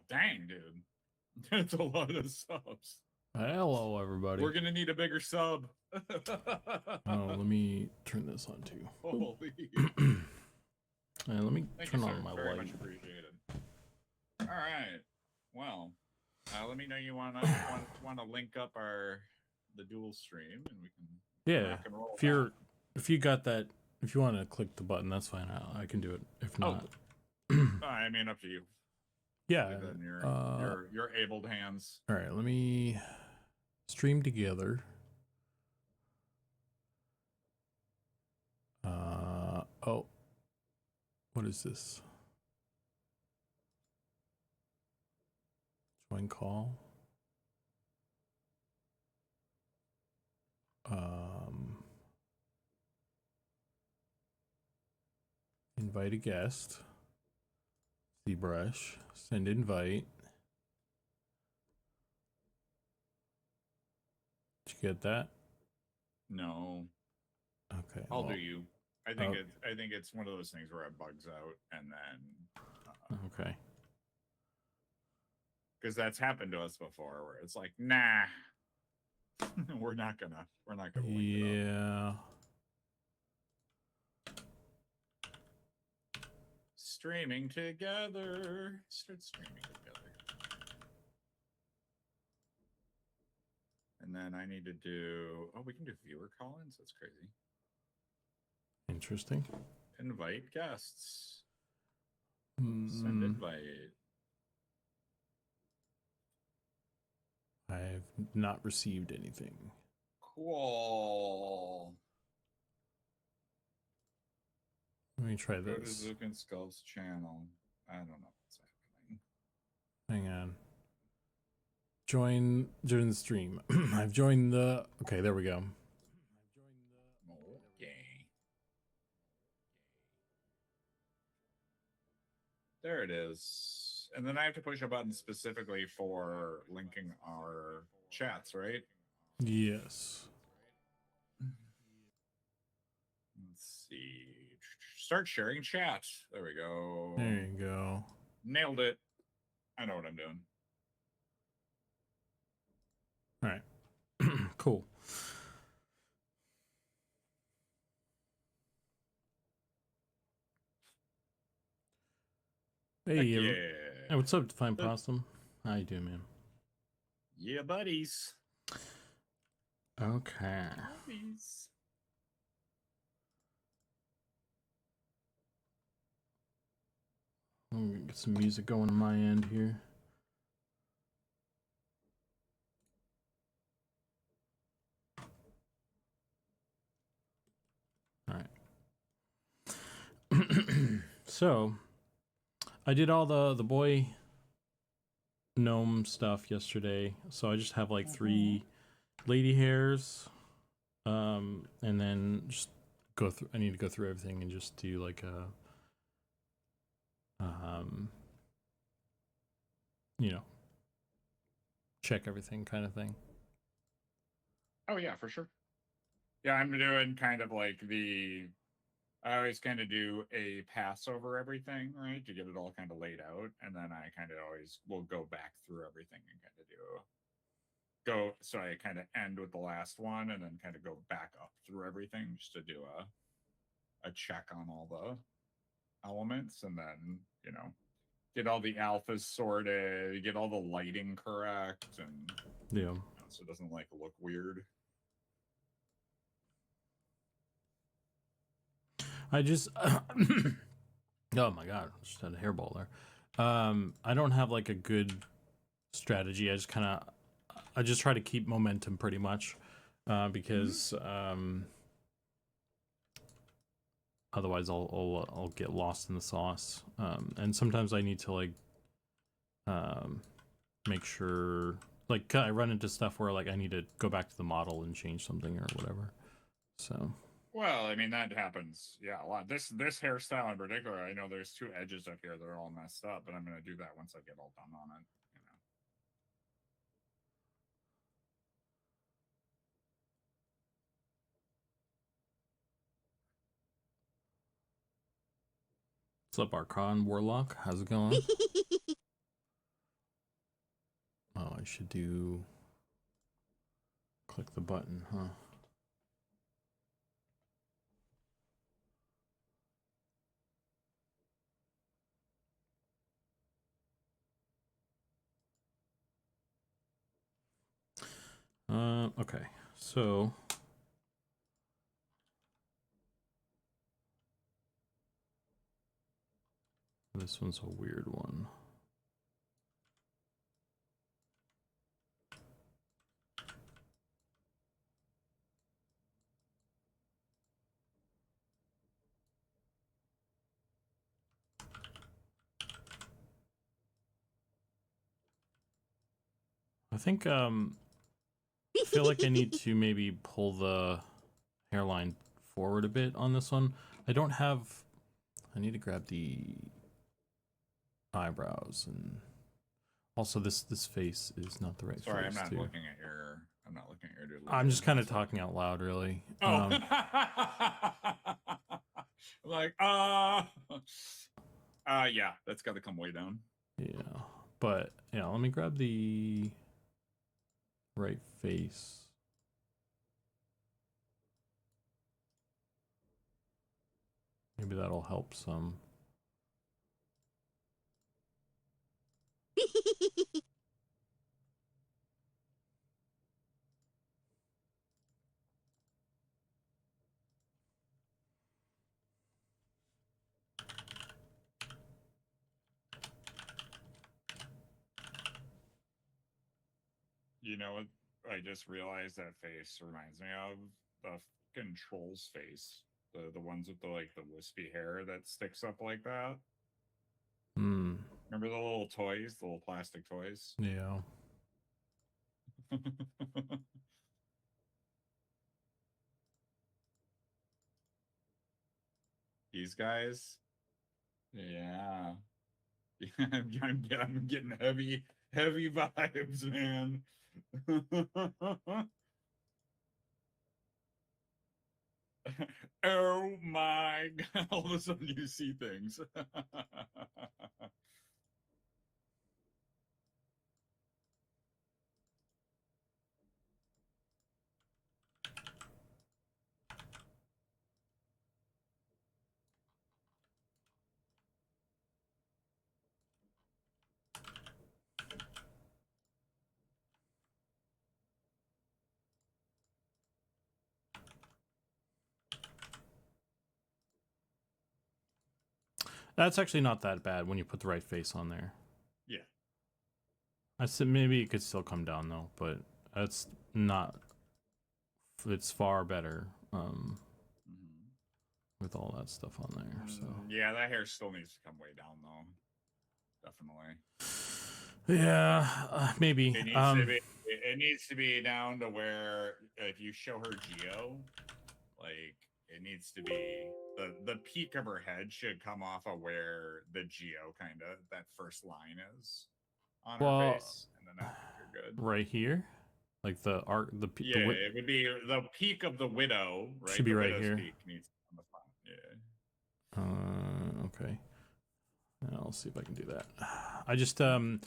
dang, dude. That's a lot of subs. Hello, everybody. We're gonna need a bigger sub. Oh, let me turn this on too. Holy. And let me Thank turn you, on sir. my Very light. much appreciated. All right. Well, let me know you wanna link up the dual stream, and we can rock and roll. If you got that, if you want to click the button, that's fine. I can do it. If not, I mean, up to you. Yeah. Then your abled hands. All right. Let me stream together. Oh, what is this? Join call. Invite a guest. ZBrush. Send invite. Did you get that? No. Okay. I'll do you. I think it's one of those things where it bugs out, and then okay. Because that's happened to us before, where it's like, nah, we're not gonna link it up. Streaming together. Start streaming together. And then I need to do. Oh, we can do viewer call-ins. That's crazy. Interesting. Invite guests. Send invite. I've not received anything. Cool. Let me try this. Go to Zukan Skull's channel. I don't know what's happening. Hang on. Join the stream. I've joined the. Okay, there we go. Okay. There it is. And then I have to push a button specifically for linking our chats, right? Yes. Let's see. Start sharing chat. There we go. There you go. Nailed it. I know what I'm doing. All right. Cool. Hey, yeah. Hey, what's up, Fine Possum? How you doing, man? Yeah, buddies. Okay. Buddies. I'm gonna get some music going on my end here. All right. So, I did all the boy gnome stuff yesterday, so I just have like 3 lady hairs, and then just go through. I need to go through everything and just do like a, you know, check everything kind of thing. Oh yeah, for sure. Yeah, I'm doing kind of like I always kind of do a pass over everything, right, to get it all kind of laid out, and then I kind of always will go back through everything and kind of so I kind of end with the last one, and then kind of go back up through everything just to do a check on all the elements, and then get all the alphas sorted, get all the lighting correct, and so it doesn't like look weird. I just oh my god, I just had a hairball there. I don't have like a good strategy. I just try to keep momentum pretty much, because otherwise I'll get lost in the sauce. And sometimes I need to like make sure, like, I run into stuff where like I need to go back to the model and change something or whatever. So. Well, I mean, that happens, yeah, a lot. This hairstyle in particular, I know there's 2 edges up here that are all messed up, but I'm going to do that once I get all done on it, What's up, Archon Warlock? How's it going? should do... Click the button, huh? Okay, so... This one's a weird one. I think, I feel like I need to maybe pull the hairline forward a bit on this one. I don't have... I need to grab the eyebrows, and also this face is not the right Sorry, face. I'm not too. looking at your. I'm not looking at your. I'm just kind of talking out loud, really. Oh. Like, yeah, that's got to come way down. Yeah, but yeah, let me grab the right face. Maybe that'll help some. You know what? I just realized that face reminds me of the fucking troll's face. The ones with the like the wispy hair that sticks up like that. Hmm. Remember the little toys, the little plastic toys? Yeah. These guys, yeah. I'm getting heavy vibes, man. Oh my god! All of a sudden, you see things. That's actually not that bad when you put the right face on there. Yeah. I said maybe it could still come down though, but that's not. It's far better with all that stuff on there. So yeah, that hair still needs to come way down though. Definitely. Yeah, maybe. It needs to be down to where if you show her Geo, like it needs to be the peak of her head should come off of where the Geo kind of that first line is on her face, and then I think you're good. Right here, like the arc, it would be the peak of the widow. Right, should be the right widow's here. Peak needs on the front. Yeah. Okay. I'll see if I can do that. I just I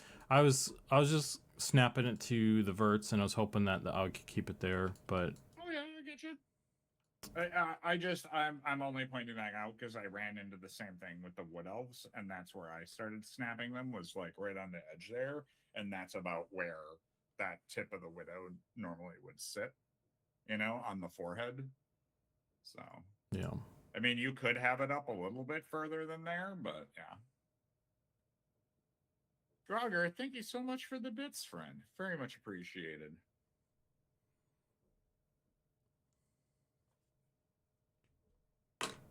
was just snapping it to the verts, and I was hoping that I could keep it there, but Oh yeah, I get you. I'm only pointing that out because I ran into the same thing with the wood elves, and that's where I started snapping them, was like right on the edge there, and that's about where that tip of the widow normally would sit, on the forehead. So yeah. I mean, you could have it up a little bit further than there, but yeah. Grogger, thank you so much for the bits, friend. Very much appreciated.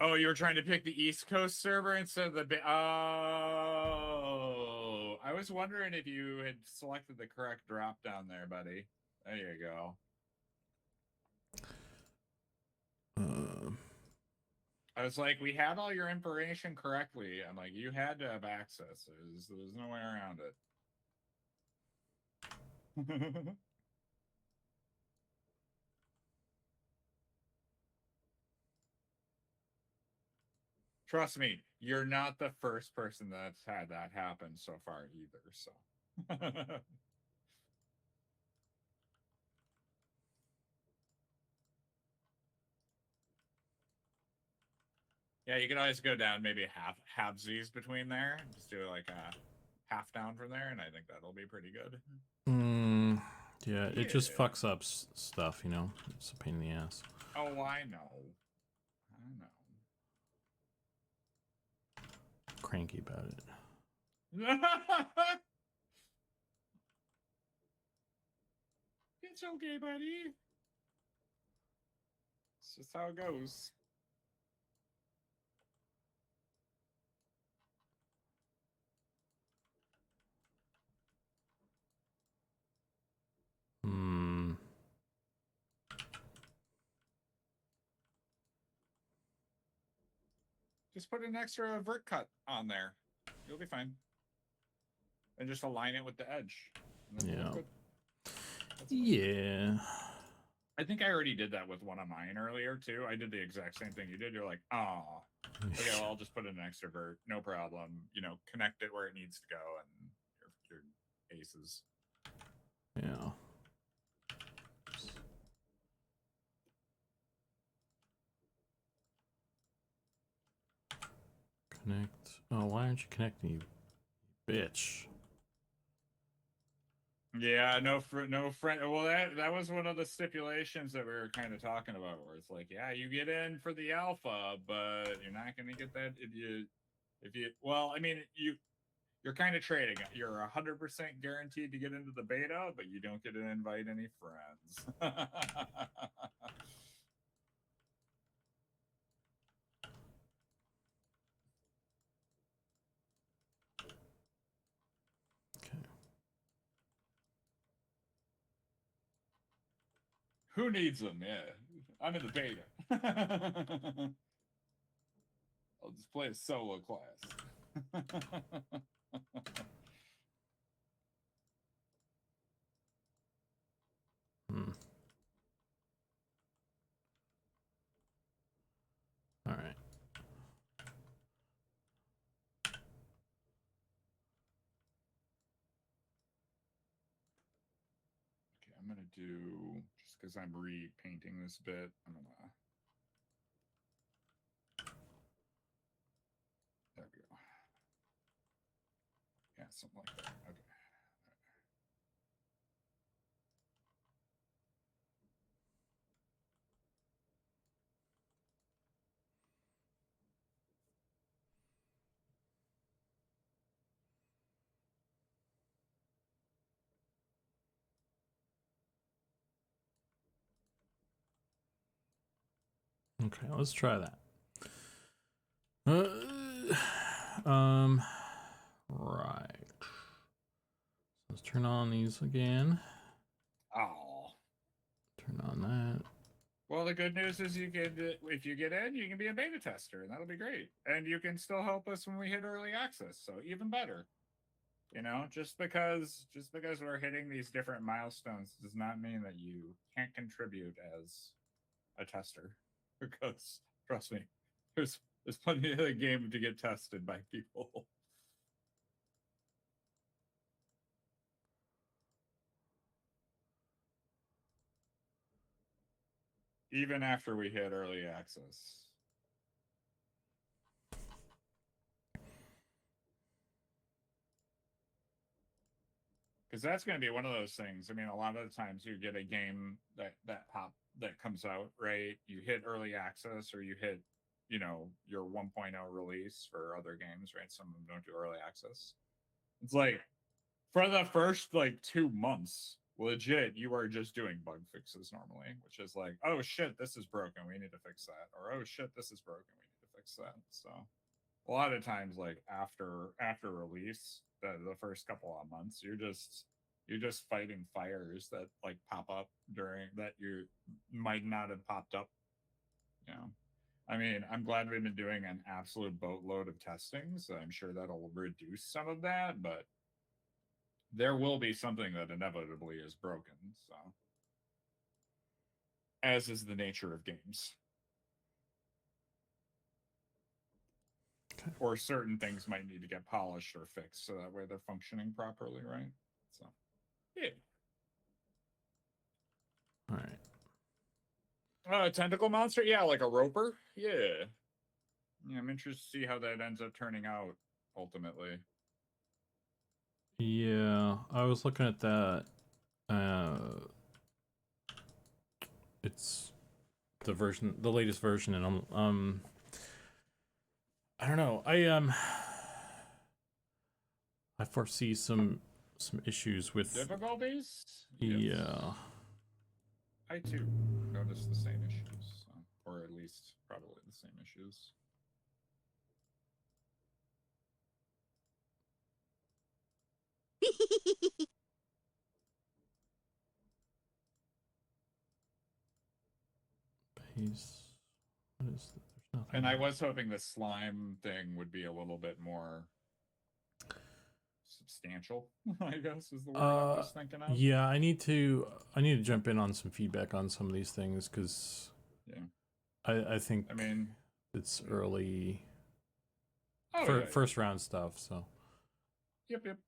Oh, you were trying to pick the East Coast server instead of the... Oh, I was wondering if you had selected the correct drop down there, buddy. There you go. I was like, we had all your information correctly. I'm like, you had to have access. There's no way around it. Trust me, you're not the first person that's had that happen so far either. So Yeah, you could always go down maybe halvesies between there, and just do like a half down from there, and I think that'll be pretty good. Yeah, it just fucks up stuff, you know? It's a pain in the ass. Oh, I know. I know. Cranky about it. It's okay, buddy. It's just how it goes. Just put an extra vert cut on there. You'll be fine. And just align it with the edge. Yeah. Yeah. I think I already did that with one of mine earlier too. I did the exact same thing you did. You're like, oh, okay, well, I'll just put in an extra vert. No problem. You know, connect it where it needs to go, and your aces. Yeah. Connect. Oh, why aren't you connecting, you bitch? Yeah, no friend. Well, that was one of the stipulations that we were kind of talking about, where it's like, yeah, you get in for the alpha, but you're not going to get that if you. Well, I mean, you're kind of trading. You're 100% guaranteed to get into the beta, but you don't get to invite any friends. Who needs them? Yeah, I'm in the beta. I'll just play a solo class. All right. Okay, I'm gonna do, just because I'm repainting this bit, I'm gonna. There we go. Yeah, something like that. Okay. Okay, let's try that. Right. Let's turn on these again. Oh. Turn on that. Well, the good news is you can, if you get in, you can be a beta tester, and that'll be great. And you can still help us when we hit early access, so even better. You know, just because we're hitting these different milestones does not mean that you can't contribute as a tester. Because trust me, there's plenty of the game to get tested by people. Even after we hit early access. Because that's going to be one of those things. I mean, a lot of the times you get a game that comes out, right? You hit early access, or you hit, you know, your 1.0 release for other games, right? Some of them don't do early access. It's like for the first like 2 months, legit, you are just doing bug fixes normally, which is like, oh shit, this is broken, we need to fix that, or oh shit, this is broken, we need to fix that. So a lot of times, like after release, the first couple of months, you're just fighting fires that like pop up during that you might not have popped up. You know, I mean, I'm glad we've been doing an absolute boatload of testing, so I'm sure that'll reduce some of that, but there will be something that inevitably is broken. So, as is the nature of games. Okay. Or certain things might need to get polished or fixed so that way they're functioning properly, right? So, yeah. All right. A tentacle monster? Yeah, like a roper? Yeah. Yeah, I'm interested to see how that ends up turning out ultimately. Yeah, I was looking at that. It's the latest version, and I don't know. I foresee some issues with. Difficulties? Yes. Yeah. I too noticed the same issues, so, or at least probably the same issues. What is that? There's nothing. And I was hoping the slime thing would be a little bit more substantial, I guess is the word I was thinking of. Yeah, I need to jump in on some feedback on some of these things, because yeah, I think, I mean, it's early first round stuff, so. Yep.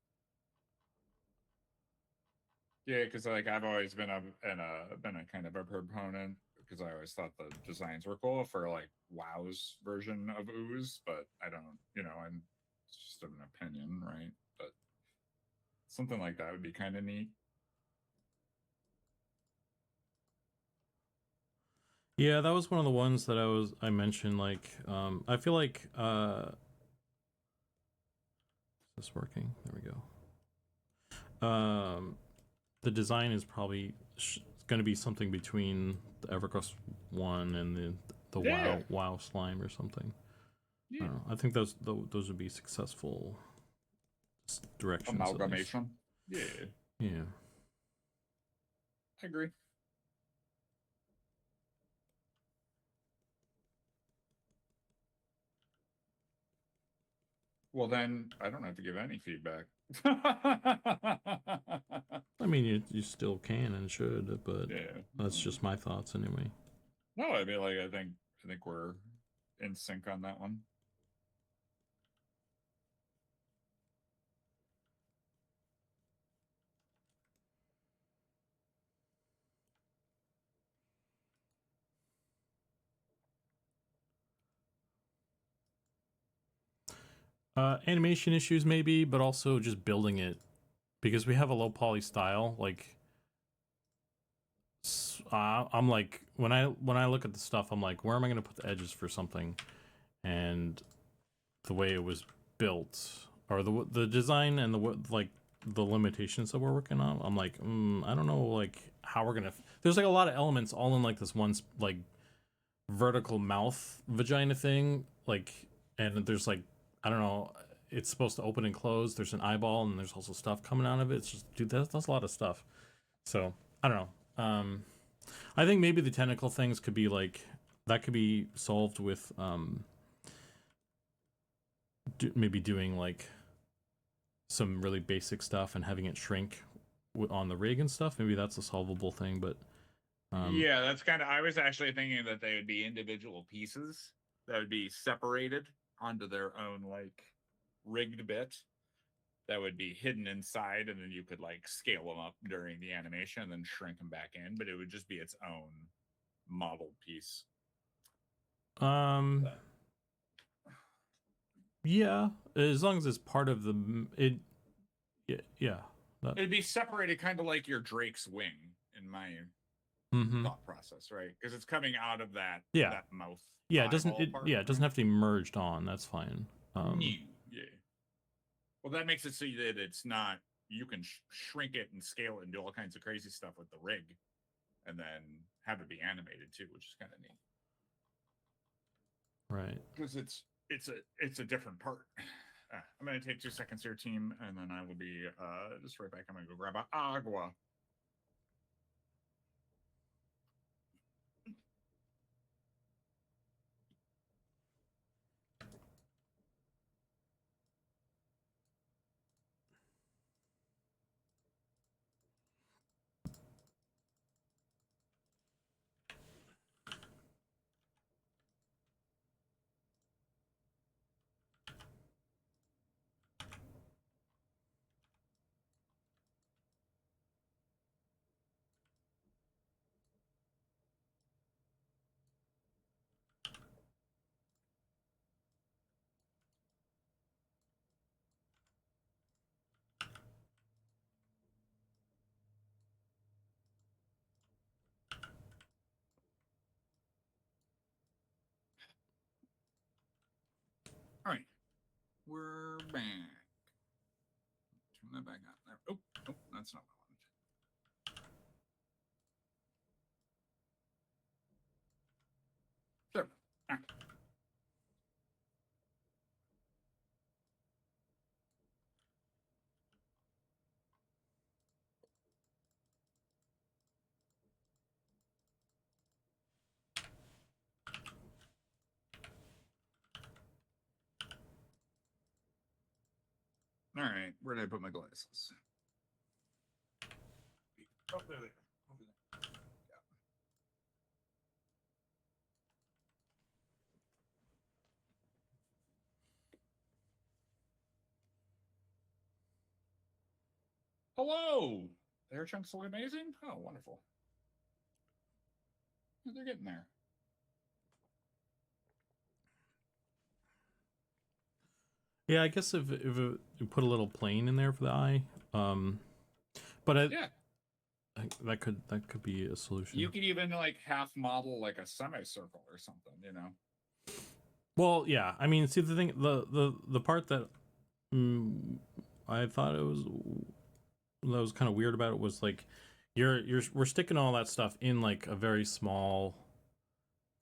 Yeah, because like I've always been a kind of a proponent, because I always thought the designs were cool for like WoW's version of Ooze, but I don't, and it's just an opinion, right? But something like that would be kind of neat. Yeah, that was one of the ones that I mentioned. Like, I feel like is this working? There we go. The design is probably going to be something between the EverQuest one and the WoW slime or something. Yeah. I don't know. I think those would be successful directions. Amalgamation. Yeah. Yeah. I agree. Well, then I don't have to give any feedback. I mean, you still can and should, but yeah, that's just my thoughts anyway. No, I mean, like I think we're in sync on that one. Animation issues maybe, but also just building it, because we have a low poly style. Like, I'm like, when I look at the stuff, I'm like, where am I going to put the edges for something? And the way it was built, or the design and the limitations that we're working on, I'm like, I don't know, like how we're gonna. There's like a lot of elements all in like this one like vertical mouth vagina thing, like, and there's like, I don't know. It's supposed to open and close. There's an eyeball, and there's also stuff coming out of it. It's just, dude, that's a lot of stuff. So I don't know. I think maybe the tentacle things could be like, that could be solved with maybe doing like some really basic stuff and having it shrink on the rig and stuff. Maybe that's a solvable thing, but yeah, that's kind of. I was actually thinking that they would be individual pieces that would be separated onto their own like rigged bit that would be hidden inside, and then you could like scale them up during the animation and then shrink them back in, but it would just be its own model piece. Yeah, as long as it's part of it. Yeah. It'd be separated, kind of like your Drake's wing, in my thought process, right? Because it's coming out of that mouth. Yeah, it doesn't. It doesn't have to be merged on. That's fine. Yeah. Well, that makes it so that it's not. You can shrink it and scale it and do all kinds of crazy stuff with the rig, and then have it be animated too, which is kind of neat. Right. Because it's a different part. I'm going to take 2 seconds here, team, and then I will be just right back. I'm going to go grab a agua. we're back. Turn that back on there. Oh, that's not what I wanted. Sure. All right, where did I put my glasses? Oh, there they are. Over there. Yeah. Hello! The hair chunks look amazing? Oh, wonderful. They're getting there. Yeah, I guess if you put a little plane in there for the eye, but yeah, that could be a solution. You could even like half model like a semicircle or something, you know. Well, yeah. I mean, see the thing, the part that I thought that was kind of weird about it was like we're sticking all that stuff in like a very small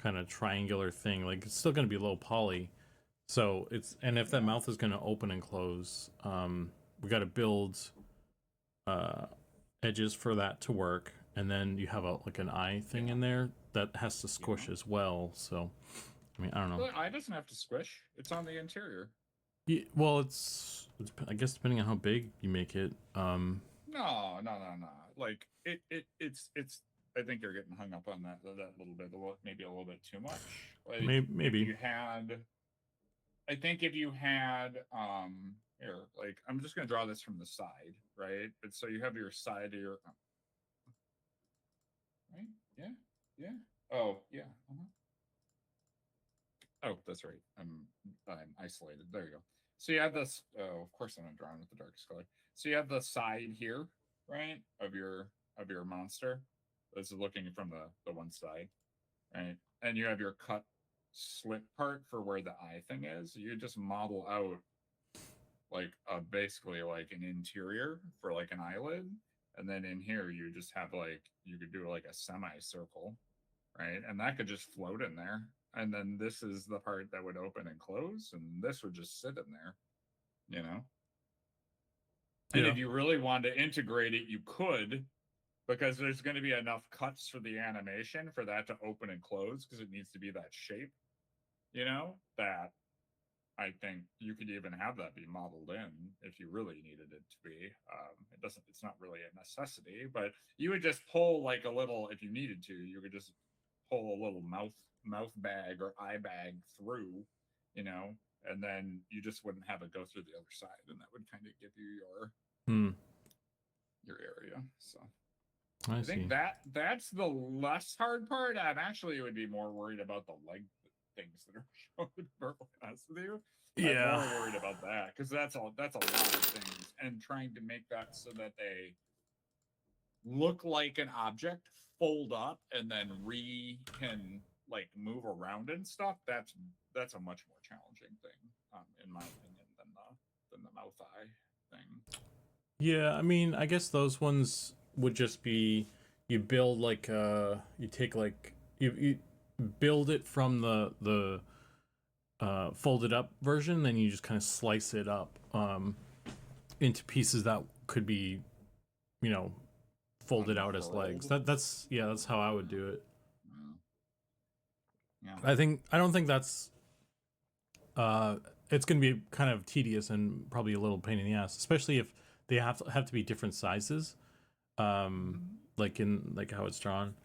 kind of triangular thing. Like it's still going to be low poly. So if that mouth is going to open and close, we got to build edges for that to work, and then you have like an eye thing in there that has to squish as well. So, I mean, I don't know. The eye doesn't have to squish; it's on the interior. Yeah, well, it's I guess depending on how big you make it. No. Like it's. I think you're getting hung up on that little bit, maybe a little bit too much. Like maybe if you had. I think if you had here, like I'm just gonna draw this from the side, right? But so you have your side of your right? Yeah. Oh, yeah. Oh, that's right. I'm isolated. There you go. So you have this. Oh, of course I'm not drawing with the darkest color. So you have the side here, right, of your monster. This is looking from the one side, right? And you have your cut slit part for where the eye thing is. You just model out like basically like an interior for like an eyelid, and then in here you just have like you could do like a semicircle, right? And that could just float in there. And then this is the part that would open and close, and this would just sit in there, you know? And if you really wanted to integrate it, you could, because there's going to be enough cuts for the animation for that to open and close because it needs to be that shape, you know? That I think you could even have that be modeled in if you really needed it to be. It doesn't. It's not really a necessity, but you would just pull like a little if you needed to. You could just pull a little mouth bag or eye bag through, you know, and then you just wouldn't have it go through the other side, and that would kind of give you your area. So I think that's the less hard part. I'm actually would be more worried about the leg things that are shown. For honest with you, I'm more worried about that because that's a lot of things, and trying to make that so that they look like an object, fold up, and then can like move around and stuff. That's a much more challenging thing, in my opinion, than the mouth eye thing. Yeah, I mean, I guess those ones would just be you build like you take like you build it from the folded up version, then you just kind of slice it up into pieces that could be, you know, folded out as legs. That's how I would do it. Yeah. I don't think that's it's going to be kind of tedious and probably a little pain in the ass, especially if they have to be different sizes, like in like how it's drawn.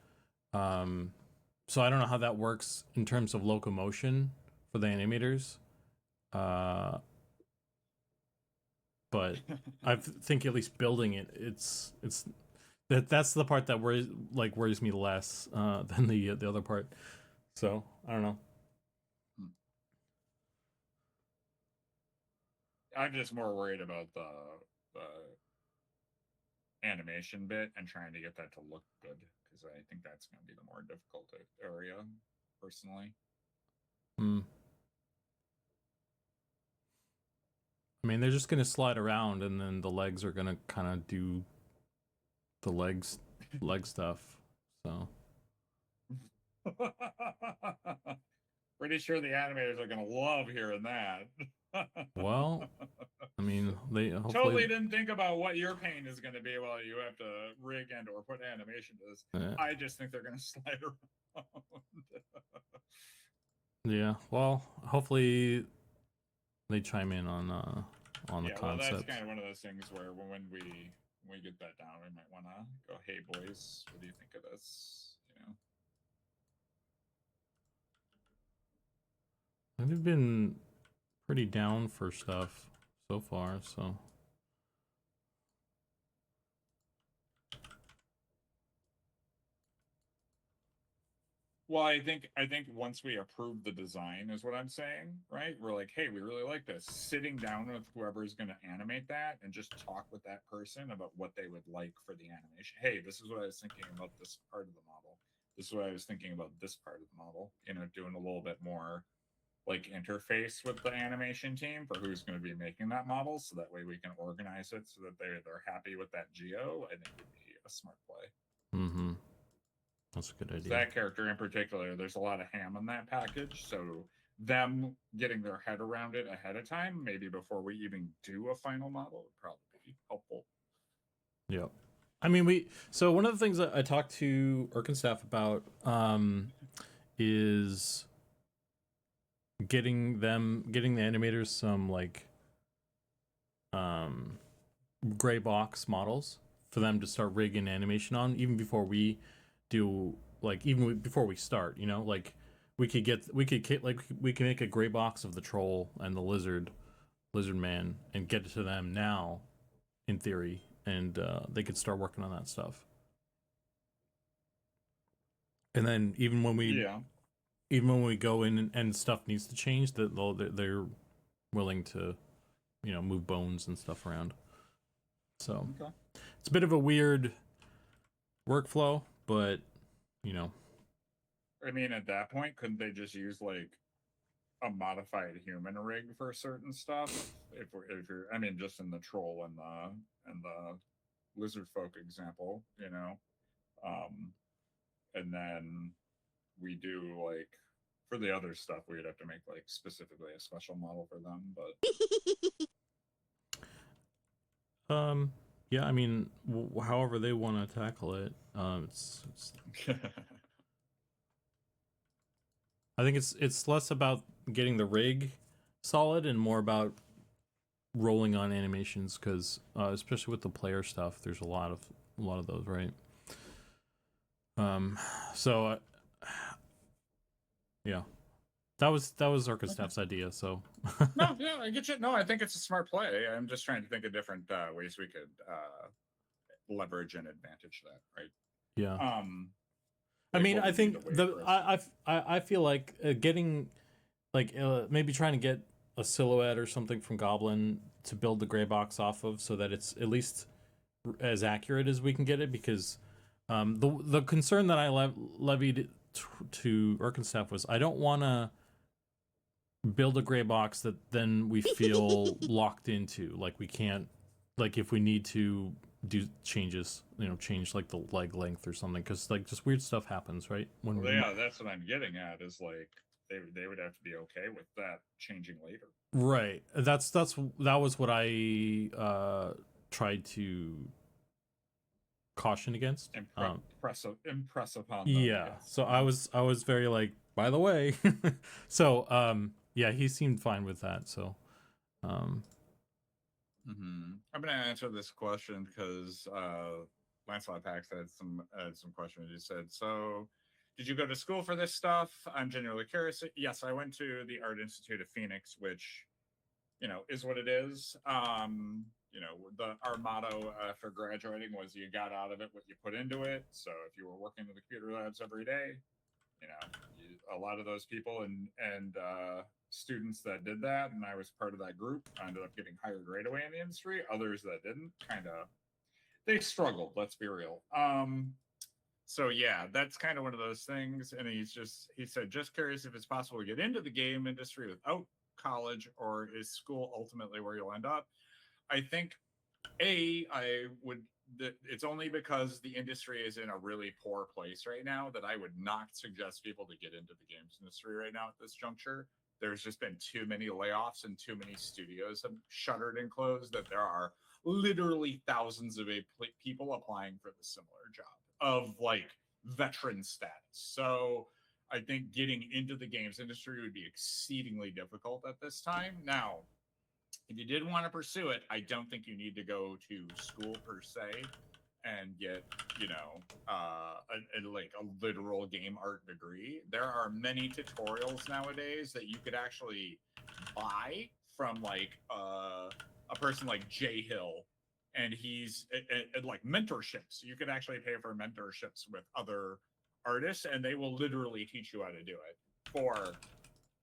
So I don't know how that works in terms of locomotion for the animators. But I think at least building it, it's that's the part that worries me less than the other part. So I don't know. I'm just more worried about the animation bit and trying to get that to look good because I think that's going to be the more difficult area, personally. I mean, they're just gonna slide around, and then the legs are gonna kind of do the leg stuff. So pretty sure the animators are gonna love hearing that. well, I mean, they hopefully totally didn't think about what your pain is going to be while you have to rig and or put animation to this. Yeah. I just think they're going to slide around. Yeah, well, hopefully they chime in on the yeah, concept. well, that's kind of one of those things where when we get that down, we might want to go, hey boys, what do you think of this? You know, They've been pretty down for stuff so far, so. well, I think once we approve the design is what I'm saying, right? We're like, hey, we really like this. Sitting down with whoever's going to animate that and just talk with that person about what they would like for the animation. Hey, this is what I was thinking about this part of the model. This is what I was thinking about this part of the model. You know, doing a little bit more like interface with the animation team for who's going to be making that model, so that way we can organize it so that they're happy with that geo. I think would be a smart play. Mm-hmm. That's a good idea. That character in particular, there's a lot of ham in that package, so them getting their head around it ahead of time, maybe before we even do a final model, would probably be helpful. Yep. I mean, so one of the things that I talked to Urkin staff about is getting the animators some like gray box models for them to start rigging animation on, even before we do, like, even before we start, you know, like we can make a gray box of the troll and the lizard man and get it to them now, in theory, and they could start working on that stuff. And then even when we go in and stuff needs to change, that they're willing to, you know, move bones and stuff around. So it's a bit of a weird workflow, but you know. I mean, at that point, couldn't they just use like a modified human rig for certain stuff? If you're, I mean, just in the troll and the lizard folk example, you know, and then we do like for the other stuff, we'd have to make like specifically a special model for them, but. Yeah, I mean, however they want to tackle it, it's I think it's less about getting the rig solid and more about rolling on animations, because especially with the player stuff, there's a lot of those, right? So yeah, that was Urkin staff's idea. So no, yeah, I get you. No, I think it's a smart play. I'm just trying to think of different ways we could leverage and advantage that, right? Yeah. Like, I mean, I think I feel like getting like maybe trying to get a silhouette or something from Goblin to build the gray box off of, so that it's at least as accurate as we can get it, because the concern that I levied to Urkin staff was, I don't want to build a gray box that then we feel locked into, like we can't, like if we need to do changes, you know, change like the leg length or something, because like just weird stuff happens, right? When yeah, that's what I'm getting at, is like they would have to be okay with that changing later, right? That was what I tried to caution against, impress upon them. Yeah, so I was very like, by the way. So yeah, he seemed fine with that, so I'm gonna answer this question because Lancelot Pax had some questions. He said, so did you go to school for this stuff? I'm genuinely curious. Yes, I went to the Art Institute of Phoenix, which, you know, is what it is. You know, our motto after graduating was, you got out of it what you put into it. So if you were working in the computer labs every day, you know, a lot of those people and students that did that, and I was part of that group, ended up getting hired right away in the industry. Others that didn't, kind of, they struggled, let's be real. So yeah, that's kind of one of those things. And he said, just curious if it's possible to get into the game industry without college, or is school ultimately where you'll end up? I think it's only because the industry is in a really poor place right now that I would not suggest people to get into the games industry right now at this juncture. There's just been too many layoffs and too many studios have shuttered and closed that there are literally thousands of people applying for the similar job of like veteran status. So I think getting into the games industry would be exceedingly difficult at this time. Now, if you did want to pursue it, I don't think you need to go to school per se and get, like a literal game art degree. There are many tutorials nowadays that you could actually buy from like a person like Jay Hill, and he's like mentorships. You could actually pay for mentorships with other artists, and they will literally teach you how to do it for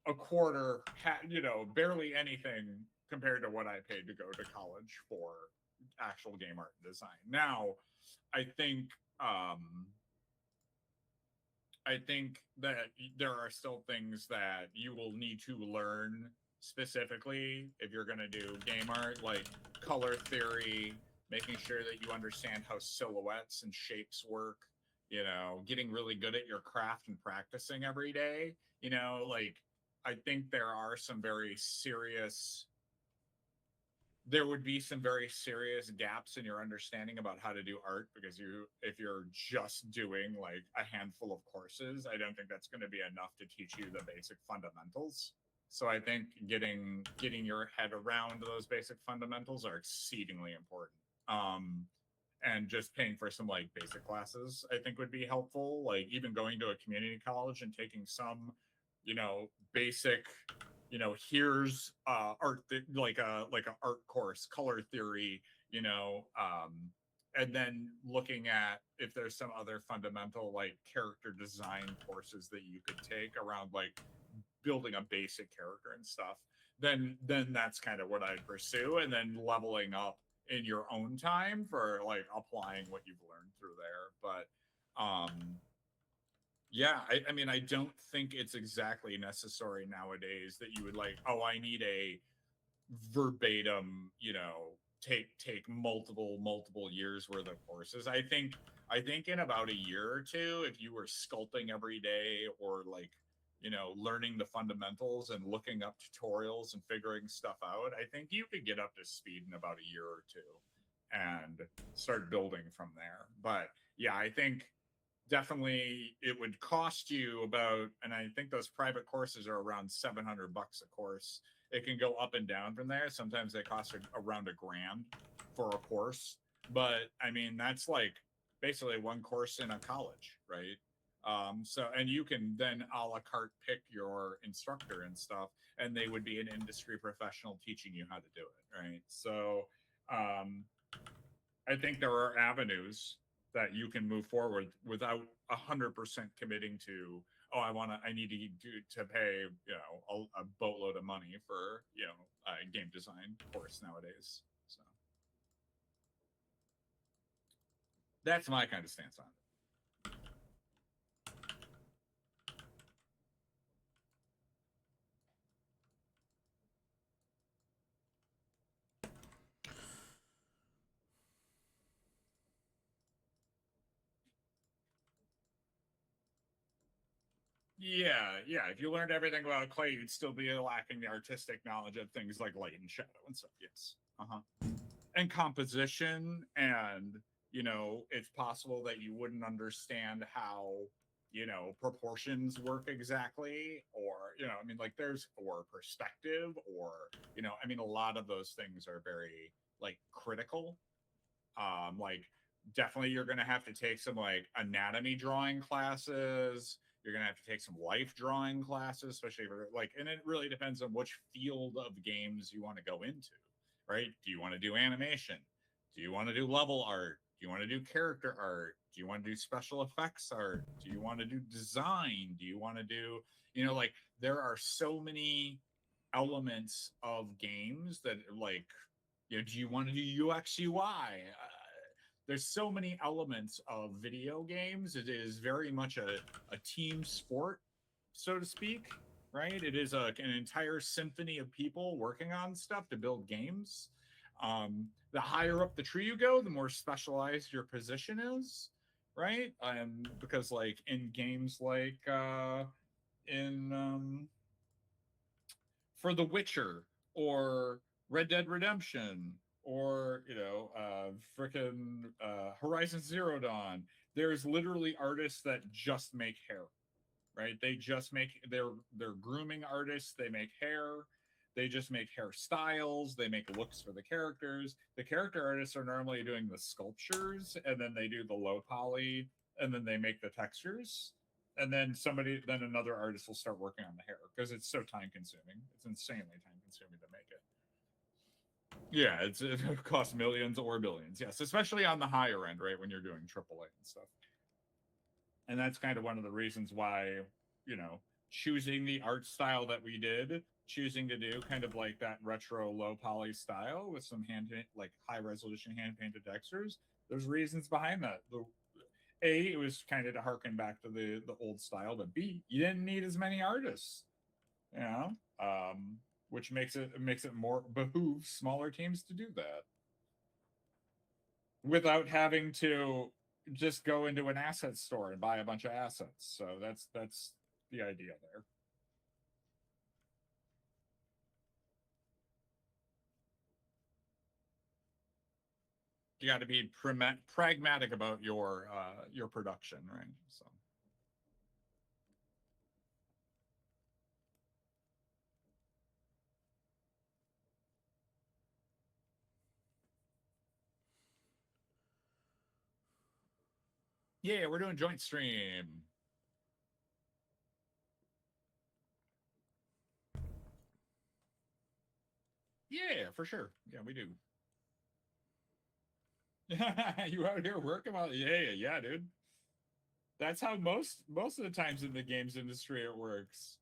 a quarter, barely anything compared to what I paid to go to college for actual game art and design. Now, I think that there are still things that you will need to learn specifically if you're going to do game art, like color theory, making sure that you understand how silhouettes and shapes work, getting really good at your craft and practicing every day. Like I think there would be some very serious gaps in your understanding about how to do art, because if you're just doing like a handful of courses, I don't think that's going to be enough to teach you the basic fundamentals. So I think getting your head around those basic fundamentals are exceedingly important. And just paying for some like basic classes, I think would be helpful. Like even going to a community college and taking some, basic, here's art, like a art course, color theory, and then looking at if there's some other fundamental like character design courses that you could take around like building a basic character and stuff. Then that's kind of what I'd pursue, and then leveling up in your own time for like applying what you've learned through there. But yeah, I mean, I don't think it's exactly necessary nowadays that you would like, oh, I need a verbatim, take multiple years worth of courses. I think in about a year or two, if you were sculpting every day or like, learning the fundamentals and looking up tutorials and figuring stuff out, I think you could get up to speed in about a year or two and start building from there. But yeah, I think definitely it would cost you about, and I think those private courses are around $700 a course. It can go up and down from there. Sometimes they cost around $1,000 for a course, but I mean that's like basically one course in a college, right? And you can then a la carte pick your instructor and stuff, and they would be an industry professional teaching you how to do it, right? So I think there are avenues that you can move forward without 100% committing to, oh, I need to pay, a boatload of money for, a game design course nowadays. So that's my kind of stance on it. Yeah. If you learned everything about clay, you'd still be lacking the artistic knowledge of things like light and shadow and stuff. Yes. And composition, and it's possible that you wouldn't understand how proportions work exactly, or I mean, like or perspective, or I mean, a lot of those things are very like critical. Like definitely you're going to have to take some like anatomy drawing classes. You're going to have to take some life drawing classes, especially for like, and it really depends on which field of games you want to go into, right? Do you want to do animation? Do you want to do level art? Do you want to do character art? Do you want to do special effects art? Do you want to do design? Do you want to do, like there are so many elements of games that like, do you want to do UX UI? There's so many elements of video games. It is very much a team sport, so to speak. right? It is an entire symphony of people working on stuff to build games. The higher up the tree you go, the more specialized your position is, right? Because like in games like in for The Witcher or Red Dead Redemption or frickin' Horizon Zero Dawn, there's literally artists that just make hair, right? They just make they're grooming artists. They make hair. They just make hairstyles. They make looks for the characters. The character artists are normally doing the sculptures, and then they do the low poly, and then they make the textures. And then another artist will start working on the hair because it's so time consuming. It's insanely time consuming to make it. Yeah, it costs millions or billions. Yes, especially on the higher end, right? When you're doing AAA and stuff. And that's kind of one of the reasons why, you know, choosing the art style that we did, choosing to do kind of like that retro low poly style with some like high resolution hand painted textures. There's reasons behind that. It was kind of to harken back to the old style, but B, you didn't need as many artists, you know, which makes it more behoove smaller teams to do that without having to just go into an asset store and buy a bunch of assets. So that's the idea there. You got to be pragmatic about your production, right? So. Yeah, we're doing joint stream. Yeah, for sure. Yeah, we do. You out here working about? Yeah, dude. That's how most of the times in the games industry it works.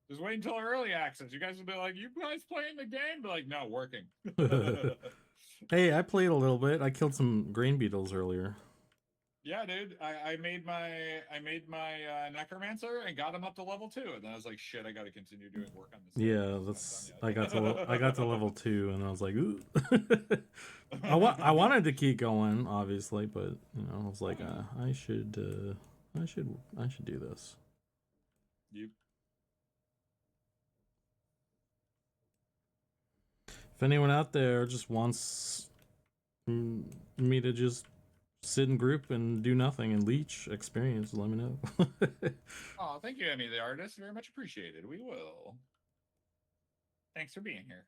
Just wait until early access. You guys will be like, "You guys playing the game?" Be like, "No, working." Hey, I played a little bit. I killed some grain beetles earlier. Yeah, dude. I made my necromancer and got him up to level 2, and then I was like, "Shit, I got to continue doing work on this." Yeah, that's I got to level 2, and I was like, ooh. I wanted to keep going, obviously, but I was like, I should do this. Yep. If anyone out there just wants me to just sit in group and do nothing and leech experience, let me know. Oh, thank you, Emmy the artist. Very much appreciated. We will. Thanks for being here.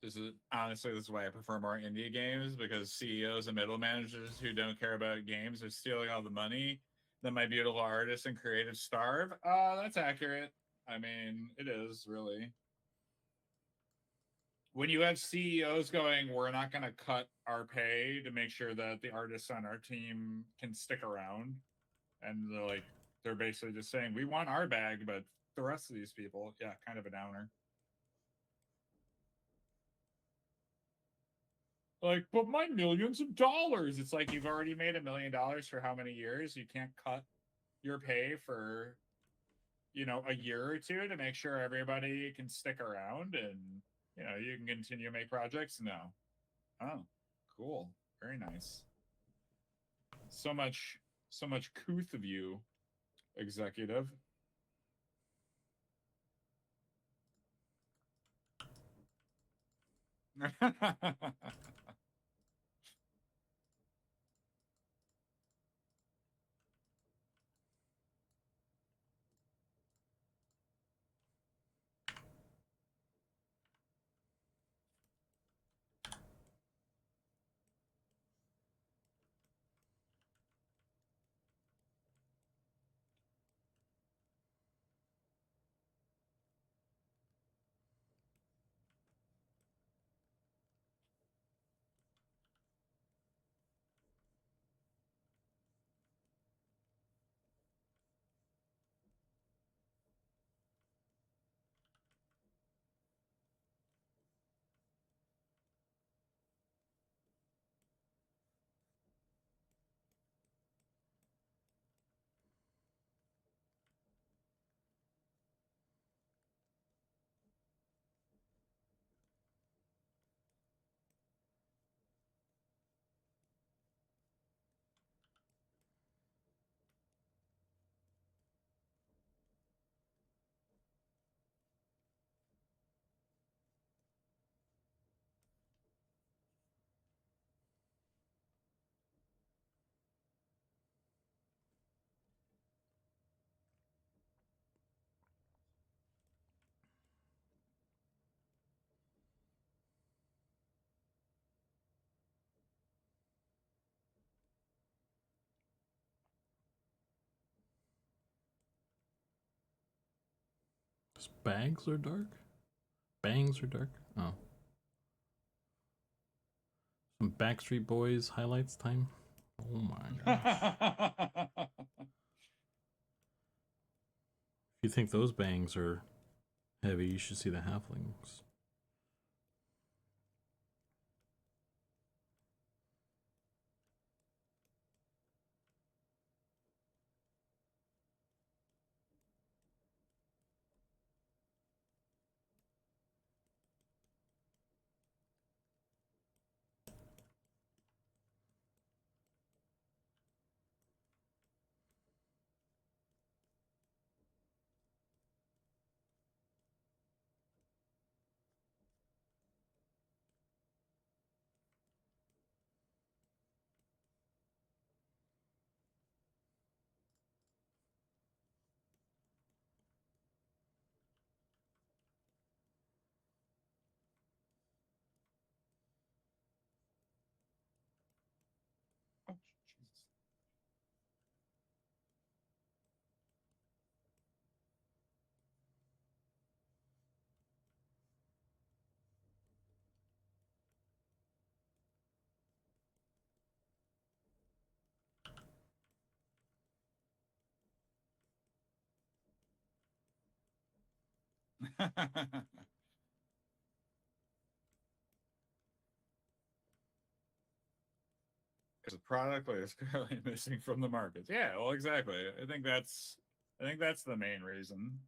This is why I prefer more indie games, because CEOs and middle managers who don't care about games are stealing all the money. Then my beautiful artists and creatives starve. That's accurate. I mean, it is really. When you have CEOs going, we're not going to cut our pay to make sure that the artists on our team can stick around, and they're basically just saying, we want our bag, but the rest of these people, yeah, kind of a downer. Like, but my millions of dollars. It's like, you've already made $1 million for how many years? You can't cut your pay for, a year or two to make sure everybody can stick around and, you can continue to make projects? No. Oh, cool. Very nice. So much couth of you, executive. Bags are dark? Bangs are dark? Oh. Some Backstreet Boys highlights time? Oh my gosh. If you think those bangs are heavy, you should see the halflings. Oh, Jesus. There's a product that is currently missing from the market. Yeah, well, exactly. I think that's the main reason.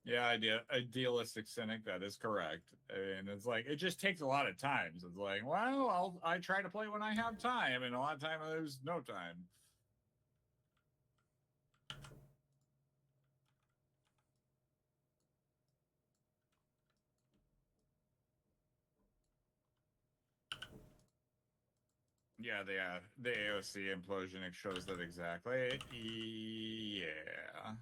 Yeah, idealistic cynic. That is correct. And it's like it just takes a lot of times. It's like, well, I try to play when I have time, and a lot of time there's no time. Yeah, the AOC implosion shows that exactly. Yeah.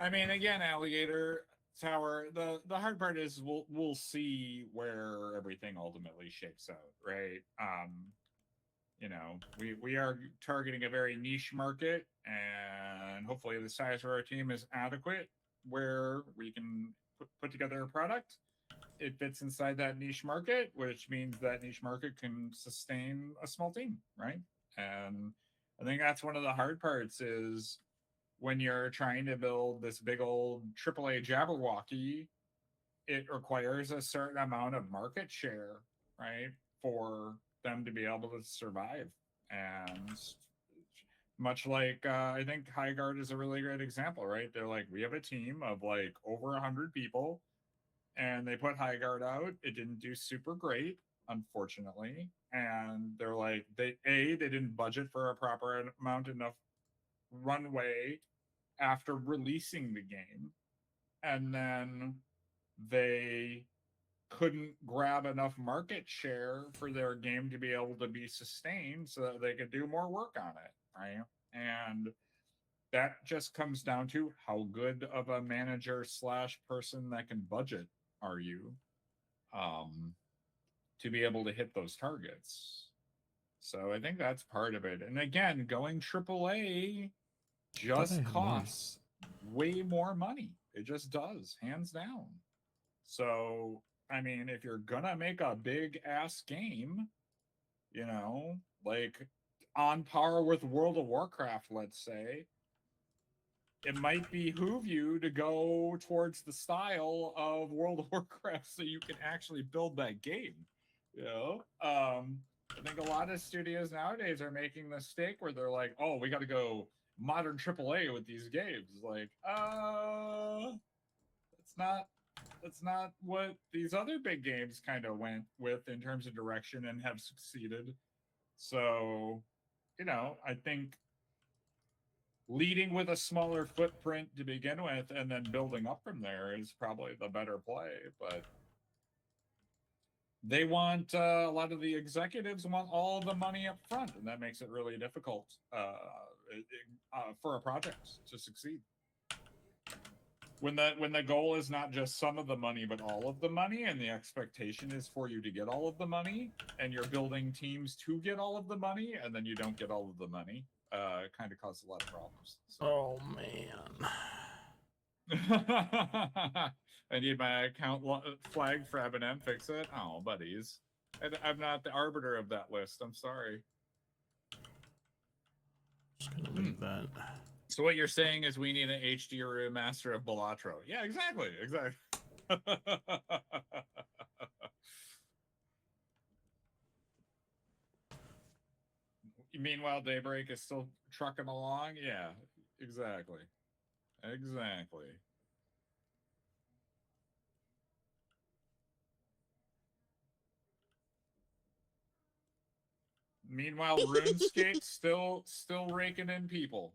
I mean, again, alligator tower. The hard part is we'll see where everything ultimately shakes out, right? You know, we are targeting a very niche market, and hopefully the size of our team is adequate where we can put together a product. It fits inside that niche market, which means that niche market can sustain a small team, right? And I think that's one of the hard parts is when you're trying to build this big old AAA Jabberwocky, it requires a certain amount of market share, right, for them to be able to survive. And much like I think Highguard is a really great example, right? They're like, we have a team of like over 100 people, and they put Highguard out. It didn't do super great, unfortunately. And they're like, they didn't budget for a proper amount enough runway after releasing the game, and then they couldn't grab enough market share for their game to be able to be sustained so that they could do more work on it, right? And that just comes down to how good of a manager slash person that can budget are you um to be able to hit those targets. So I think that's part of it. And again, going AAA Thought I just had more. costs way more money. It just does, hands down. So, I mean, if you're gonna make a big ass game, you know, like on par with World of Warcraft, let's say, it might behoove you to go towards the style of World of Warcraft so you can actually build that game. You know, I think a lot of studios nowadays are making the mistake where they're like, "Oh, we got to go modern AAA with these games. Like, that's not what these other big games kind of went with in terms of direction and have succeeded. So, I think leading with a smaller footprint to begin with and then building up from there is probably the better play. But they want a lot of the executives want all the money up front, and that makes it really difficult for a project to succeed. When the goal is not just some of the money but all of the money, and the expectation is for you to get all of the money, and you're building teams to get all of the money, and then you don't get all of the money, it kind of causes a lot of problems. So. Oh man. I need my account flag for Eminem. Fix it. Oh, buddies. I'm not the arbiter of that list. I'm sorry. Just gonna leave that. So what you're saying is we need an HD remaster of Balatro. Yeah, exactly. Meanwhile, Daybreak is still trucking along. Yeah, exactly. Meanwhile, RuneScape still raking in people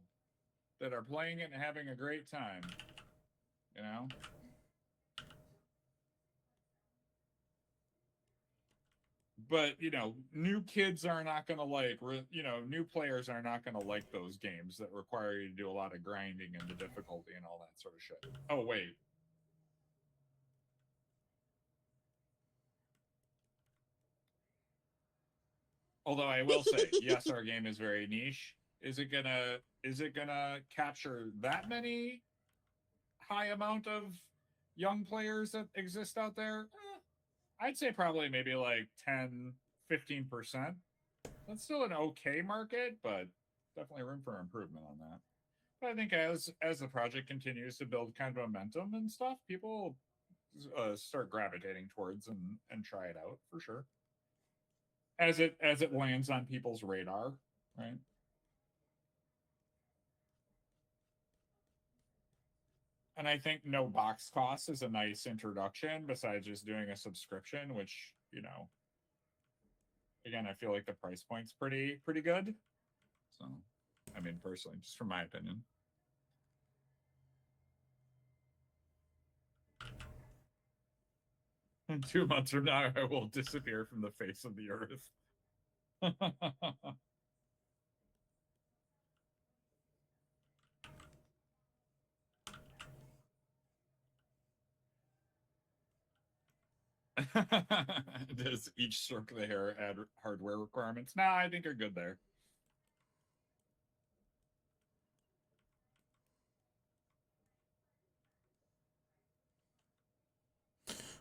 that are playing it and having a great time. But new kids are not going to like. New players are not going to like those games that require you to do a lot of grinding and the difficulty and all that sort of shit. Oh wait. Although I will say, yes, our game is very niche. Is it gonna capture that many high amount of young players that exist out there? I'd say probably maybe like 10-15%. That's still an okay market, but definitely room for improvement on that. But I think as the project continues to build kind of momentum and stuff, people start gravitating towards and try it out for sure. As it lands on people's radar, right? And I think no box cost is a nice introduction besides just doing a subscription, which, again, I feel like the price point's pretty good. So, I mean, personally, just from my opinion. In 2 months from now, I will disappear from the face of the earth. Does each stroke of the hair add hardware requirements? Nah, I think you're good there.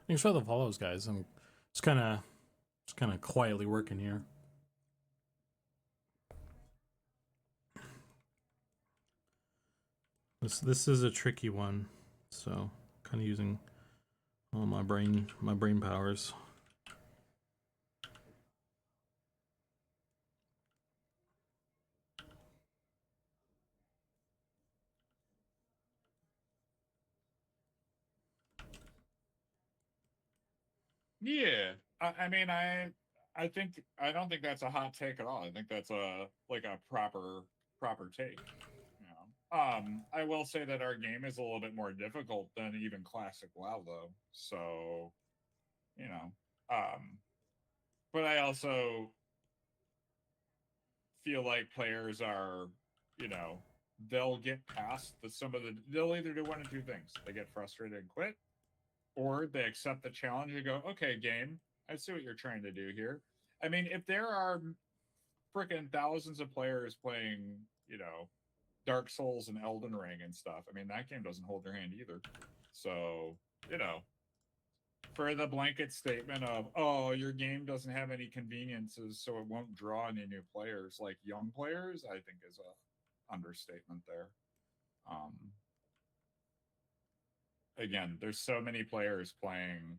Thanks for the follows, guys. I'm just kind of quietly working here. This is a tricky one, so kind of using all my brain powers. Yeah, I mean, I don't think that's a hot take at all. I think that's a proper take. I will say that our game is a little bit more difficult than even classic WoW, though. So, but I also feel like players are, they'll get past they'll either do one of two things: they get frustrated and quit, or they accept the challenge and go, okay, game, I see what you're trying to do here. I mean, if there are freaking thousands of players playing, Dark Souls and Elden Ring and stuff, I mean, that game doesn't hold your hand either. So, for the blanket statement of, oh, your game doesn't have any conveniences, so it won't draw any new players, like young players, I think is a understatement there. Again, there's so many players playing,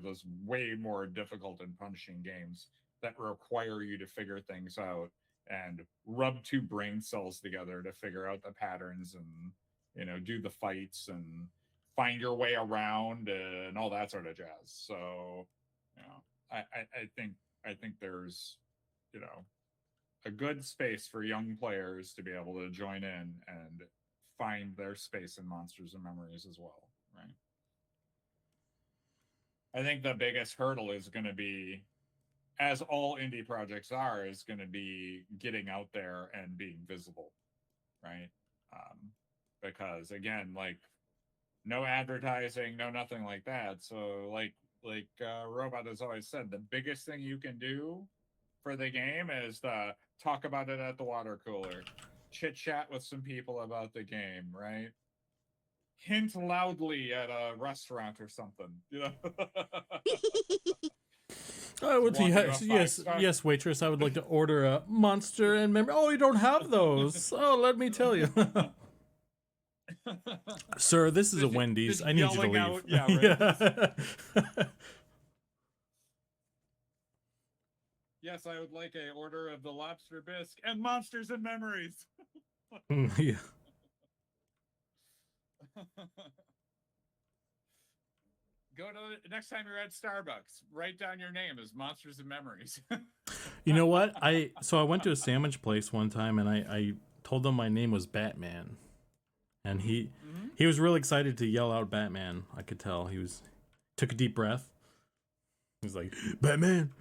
those way more difficult and punishing games that require you to figure things out and rub two brain cells together to figure out the patterns and do the fights and find your way around and all that sort of jazz. So I think there's a good space for young players to be able to join in and find their space in Monsters and Memories as well, right? I think the biggest hurdle is going to be, as all indie projects are, is going to be getting out there and being visible, right? Because again, like, no advertising, no nothing like that. So like Robot has always said, the biggest thing you can do for the game is to talk about it at the water cooler, chit chat with some people about the game, right? Hint loudly at a restaurant or something, I would yes, waitress. I would like to order a Monster and Memory. Oh, you don't have those. Oh, let me tell you. Sir, this is a Wendy's. I need you to leave. Out, yeah, right? Yes, I would like a order of the lobster bisque and Monsters and Memories. Yeah. Go to next time you're at Starbucks, write down your name as Monsters and Memories. You know what? I went to a sandwich place one time and I told them my name was Batman. And he was really excited to yell out Batman. I could tell. He took a deep breath. He was like, Batman.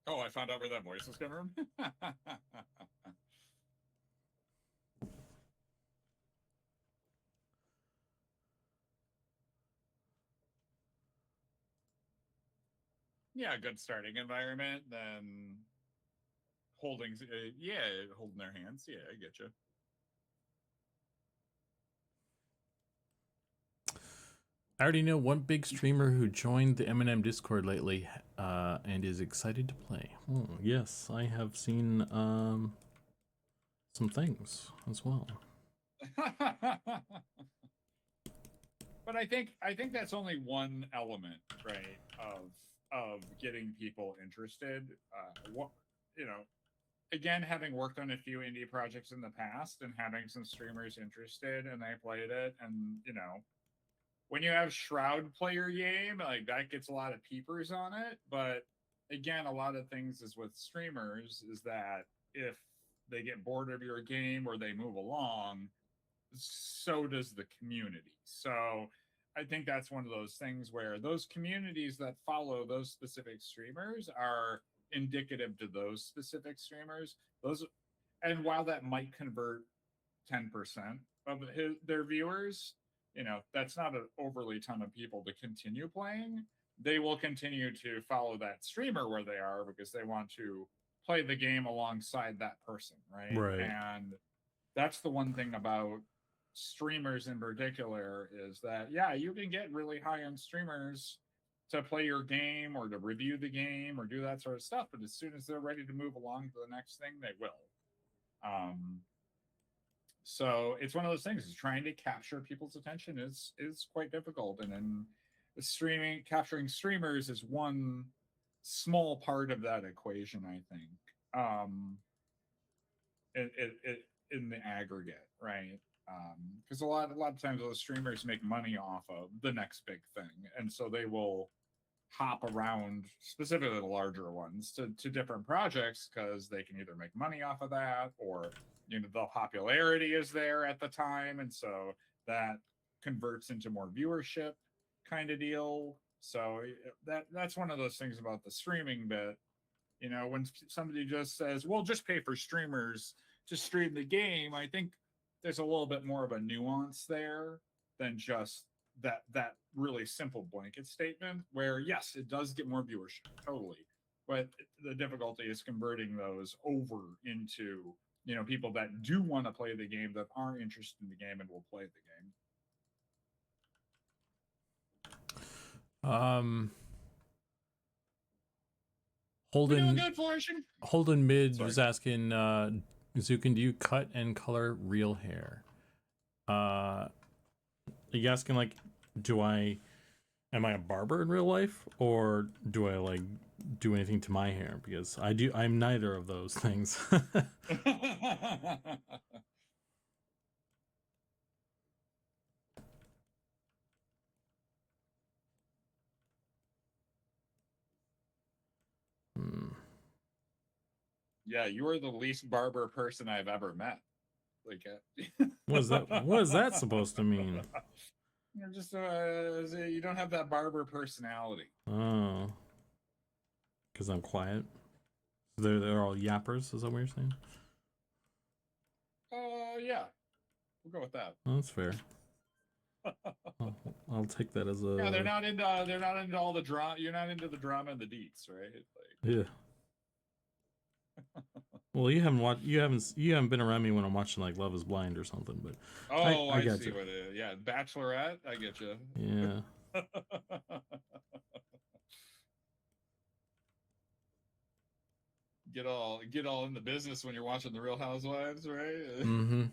Oh, I found out where that voice was coming from. Yeah, good starting environment. Then holding their hands. Yeah, I get you. I already know one big streamer who joined the Eminem Discord lately and is excited to play. Oh, yes, I have seen some things as well. But I think that's only one element, right, of getting people interested. Again, having worked on a few indie projects in the past and having some streamers interested and they played it, and when you have Shroud play your game, like, that gets a lot of peepers on it. But again, a lot of things is with streamers is that if they get bored of your game or they move along, so does the community. So I think that's one of those things where those communities that follow those specific streamers are indicative to those specific streamers. And while that might convert 10% of their viewers, that's not an overly ton of people to continue playing. They will continue to follow that streamer where they are because they want to play the game alongside that person, right? Right. And that's the one thing about streamers in particular is that, yeah, you can get really high-end streamers to play your game or to review the game or do that sort of stuff, but as soon as they're ready to move along to the next thing, they will. So it's one of those things. Is trying to capture people's attention is quite difficult, and then capturing streamers is one small part of that equation, I think. In the aggregate, right? Because a lot of times those streamers make money off of the next big thing, and so they will hop around, specifically the larger ones, to different projects because they can either make money off of that or the popularity is there at the time, and so that converts into more viewership kind of deal. So that's one of those things about the streaming bit. When somebody just says, well, just pay for streamers to stream the game, I think there's a little bit more of a nuance there than just that really simple blanket statement where, yes, it does get more viewership, totally, but the difficulty is converting those over into people that do want to play the game, that are interested in the game and will play the game. Holden Mid was asking, Zukan, do you cut and color real hair? Are you asking like, am I a barber in real life, or do I like do anything to my hair? Because I'm neither of those things. Hmm. Yeah, you are the least barber person I've ever met. Like, What is that supposed to mean? You're just you don't have that barber personality. Oh, because I'm quiet. They're all yappers. Is that what you're saying? Yeah, we'll go with that. Oh, that's fair. I'll take that as a. Yeah, they're not into all the drama. You're not into the drama and the deets, right? Like, Yeah. Well, you haven't been around me when I'm watching like Love Is Blind or something, but I got see you. what it is. Yeah, Bachelorette, I get you. Yeah. get all in the business when you're watching the Real Housewives, right? Mm-hmm.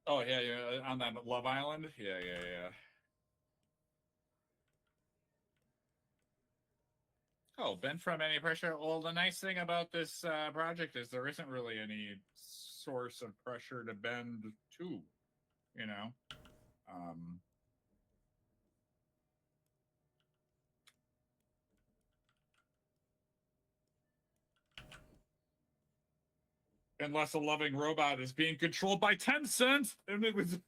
Oh yeah, yeah, on that Love Island. Yeah, yeah, yeah. Oh, bent from any pressure. Well, the nice thing about this project is there isn't really any source of pressure to bend to, you know. Um, unless a loving robot is being controlled by Tencent, and it was.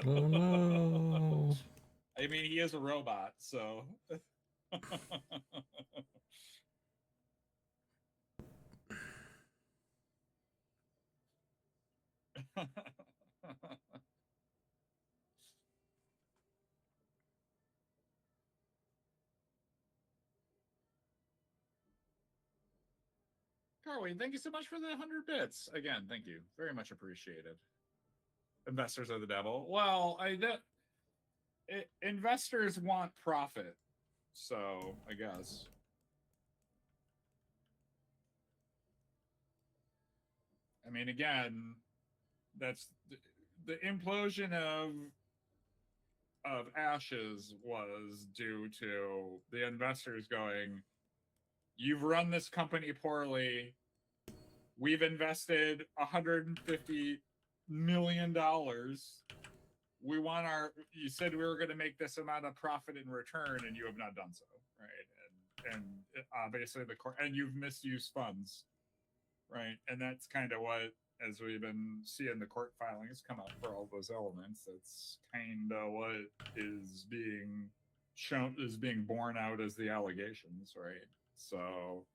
Oh no. I mean, he is a robot, so. Carly, thank you so much for the 100 bits. Again, thank you. Very much appreciated. Investors are the devil. Well, investors want profit, so I guess. I mean, again, that's the implosion of Ashes was due to the investors going, "You've run this company poorly. We've invested $150 million. We want our. You said we were going to make this amount of profit in return, and you have not done so, right? And obviously and you've misused funds, right? And that's kind of what, as we've been seeing the court filings come up for all those elements, that's kind of what is being borne out as the allegations, right? So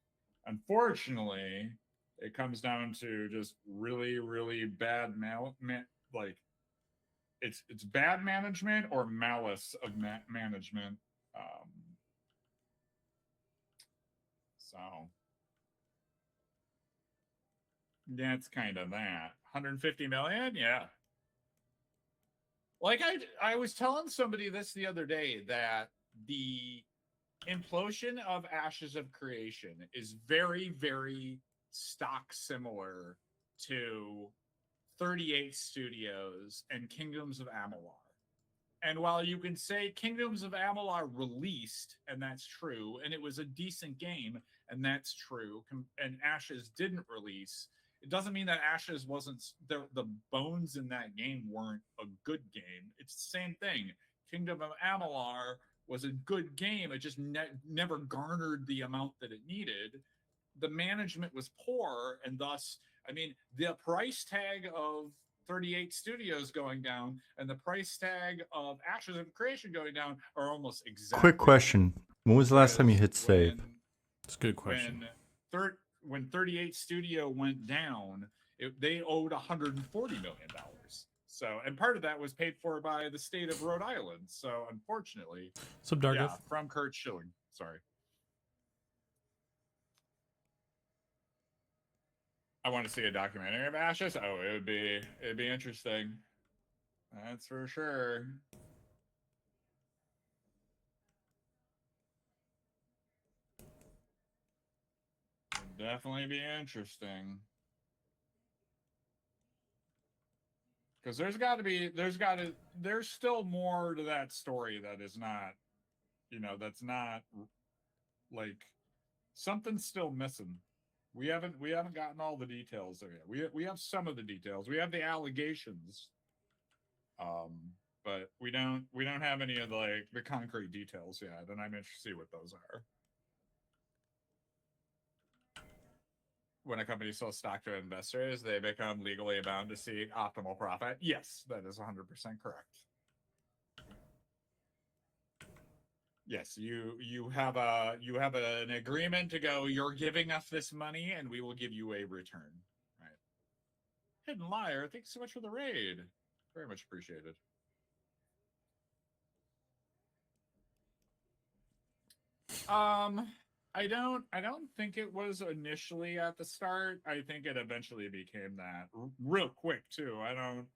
unfortunately, it comes down to just really, really bad like it's bad management or malice of management. Um, so that's kind of that. 150 million, yeah. Like I was telling somebody this the other day that the implosion of Ashes of Creation is very, very stock similar to 38 Studios and Kingdoms of Amalur. And while you can say Kingdoms of Amalur released, and that's true, and it was a decent game, and that's true, and Ashes didn't release, it doesn't mean that Ashes wasn't, the bones in that game weren't a good game. It's the same thing. Kingdom of Amalur was a good game. It just never garnered the amount that it needed. The management was poor, and thus, I mean, the price tag of 38 Studios going down and the price tag of Ashes of Creation going down are almost exactly. Quick question: when was the last time you hit save? It's a good question. When 38 Studio went down, they owed $140 million. So, and part of that was paid for by the state of Rhode Island. So, unfortunately, Subdargeth. From Kurt Schilling. Sorry. I want to see a documentary of Ashes. Oh, it'd be interesting. That's for sure. It'd definitely be interesting. Because there's still more to that story that is not, that's not like something's still missing. We haven't gotten all the details there yet. We have some of the details. We have the allegations, but we don't have any of the concrete details yet, and I'm interested to see what those are. When a company sells stock to investors, they become legally bound to seek optimal profit. Yes, that is 100% correct. Yes, you have an agreement to go. You're giving us this money, and we will give you a return. Right? Hidden Liar, thanks so much for the raid. Very much appreciated. I don't think it was initially at the start. I think it eventually became that real quick too. I don't.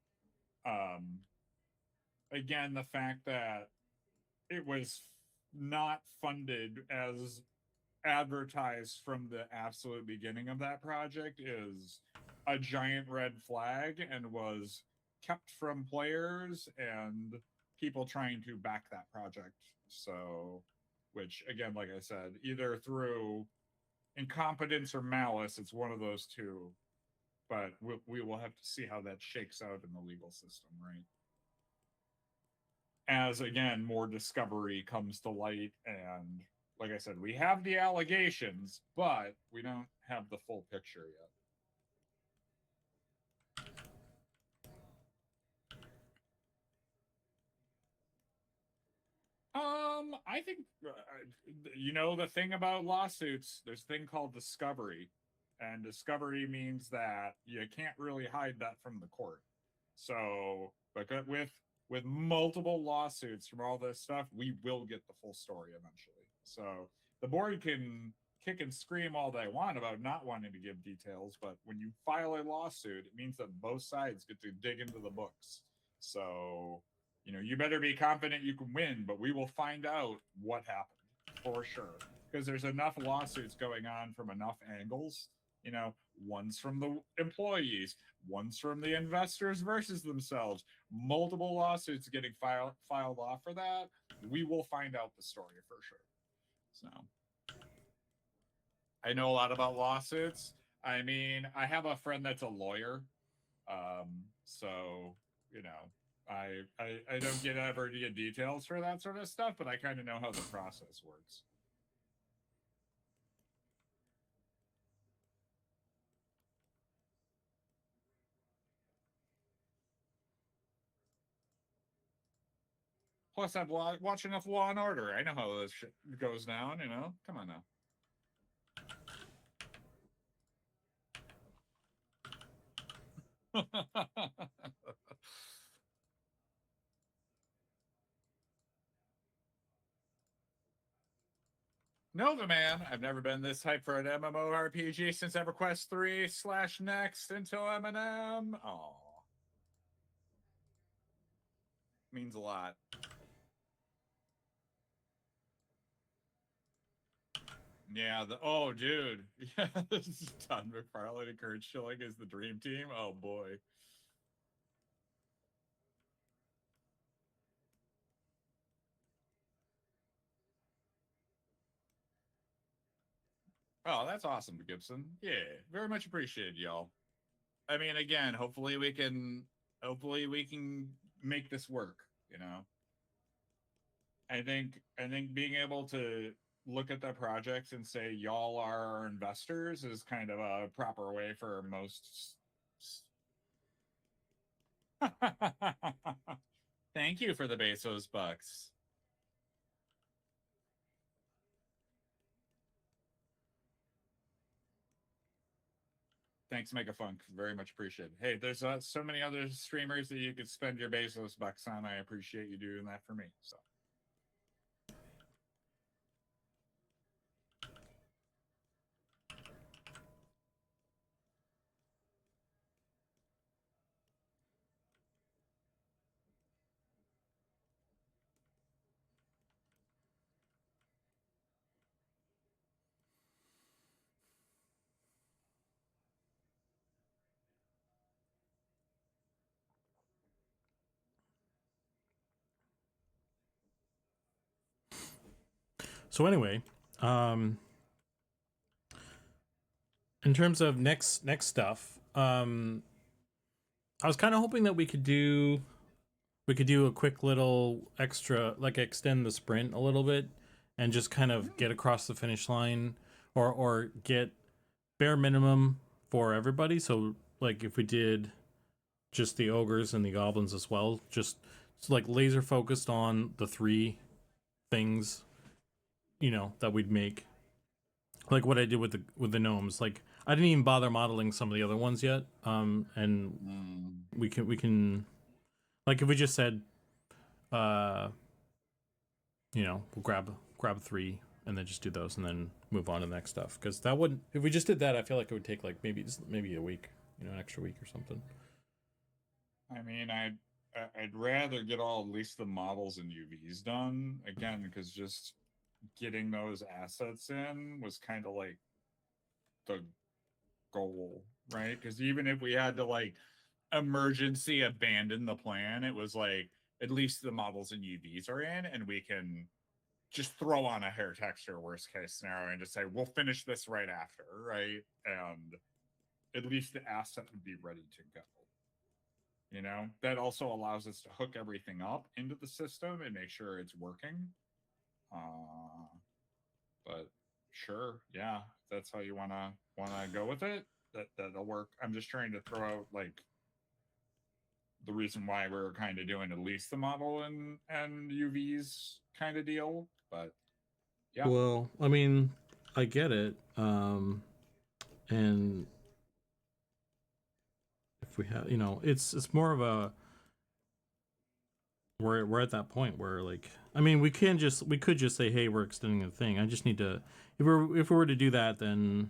Again, the fact that it was not funded as advertised from the absolute beginning of that project is a giant red flag and was kept from players and people trying to back that project. So, which again, like I said, either through incompetence or malice, it's one of those two. But we will have to see how that shakes out in the legal system, right? As again, more discovery comes to light, and like I said, we have the allegations, but we don't have the full picture yet. I think the thing about lawsuits, there's a thing called discovery, and discovery means that you can't really hide that from the court. So, but with multiple lawsuits from all this stuff, we will get the full story eventually. So the board can kick and scream all they want about not wanting to give details, but when you file a lawsuit, it means that both sides get to dig into the books. So, you better be confident you can win, but we will find out what happened for sure. Because there's enough lawsuits going on from enough angles. One's from the employees, one's from the investors versus themselves. Multiple lawsuits getting filed off for that. We will find out the story for sure. So, I know a lot about lawsuits. I mean, I have a friend that's a lawyer. So, I don't get ever to get details for that sort of stuff, but I kind of know how the process works. Plus, I've watched enough Law and Order. I know how this shit goes down. Come on now. Nova Man, I've never been this hyped for an MMORPG since EverQuest 3/Next until Eminem. Aw. Means a lot. Yeah, oh dude. Yeah, this is Todd McFarlane and Kurt Schilling is the dream team. Oh boy. Oh, that's awesome, Gibson. Yeah, very much appreciated, y'all. I mean, again, hopefully we can make this work, I think being able to look at the projects and say y'all are our investors is kind of a proper way for most. Thank you for the Bezos bucks. Thanks, Megafunk. Very much appreciated. Hey, there's so many other streamers that you could spend your Bezos bucks on. I appreciate you doing that for me. So. So anyway, in terms of next stuff, I was kind of hoping that we could do a quick little extra, like extend the sprint a little bit and just kind of get across the finish line, or get bare minimum for everybody. So like if we did just the ogres and the goblins as well, just like laser focused on the 3 things, you know, that we'd make. Like what I did with the gnomes. Like I didn't even bother modeling some of the other ones yet. And we can like if we just said, you know, we'll grab 3 and then just do those and then move on to the next stuff. Because that wouldn't, if we just did that, I feel like it would take like maybe a week, you know, an extra week or something. I mean, I'd rather get at least the models and UVs done again, because just getting those assets in was kind of like the goal, right? Because even if we had to like emergency abandon the plan, it was like at least the models and UVs are in, and we can just throw on a hair texture worst case scenario and just say we'll finish this right after, right? And at least the asset would be ready to go. You know, that also allows us to hook everything up into the system and make sure it's working. But sure, yeah, if that's how you wanna go with it, that'll work. I'm just trying to throw out like the reason why we're kind of doing at least the model and UVs kind of deal. But yeah, Well, I mean, I get it. And if we have, you know, it's more of a, we're at that point where like, I mean, we could just say, hey, we're extending the thing. I just need to, if we were to do that, then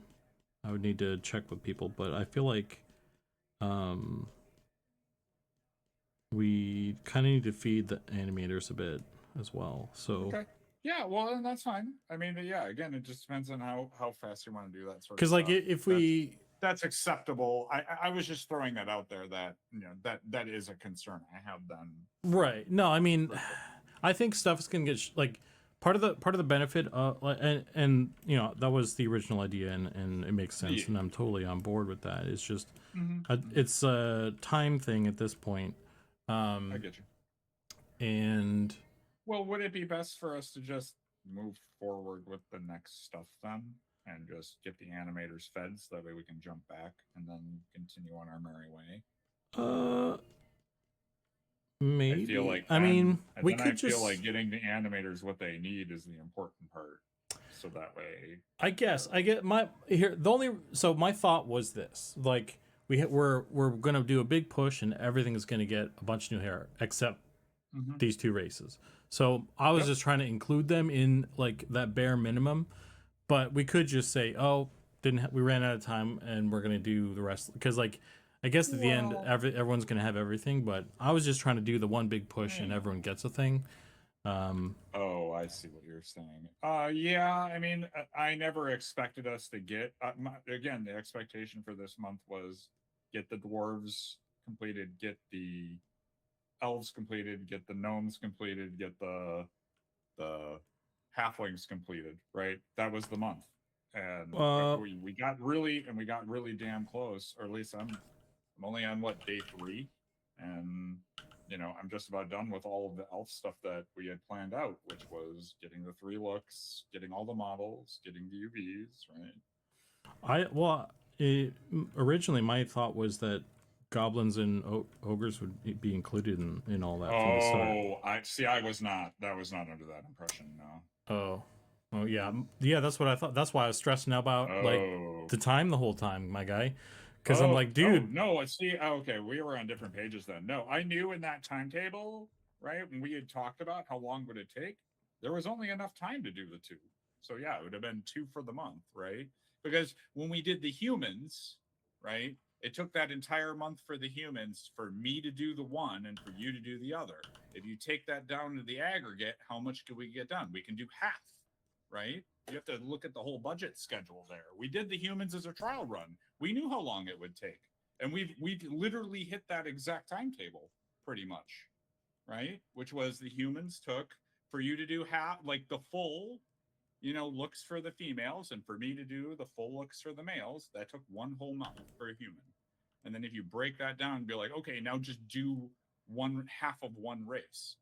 I would need to check with people. But I feel like we kind of need to feed the animators a bit as well. So okay. Yeah, well, then that's fine. I mean, yeah, again, it just depends on how fast you want to do that sort of because stuff. like if we, that's acceptable. I was just throwing that out there that, you know, that is a concern I have then. right. No, I mean, I think stuff is gonna get like part of the benefit and you know, that was the original idea, and it makes sense, Yeah. and I'm totally on board with that. It's just Mm-hmm. it's a time thing at this point. I get you. And Well, would it be best for us to just move forward with the next stuff then, and just get the animators fed so that way we can jump back and then continue on our merry way? Maybe. I feel like I mean, we could I feel just like getting the animators what they need is the important part. So that way, I guess I get my here. The only so my thought was this: like we're gonna do a big push, and everything is gonna get a bunch of new hair, except these 2 races. So I was just trying to include them in like that bare minimum, but we could just say, oh, we ran out of time, and we're gonna do the rest, because like I guess at the end everyone's gonna have everything. But I was just trying to do the one big push, and everyone gets a thing. Oh, I see what you're saying. Yeah, I mean, I never expected us to get, again, the expectation for this month was get the dwarves completed, get the elves completed, get the gnomes completed, get the halflings completed, right? That was the month. And we got really damn close, or at least I'm only on what, day 3, and you know, I'm just about done with all of the elf stuff that we had planned out, which was getting the 3 looks, getting all the models, getting the UVs, right? Originally my thought was that goblins and ogres would be included in all that from the start. Oh, I see. I was not under that impression. No. Oh yeah, that's what I thought. That's why I was stressing about like the time the whole time, my guy, because I'm like, dude, no. See, okay, we were on different pages then. No, I knew in that timetable, right, when we had talked about how long would it take, there was only enough time to do the 2. So yeah, it would have been 2 for the month, right? Because when we did the humans, right, it took that entire month for the humans for me to do the one and for you to do the other. If you take that down to the aggregate, how much can we get done? We can do half, right? You have to look at the whole budget schedule there. We did the humans as a trial run. We knew how long it would take. And we've literally hit that exact timetable pretty much, right? Which was the humans took for you to do half, like the full looks for the females, and for me to do the full looks for the males, that took one whole month for a human. And then if you break that down and be like, okay, now just do half of one race.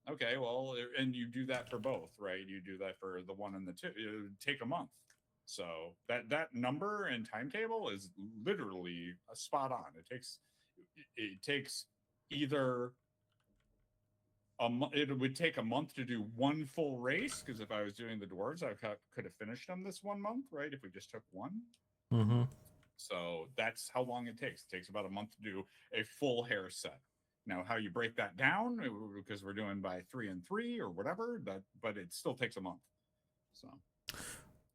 Okay, well, and you do that for both, right? You do that for the one and the two. It would take a month. So that number and timetable is literally a spot on. It takes either it would take a month to do one full race, because if I was doing the dwarves, I could have finished them this 1 month, right? If we just took one. Mm-hmm. So that's how long it takes. It takes about a month to do a full hair set. Now, how you break that down, because we're doing by 3 and 3 or whatever, but it still takes a month. So,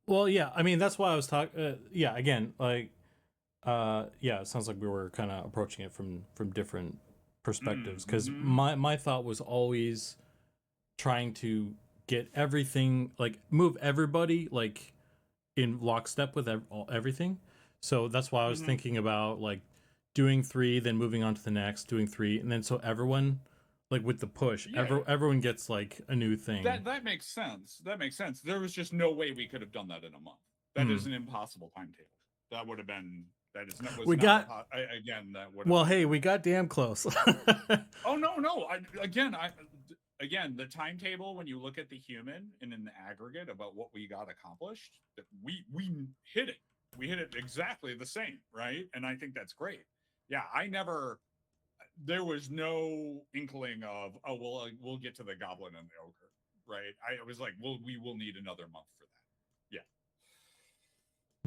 well, yeah, I mean, that's why I was talking. Yeah, again, like, yeah, it sounds like we were kind of approaching it from different perspectives, because my thought was always trying to get everything, like, move everybody like in lockstep with everything. So that's why I was thinking about like doing 3, then moving on to the next, doing 3, and then so everyone, like with the push, everyone gets like a new thing. That makes sense. That makes sense. There was just no way we could have done that in a month. That is an impossible timetable. That would have been. That is not. We got again. That would. Well, hey, we got damn close. Oh no! Again, the timetable, when you look at the human and in the aggregate about what we got accomplished, we hit it. We hit it exactly the same, right? And I think that's great. Yeah, there was no inkling of, oh, well, we'll get to the goblin and the ogre, right? I was like, well, we will need another month for that.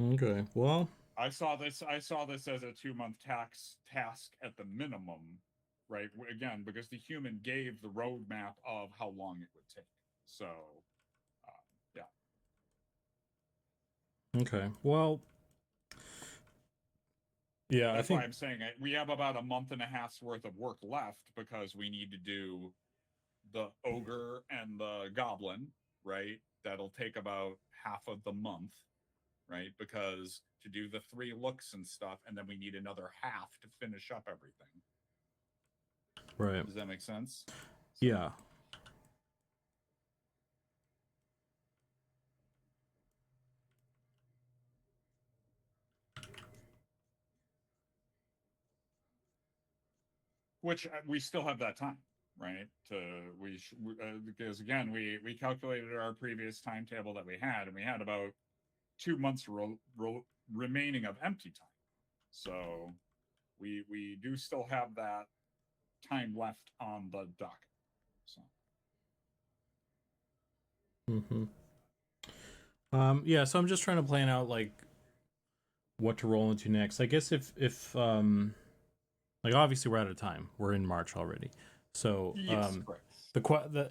Yeah. Okay. Well, I saw this as a 2-month task at the minimum, right? Again, because the human gave the roadmap of how long it would take. So, yeah. Okay. Well, yeah, that's why I'm saying we have about a month and a half's worth of work left, because we need to do the ogre and the goblin, right? That'll take about half of the month, right? Because to do the 3 looks and stuff, and then we need another half to finish up everything. Right. Does that make sense? Yeah. Which we still have that time, right? Because again, we calculated our previous timetable that we had, and we had about 2 months remaining of empty time. So we do still have that time left on the dock. So. Yeah, so I'm just trying to plan out like what to roll into next. I guess if like, obviously we're out of time. We're in March already. So yes,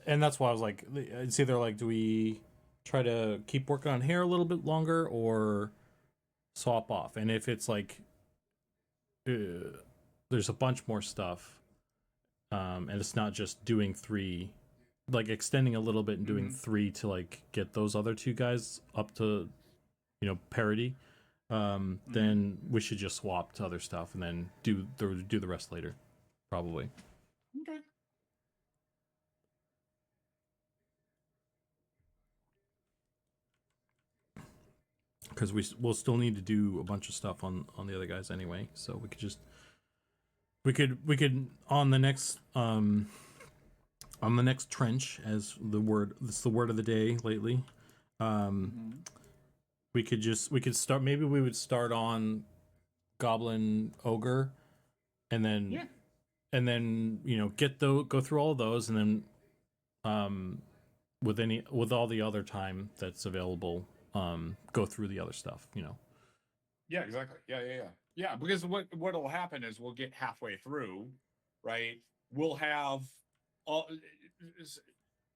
and that's why I was like, it's either like, do we try to keep working on hair a little bit longer or swap off? And if it's like there's a bunch more stuff, and it's not just doing 3, like extending a little bit and doing 3 to like get those other 2 guys up to, parity, then we should just swap to other stuff and then do the rest later, probably. Okay. Because we'll still need to do a bunch of stuff on the other guys anyway, so we could on the next trench, as it's the word of the day lately. We could start. Maybe we would start on Goblin Ogre, and then go through all of those, and then with all the other time that's available, go through the other stuff. Yeah, exactly. Yeah. Because what'll happen is we'll get halfway through, right? We'll have all.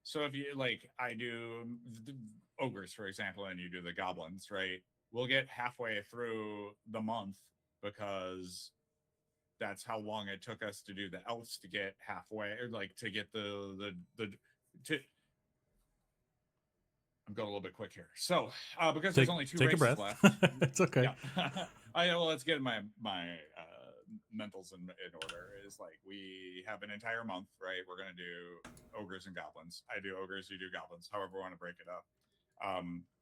So if you like, I do the ogres, for example, and you do the goblins, right? We'll get halfway through the month, because that's how long it took us to do the elves to get halfway, or like to get I'm going a little bit quick here. So, because there's only 2 races left. It's okay. Yeah. Let's get my mentals in order. Is like, we have an entire month, right? We're going to do ogres and goblins. I do ogres, you do goblins, however we want to break it up.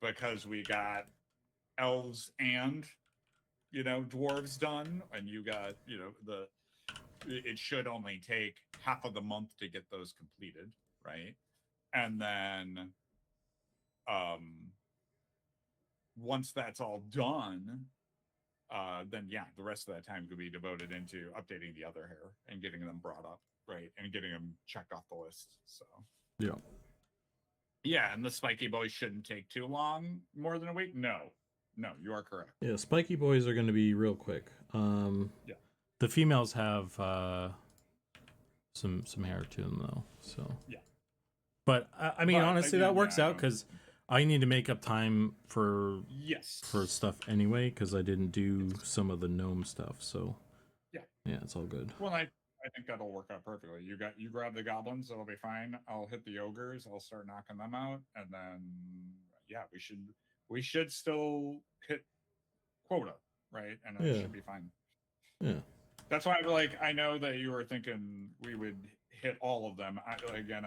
because we got elves and dwarves done, and you got it should only take half of the month to get those completed, right? And then once that's all done, then yeah, the rest of that time could be devoted into updating the other hair and getting them brought up, right, and getting them checked off the list. So yeah, and the spiky boys shouldn't take too long, more than a week. No, you are correct. Yeah, spiky boys are going to be real quick. Yeah, the females have some hair to them though, so yeah. But I mean, honestly, again, that works out because I need to make up time for stuff anyway because I didn't do some of the gnome stuff. So yeah, it's all good. Well, I think that'll work out perfectly. You grab the goblins, it'll be fine. I'll hit the ogres. I'll start knocking them out, and then yeah, we should still hit quota, right? And it should be fine. Yeah. That's why I know that you were thinking we would hit all of them. I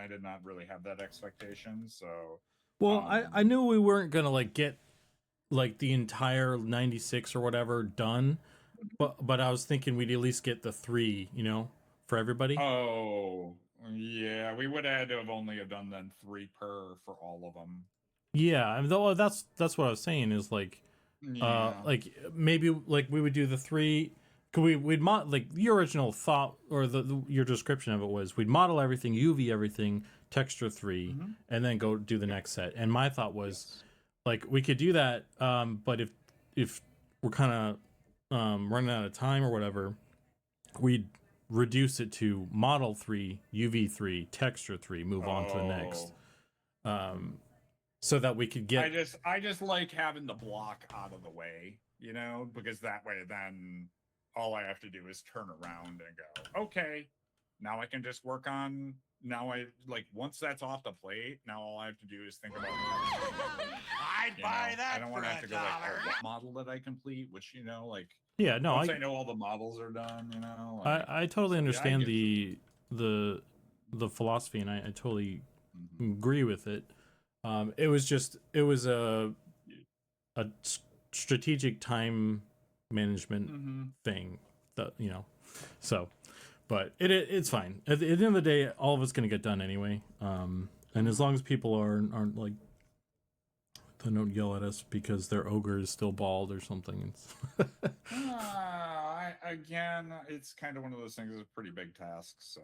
did not really have that expectation. So, well, I knew we weren't gonna get the entire 96 or whatever done, but I was thinking we'd at least get the 3, for everybody. Oh, yeah, we would have had to have only done then 3 per for all of them. Yeah, I mean, though that's what I was saying is maybe we would do the 3. We'd the original thought or your description of it was we'd model everything, UV everything, texture 3, and then go do the next set. And my thought was we could do that, but if we're kind of running out of time or whatever, we'd reduce it to model 3, UV 3, texture 3, move on to the next. So that we could get. I just like having the block out of the way, because that way then all I have to do is turn around and go, okay, now I can just work on. Now once that's off the plate, now all I have to do is think about. I'd buy that. I don't want to have to go what model did I complete? Which yeah, no. Once I know all the models are done, I totally understand the philosophy, and I totally agree with it. It was a strategic time management thing that so. But it's fine. At the end of the day, all of it's gonna get done anyway. And as long as people aren't don't yell at us because their ogre is still bald or something. Again, it's kind of one of those things. It's a pretty big task, so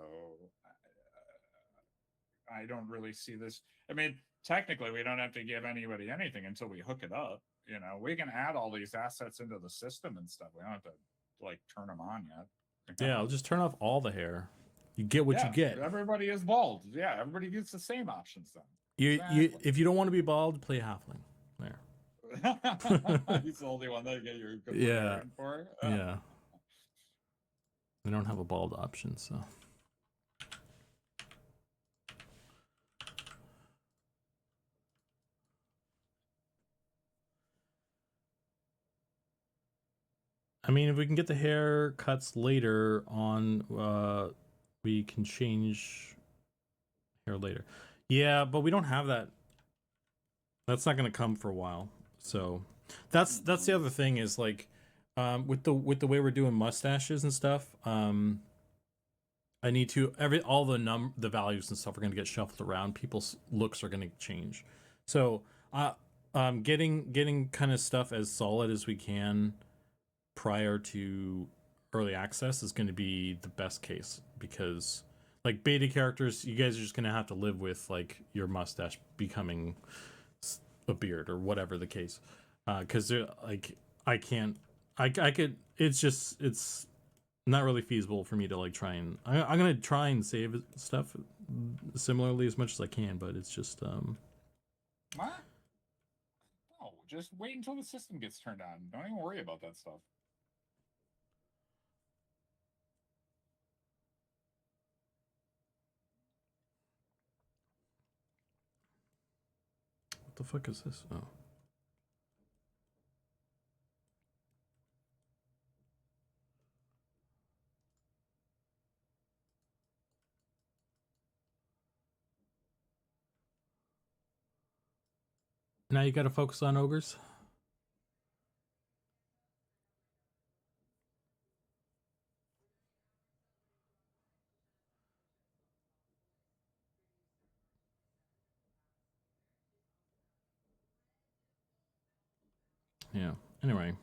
I don't really see this. I mean, technically, we don't have to give anybody anything until we hook it up. We can add all these assets into the system and stuff. We don't have to turn them on yet. Yeah, I'll just turn off all the hair. You get what you get. Everybody is bald. Yeah, everybody gets the same options then. You if you don't want to be bald, play halfling. There. He's the only one that you get your good for. Yeah. We don't have a bald option, so. I mean, if we can get the haircuts later on, we can change hair later. Yeah, but we don't have that. That's not going to come for a while. So that's the other thing is with the way we're doing mustaches and stuff. I need to all the values and stuff are going to get shuffled around. People's looks are going to change. So getting kind of stuff as solid as we can prior to early access is going to be the best case because beta characters, you guys are just going to have to live with your mustache becoming a beard or whatever the case, because I could it's not really feasible for me to try and I'm gonna try and save stuff similarly as much as I can, but it's just what? No, just wait until the system gets turned on. Don't even worry about that stuff. What the fuck is this? Oh. Now you got to focus on ogres. Yeah. Anyway.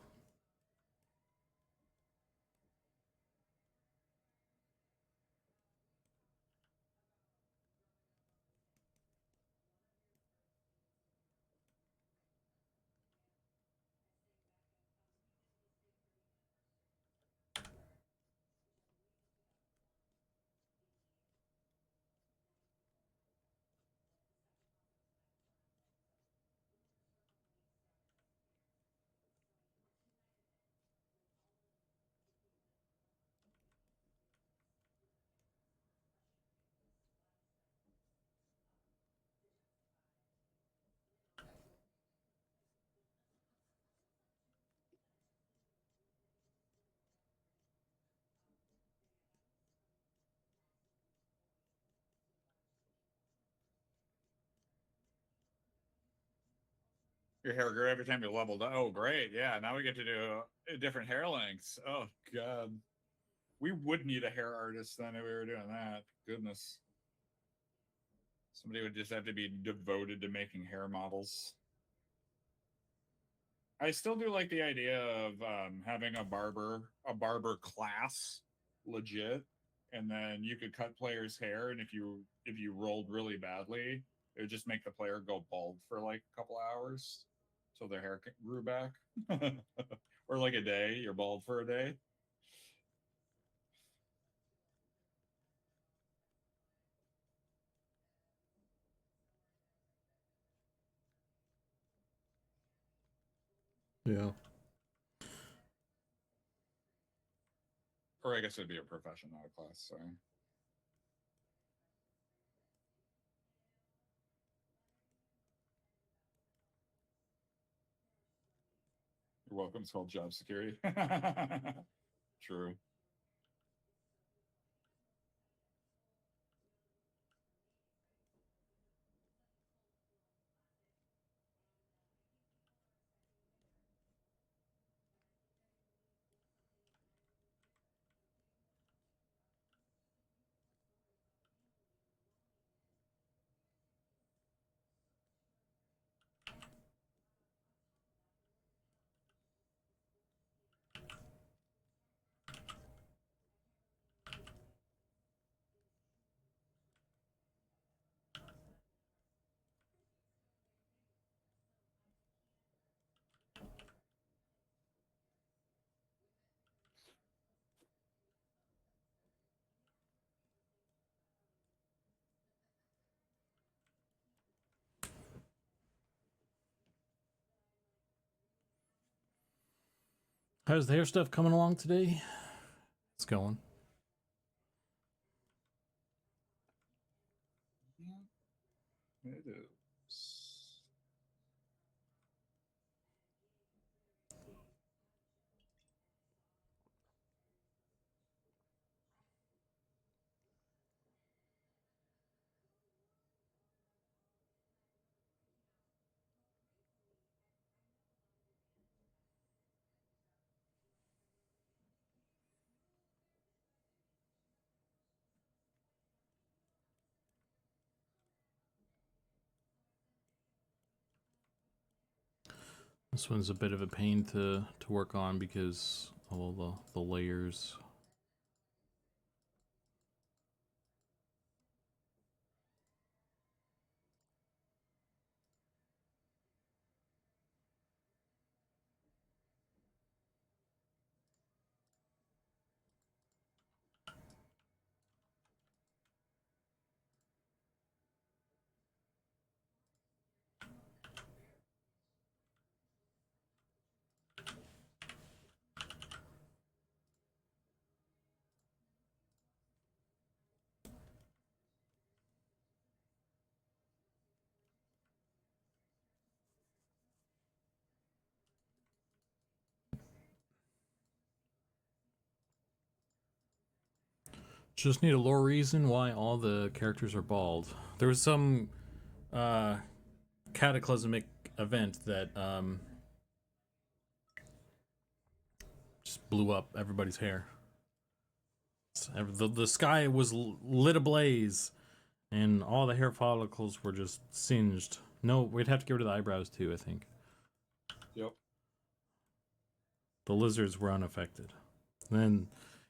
Your hair grew every time you leveled up. Oh, great. Yeah, now we get to do different hair lengths. Oh, God. We would need a hair artist then if we were doing that. Goodness. Somebody would just have to be devoted to making hair models. I still do like the idea of having a barber class, legit, and then you could cut players' hair, and if you rolled really badly, it would just make the player go bald for like a couple hours, so their hair grew back, or like a day. You're bald for a day. Yeah. Or I guess it'd be a profession, not a class. Sorry. You're welcome. It's called job security. True. How's the hair stuff coming along today? It's going. Yeah, it is. This one's a bit of a pain to work on because all the layers. Just need a lore reason why all the characters are bald. There was some cataclysmic event that just blew up everybody's hair. The sky was lit ablaze, and all the hair follicles were just singed. No, we'd have to get rid of the eyebrows too, I think. Yep. The lizards were unaffected. Then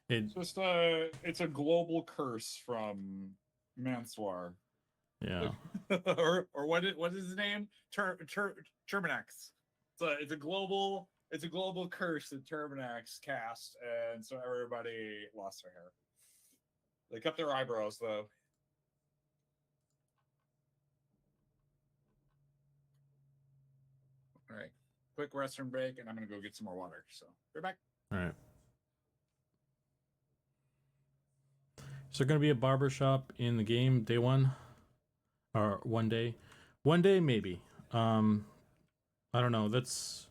it's just it's a global curse from Mansoir. Yeah. or what is his name? Terminax. It's a global curse that Terminax cast, and so everybody lost their hair. They kept their eyebrows though. All right. Quick restroom break, and I'm gonna go get some more water. So we're back. All right. Is there going to be a barber shop in the game day one? Or one day? One day, maybe. I don't know. It's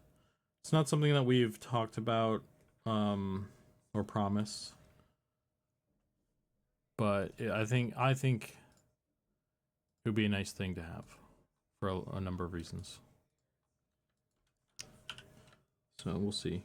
not something that we've talked about or promised. But I think it would be a nice thing to have for a number of reasons. So we'll see.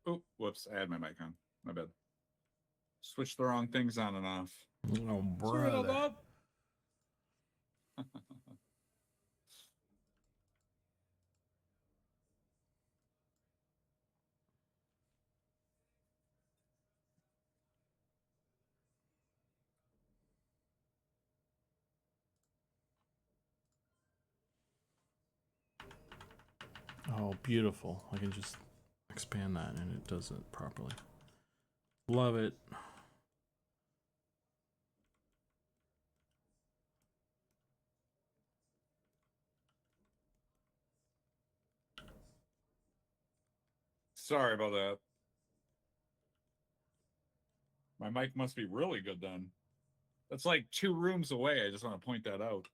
Oh, whoops! I had my mic on. My bad. Switched the wrong things on and off. Oh, brother. Oh, beautiful. I can just expand that and it does it properly. Love it. Sorry about that. My mic must be really good then. That's like 2 rooms away. I just want to point that out.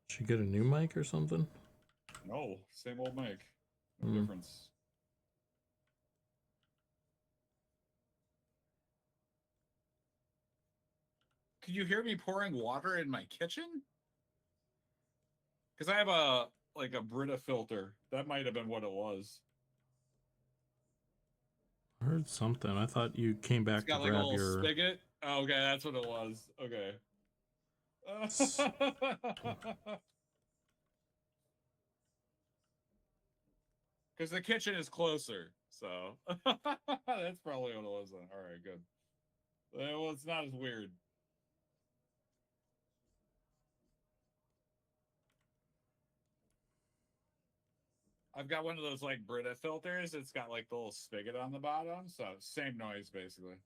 Should you get a new mic or something? No, same old mic. No difference. Could you hear me pouring water in my kitchen? Because I have a Brita filter. That might have been what it was. I heard something. I thought you came back to Got like a grab little your spigot. Oh, okay, that's what it was. Okay. Because the kitchen is closer, so that's probably what it was then. All right, good. Well, it's not as weird. I've got one of those like Brita filters. It's got like the little spigot on the bottom, so same noise basically.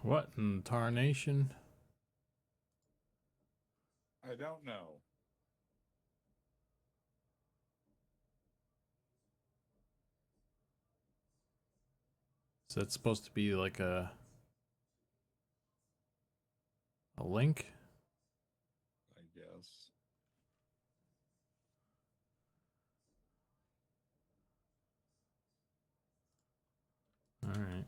What in tarnation? I don't know. Is that supposed to be like a link? I guess. All right.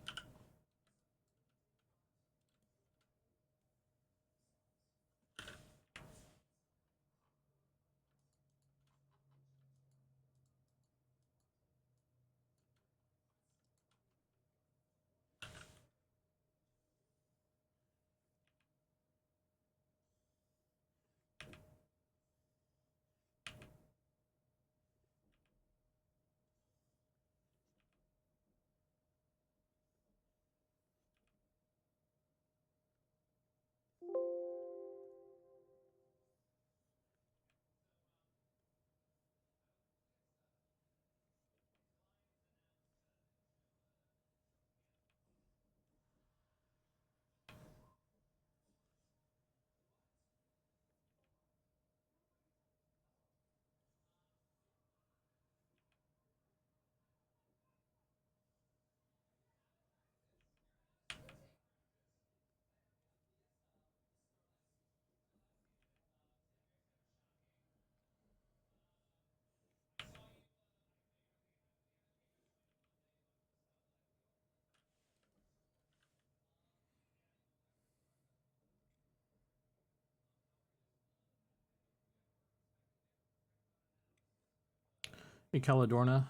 Hey, Caladorna.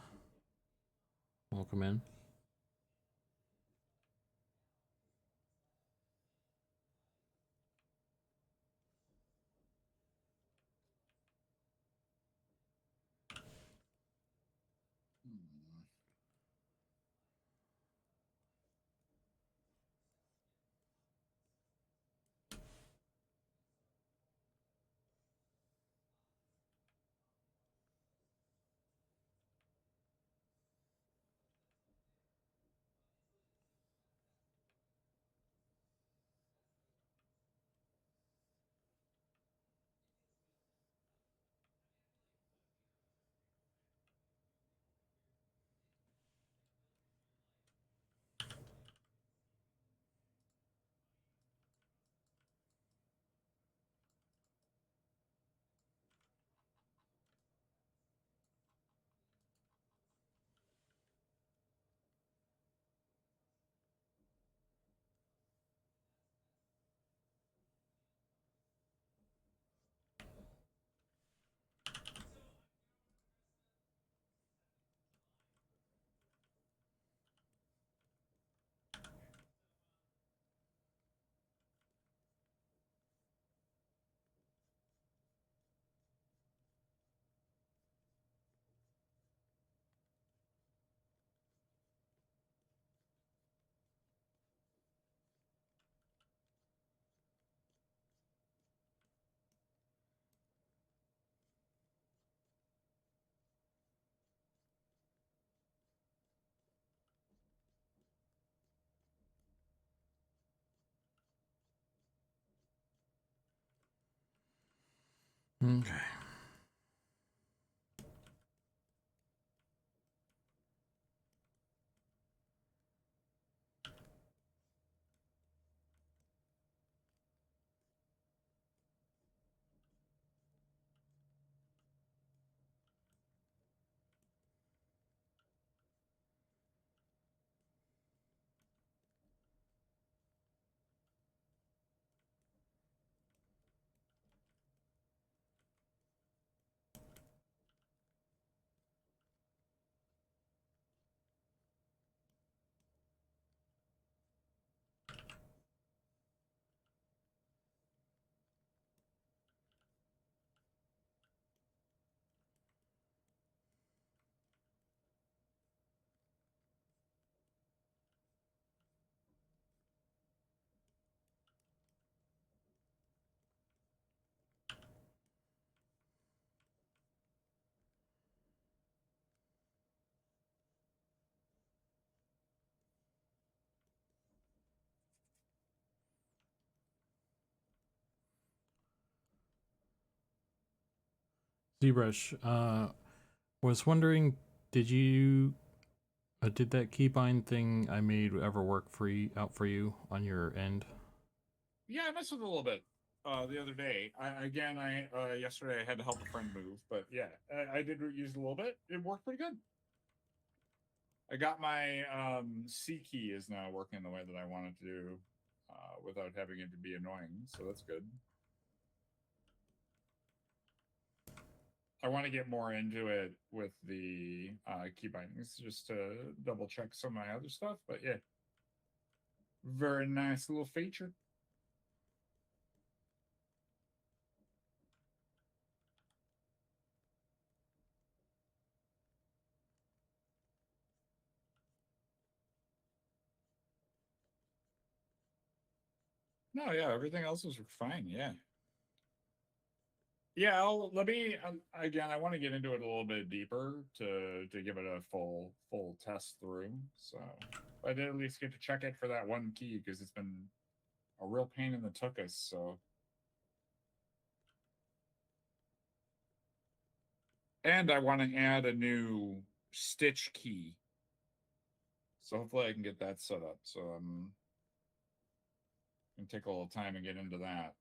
Welcome in. Hmm. Okay. ZBrush, was wondering, did that keybind thing I made ever work out for you on your end? Yeah, I messed with it a little bit the other day. Yesterday I had to help a friend move, but yeah, I did use it a little bit. It worked pretty good. I got my C key is now working the way that I wanted to without having it to be annoying, so that's good. I want to get more into it with the key bindings just to double check some of my other stuff, but yeah, very nice little feature. No, yeah, everything else was fine. Yeah. Yeah, let me again. I want to get into it a little bit deeper to give it a full test through. So I did at least get to check it for that one key because it's been a real pain in the tuchus. So, and I want to add a new stitch key. So hopefully I can get that set up. So I'm gonna take a little time and get into that.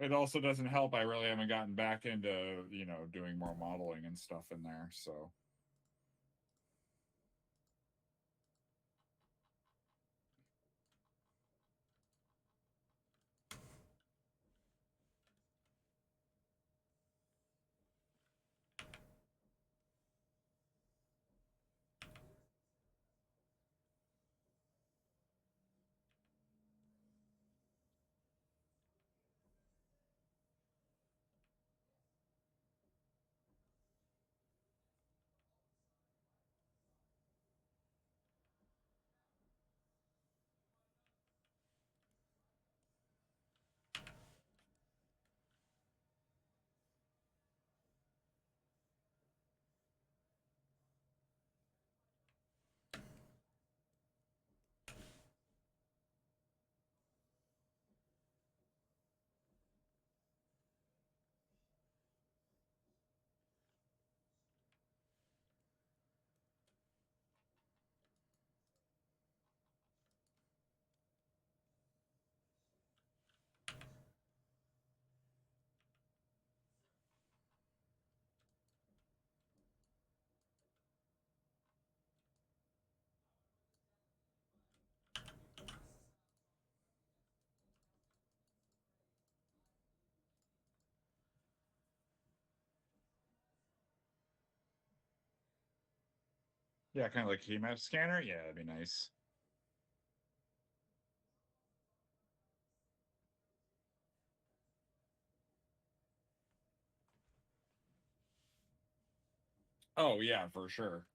It also doesn't help. I really haven't gotten back into, doing more modeling and stuff in there. So yeah, kind of like key map scanner. Yeah, that'd be nice. Oh yeah, for sure.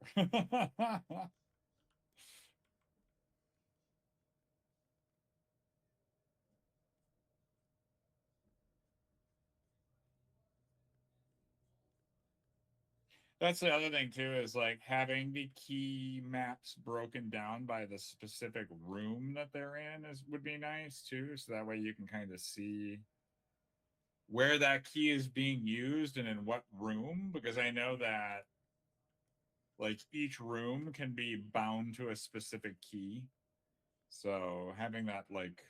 That's the other thing too, is like having the key maps broken down by the specific room that they're in would be nice too. So that way you can kind of see where that key is being used and in what room. Because I know that like each room can be bound to a specific key. So having that like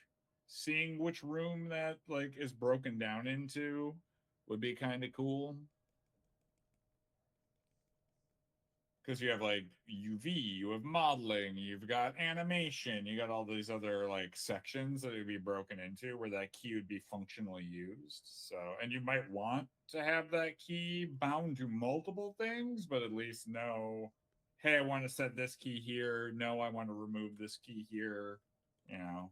seeing which room that like is broken down into would be kind of cool. Because you have like UV, you have modeling, you've got animation, you got all these other like sections that would be broken into where that key would be functionally used. So, and you might want to have that key bound to multiple things, but at least know, hey, I want to set this key here. No, I want to remove this key here. You know,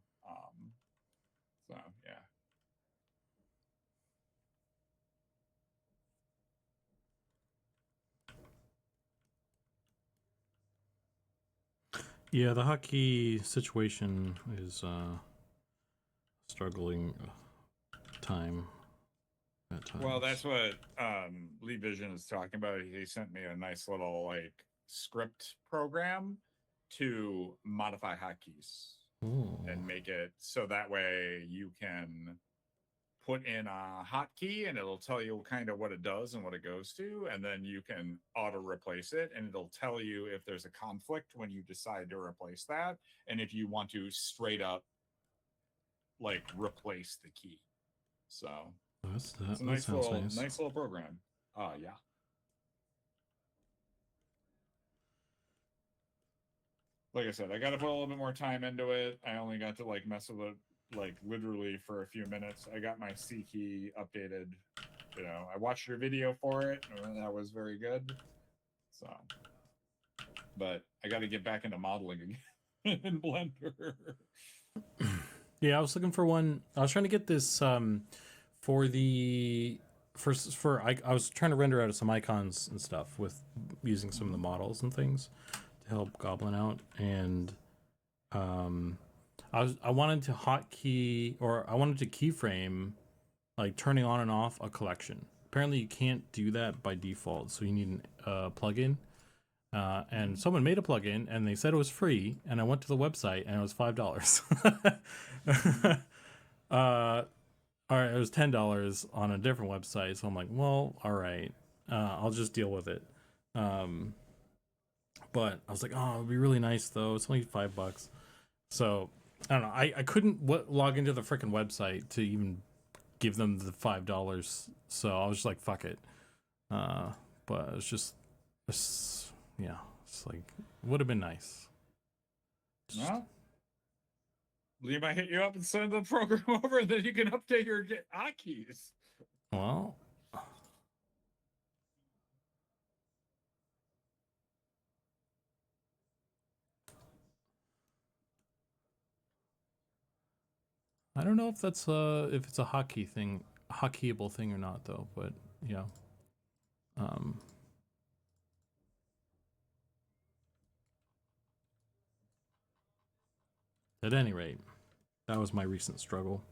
so yeah. Yeah, the hotkey situation is struggling time at times. Well, that's what Lee Vision is talking about. He sent me a nice little like script program to modify hotkeys Ooh. and make it so that way you can put in a hotkey and it'll tell you kind of what it does and what it goes to, and then you can auto replace it, and it'll tell you if there's a conflict when you decide to replace that, and if you want to straight up like replace the key. So That's it's a that nice sounds little nice. nice little program. Yeah. Like I said, I got to put a little bit more time into it. I only got to like mess with it like literally for a few minutes. I got my C key updated. You know, I watched your video for it, and that was very good. So, but I got to get back into modeling again in Blender. Yeah, I was looking for one. I was trying to get this for the I was trying to render out some icons and stuff with using some of the models and things to help Goblin out, and I wanted to hotkey, or I wanted to keyframe like turning on and off a collection. Apparently you can't do that by default, so you need a plugin. And someone made a plugin and they said it was free, and I went to the website and it was $5. All right, it was $10 on a different website, so I'm like, well, all right, I'll just deal with it. But I was like, oh, it'd be really nice though. It's only $5. So I don't know. I couldn't log into the freaking website to even give them the $5. So I was just like, fuck it. But it was just yeah, it's like, would have been nice. Well, Lee might hit you up and send the program over, and then you can update your hotkeys. Well, I don't know if that's if it's a hotkeyable thing or not though, but yeah. At any rate, that was my recent struggle.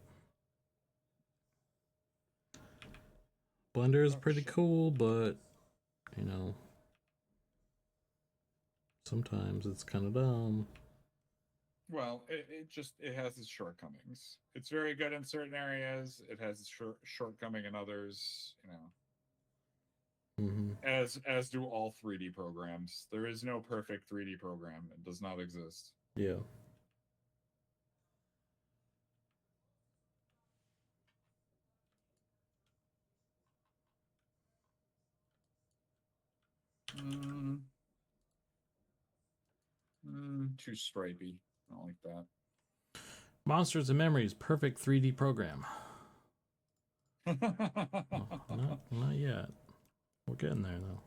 Blender is pretty cool, but you know, sometimes it's kind of dumb. Well, it has its shortcomings. It's very good in certain areas. It has its shortcoming in others. You know, as do all 3D programs. There is no perfect 3D program. It does not exist. Yeah. Too stripey. I don't like that. Monsters and Memories, perfect 3D program. Oh, not yet. We're getting there though.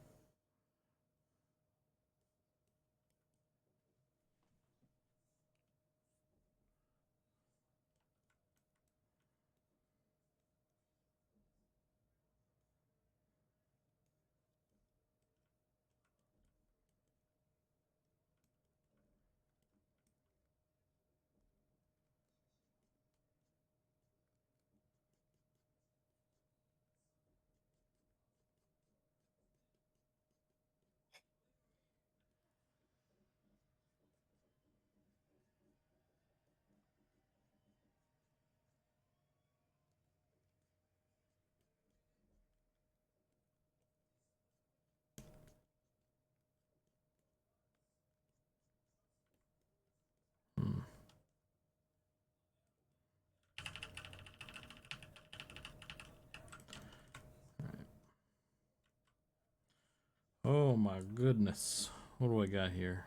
Oh my goodness. What do I got here?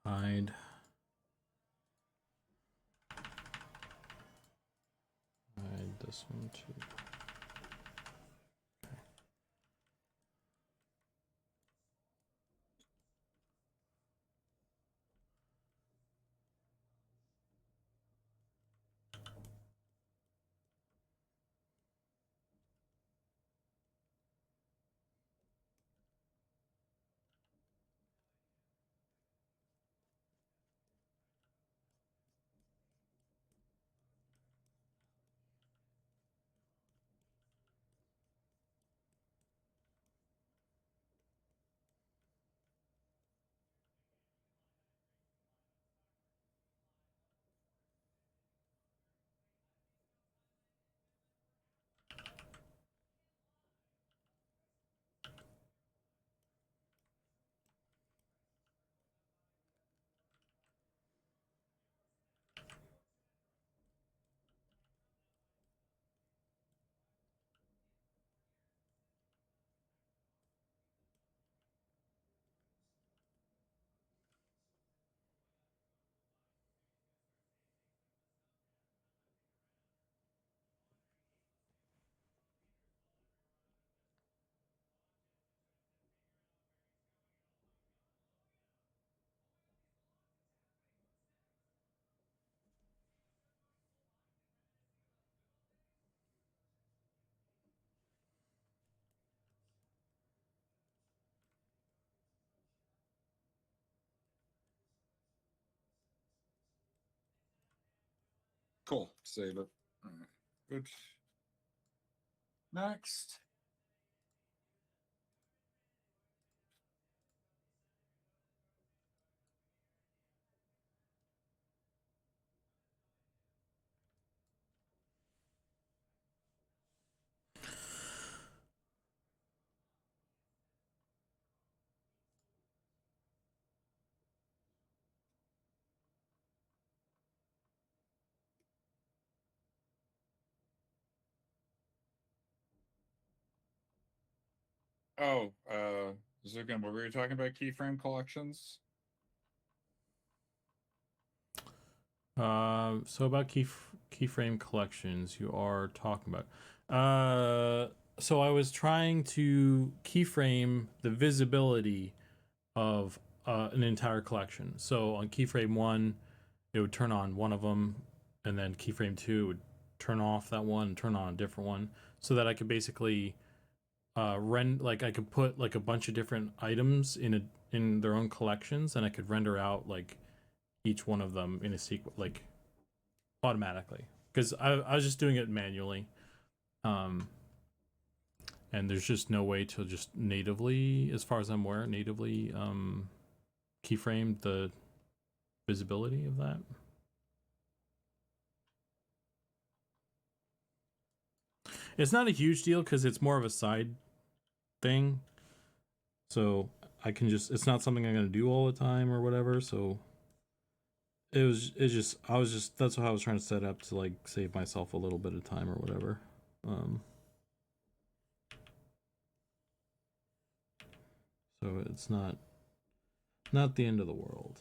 Hide. Hide this one too. Cool. Save it. All right. Good. Next. Oh, Zukan, what were you talking about? Keyframe collections? So about keyframe collections, you are talking about. So I was trying to keyframe the visibility of an entire collection. So on keyframe 1, it would turn on one of them, and then keyframe 2 would turn off that one and turn on a different one, so that I could basically I could put like a bunch of different items in their own collections, and I could render out like each one of them in a sequence, like automatically, because I was just doing it manually, and there's just no way to just natively, as far as I'm aware, keyframe the visibility of that. It's not a huge deal because it's more of a side thing, so I can just, it's not something I'm gonna do all the time or whatever. So I was just, that's what I was trying to set up to like save myself a little bit of time or whatever. So it's not the end of the world.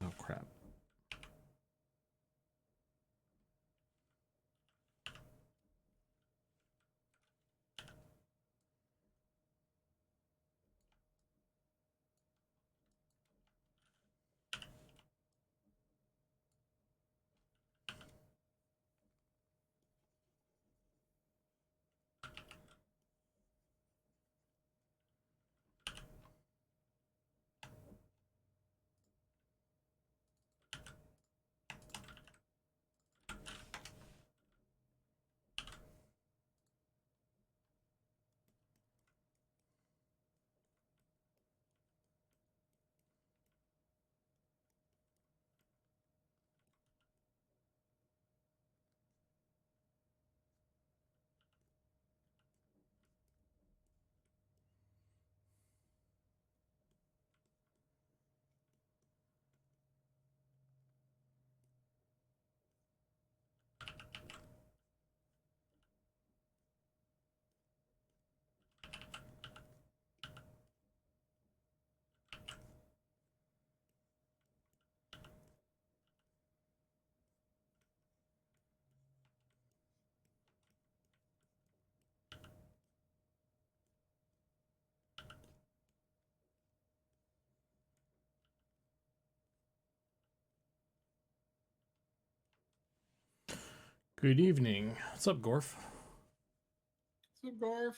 Oh crap. Good evening. What's up, Gorf? What's up, Garf?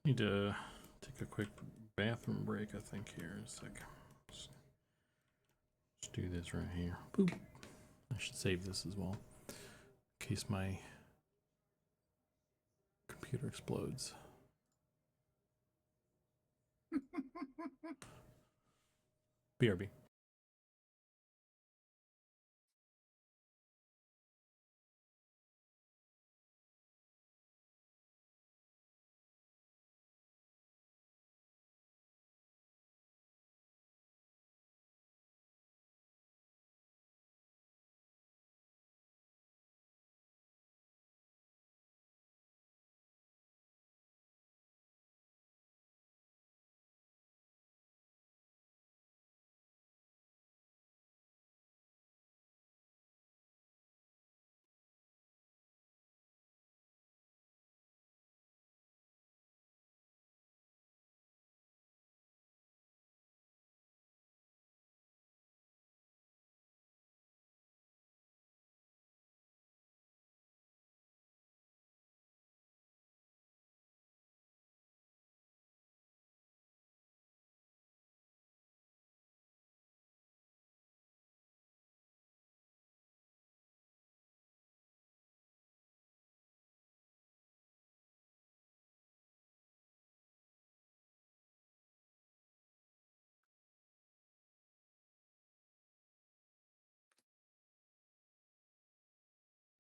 Need to take a quick bathroom break, I think, here in a sec. Let's do this right here. Boop. I should save this as well, in case my computer explodes. BRB.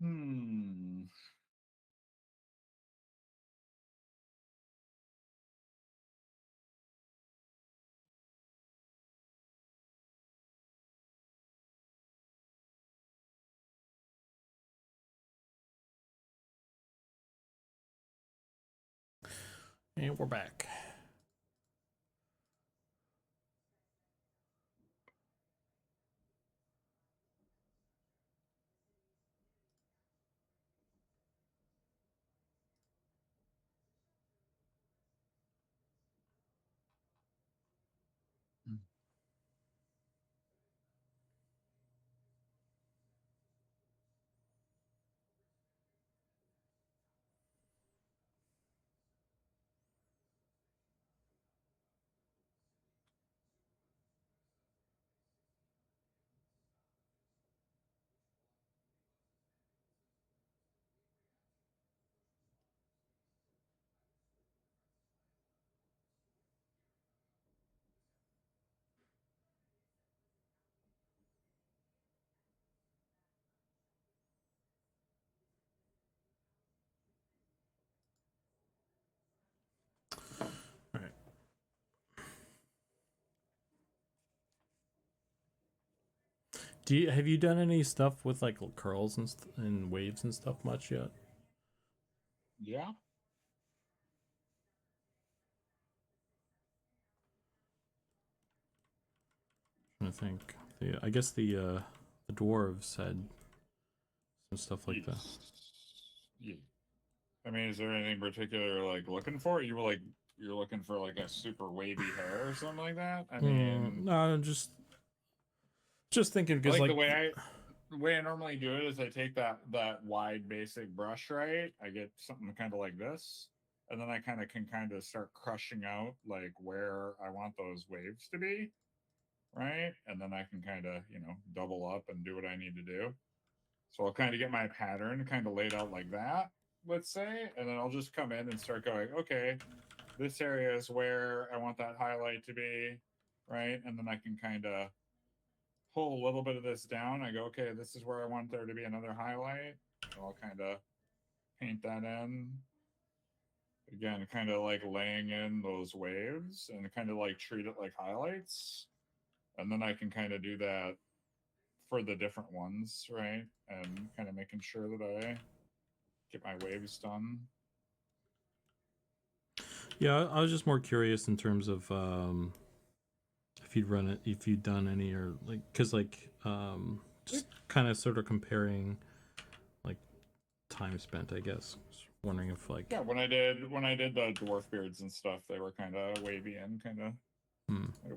Hmm. And we're back. All right. Have you done any stuff with like curls and waves and stuff much yet? Yeah. I think I guess the dwarves had some stuff like that. Yeah. I mean, is there anything particular like looking for? You're looking for like a super wavy hair or something like that? I mean, No, I'm just thinking because like like the way I normally do it is I take that wide basic brush, right? I get something kind of like this, and then I can kind of start crushing out like where I want those waves to be, right? And then I can kind of, double up and do what I need to do. So I'll kind of get my pattern kind of laid out like that, let's say, and then I'll just come in and start going, okay, this area is where I want that highlight to be, right? And then I can kind of pull a little bit of this down. I go, okay, this is where I want there to be another highlight. And I'll kind of paint that in. Again, kind of like laying in those waves and kind of like treat it like highlights. And then I can kind of do that for the different ones, right? And kind of making sure that I get my waves done. yeah, I was just more curious in terms of if you'd done any or like because like just kind of sort of comparing like time spent, I guess. Just wondering if like Yeah, when I did the dwarf beards and stuff, they were kind of wavy and kind of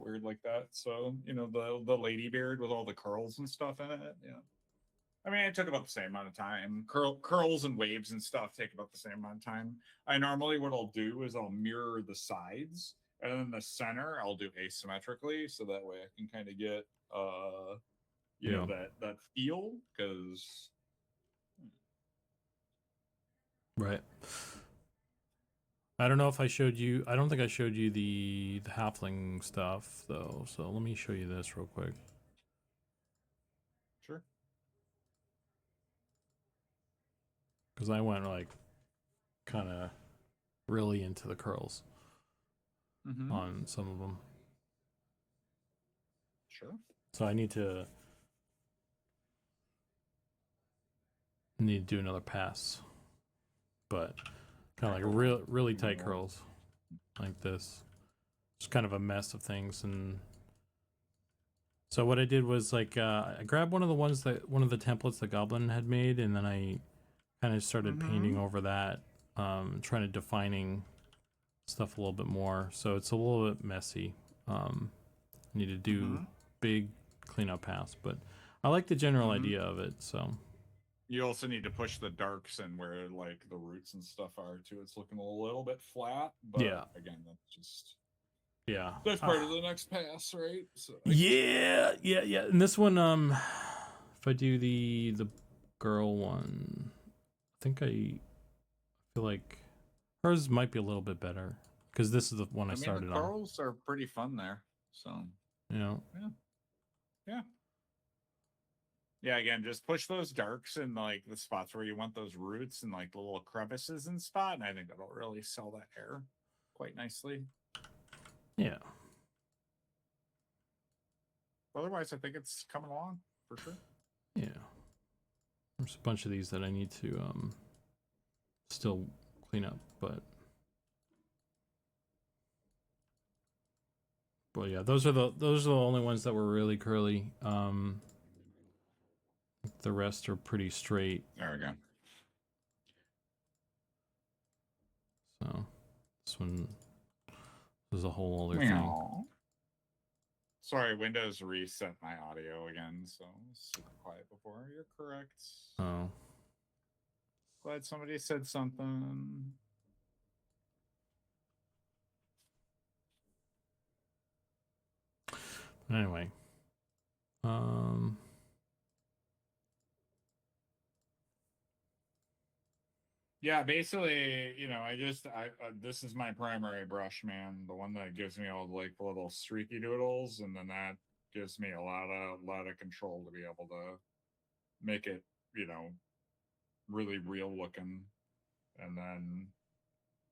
weird like that. So the lady beard with all the curls and stuff in it. Yeah, I mean, it took about the same amount of time. Curls and waves and stuff take about the same amount of time. I normally, what I'll do is I'll mirror the sides, and then the center I'll do asymmetrically, so that way I can kind of get you know, that feel, because right. I don't know if I showed you. I don't think I showed you the halfling stuff though. So let me show you this real quick. sure. Because I went like kind of really into the curls on some of them. Sure. So I need to do another pass, but kind of like really tight curls like this. Just kind of a mess of things. And so what I did was like I grabbed one of the templates that Goblin had made, and then I kind of started painting over that, trying to defining stuff a little bit more. So it's a little bit messy. I need to do big cleanup pass, but I like the general idea of it. So you also need to push the darks in where like the roots and stuff are too. It's looking a little bit flat, but again, that's just that's part of the next pass, right? So yeah. And this one, if I do the girl one, I think I feel like hers might be a little bit better because this is the one I started the curls are pretty fun there, so you know. Yeah, again, just push those darks in like the spots where you want those roots and like the little crevices and spot, and I think that'll really sell that hair quite nicely. Yeah. Otherwise, I think it's coming along for sure. Yeah. There's a bunch of these that I need to still clean up, but yeah, those are the only ones that were really curly. The rest are pretty straight. There we go. So this one is a whole other thing. Sorry, Windows reset my audio again, so it's super quiet before. You're correct. Oh. Glad somebody said something. Anyway. Yeah, basically, you know, I this is my primary brush, man. The one that gives me all like little streaky doodles, and then that gives me a lot of control to be able to make it, you know, really real looking. And then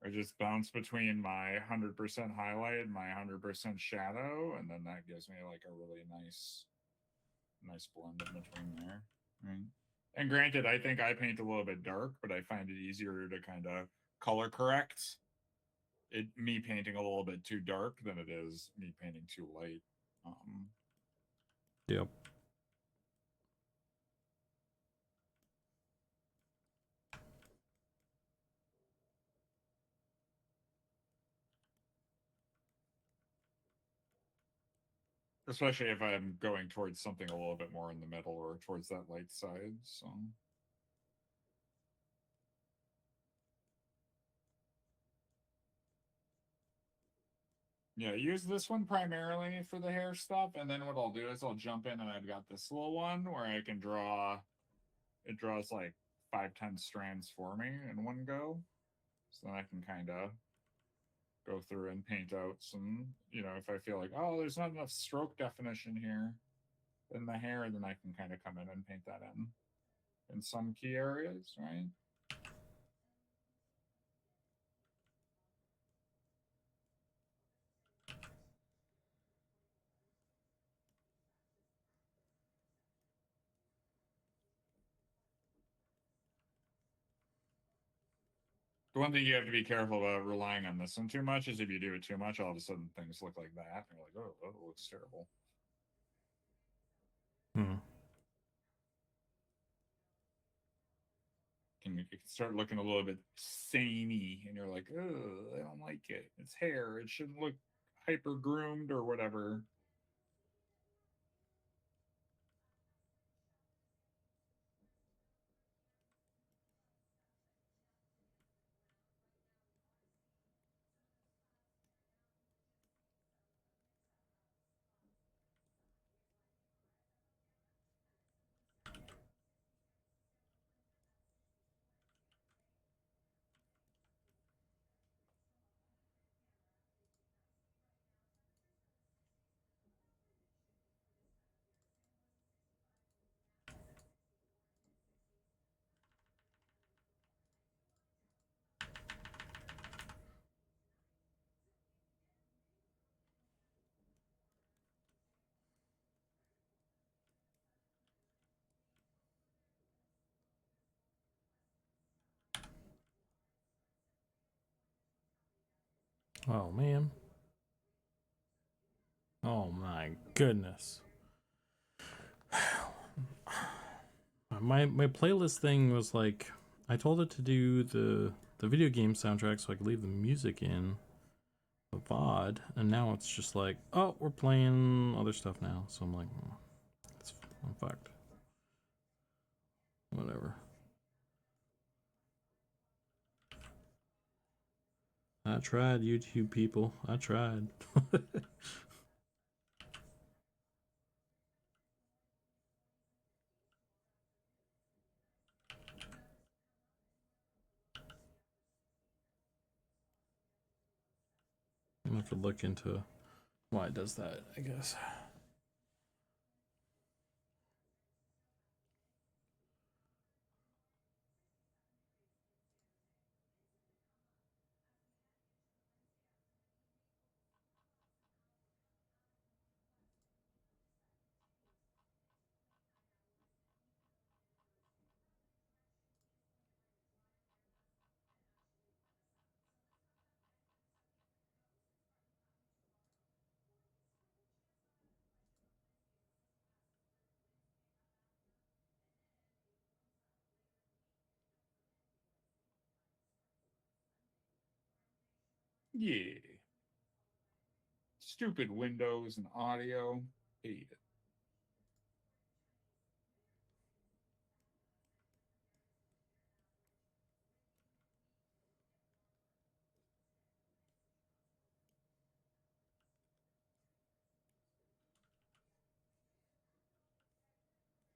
I just bounce between my 100% highlight and my 100% shadow, and then that gives me like a really nice blend in between there. Right? And granted, I think I paint a little bit dark, but I find it easier to kind of color correct me painting a little bit too dark than it is me painting too light. Yep. Especially if I'm going towards something a little bit more in the middle or towards that light side. So yeah, use this one primarily for the hair stuff, and then what I'll do is I'll jump in and I've got this little one where I can draw. It draws like 5-10 strands for me in one go, so then I can kind of go through and paint out some. You know, if I feel like, oh, there's not enough stroke definition here in the hair, then I can kind of come in and paint that in some key areas, right? The one thing you have to be careful about relying on this one too much is if you do it too much, all of a sudden things look like that. And you're like, oh, that looks terrible. And you can start looking a little bit samey, and you're like, oh, I don't like it. It's hair. It shouldn't look hyper groomed or whatever. Oh man. Oh my goodness. My playlist thing was like, I told it to do the video game soundtrack so I could leave the music in the VOD, and now it's just like, oh, we're playing other stuff now. So I'm like, I'm fucked. Whatever. I tried, YouTube people. I tried. I'm gonna have to look into why it does that, I guess. Yeah. Stupid Windows and audio. Hate it.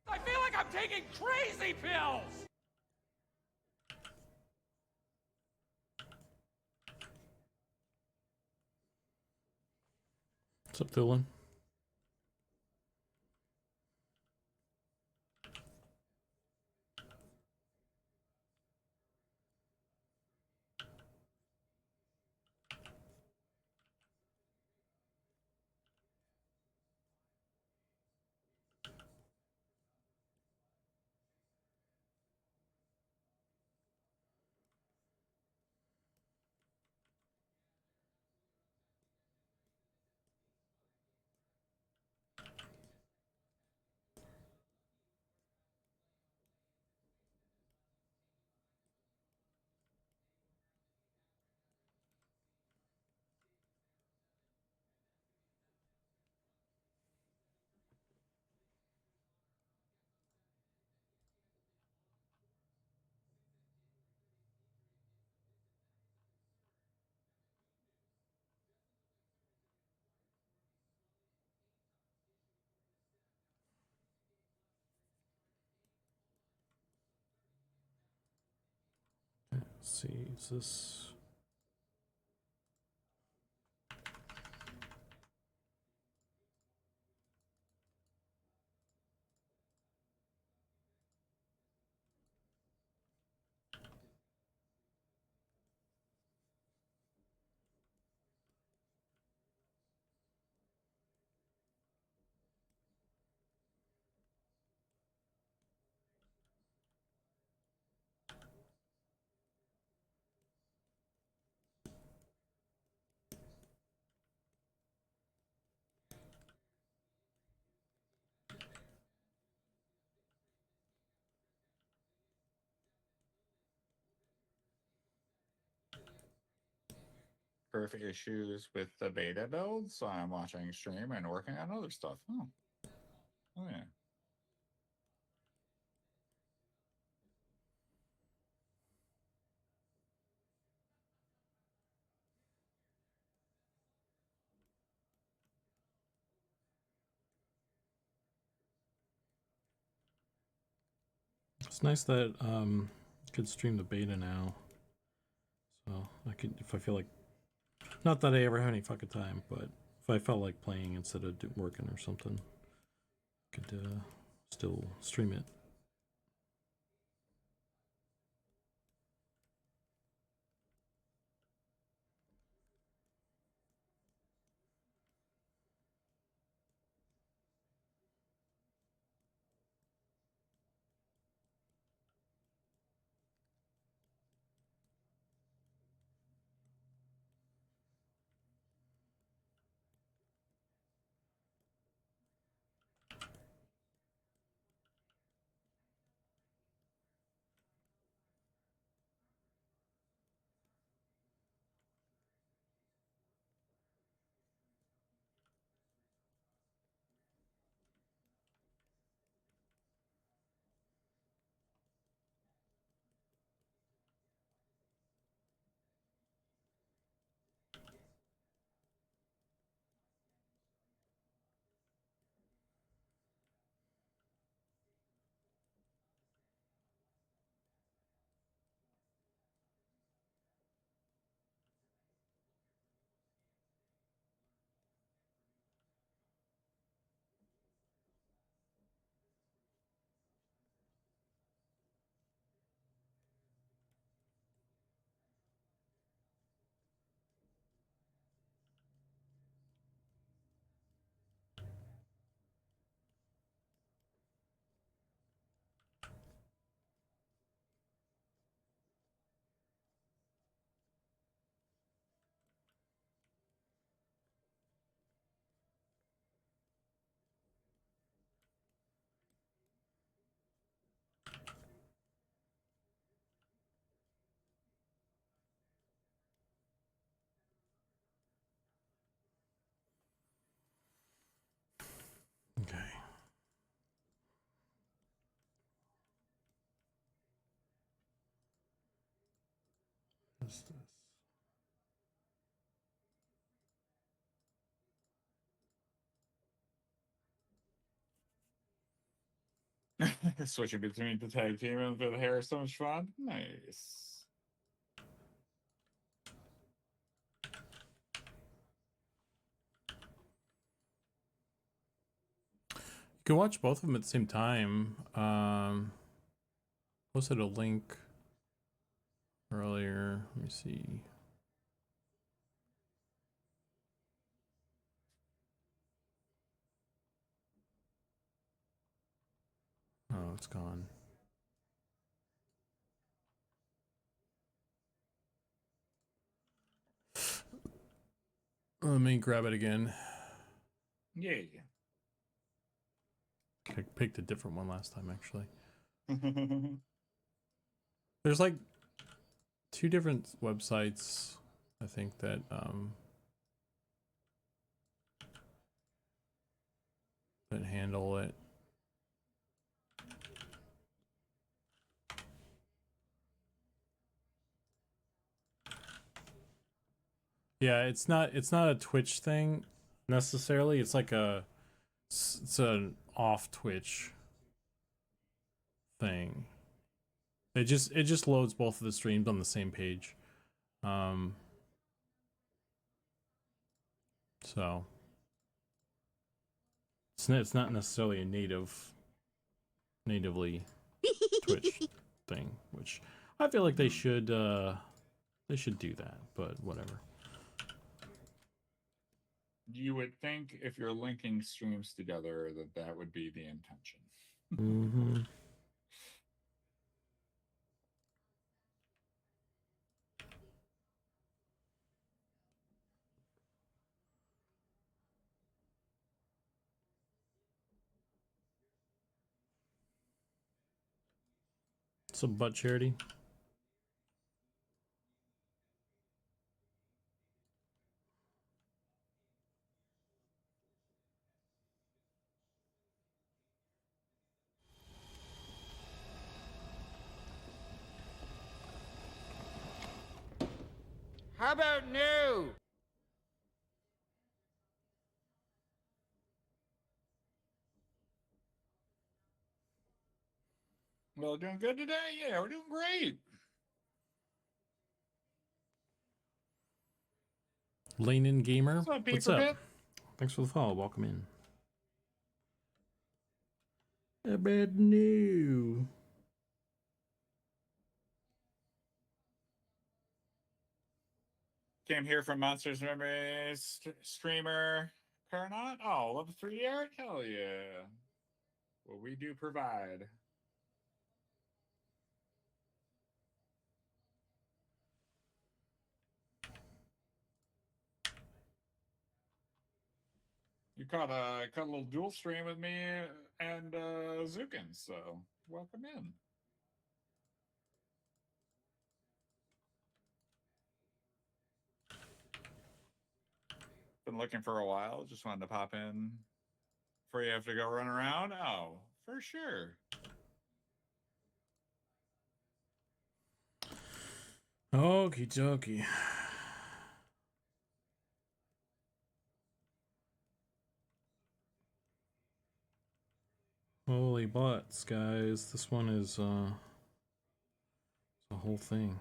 I feel like I'm taking crazy pills! What's up, Dylan? Let's see, is this... Perfect issues with the beta build, so I'm watching stream and working on other stuff. Oh yeah. It's nice that I could stream the beta now. So I could, if I feel like, not that I ever have any fucking time, but if I felt like playing instead of working or something, I could still stream it. is this? Switching between the tag team and for the hair is so much fun. Nice. You can watch both of them at the same time. Posted a link earlier. Let me see. Oh, it's gone. Let me grab it again. Yay. I picked a different one last time, actually. There's like 2 different websites, I think, that that handle it. Yeah, it's not a Twitch thing necessarily. It's like it's an off Twitch thing. It just loads both of the streams on the same page. So it's not necessarily a natively Twitch thing, which I feel like they should do that, but whatever. You would think if you're linking streams together that would be the intention. Mm-hmm. Some butt charity. How about new? Well, doing good today? Yeah, we're doing great. Lane in Gamer. What's up, What's Beaver up? Pip? Thanks for the follow. Welcome in. A bad new. Came here from Monsters Memories streamer Paranaut. Oh, level 3 Eric? Hell yeah. Well, we do provide. You caught a little dual stream with me and Zukan, so welcome in. Been looking for a while. Just wanted to pop in before you have to go run around. Oh, for sure. Okie dokie. Holy butts, guys. This one is the whole thing.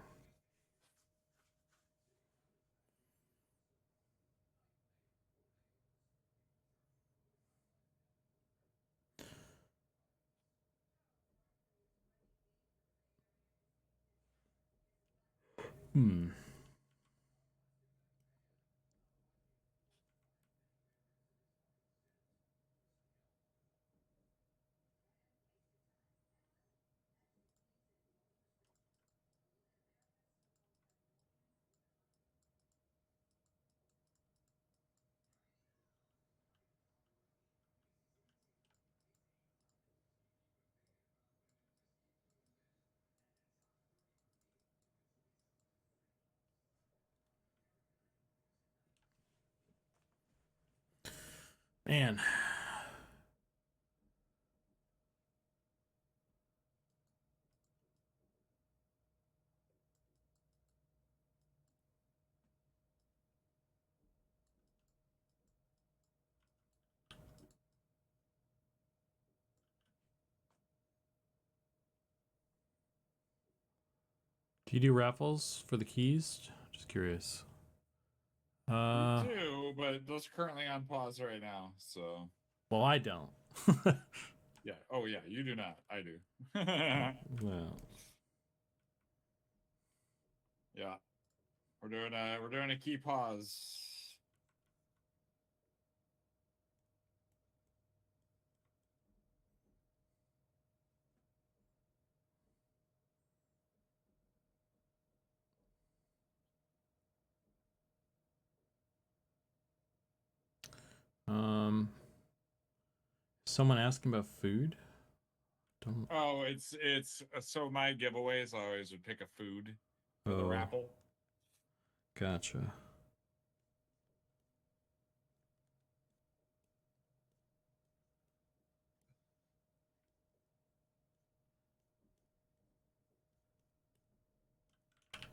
Man. Do you do raffles for the keys? Just curious. We do, but those are currently on pause right now. So Well, I don't. yeah. Oh yeah, you do not. I do. Well, Yeah. We're doing a key pause. someone asking about food? Don't. Oh, it's so my giveaways I always would pick a food for the Oh, raffle. gotcha.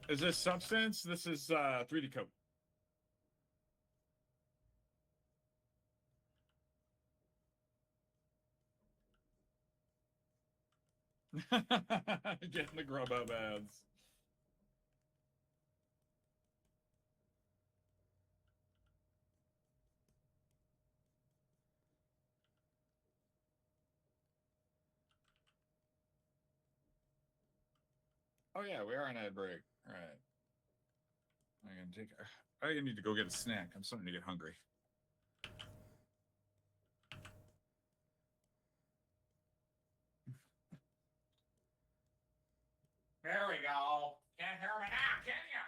Is this substance? This is 3D coat. Getting the grub up ads. Oh yeah, we are on ad break. All right. I need to go get a snack. I'm starting to get hungry. There we go. Can't hear me now, can you?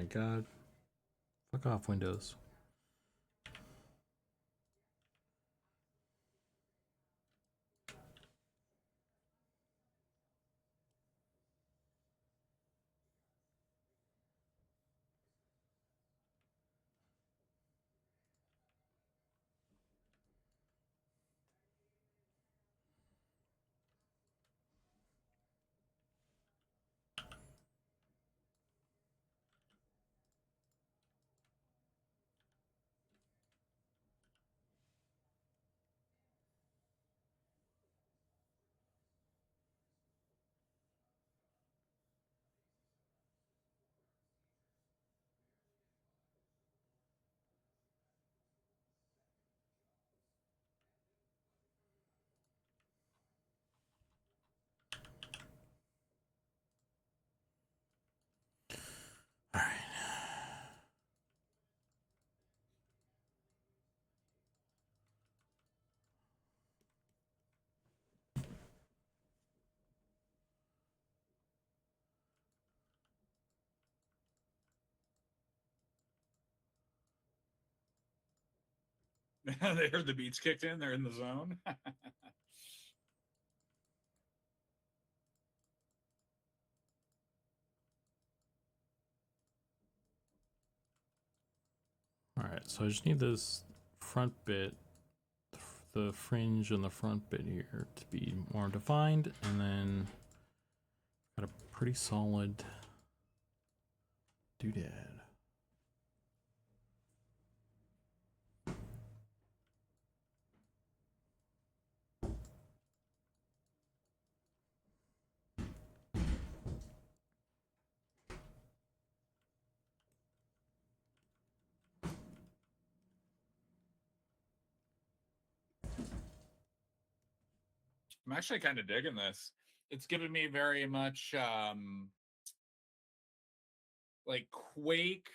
my god. Fuck off, Windows. Alright. They heard the beats kicked in. They're in the zone. Alright, so I just need this front bit, the fringe and the front bit here to be more defined, and then got a pretty solid doodad. I'm actually kind of digging this. It's giving me very much like Quake,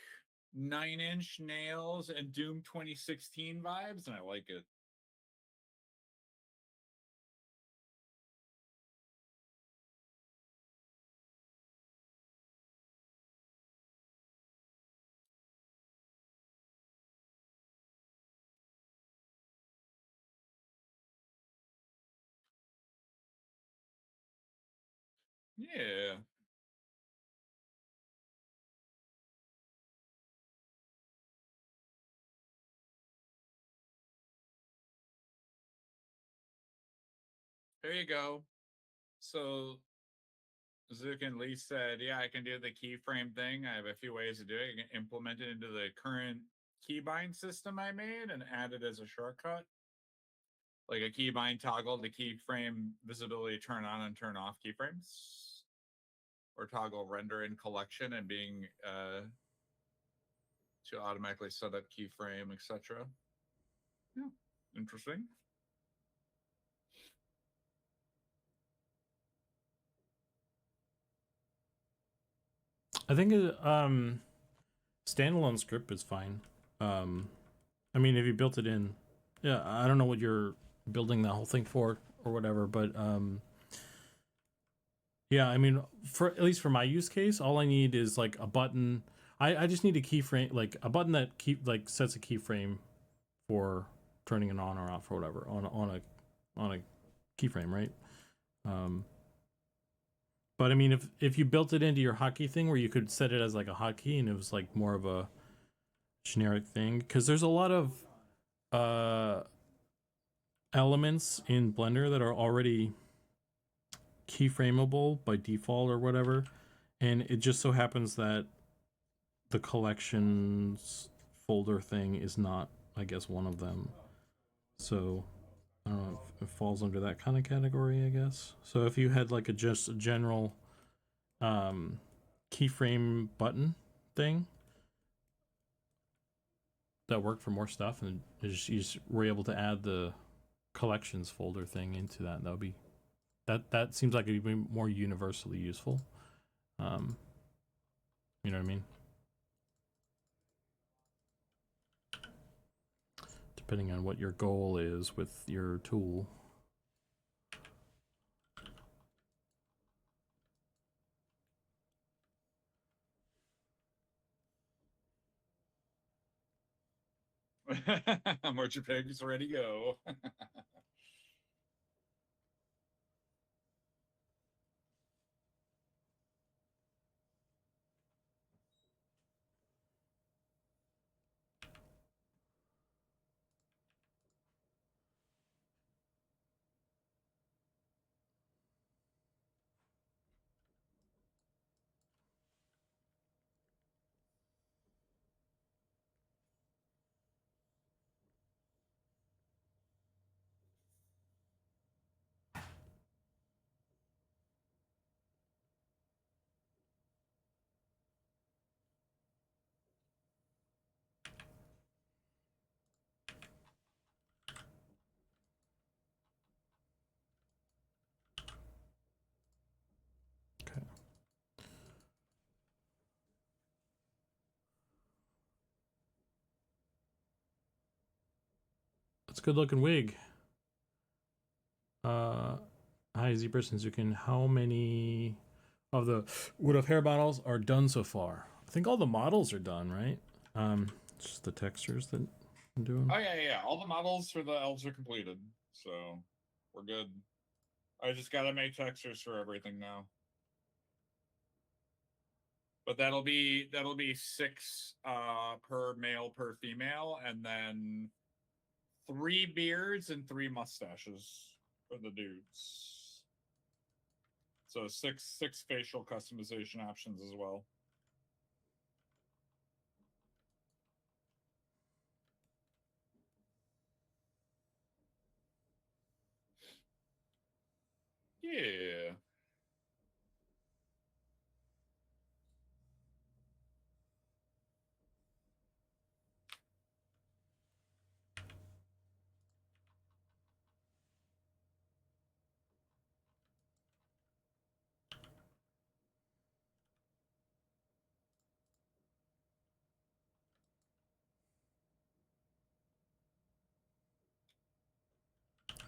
9-Inch Nails, and Doom 2016 vibes, and I like it. Yeah. There you go. So Zukan Lee said, yeah, I can do the keyframe thing. I have a few ways to do it. You can implement it into the current keybind system I made and add it as a shortcut. Like a keybind toggle to keyframe visibility turn on and turn off keyframes. Or toggle render in collection and being to automatically set up keyframe, etc. Yeah, interesting. I think standalone script is fine. I mean, if you built it in, yeah, I don't know what you're building that whole thing for or whatever, but yeah, I mean, for at least for my use case, all I need is like a button. I just need a keyframe, like a button that like sets a keyframe for turning it on or off or whatever on a keyframe, right? But I mean, if you built it into your hotkey thing where you could set it as like a hotkey and it was like more of a generic thing, because there's a lot of elements in Blender that are already keyframeable by default or whatever, and it just so happens that the collections folder thing is not, I guess, one of them. So I don't know if it falls under that kind of category, I guess. So if you had like just a general keyframe button thing that worked for more stuff, and you just were able to add the collections folder thing into that, that would be that seems like it'd be more universally useful. You know what I mean? Depending on what your goal is with your tool. March your pigs, ready, go. Okay. That's a good looking wig. Hi, Zbrushed and Zukan. How many of the Wood of Hair models are done so far? I think all the models are done, right? It's just the textures that I'm doing. Oh yeah. All the models for the elves are completed, so we're good. I just gotta make textures for everything now. But that'll be 6 per male per female, and then 3 beards and 3 mustaches for the dudes. So 6 facial customization options as well. Yeah.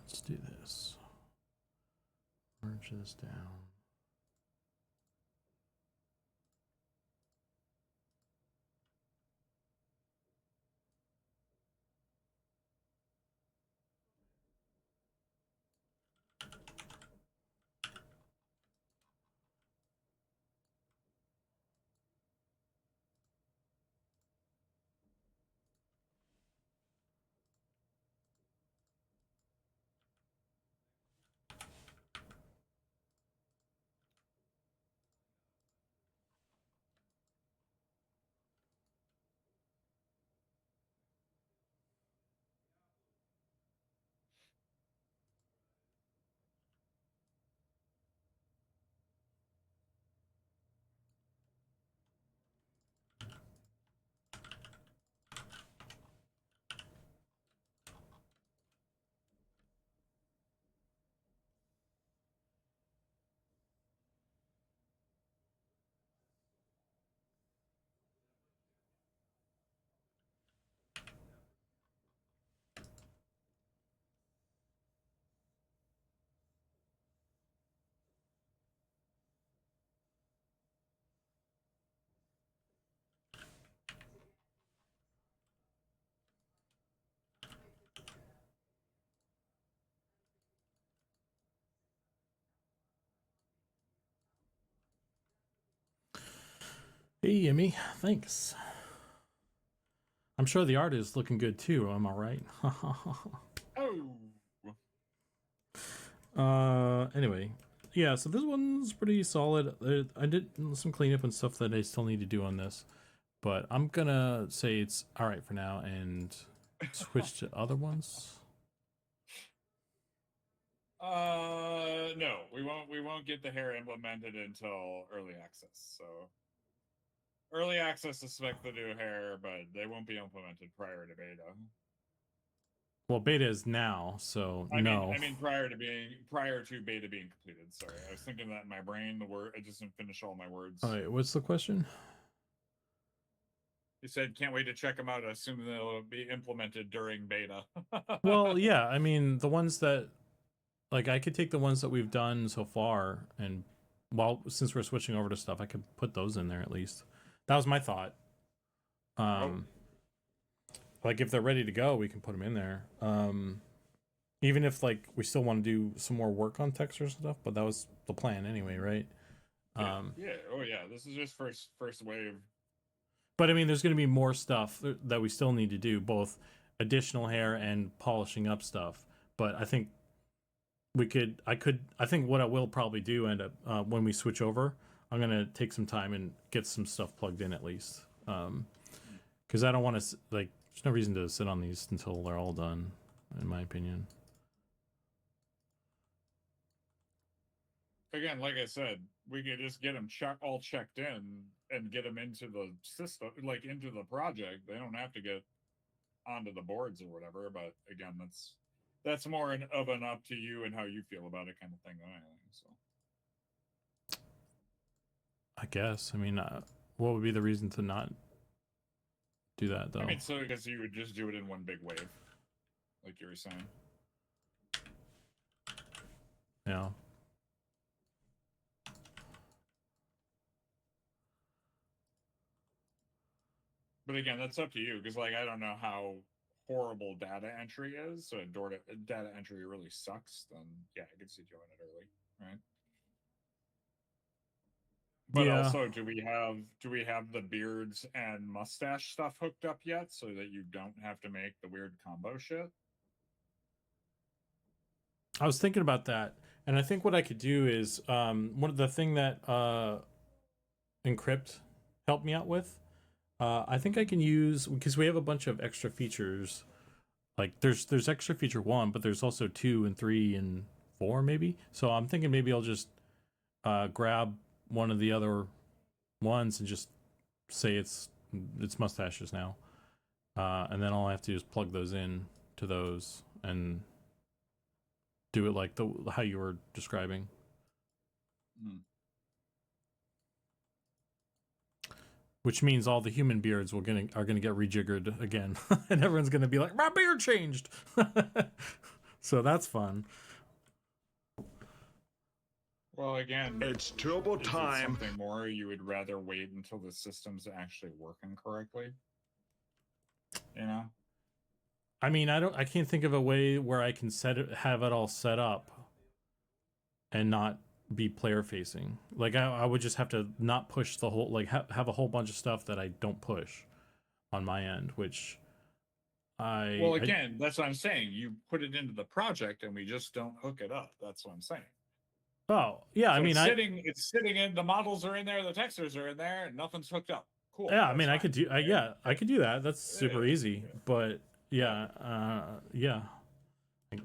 Let's do this. Merge this down. Hey, Yimmy. Thanks. I'm sure the art is looking good too. Am I right? Anyway, yeah. So this one's pretty solid. I did some cleanup and stuff that I still need to do on this, but I'm gonna say it's all right for now and switch to other ones. No, we won't get the hair implemented until early access. So early access expect the new hair, but they won't be implemented prior to beta. Well, beta is now, so no. I mean prior to beta being completed. Sorry, I was thinking that in my brain. I just didn't finish all my words. All right, what's the question? You said can't wait to check them out. I assume they'll be implemented during beta. Well, yeah. I mean, the ones that, like, I could take the ones that we've done so far, and since we're switching over to stuff, I could put those in there at least. That was my thought. like if they're ready to go, we can put them in there. Even if like we still want to do some more work on textures and stuff, but that was the plan anyway, right? Yeah. Oh yeah. This is just first wave. But I mean, there's going to be more stuff that we still need to do, both additional hair and polishing up stuff. But I think I think what I will probably do end up when we switch over, I'm going to take some time and get some stuff plugged in at least. Because I don't want to, like, there's no reason to sit on these until they're all done, in my opinion. Again, like I said, we could just get them all checked in and get them into the system, like into the project. They don't have to get onto the boards or whatever. But again, that's more of an up to you and how you feel about it kind of thing than anything. So, I guess. I mean, what would be the reason to not do that, though? I mean, so because you would just do it in one big wave, like you were saying. Yeah. But again, that's up to you because, like, I don't know how horrible data entry is. So if data entry really sucks, then yeah, I can see doing it early, right? But Yeah. also, do we have the beards and mustache stuff hooked up yet, so that you don't have to make the weird combo shit? I was thinking about that, and I think what I could do is one of the thing that Encrypt helped me out with. I think I can use, because we have a bunch of extra features. Like there's extra feature 1, but there's also 2 and 3 and 4 maybe. So I'm thinking maybe I'll just grab one of the other ones and just say it's mustaches now, and then all I have to do is plug those in to those and do it like how you were describing. Which means all the human beards are gonna get rejiggered again, and everyone's gonna be like, "My beard changed." So that's fun. Well, again, it's turbo time. Something more you would rather wait until the system's actually working correctly? You know? I mean, I can't think of a way where I can have it all set up and not be player facing. Like I would just have to not push the whole, like have a whole bunch of stuff that I don't push on my end, which that's what I'm saying. You put it into the project and we just don't hook it up. That's what I'm saying. Oh yeah, so I mean, it's sitting in, the models are in there, the textures are in there, and nothing's hooked up. Cool. Yeah, I mean, I could do I could do that. That's super easy. But yeah.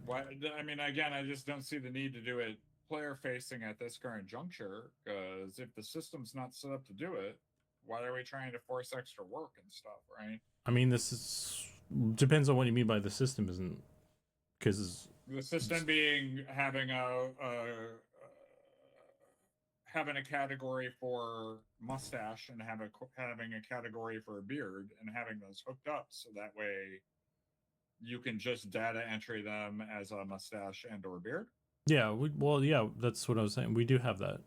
Why? I mean, again, I just don't see the need to do it player facing at this current juncture, because if the system's not set up to do it, why are we trying to force extra work and stuff, right? I mean, this depends on what you mean by the system, isn't? Because the system being having a category for mustache and having a category for a beard and having those hooked up, so that way you can just data entry them as a mustache and or beard. Yeah, that's what I was saying. We do have that.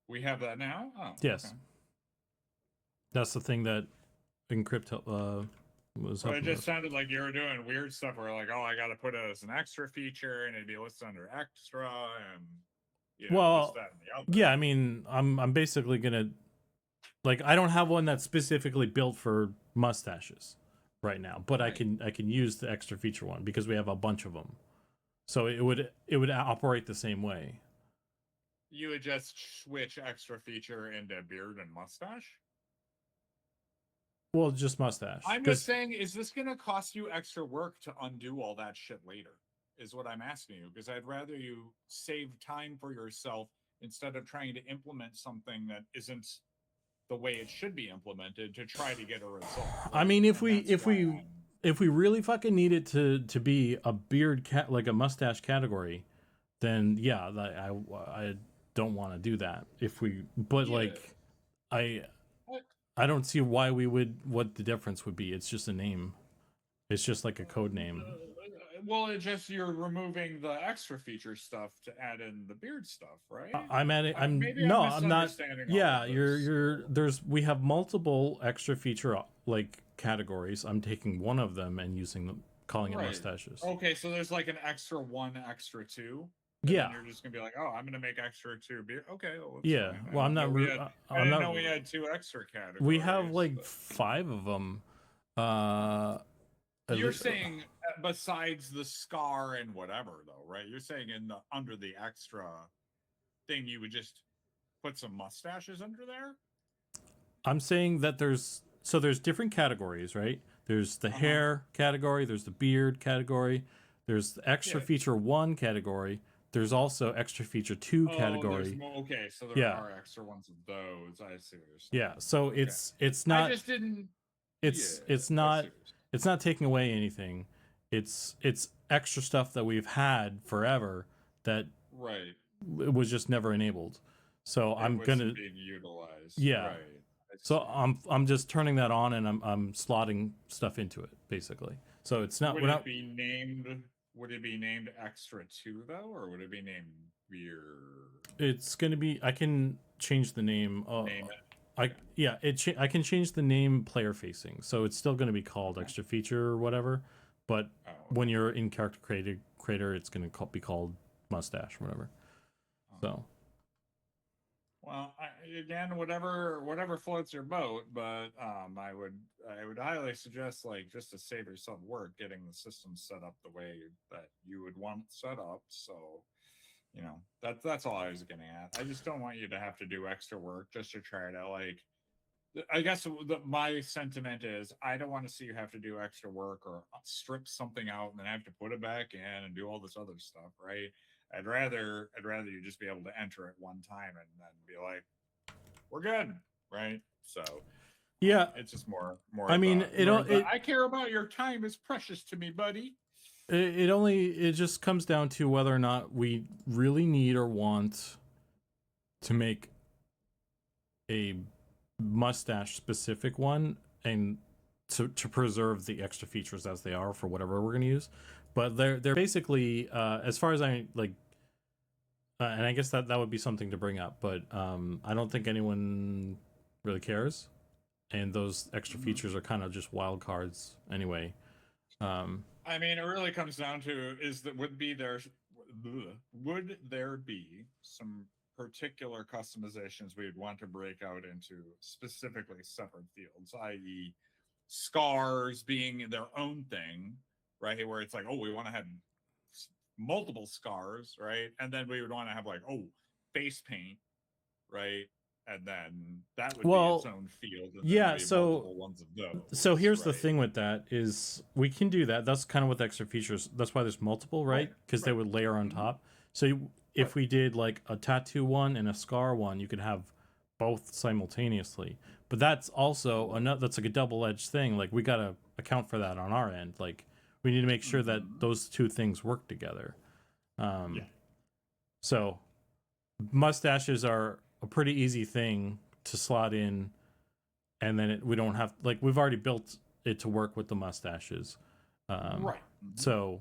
We have that now? Oh, yes. Okay. That's the thing that Encrypt was. Well, it just sounded like you were doing weird stuff where, like, oh, I got to put it as an extra feature and it'd be listed under extra and this, that, and the other. Yeah, I mean, I'm basically gonna, like, I don't have one that's specifically built for mustaches right now, but right. I can use the extra feature one because we have a bunch of them. So it would operate the same way. You would just switch extra feature into beard and mustache? Well, just mustache. I'm just saying, is this going to cost you extra work to undo all that shit later? Is what I'm asking you. Because I'd rather you save time for yourself instead of trying to implement something that isn't the way it should be implemented to try to get a result. Right? I mean, if we really fucking need it to be a beard like a mustache category, then yeah, I don't want to do that. Like I don't see why what the difference would be. It's just a name. It's just like a code name. Well, it's just you're removing the extra feature stuff to add in the beard stuff, right? I'm adding. I'm not. Yeah, we have multiple extra feature like categories. I'm taking one of them and using them, calling it Right. mustaches. Okay, so there's like an extra 1, extra 2. And Yeah. then you're just gonna be like, oh, I'm gonna make extra 2 beer. Okay, well, that's Yeah. fine. Well, I'm not. I I'm didn't not. know we had 2 extra categories. We have like but 5 of them. At you're least- saying besides the scar and whatever, though, right? You're saying in the under the extra thing, you would just put some mustaches under there. I'm saying that there's different categories, right? There's the hair category, there's the beard category, there's the extra feature 1 category, there's also extra feature 2 category. Okay, so there are extra ones of those. I see what you're saying. Yeah, so Okay. it's not. I just didn't. It's not taking away anything. It's extra stuff that we've had forever that was just never enabled. So I'm gonna being utilized. Yeah. Right. So I'm just turning that on and I'm slotting stuff into it basically. So it's not. Would it be named? Would it be named extra 2 though, or would it be named beer? It's gonna be. I can change the name. Name it. I can change the name player facing, so it's still going to be called extra feature or whatever. But when you're in character creator, it's going to be called mustache or whatever. So. Well, again, whatever floats your boat, but I would highly suggest, like, just to save yourself work, getting the system set up the way that you would want it set up. So, you know, that's all I was getting at. I just don't want you to have to do extra work just to try to, like, I guess my sentiment is I don't want to see you have to do extra work or strip something out and then have to put it back in and do all this other stuff, right? I'd rather you just be able to enter it one time and then be like, we're good, right? So yeah, it's just more. I mean, I care about your time is precious to me, buddy. It just comes down to whether or not we really need or want to make a mustache specific one and to preserve the extra features as they are for whatever we're going to use. But they're basically as far as I like and I guess that would be something to bring up, but I don't think anyone really cares, and those extra features are kind of just wild cards anyway. I mean, it really comes down to would there be some particular customizations we'd want to break out into specifically separate fields, i.e. scars being their own thing, right? Where it's like, oh, we want to have multiple scars, right? And then we would want to have like, oh, face paint, right? And then that would be its own field. And yeah, multiple ones of those, so here's the thing with that is we can do that. That's kind of with extra features. That's why there's multiple, right? Because they would layer on top. So if we did like a tattoo one and a scar one, you could have both simultaneously. But that's also that's like a double-edged thing. Like we got to account for that on our end. Like we need to make sure that those two things work together. So mustaches are a pretty easy thing to slot in, and then we don't have, like, we've already built it to work with the mustaches. So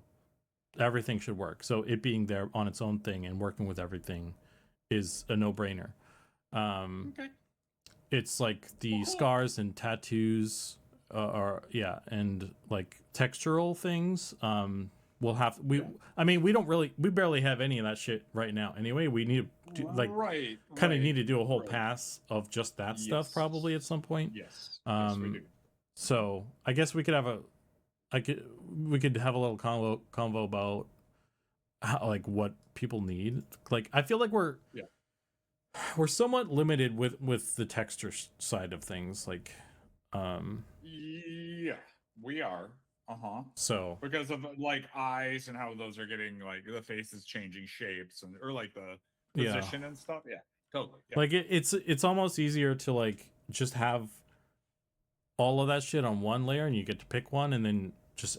everything should work. So it being there on its own thing and working with everything is a no-brainer. It's like the scars and tattoos and like textural things. We barely have any of that shit right now anyway. We need to need to do a whole pass of just that stuff probably at some point. Yes, we do. So I guess we could have a little convo about how, like, what people need. Like I feel like we're somewhat limited with the texture side of things. Like we are. So because of like eyes and how those are getting, like, the face is changing shapes or like the position and stuff. Yeah, totally. Yeah. Like it's almost easier to like just have all of that shit on one layer and you get to pick one and then just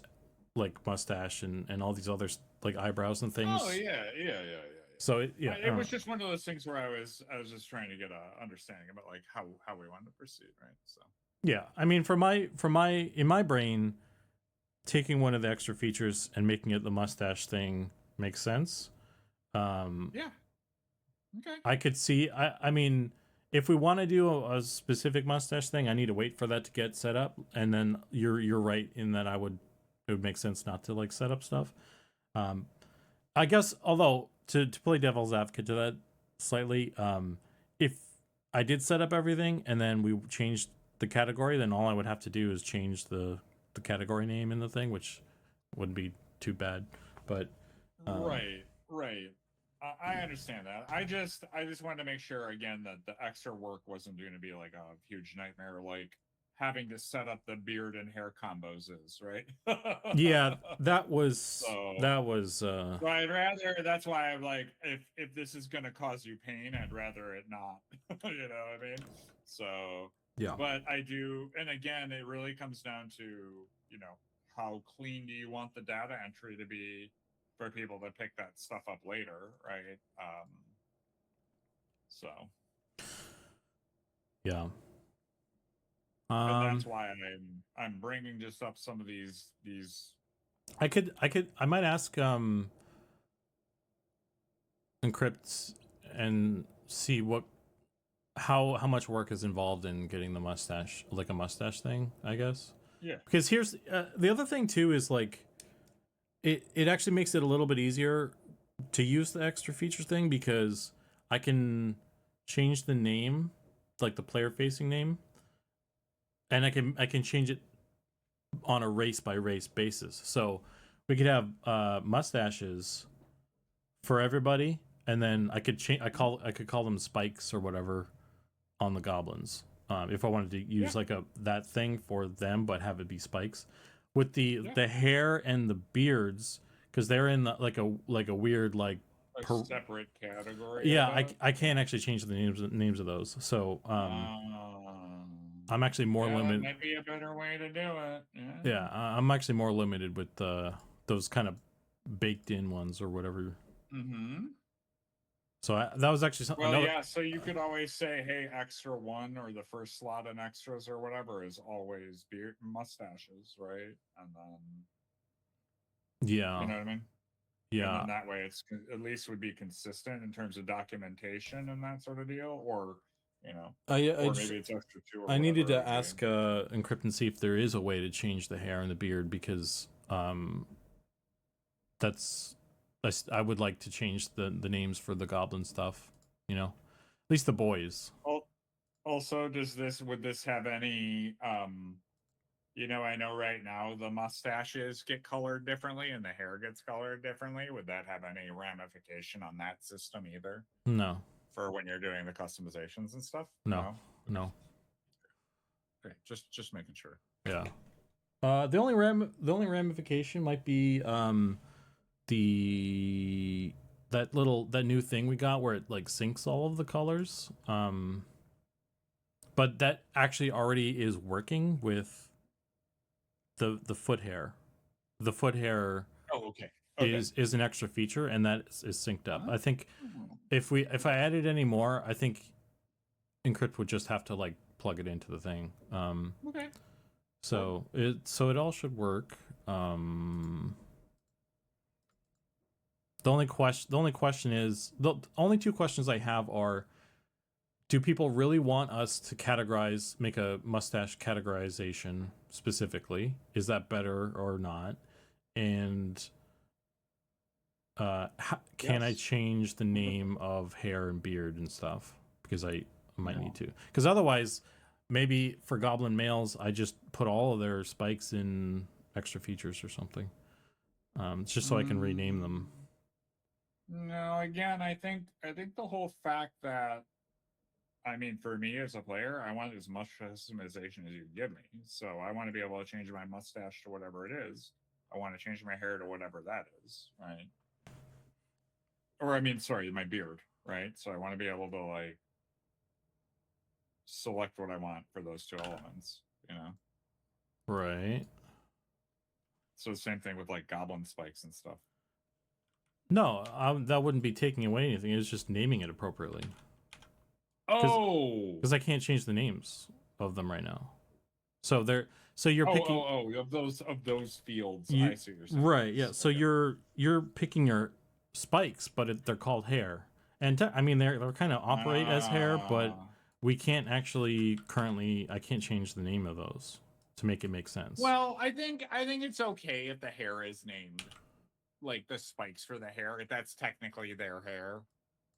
like mustache and all these other like eyebrows and things. Oh yeah. So it was just one of those things where I was just trying to get a understanding about like how we wanted to proceed, right? So yeah, I mean, in my brain, taking one of the extra features and making it the mustache thing makes sense. Okay. I could see. I mean, if we want to do a specific mustache thing, I need to wait for that to get set up, and then you're right in that it would make sense not to like set up stuff. I guess, although to play devil's advocate to that slightly, if I did set up everything and then we changed the category, then all I would have to do is change the category name in the thing, which wouldn't be too bad. But right. I understand that. I just wanted to make sure again that the extra work wasn't going to be like a huge nightmare, like having to set up the beard and hair combos is, right? yeah, that was So I'd rather. That's why I'm like, if this is going to cause you pain, I'd rather it not. You know what I mean? So yeah. but I do, and again, it really comes down to, you know, how clean do you want the data entry to be for people to pick that stuff up later, right? So yeah. and that's why I'm bringing just up some of these. I might ask Encrypt and see how much work is involved in getting the mustache, like a mustache thing, I guess. Yeah. Because here's the other thing too is like it actually makes it a little bit easier to use the extra feature thing, because I can change the name, like the player facing name, and I can change it on a race by race basis. So we could have mustaches for everybody, and then I could change. I could call them spikes or whatever on the goblins. If I wanted to use like that thing for them, but have it be spikes with the hair and the beards, because they're in like a weird like separate category. Yeah, I can't actually change the names of those. So I'm actually more limited. That might be a better way to do it. Yeah, I'm actually more limited with those kind of baked in ones or whatever. Mm-hmm. So that was actually something. Well, yeah. So you could always say, "Hey, extra one," or the first slot in extras or whatever is always beard mustaches, right? And then, yeah, you know what I mean? Yeah. And then that way, it's at least would be consistent in terms of documentation and that sort of deal, or you know, or maybe it's extra two. Or I needed to again. ask Encrypt and see if there is a way to change the hair and the beard, because I would like to change the names for the goblin stuff, you know, at least the boys. Also, would this have any you know, I know right now the mustaches get colored differently and the hair gets colored differently. Would that have any ramification on that system either? No. For when you're doing the customizations and stuff? No. Okay, just making sure. Yeah. The only ramification might be that new thing we got where it like syncs all of the colors. But that actually already is working with the foot hair. The foot hair is an extra feature, and that is synced up. I think if I added any more, I think Encrypt would just have to like plug it into the thing. Okay. So it all should work. The only question is, the only two questions I have are, do people really want us to make a mustache categorization specifically? Is that better or not? And can I change the name of hair and beard and stuff? Because I might need to. Because otherwise, maybe for goblin males, I just put all of their spikes in extra features or something. Just so I can rename them. No, again, I think the whole fact that, I mean, for me as a player, I want as much customization as you can give me. So I want to be able to change my mustache to whatever it is. I want to change my hair to whatever that is, right? Or I mean, sorry, my beard, right? So I want to be able to like select what I want for those two elements, you know? Right. So the same thing with like goblin spikes and stuff. No, that wouldn't be taking away anything. It's just naming it appropriately. Because I can't change the names of them right now. So you're picking of those fields. I see what you're saying. Right, yeah. So you're picking your spikes, but they're called hair. And I mean they kind of operate as hair, but we can't actually currently. I can't change the name of those to make it make sense. Well, I think it's okay if the hair is named like the spikes for the hair, if that's technically their hair.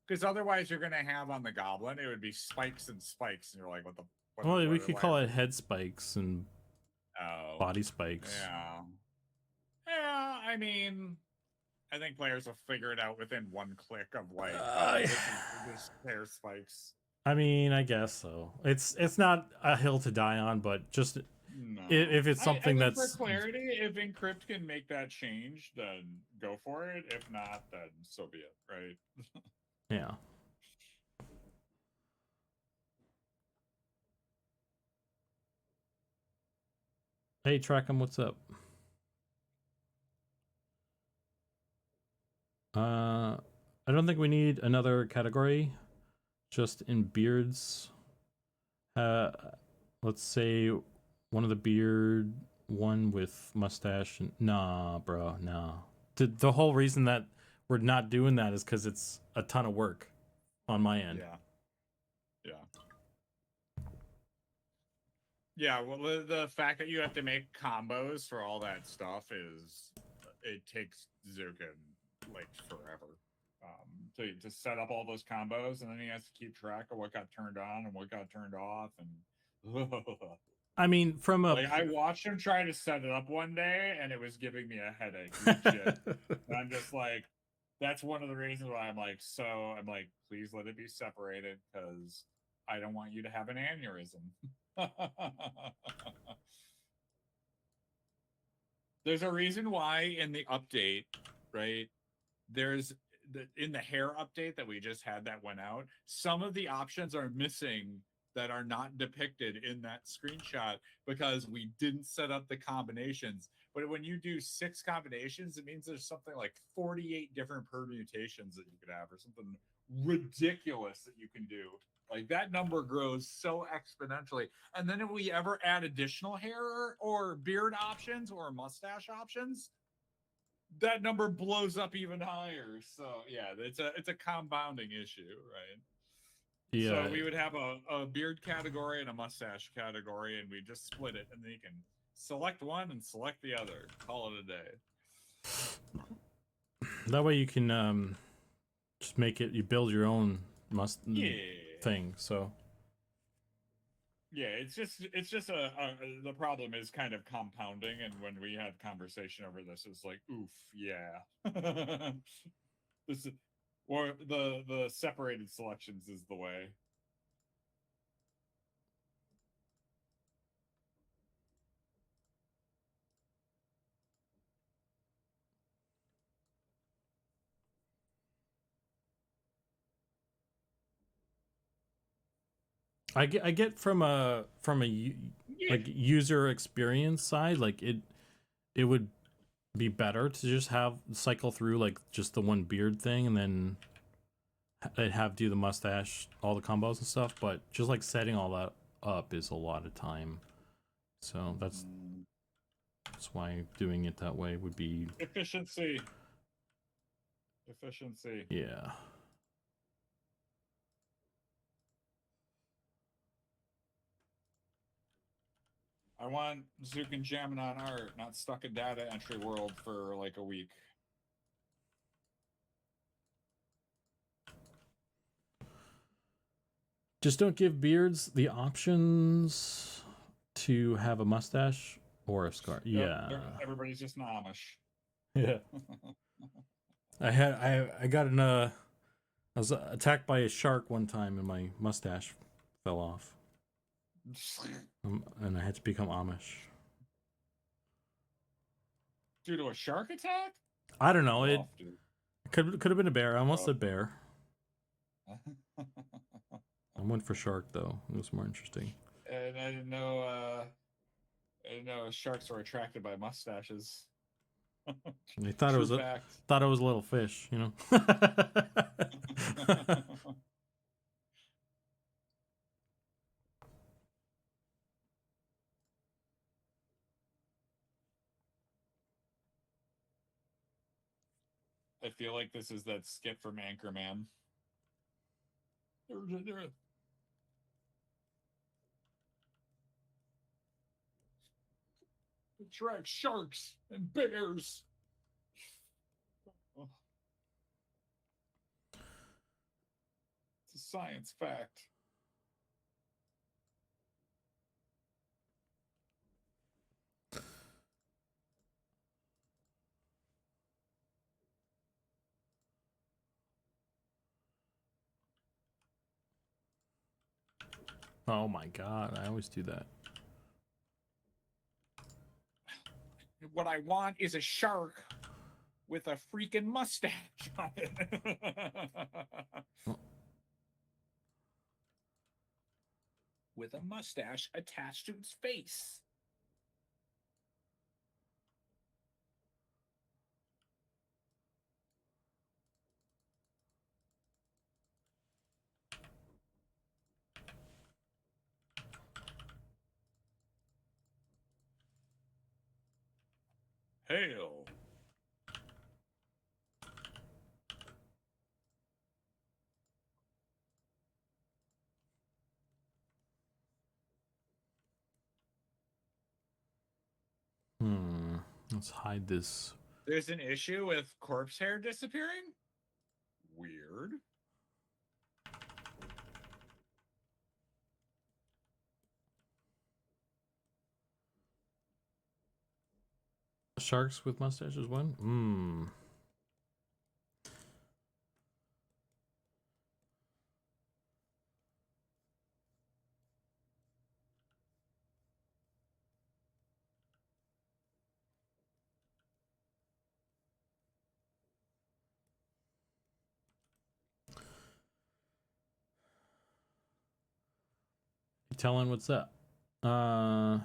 Because otherwise you're gonna have on the goblin, it would be spikes and spikes, and you're like, what the well, we could call it head spikes and body spikes. Yeah. Yeah, I mean, I think players will figure it out within one click of like, this hair spikes. I mean, I guess so. It's not a hill to die on, but just if it's something I think that's for clarity, if Encrypt can make that change, then go for it. If not, then so be it, right? Yeah. Hey, Trackham, what's up? I don't think we need another category. Just in beards. Let's say one of the beard, one with mustache. And nah, bro, nah. The whole reason that we're not doing that is because it's a ton of work on my end. Yeah, well, the fact that you have to make combos for all that stuff it takes Zukan like forever to set up all those combos, and then he has to keep track of what got turned on and what got turned off. And I mean, from a I watched him try to set it up one day, and it was giving me a headache. Legit. And I'm just like, that's one of the reasons why I'm like, please let it be separated, because I don't want you to have an aneurysm. There's a reason why in the update, right? There's in the hair update that we just had that went out, some of the options are missing that are not depicted in that screenshot because we didn't set up the combinations. But when you do 6 combinations, it means there's something like 48 different permutations that you could have, or something ridiculous that you can do. Like, that number grows so exponentially. And then if we ever add additional hair or beard options or mustache options, that number blows up even higher. So yeah, it's a compounding issue, right? yeah. So we would have a beard category and a mustache category, and we just split it, and then you can select one and select the other. Call it a day. That way you can just make it. You build your own thing. So yeah, it's just the problem is kind of compounding, and when we had conversation over this, it's like, oof, yeah. This is, or the separated selections is the way. I get from a like user experience side, like it would be better to just cycle through like just the one beard thing, and then I'd have do the mustache, all the combos and stuff. But just like setting all that up is a lot of time, so that's why doing it that way would be efficiency. Yeah. I want Zukan jamming on art, not stuck in data entry world for like a week. Just don't give beards the options to have a mustache or a scar. Yep, Yeah. everybody's just an Amish. Yeah. I got I was attacked by a shark one time and my mustache fell off. And I had to become Amish. Due to a shark attack? I don't know. It could have been a bear. I almost said bear. I went for shark though. It was more interesting. And I didn't know sharks were attracted by mustaches. They thought it was a little fish, you know. I feel like this is that skit from Anchorman. attracts sharks and bears. Oh. It's a science fact. Oh my god, I always do that. What I want is a shark with a freaking mustache on it. With a mustache attached to its face. Hail. Let's hide this. There's an issue with corpse hair disappearing? Weird. Sharks with mustaches, one? You telling what's up? There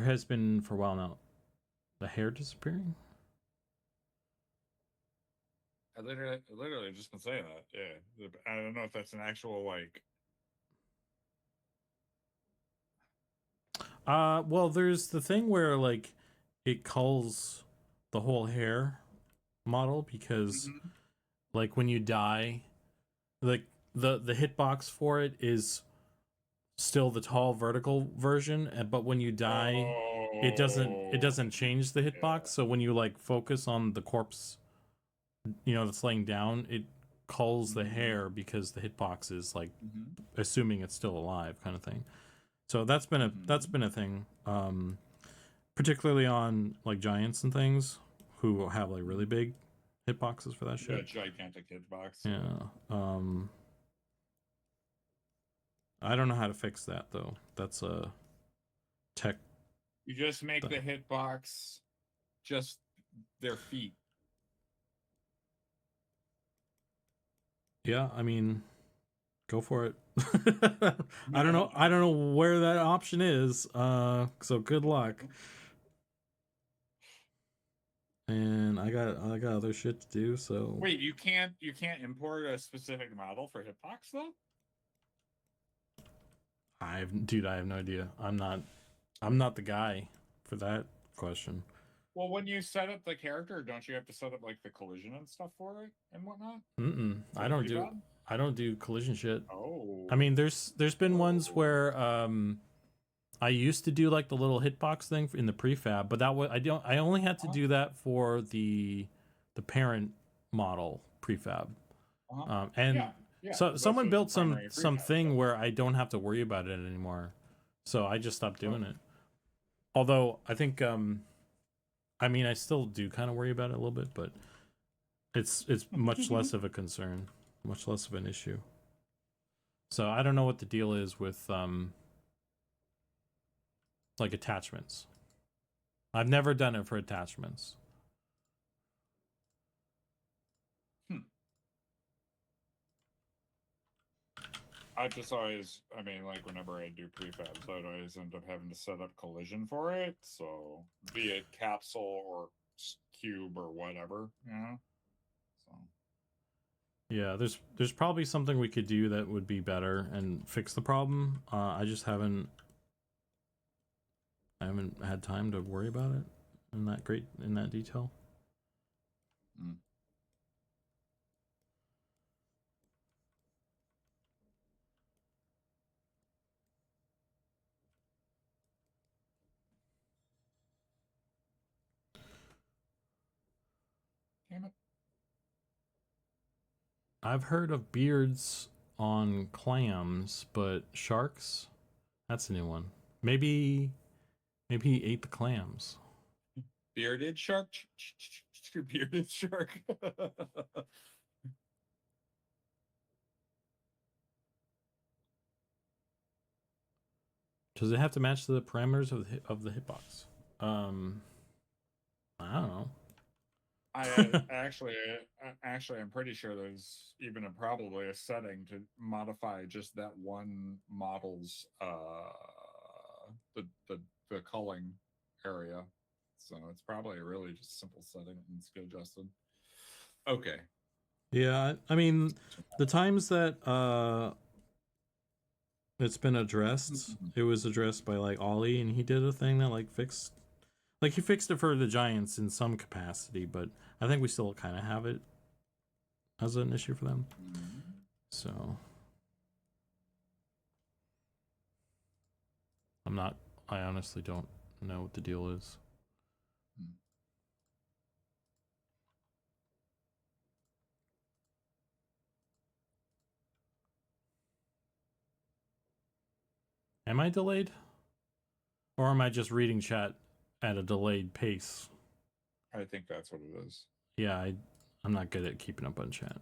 has been for a while now. The hair disappearing? I literally just been saying that. Yeah. I don't know if that's an actual, like... Well, there's the thing where, like, it culls the whole hair model because, like, when you die, like, the hitbox for it is still the tall vertical version, but when you die, it doesn't change the hitbox. So when you, like, focus on the corpse, you know, that's laying down, it culls the hair because the hitbox is, like, assuming it's still alive, kind of thing. So that's been a thing, particularly on like giants and things who have like really big hitboxes for that shit. Yeah, gigantic hitbox. Yeah. I don't know how to fix that though. That's a tech. You just make the hitbox just their feet. Yeah, I mean, go for it. I don't know where that option is. So good luck. And I got other shit to do, so Wait, you can't import a specific model for hitbox though? I have no idea. I'm not the guy for that question. Well, when you set up the character, don't you have to set up like the collision and stuff for it and whatnot? I don't do collision shit. Oh. I mean, there's been ones where I used to do like the little hitbox thing in the prefab, but I only had to do that for the parent model prefab. So someone built something where I don't have to worry about it anymore, so I just stopped doing it. Although I think I mean, I still do kind of worry about it a little bit, but it's much less of a concern, much less of an issue. So I don't know what the deal is with like attachments. I've never done it for attachments. I just always, I mean, like whenever I do prefabs, I'd always end up having to set up collision for it. So, be it capsule or cube or whatever, you know. So. Yeah, there's probably something we could do that would be better and fix the problem. I just haven't had time to worry about it in that detail. I've heard of beards on clams, but sharks? That's a new one. Maybe he ate the clams. Bearded shark? Bearded shark. Does it have to match the parameters of the hitbox? I don't know. Actually, I'm pretty sure there's even probably a setting to modify just that one model's the culling area. So it's probably a really just simple setting and it's good adjusted. Okay. Yeah, I mean, the times that it's been addressed, it was addressed by like Ollie, and he did a thing that like fixed, like he fixed it for the Giants in some capacity, but I think we still kind of have it as an issue for them. So I honestly don't know what the deal is. Am I delayed? Or am I just reading chat at a delayed pace? I think that's what it is. Yeah, I'm not good at keeping up on chat.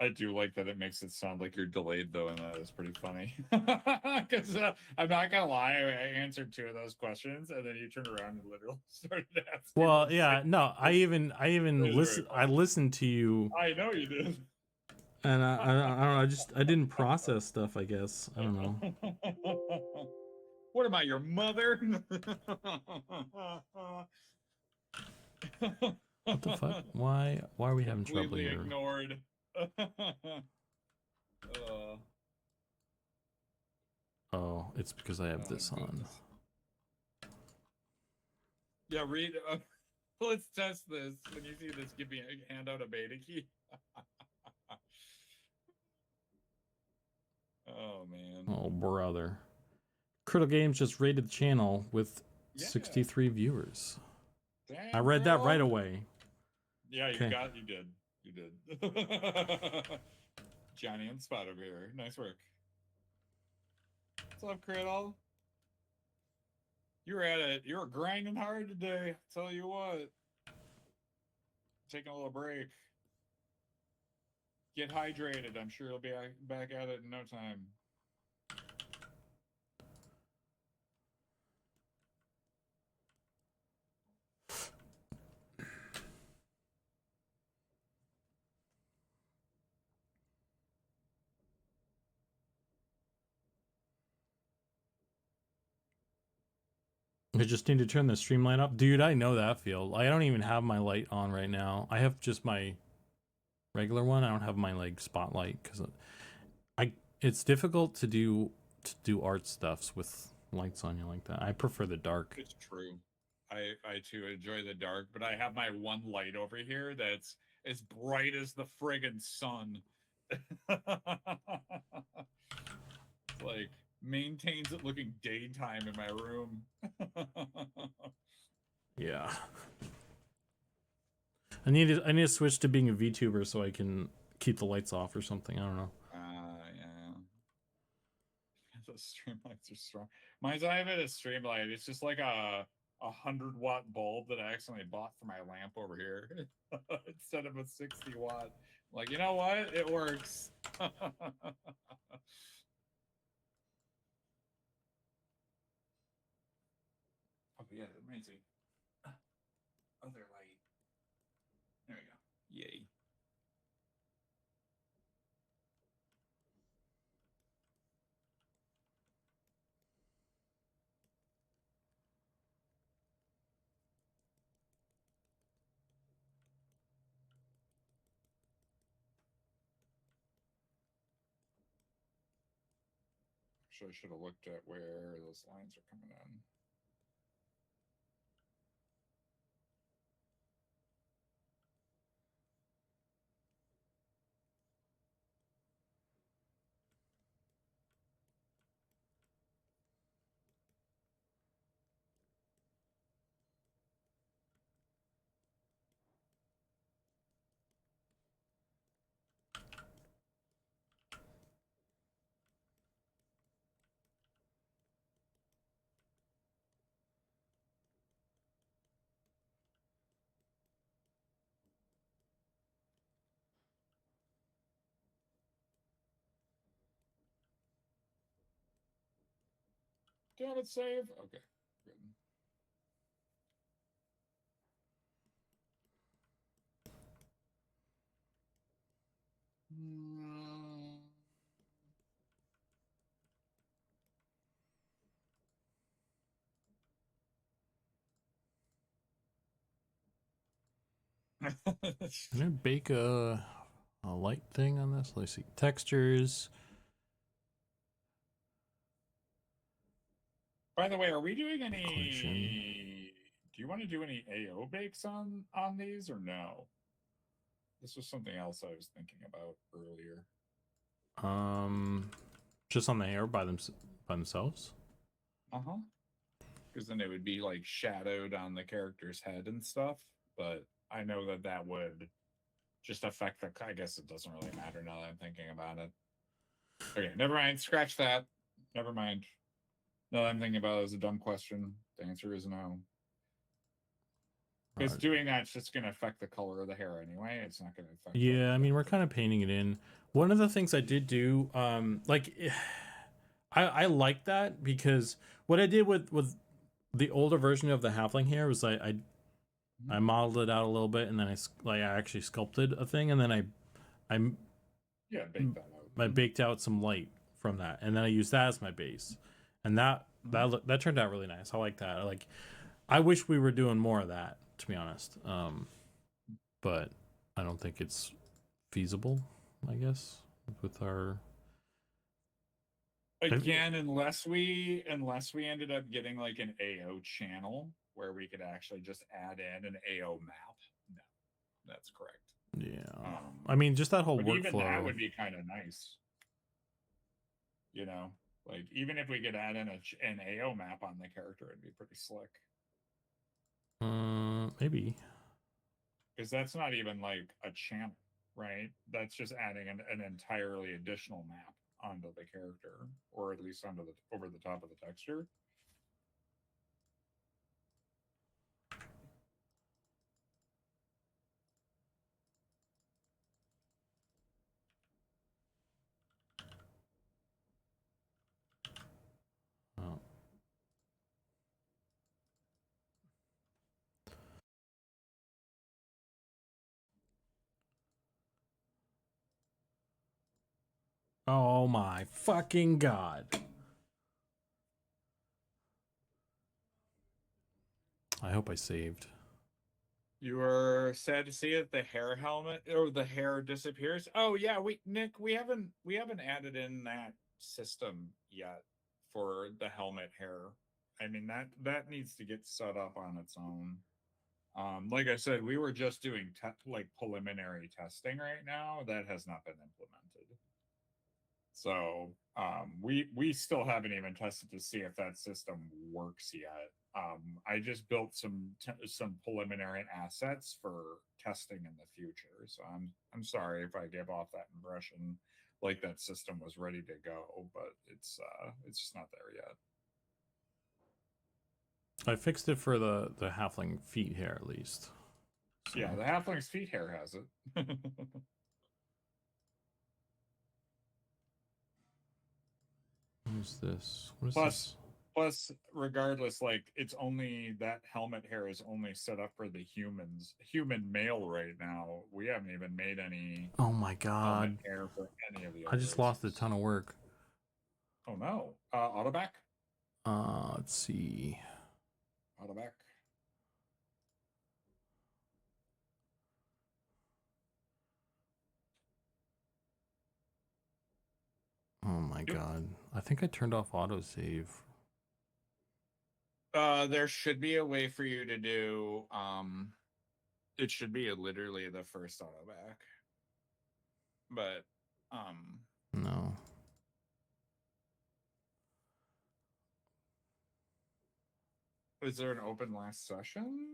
I do like that it makes it sound like you're delayed, though, and that is pretty funny. Because I'm not gonna lie, I answered 2 of those questions, and then you turned around and literally started asking. Well, yeah, no, I even listen. I listened to you. I know you did. And I don't know. I didn't process stuff. I guess I don't know. What am I, your mother? What the fuck? Why are we having trouble Completely here? ignored. Oh, it's because I have this on. Yeah, read. Let's test this. When you see this, give me a hand out a beta key. Oh man. Oh brother. Critical Games just rated the channel with 63 viewers. Damn, I read that right girl. away. Yeah, Okay. You did. Johnny and Spot over here. Nice work. What's up, Criddle? You were grinding hard today. Tell you what. Taking a little break. Get hydrated. I'm sure you'll be back at it in no time. I just need to turn the stream light up. Dude, I know that feel. I don't even have my light on right now. I have just my regular one. I don't have my like spotlight because it's difficult to do art stuffs with lights on you like that. I prefer the dark. It's true. I too enjoy the dark, but I have my one light over here that's as bright as the friggin' sun. Like maintains it looking daytime in my room. Yeah. I need to switch to being a VTuber so I can keep the lights off or something. I don't know. Yeah. The stream lights are strong. Mine's not even a stream light. It's just like a 100-watt bulb that I accidentally bought for my lamp over here instead of a 60-watt. Like, you know what? It works. Oh yeah, amazing. Other light. There we go. Yay. Actually, I should have looked at where those lines are coming in. Damn it, save. Okay, good. Can I bake a light thing on this? Let's see. Textures. By the way, are we doing any? Inclusion. Do you want to do any AO bakes on these or no? This was something else I was thinking about earlier. Just on the hair by themselves. Uh-huh. Because then it would be like shadowed on the character's head and stuff. But I know that that would just affect the. I guess it doesn't really matter now that I'm thinking about it. Okay, never mind. Scratch that. Never mind. No, I'm thinking about it as a dumb question. The answer is no. Because doing that's just going to affect the color of the hair anyway. It's not going to affect. Yeah, I mean, we're kind of painting it in. One of the things I did do, like, I like that because what I did with the older version of the halfling hair was I modeled it out a little bit, and then I actually sculpted a thing, and then I baked that out. I baked out some light from that, and then I used that as my base, and that turned out really nice. I like that. I wish we were doing more of that, to be honest. But I don't think it's feasible, I guess, with our. Again, unless we ended up getting like an AO channel where we could actually just add in an AO map. No, that's correct. Yeah, I mean, just that whole but workflow. Even that would be kind of nice. You know, like even if we could add in an AO map on the character, it'd be pretty slick. Maybe. Because that's not even like a channel, right? That's just adding an entirely additional map onto the character, or at least onto the over the top of the texture. Oh. Oh my fucking god. I hope I saved. You were sad to see it, the hair helmet or the hair disappears. Oh yeah, Nick, we haven't added in that system yet for the helmet hair. I mean that needs to get set up on its own. Like I said, we were just doing like preliminary testing right now. That has not been implemented. So we still haven't even tested to see if that system works yet. I just built some preliminary assets for testing in the future. So I'm sorry if I gave off that impression like that system was ready to go, but it's just not there yet. I fixed it for the halfling feet hair at least. So. Yeah, the halfling's feet hair has it. What's this? What is this? Plus, regardless, like it's only that helmet hair is only set up for the human male right now. We haven't even made any. Oh my god! Hair for any of the. I just lost a ton of work. Oh no! Autoback. Let's see. Autoback. Oh my god! I think I turned off autosave. There should be a way for you to do. It should be literally the first autoback. But no. Is there an open last session?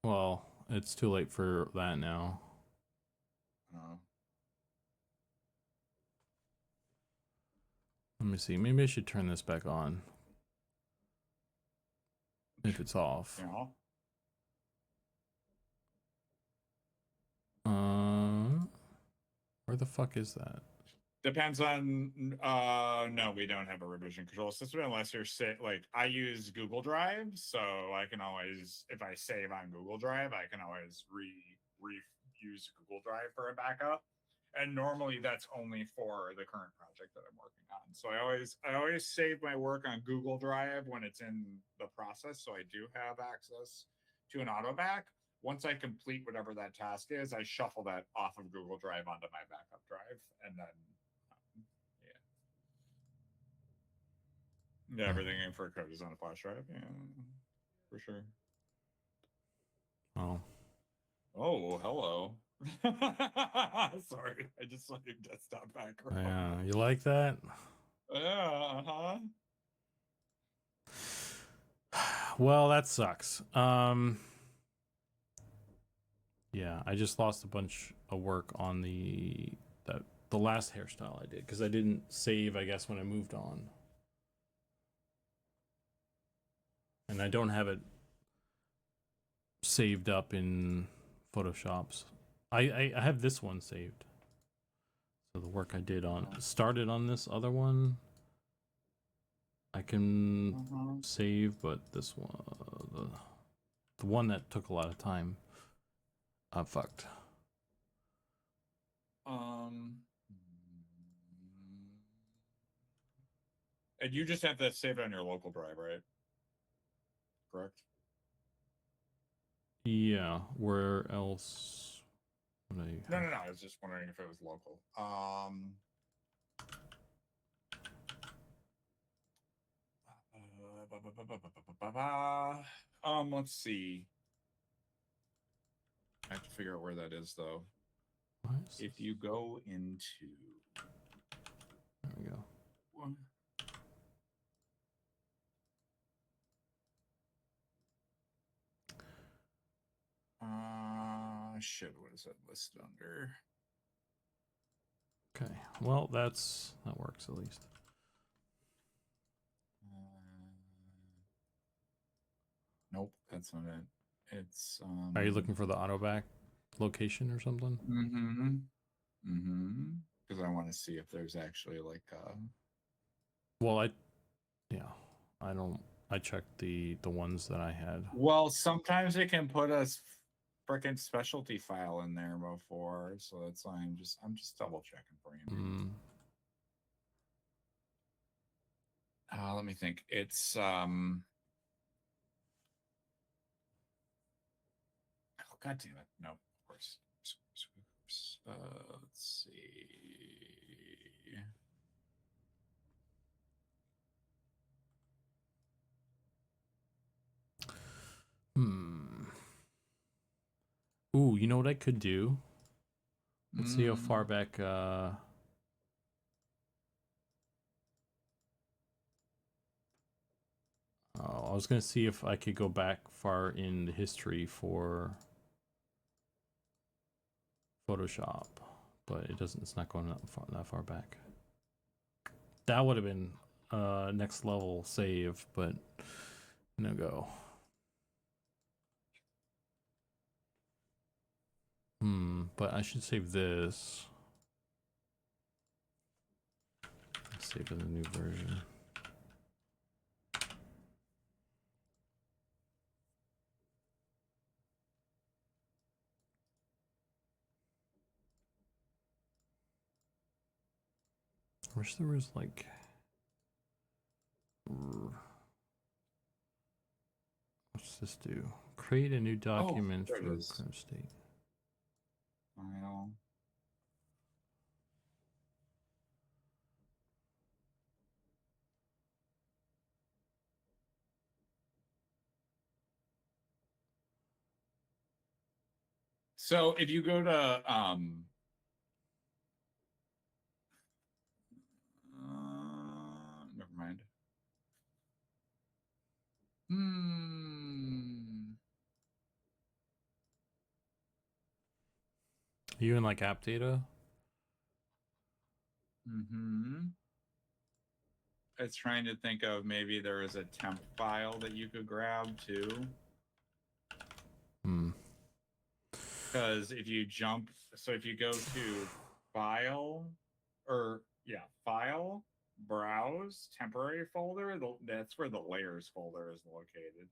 Well, it's too late for that now. Oh. Let me see. Maybe I should turn this back on. If it's off. Yeah. Where Where the fuck is that? Depends on no, we don't have a revision control system unless you're like I use Google Drive, so I can always, if I save on Google Drive, I can always use Google Drive for a backup. And normally that's only for the current project that I'm working on. So I always save my work on Google Drive when it's in the process, so I do have access to an auto back. Once I complete whatever that task is, I shuffle that off of Google Drive onto my backup drive, and then yeah, everything for code is on a flash drive. Yeah, for sure. Oh. Oh, hello. Sorry, I just saw your desktop background. Yeah, you like that? Yeah, uh-huh. Well, that sucks. Yeah, I just lost a bunch of work on the last hairstyle I did because I didn't save, I guess, when I moved on. And I don't have it saved up in Photoshops. I have this one saved. So the work I did started on this other one, I can save, but this one, the one that took a lot of time, I'm fucked. And you just have to save it on your local drive, right? Correct? Yeah, where else would I No. I was just wondering if it was local. Let's see. I have to figure out where that is, though. If you go into... There we go. Shit, what is that listed under? Okay, well, that works at least. Nope, that's not it. It's Are you looking for the autoback location or something? Because I want to see if there's actually like Well, I checked the ones that I had. Well, sometimes it can put a freaking specialty file in there before, so that's why I'm just double checking for you. Let me think. It's oh, god damn it. No, of course. Let's see. Ooh, you know what I could do? Let's see how far back I was gonna see if I could go back far in the history for Photoshop, but it doesn't. It's not going that far back. That would have been next level save, but no go. But I should save this. Save in the new version. I wish there was like what's this do? Create a new document for current state. File. So if you go to never mind. You in like app data? It's trying to think of maybe there is a temp file that you could grab too. Because if you jump, so if you go to file, file, browse, temporary folder. That's where the layers folder is located.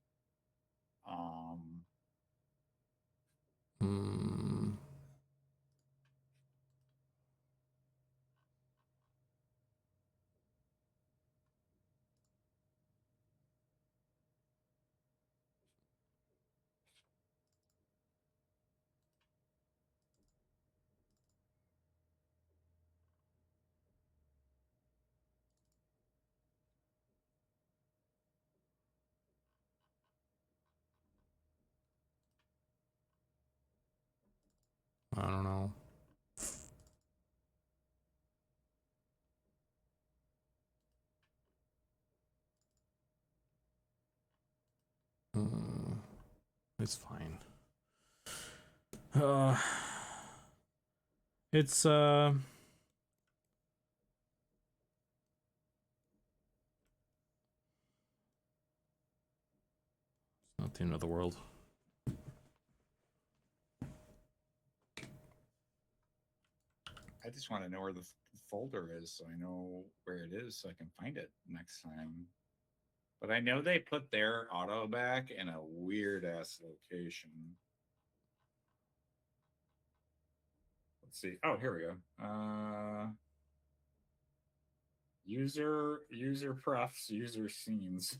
I don't know. It's fine. It's not the end of the world. I just want to know where the folder is so I know where it is so I can find it next time. But I know they put their auto back in a weird ass location. Let's see. Oh, here we go. User prefs, user scenes.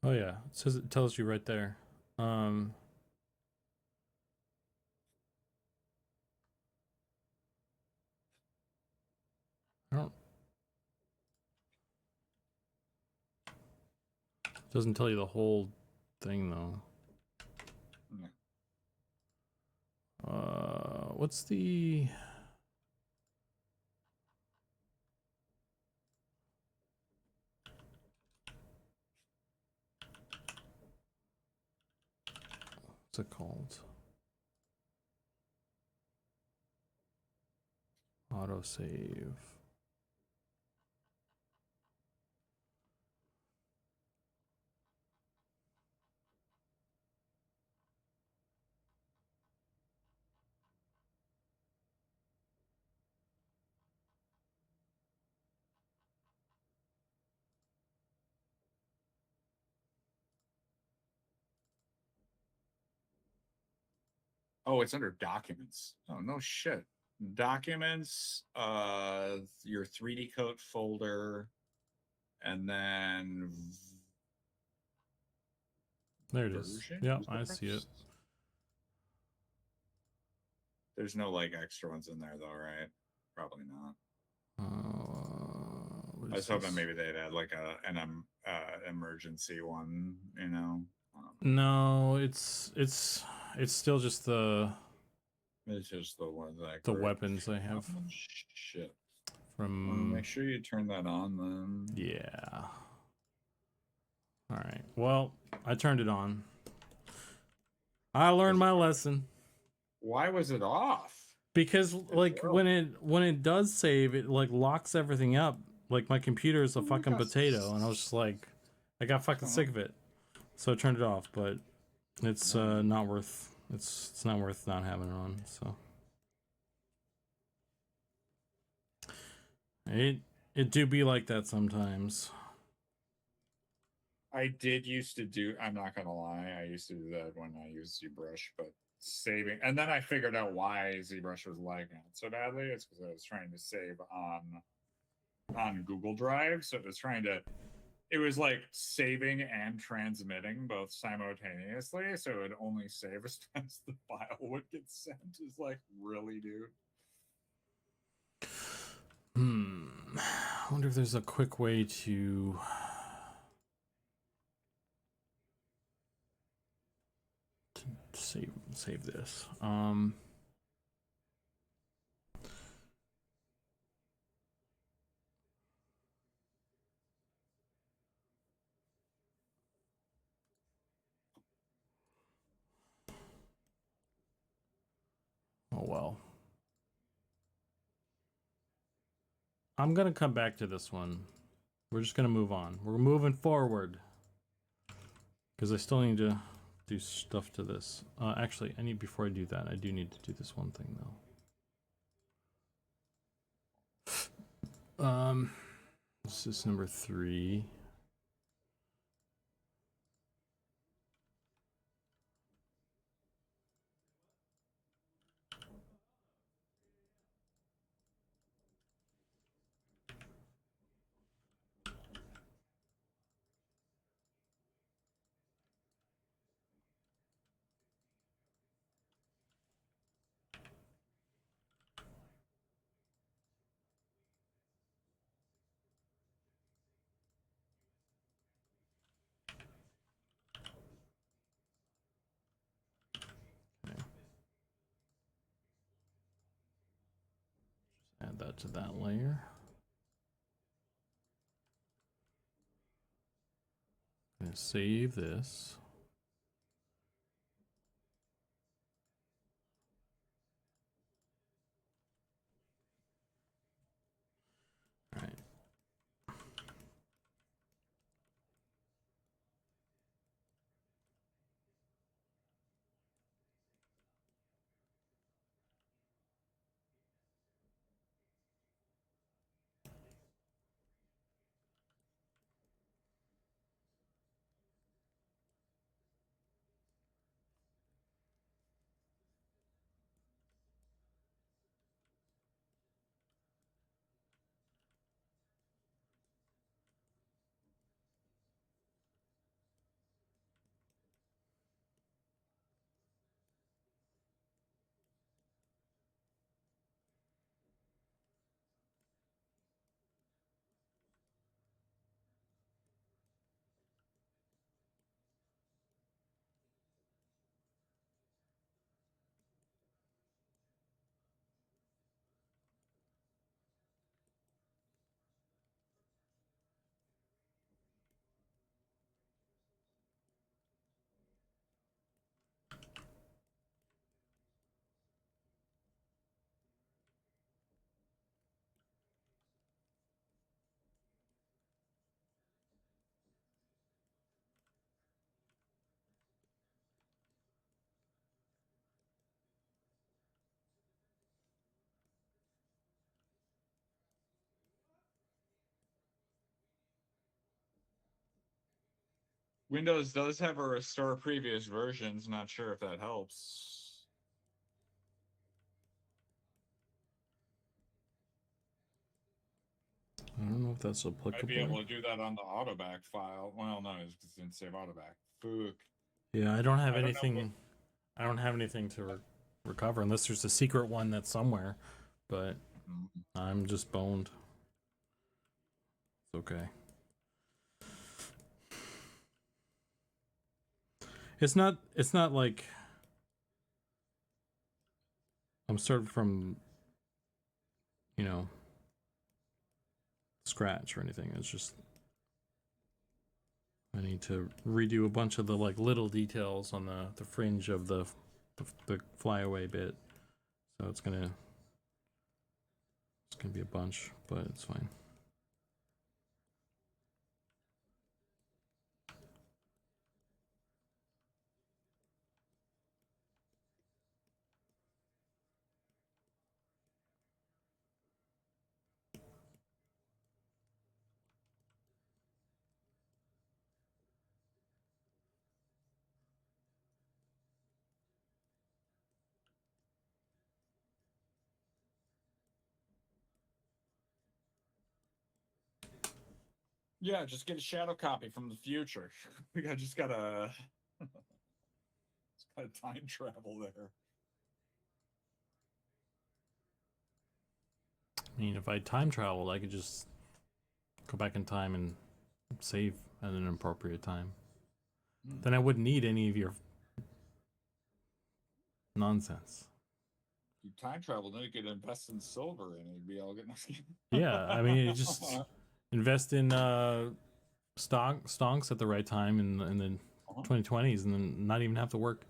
Oh yeah, it tells you right there. I don't. It doesn't tell you the whole thing though. What's the? What's it called? Autosave. Oh, it's under documents. Oh, no shit. Documents, your 3D coat folder, and then There it is. Yeah, I see it. There's no like extra ones in there though, right? Probably not. I was hoping maybe they'd add like an emergency one, you know. No, it's still just the. It's just the ones that the weapons I have. Oh, shit. From. Make sure you turn that on then. Yeah. All right. Well, I turned it on. I learned my lesson. Why was it off? Because like when it does save, it like locks everything up. Like my computer is a fucking potato, and I was just like, I got fucking sick of it, so I turned it off. But it's not worth. It's not worth not having it on. So it do be like that sometimes. I did used to do. I'm not gonna lie. I used to do that when I used ZBrush, but saving, and then I figured out why ZBrush was lagging so badly. It's because I was trying to save on Google Drive, so it was trying to. It was like saving and transmitting both simultaneously, so it would only save as fast as the file would get sent. Is like, really, dude? I wonder if there's a quick way to save this. Oh well. I'm gonna come back to this one. We're just gonna move on. We're moving forward. Because I still need to do stuff to this. Actually, before I do that, I do need to do this one thing though. This is number 3. Okay. Add that to that layer. I'm gonna save this. All right. Windows does have a restore previous versions. Not sure if that helps. I don't know if that's applicable. I'd be able to do that on the autoback file. Well, no, it didn't save autoback. Fuck. Yeah, I don't have anything. I don't have anything to recover unless there's a secret one that's somewhere. But I'm just boned. It's okay. It's not like I'm starting from, scratch or anything. It's just I need to redo a bunch of the like little details on the fringe of the flyaway bit. So it's gonna be a bunch, but it's fine. Yeah, just get a shadow copy from the future. I just gotta time travel there. I mean, if I time traveled, I could just go back in time and save at an appropriate time. Then I wouldn't need any of your nonsense. You time travel, then you could invest in silver and it'd be all good. Yeah, I mean, you just invest in stonks at the right time in the 2020s, and then not even have to work.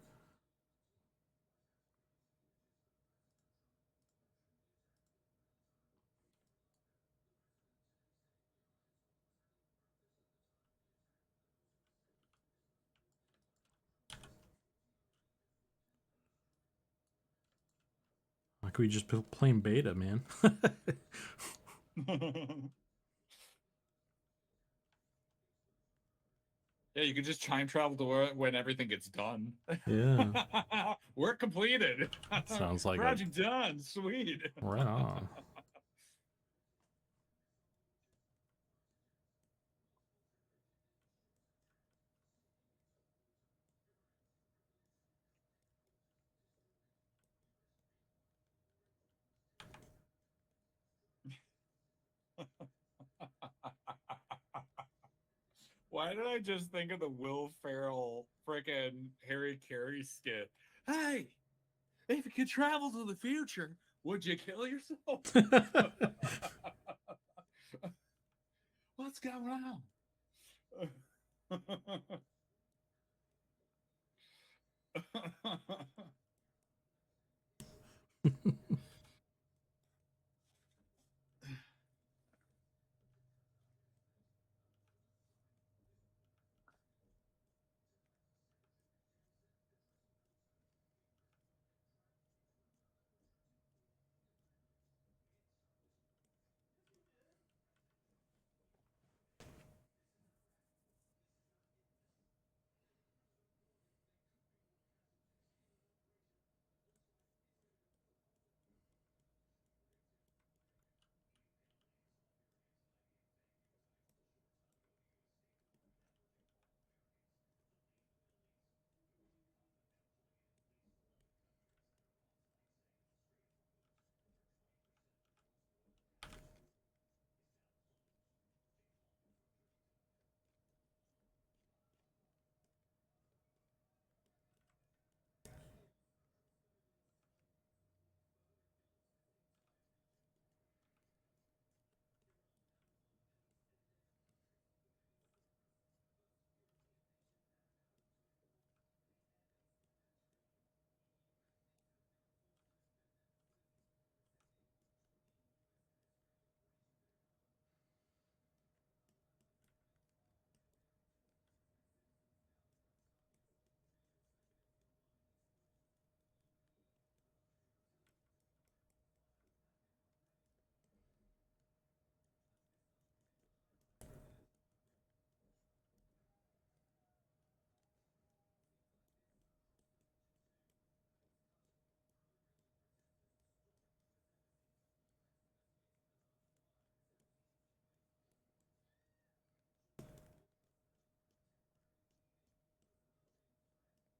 could be just plain beta, man. Yeah, you could just time travel to when everything gets done. Yeah. Work completed. Sounds like project done. Sweet. right on. Why did I just think of the Will Ferrell frickin' Harry Carey skit? Hey, if you could travel to the future, would you kill yourself? What's going on?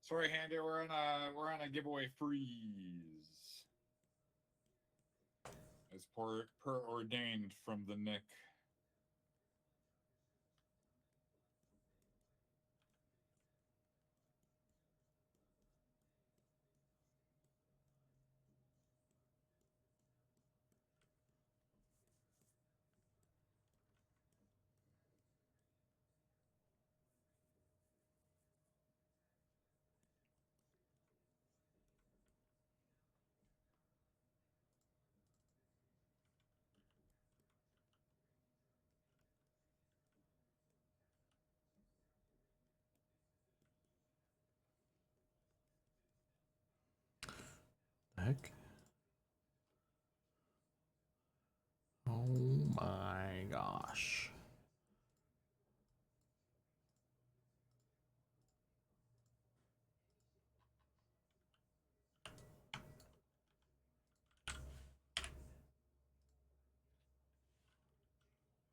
Sorry, Handy, we're on a giveaway freeze. As per ordained from the Nick. Heck. Oh my gosh.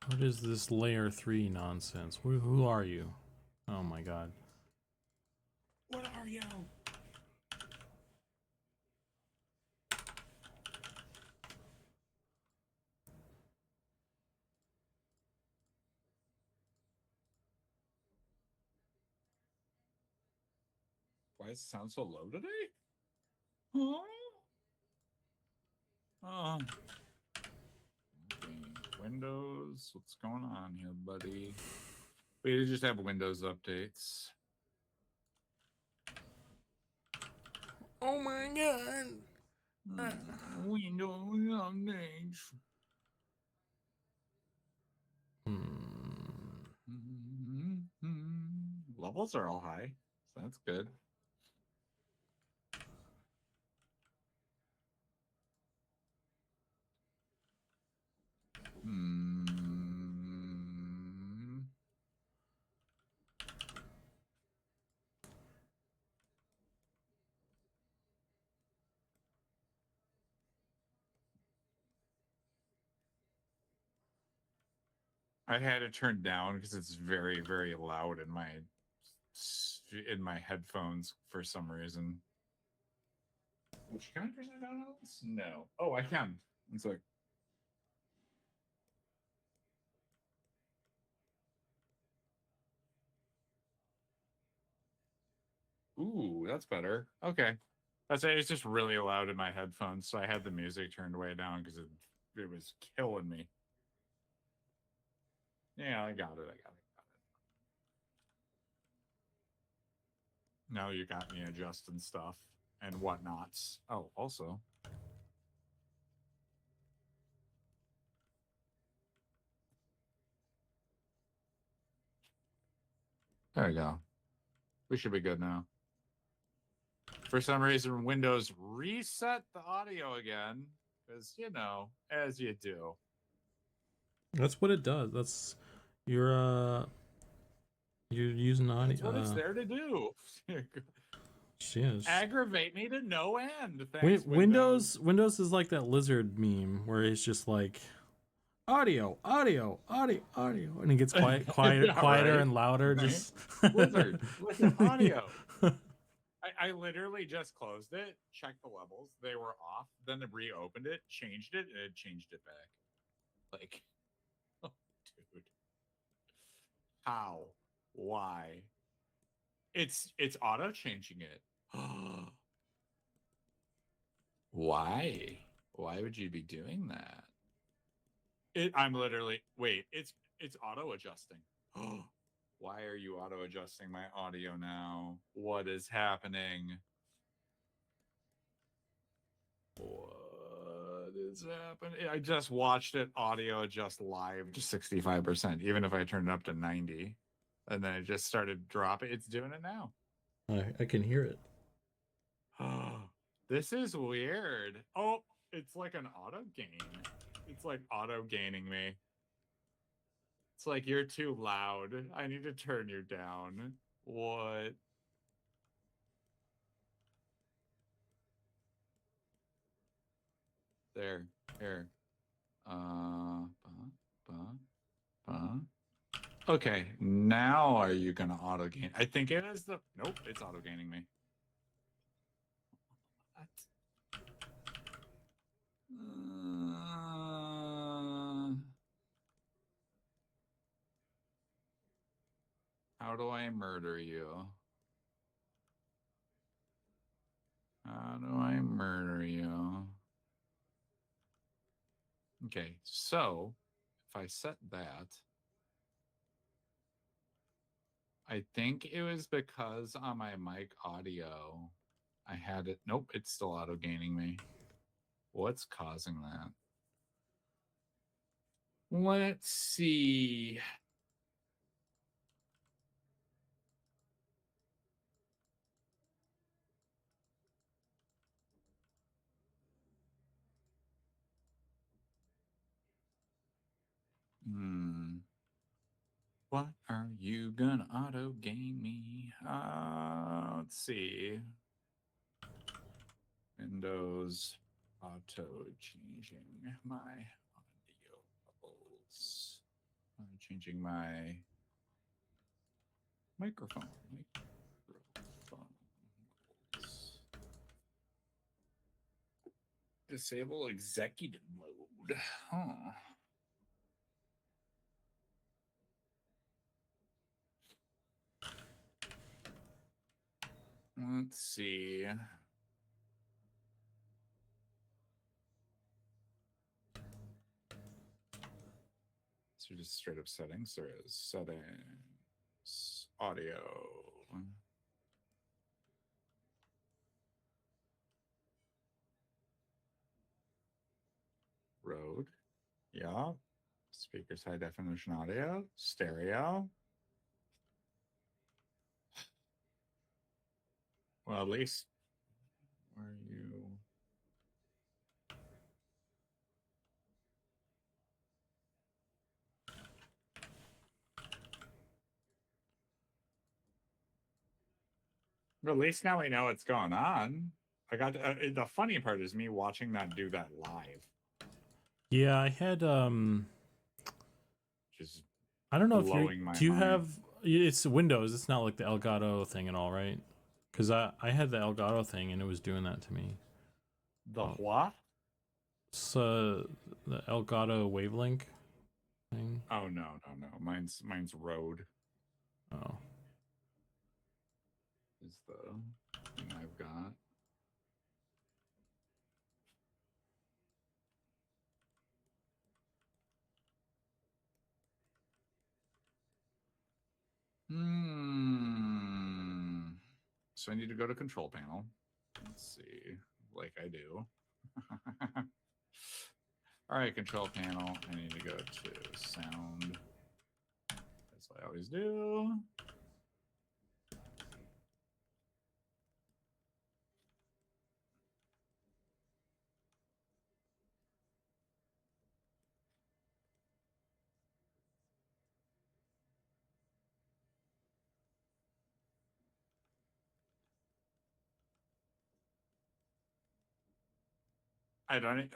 What is this layer 3 nonsense? Who are you? Oh my god. What are you? Why does it sound so low today? Huh? Oh. Okay. Windows, what's going on here, buddy? We just have Windows updates. Oh my god. Windows updates. Levels are all high, so that's good. I had it turned down because it's very, very loud in my headphones for some reason. Which can I turn it down else? No. Oh, I can. It's like. Ooh, that's better. Okay. That's it. It's just really loud in my headphones, so I had the music turned way down because it was killing me. Yeah, I got it. Now you got me adjusting stuff and whatnots. Oh, also. There we go. We should be good now. For some reason, Windows reset the audio again. Because, as you do. That's what it does. That's you're using audio. That's what it's there to do. Yes. Aggravate me to no end. Thanks, Windows is like that lizard meme where it's just like audio, and it gets quieter right? and louder. Right? Just Lizard audio. I literally just closed it, checked the levels, they were off, then reopened it, changed it, and it changed it back. Like, oh, dude, how? Why? It's auto changing it. Why? Why would you be doing that? I'm literally it's auto adjusting. Why are you auto adjusting my audio now? What is happening? What is happening? I just watched it audio adjust live to 65%, even if I turned it up to 90. And then it just started dropping. It's doing it now. I can hear it. This is weird. Oh, it's like an auto gain. It's like auto gaining me. It's like you're too loud. I need to turn you down. What? There. Here. Okay, now are you gonna auto gain? I think it is the. Nope, it's auto gaining me. What? How do I murder you? How do I murder you? Okay, so if I set that, I think it was because on my mic audio, I had it. Nope, it's still auto gaining me. What's causing that? Let's see. What are you gonna auto gain me? Let's see. Windows auto changing my audio levels. Changing my microphone. Disable executive mode. Huh. Let's see. So just straight up settings. There is settings, audio. Road. Yeah. Speakers high definition audio. Stereo. Well, at least where are you? Well, at least now we know what's going on. I got the funny part is me watching that do that live. Yeah, I had Just I don't know if you blowing my do you mind. have it's Windows. It's not like the Elgato thing at all, right? Because I had the Elgato thing and it was doing that to me. The what? So the Elgato wavelink thing. Oh no. Mine's Rode Oh, is the thing I've got. So I need to go to control panel. Let's see, like I do. All right, control panel. I need to go to sound, as I always do. I don't.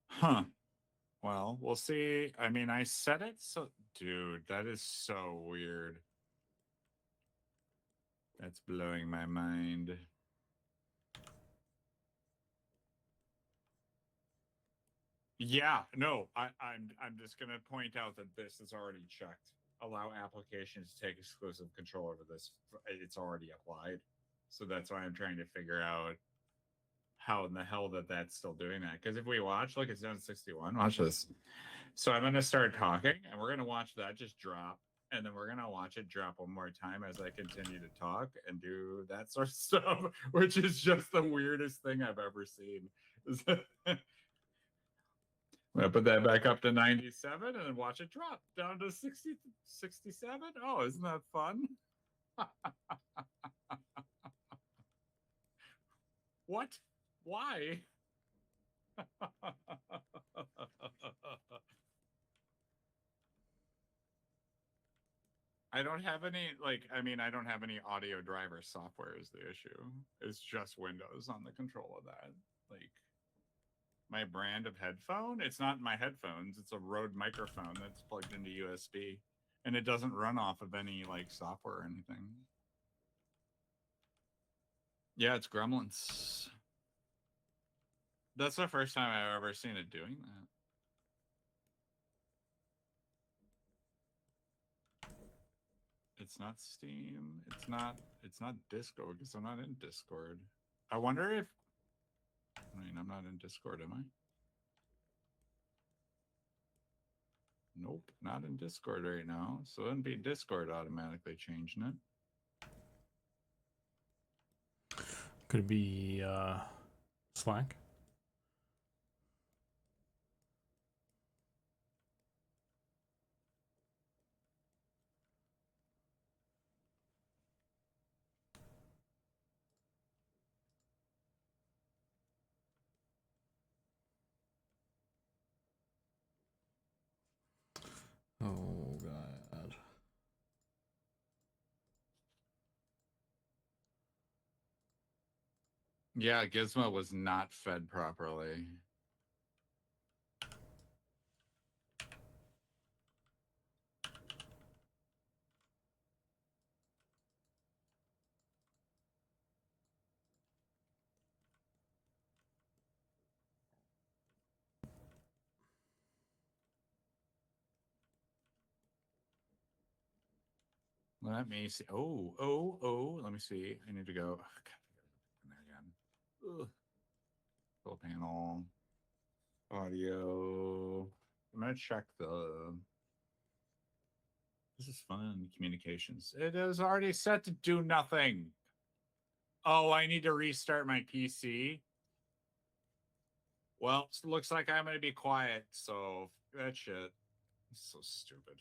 Huh. Well, we'll see. I mean, I set it so. Dude, that is so weird. That's blowing my mind. Yeah, no, I'm just gonna point out that this is already checked. Allow applications to take exclusive control over this. It's already applied, so that's why I'm trying to figure out how in the hell that's still doing that. Because if we watch, look, it's down 61. Watch this. So I'm gonna start talking, and we're gonna watch that just drop, and then we're gonna watch it drop one more time as I continue to talk and do that sort of stuff, which is just the weirdest thing I've ever seen. I'm gonna put that back up to 97 and then watch it drop down to 60, 67. Oh, isn't that fun? What? Why? I don't have any, I don't have any audio driver software is the issue. It's just Windows on the control of that. Like, my brand of headphone, it's not my headphones, it's a Rode microphone that's plugged into USB. And it doesn't run off of any, software or anything. Yeah, it's Gremlins. That's the first time I've ever seen it doing that. It's not Steam. It's not Discord because I'm not in Discord. I wonder if I'm not in Discord, am I? Nope, not in Discord right now. So it wouldn't be Discord automatically changing it. could it be Slack? Oh god. Yeah, Gizmo was not fed properly. Let me see. Oh. Let me see. I need to go. Oh, God, in there again. Ugh. Full panel. Audio. I'm going to check the. This is fun. Communications. It is already set to do nothing. Oh, I need to restart my PC. Well, looks like I'm going to be quiet. So that shit. It's so stupid.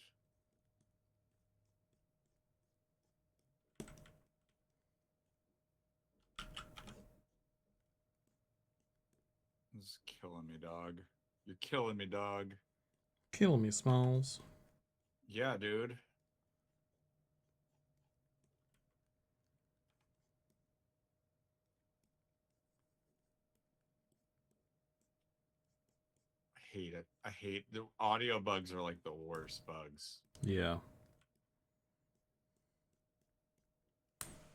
This is killing me, dog. You're killing me, dog. Kill me, Smalls. Yeah, dude. hate it. I hate the audio bugs are like the worst bugs. Yeah.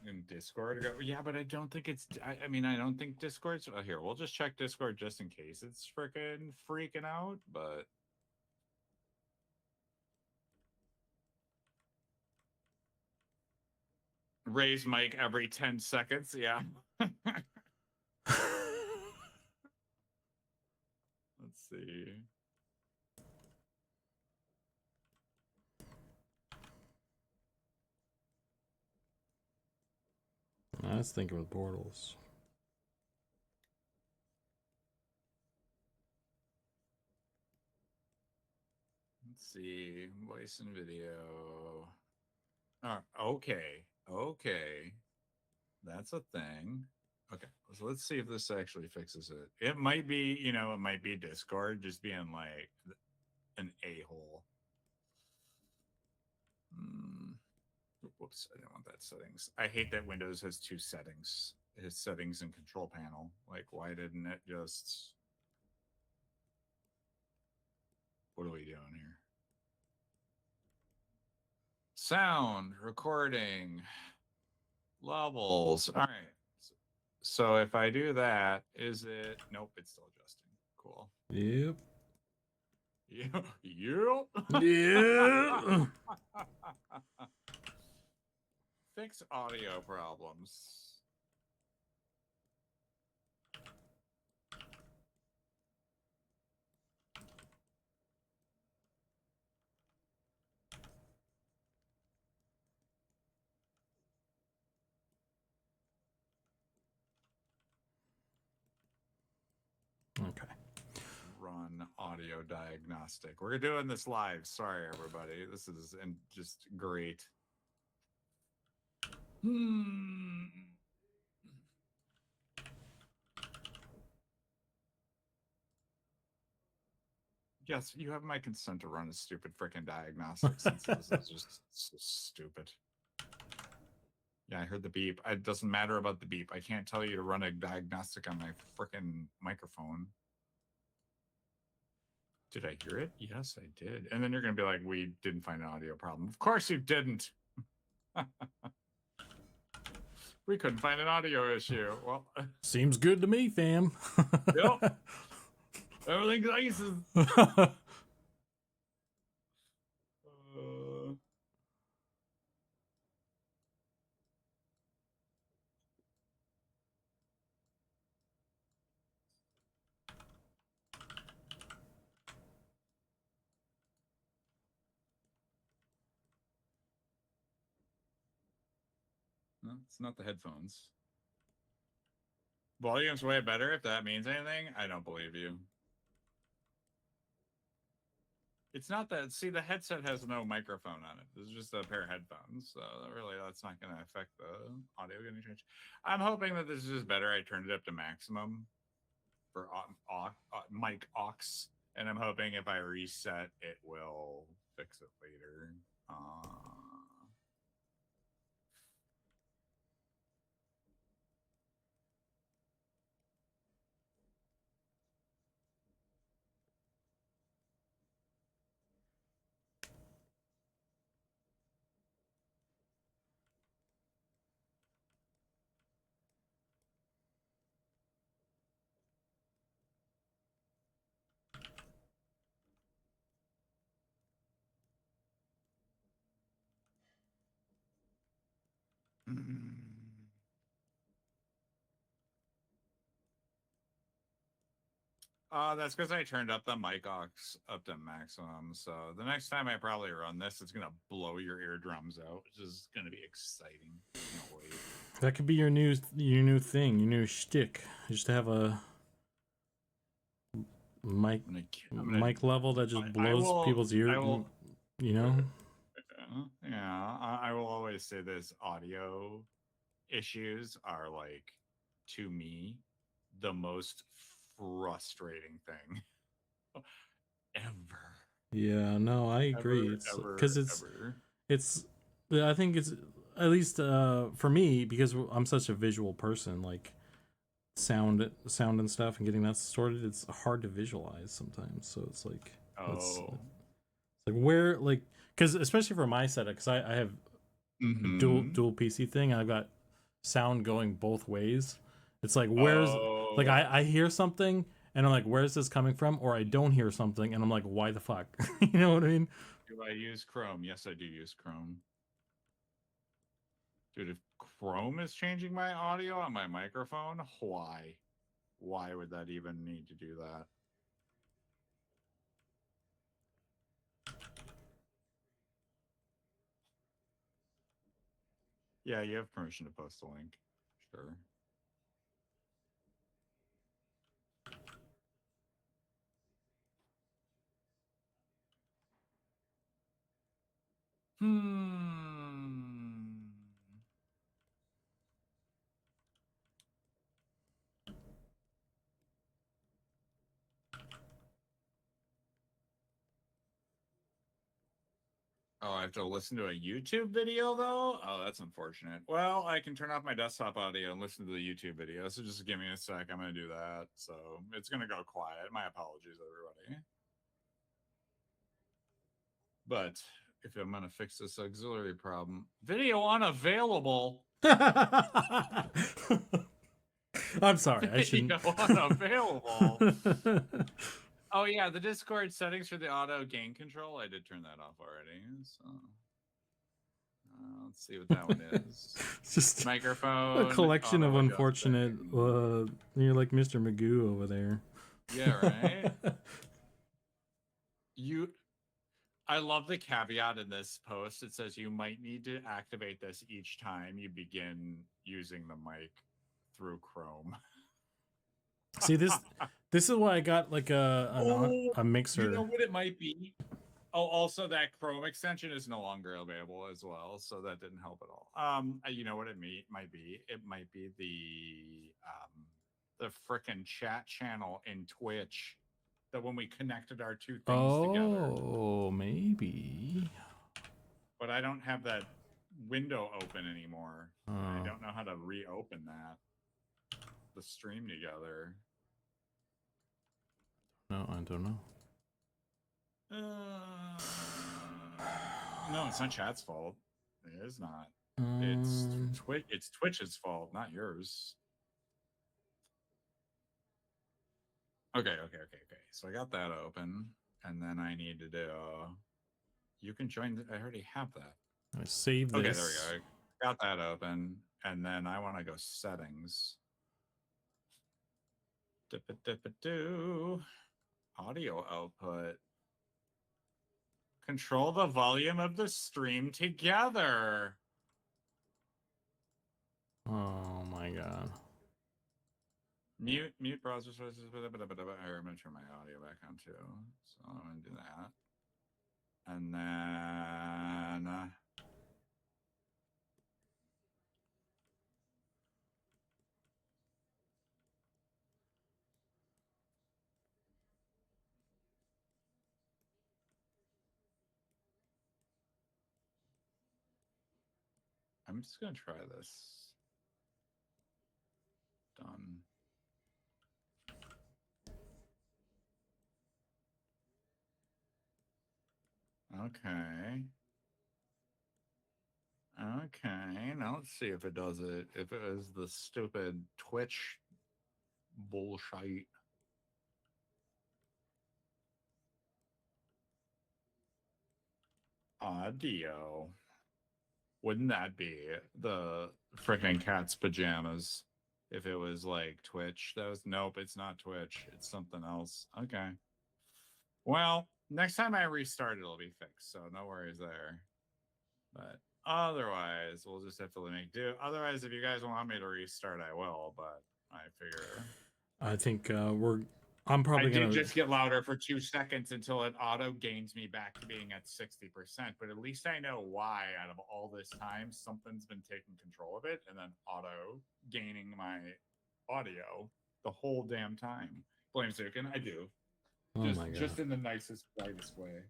In Discord, yeah, but I don't think it's. I mean, I don't think Discord's. Here, we'll just check Discord just in case it's freaking out. But raise mic every 10 seconds. Yeah. Let's see. I was thinking with portals. Let's see. Voice and video. Okay. Okay. That's a thing. Okay. So let's see if this actually fixes it. It might be, it might be Discord just being like an a-hole. Whoops, I didn't want that settings. I hate that Windows has two settings. It has settings and control panel. Like, why didn't it just... What are we doing here? Sound, recording, levels. All right. So if I do that, is it... Nope, it's still adjusting. Cool. Yep. Yep. Yeah. Fix audio problems. Okay. Run audio diagnostic. We're doing this live. Sorry, everybody. This is just great. Yes, you have my consent to run a stupid freaking diagnostic since this is just so stupid. Yeah, I heard the beep. It doesn't matter about the beep. I can't tell you to run a diagnostic on my freaking microphone. Did I hear it? Yes, I did. And then you're going to be like, we didn't find an audio problem. Of course you didn't. We couldn't find an audio issue. Well, seems good to me, fam. Yep. Everything's nice. No, it's not the headphones. Volume's way better, if that means anything. I don't believe you. It's not that. See, the headset has no microphone on it. This is just a pair of headphones. So really, that's not going to affect the audio getting changed. I'm hoping that this is just better. I turned it up to maximum for mic aux. And I'm hoping if I reset, it will fix it later. That's because I turned up the mic aux up to maximum. So the next time I probably run this, it's gonna blow your eardrums out, which is gonna be exciting. Can't wait. That could be your new thing, your new shtick. Just to have a mic level that just blows people's ears. You know. Yeah, I will always say this: audio issues are like, to me, the most frustrating thing ever. Yeah, no, I agree. It's I think it's, at least for me, because I'm such a visual person, like sound and stuff and getting that sorted, it's hard to visualize sometimes. So it's like, it's like where, like, because especially for my setup, because I have a dual PC thing, and I've got sound going both ways. It's like, where's like I hear something and I'm like, where's this coming from? Or I don't hear something and I'm like, why the fuck? You know what I mean? Do I use Chrome? Yes, I do use Chrome. Dude, if Chrome is changing my audio on my microphone, why? Why would that even need to do that? Yeah, you have permission to post a link. Sure. Oh, I have to listen to a YouTube video though? Oh, that's unfortunate. Well, I can turn off my desktop audio and listen to the YouTube video. So just give me a sec. I'm going to do that. So it's going to go quiet. My apologies, everybody. But if I'm going to fix this auxiliary problem, video unavailable. I'm sorry. I shouldn't. Video unavailable. Oh yeah, the Discord settings for the auto gain control. I did turn that off already. So let's see what that one is. It's just microphone. a collection of unfortunate. adjusting. You're like Mr. Magoo over there. Yeah, right. I love the caveat in this post. It says you might need to activate this each time you begin using the mic through Chrome. See, this is why I got like a mixer. You know what it might be? Oh, also that Chrome extension is no longer available as well, so that didn't help at all. You know what it might be? It might be the frickin' chat channel in Twitch. That when we connected our two things together. Oh, maybe. But I don't have that window open anymore. I don't know how to reopen that. The stream together. No, I don't know. No, it's not chat's fault. It is not. It's Twitch's fault, not yours. Okay. So I got that open, and then I need to do. You can join. I already have that. I saved this. Okay, there we go. Got that open, and then I want to go settings. Dip-a-dip-a-doo. Audio output. Control the volume of the stream together. Oh my god. Mute browser sources. I'm going to turn my audio back on too. So I'm going to do that. And then I'm just going to try this. Done. Okay. Now let's see if it does it. If it is the stupid Twitch bullshit. Audio. Wouldn't that be the freaking cat's pajamas if it was like Twitch? Nope, it's not Twitch. It's something else. Okay. Well, next time I restart, it'll be fixed. So no worries there. But otherwise, we'll just have to make do. Otherwise, if you guys want me to restart, I will. But I figure. I think I'm probably I gonna did just get louder for 2 seconds until it auto gains me back to being at 60%. But at least I know why. Out of all this time, something's been taking control of it, and then auto gaining my audio the whole damn time. Blame Zukan. I do. Oh my god. Just in the nicest, brightest way.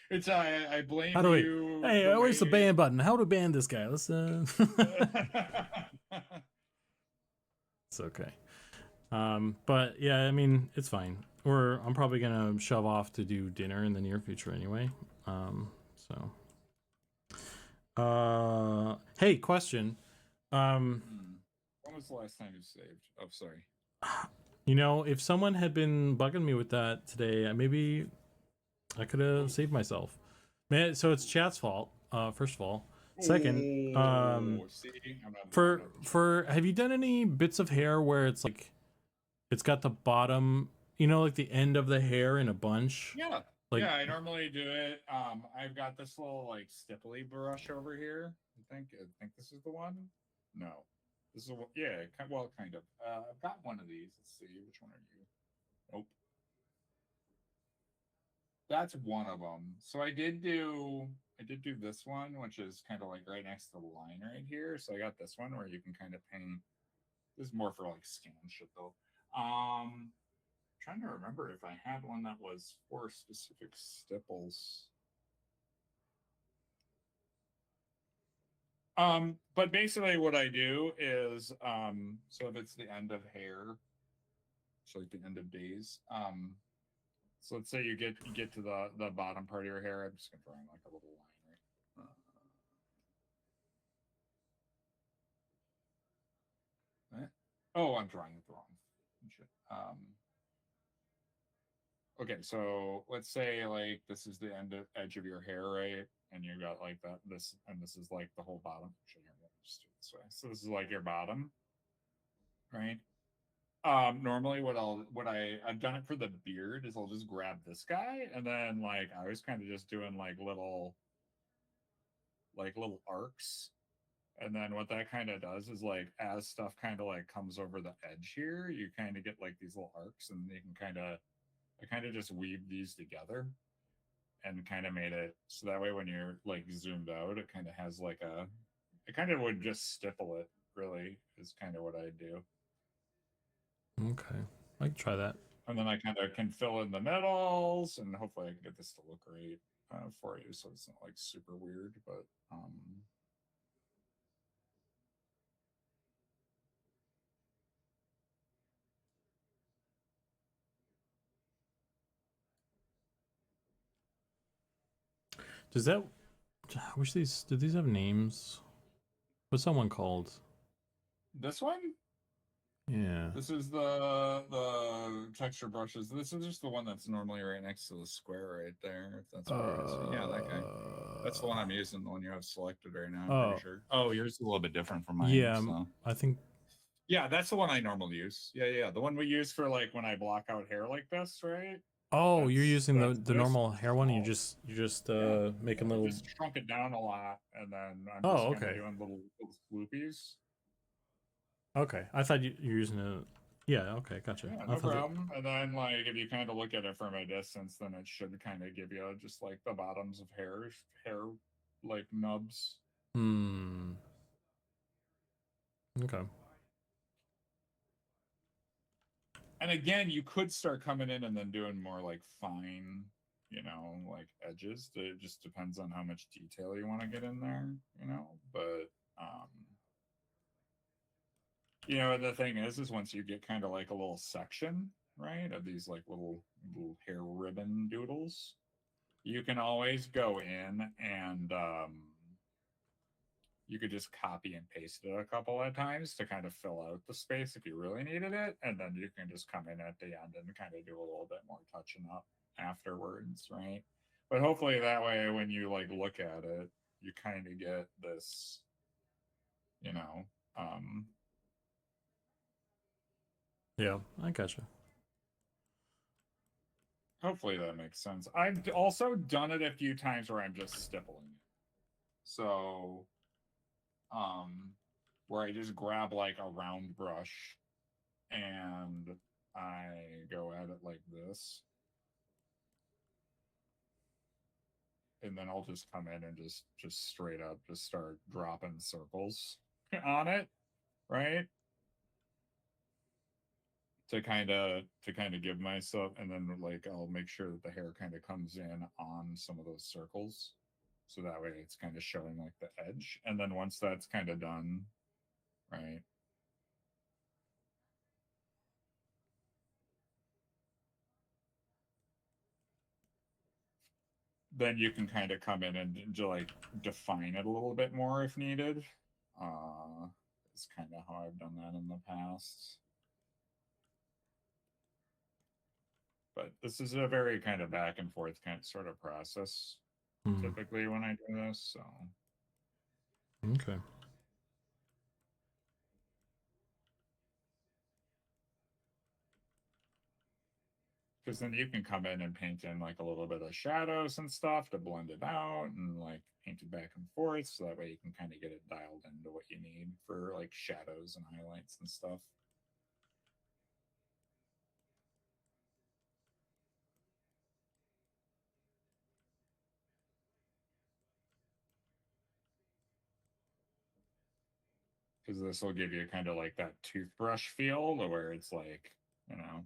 It's I blame How do we? you. Hey, where's the ban button? How to ban this guy? Let's. It's okay. But yeah, I mean, it's fine. I'm probably gonna shove off to do dinner in the near future anyway. So. Hey, question. When was the last time you saved? Oh, sorry. You know, if someone had been bugging me with that today, maybe I could have saved myself. Man, so it's chat's fault. First of all, second, see, for have you done any bits of hair where it's like it's got the bottom, you know, like the end of the hair in a bunch? Yeah. Like, yeah, I normally do it. I've got this little like stipply brush over here. I think this is the one. No, this is well, kind of. I've got one of these. Let's see, which one are you? Nope, that's one of them. So I did do this one, which is kind of like right next to the line right here. So I got this one where you can kind of paint. This is more for like scan shit though. Trying to remember if I had one that was for specific stipples. But basically what I do is so if it's the end of hair, so like the end of days, so let's say you get to the bottom part of your hair. I'm just gonna draw like a little line, right? Oh, I'm drawing it wrong. Shit. Okay, so let's say like this is the edge of your hair, right? And you got like this is like the whole bottom. Just do it this way. So this is like your bottom, right? Normally I've done it for the beard is I'll just grab this guy and then like I was kind of just doing like little arcs. And then what that kind of does is like as stuff kind of like comes over the edge here, you kind of get like these little arcs and you can I kind of just weave these together and kind of made it so that way when you're like zoomed out, it kind of has like it kind of would just stipple it really is kind of what I do. okay, I can try that. And then I kind of can fill in the middles and hopefully I can get this to look great for you. So it's not like super weird, but Does that? I wish did these have names? What's someone called? this one, Yeah. this is the texture brushes. This is just the one that's normally right next to the square right there. If that's what you're using. Yeah, that guy. That's the one I'm using, the one you have selected right now. I'm pretty sure. Oh, yours is a little bit different from mine. Yeah, so. I think. Yeah, that's the one I normally use. Yeah. The one we use for like when I block out hair like this, right? Oh, you're using the normal hair one. You're just making little. Just shrunk it down a lot, and then I'm just okay. doing little floopies. Okay, I thought you're using it. Yeah. Okay, gotcha. Yeah, no problem. And then like if you kind of look at it from a distance, then it should kind of give you just like the bottoms of hair like nubs. Okay. And again, you could start coming in and then doing more like fine, like edges. It just depends on how much detail you want to get in there, But the thing is once you get kind of like a little section, right, of these like little hair ribbon doodles, you can always go in and you could just copy and paste it a couple of times to kind of fill out the space if you really needed it. And then you can just come in at the end and kind of do a little bit more touching up afterwards, right? But hopefully that way, when you like look at it, you kind of get this, Yeah, I gotcha. Hopefully that makes sense. I've also done it a few times where I'm just stippling it. So, where I just grab like a round brush and I go at it like this. And then I'll just come in and just straight up just start dropping circles on it, right? to kind of give myself, and then like I'll make sure that the hair kind of comes in on some of those circles, so that way it's kind of showing like the edge. And then once that's kind of done, right, then you can kind of come in and like define it a little bit more if needed. It's kind of how I've done that in the past. But this is a very kind of back and forth kind of sort of process typically when I do this. So Okay. because then you can come in and paint in like a little bit of shadows and stuff to blend it out and like paint it back and forth, so that way you can kind of get it dialed into what you need for like shadows and highlights and stuff. Because this will give you kind of like that toothbrush feel to where it's like, you know,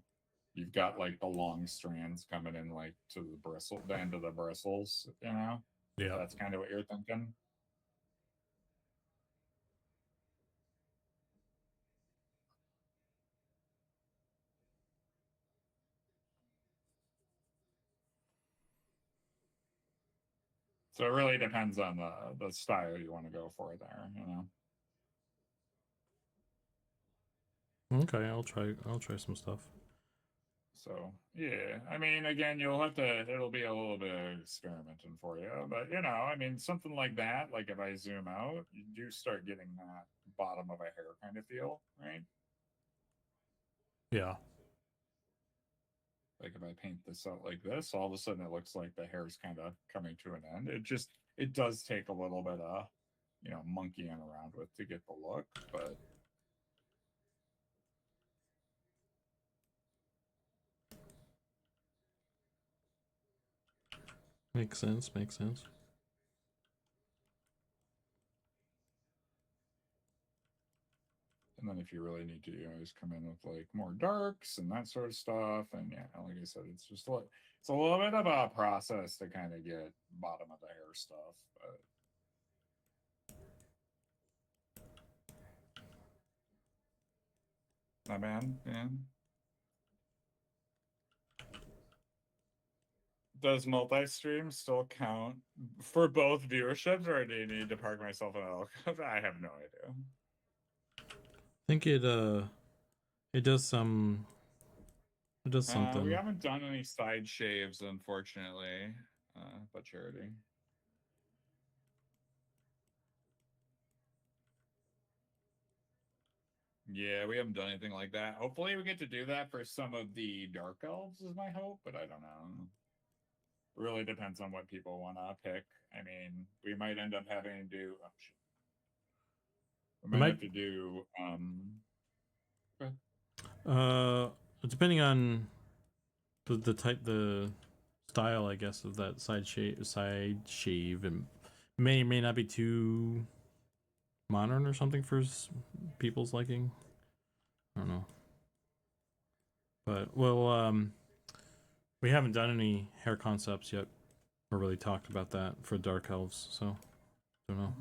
you've got like the long strands coming in like to the end of the bristles, you know? Yeah. That's kind of what you're thinking. So it really depends on the style you want to go for there, you know? Okay, I'll try some stuff. So yeah, I mean, again, you'll have to. It'll be a little bit of experimenting for you, but you know, I mean, something like that. Like if I zoom out, you do start getting that bottom of a hair kind of feel, right? Yeah. Like if I paint this out like this, all of a sudden it looks like the hair's kind of coming to an end. It does take a little bit of, you know, monkeying around with to get the look, but Makes sense, makes sense. and then if you really need to, you always come in with like more darks and that sort of stuff. And yeah, like I said, it's just like it's a little bit of a process to kind of get bottom of the hair stuff. But my man, man. Does multi-stream still count for both viewerships, or do you need to park myself in a I have no idea. I think it does some something. We haven't done any side shaves, unfortunately. But charity. Yeah, we haven't done anything like that. Hopefully we get to do that for some of the dark elves is my hope, but I don't know. Really depends on what people want to pick. I mean, we might end up having to do we might have to do Depending on the type, the style, I guess, of that side shave, and may not be too modern or something for people's liking. I don't know, but well, we haven't done any hair concepts yet, or really talked about that for dark elves, so don't know.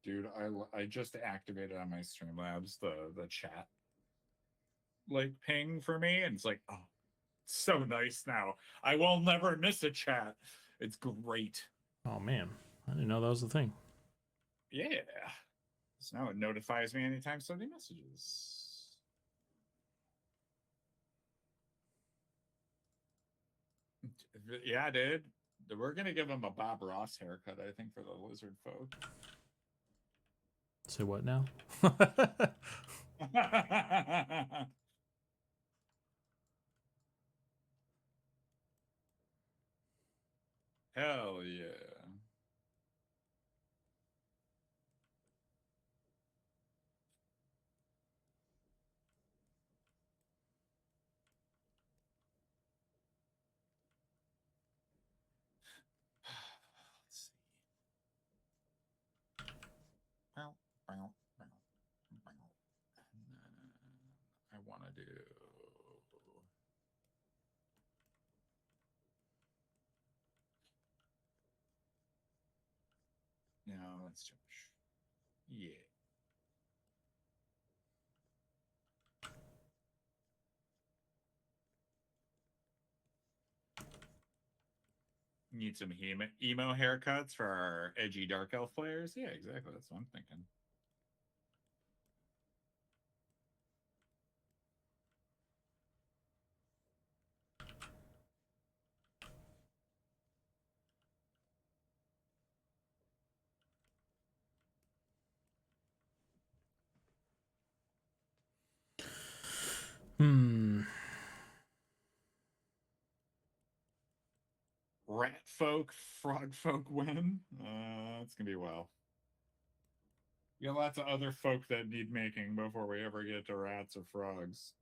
Dude, I just activated on my Streamlabs the chat like ping for me, and it's like, oh, so nice now. I will never miss a chat. It's great. Oh man, I didn't know that was the thing. Yeah. So now it notifies me anytime somebody messages. Yeah, dude. We're gonna give him a Bob Ross haircut, I think, for the lizard folk. Say what now? Hell yeah. Let's see. do? No, that's too much. Yeah. Need some emo haircuts for our edgy dark elf players? Yeah, exactly. That's what I'm thinking. Rat folk, frog folk win. It's gonna be well. We got lots of other folk that need making before we ever get to rats or frogs.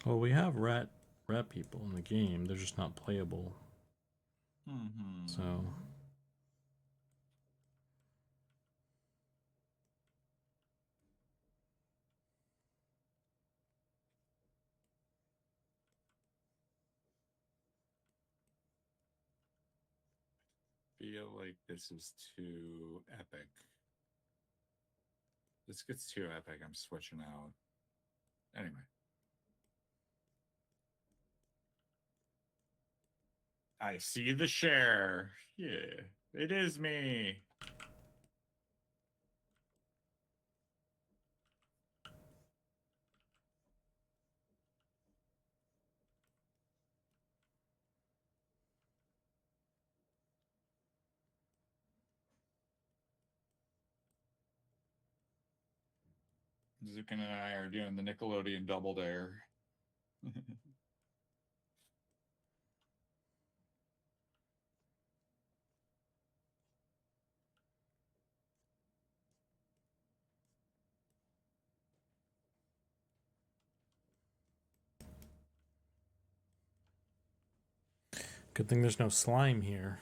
Well, we have rat people in the game. They're just not playable. So Feel like this is too epic. This gets too epic. I'm switching out. Anyway. I see the share. Yeah, it is me. Zukan and I are doing the Nickelodeon Double Dare. good thing there's no slime here.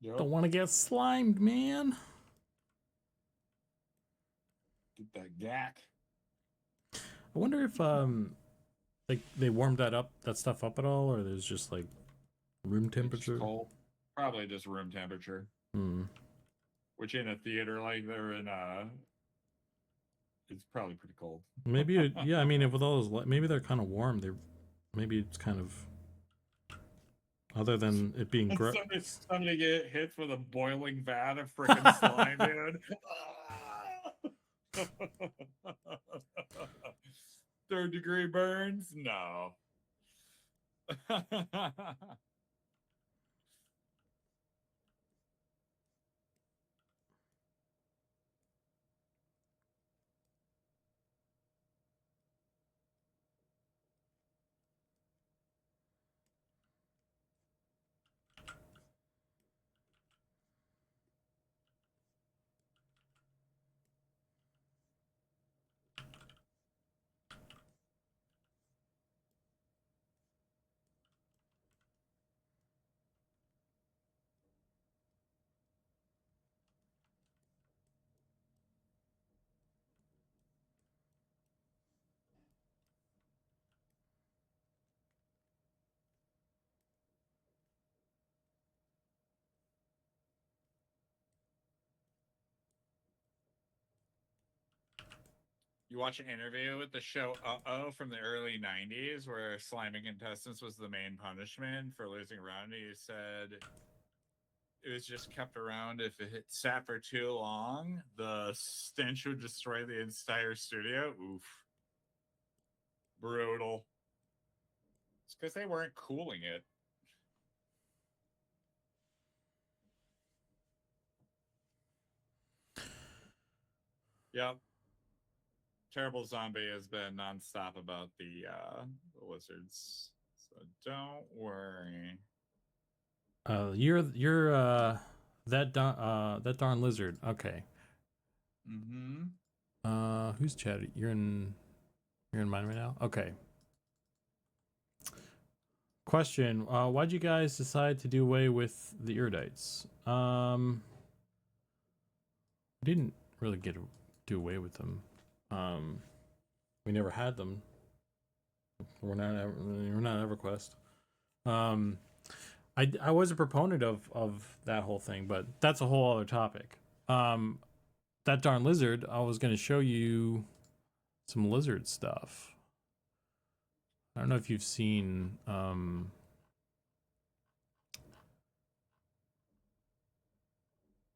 Yep. Don't want to get slimed, man. Get that gack. I wonder if like they warmed that stuff up at all, or there's just like room temperature. Cold. Probably just room temperature. Which in a theater like they're in it's probably pretty cold. Maybe yeah. I mean, if with all those, maybe they're kind of warm. Maybe it's kind of other than it being gross. Somebody get hit with a boiling vat of freaking slime, dude. 3rd-degree burns? No. You watch an interview with the show Uh-Oh from the early 90s where sliming contestants was the main punishment for losing a round. He said it was just kept around if it sat for too long. The stench would destroy the entire studio. Oof. Brutal. It's because they weren't cooling it. Yep. Terrible Zombie has been nonstop about the lizards. So don't worry. You're that darn lizard. Okay. Mm-hmm. Who's chat? You're in mine right now. Okay. Question: why'd you guys decide to do away with the Erudites? We didn't really do away with them. We never had them. We're not EverQuest. I was a proponent of that whole thing, but that's a whole other topic. That darn lizard, I was going to show you some lizard stuff. I don't know if you've seen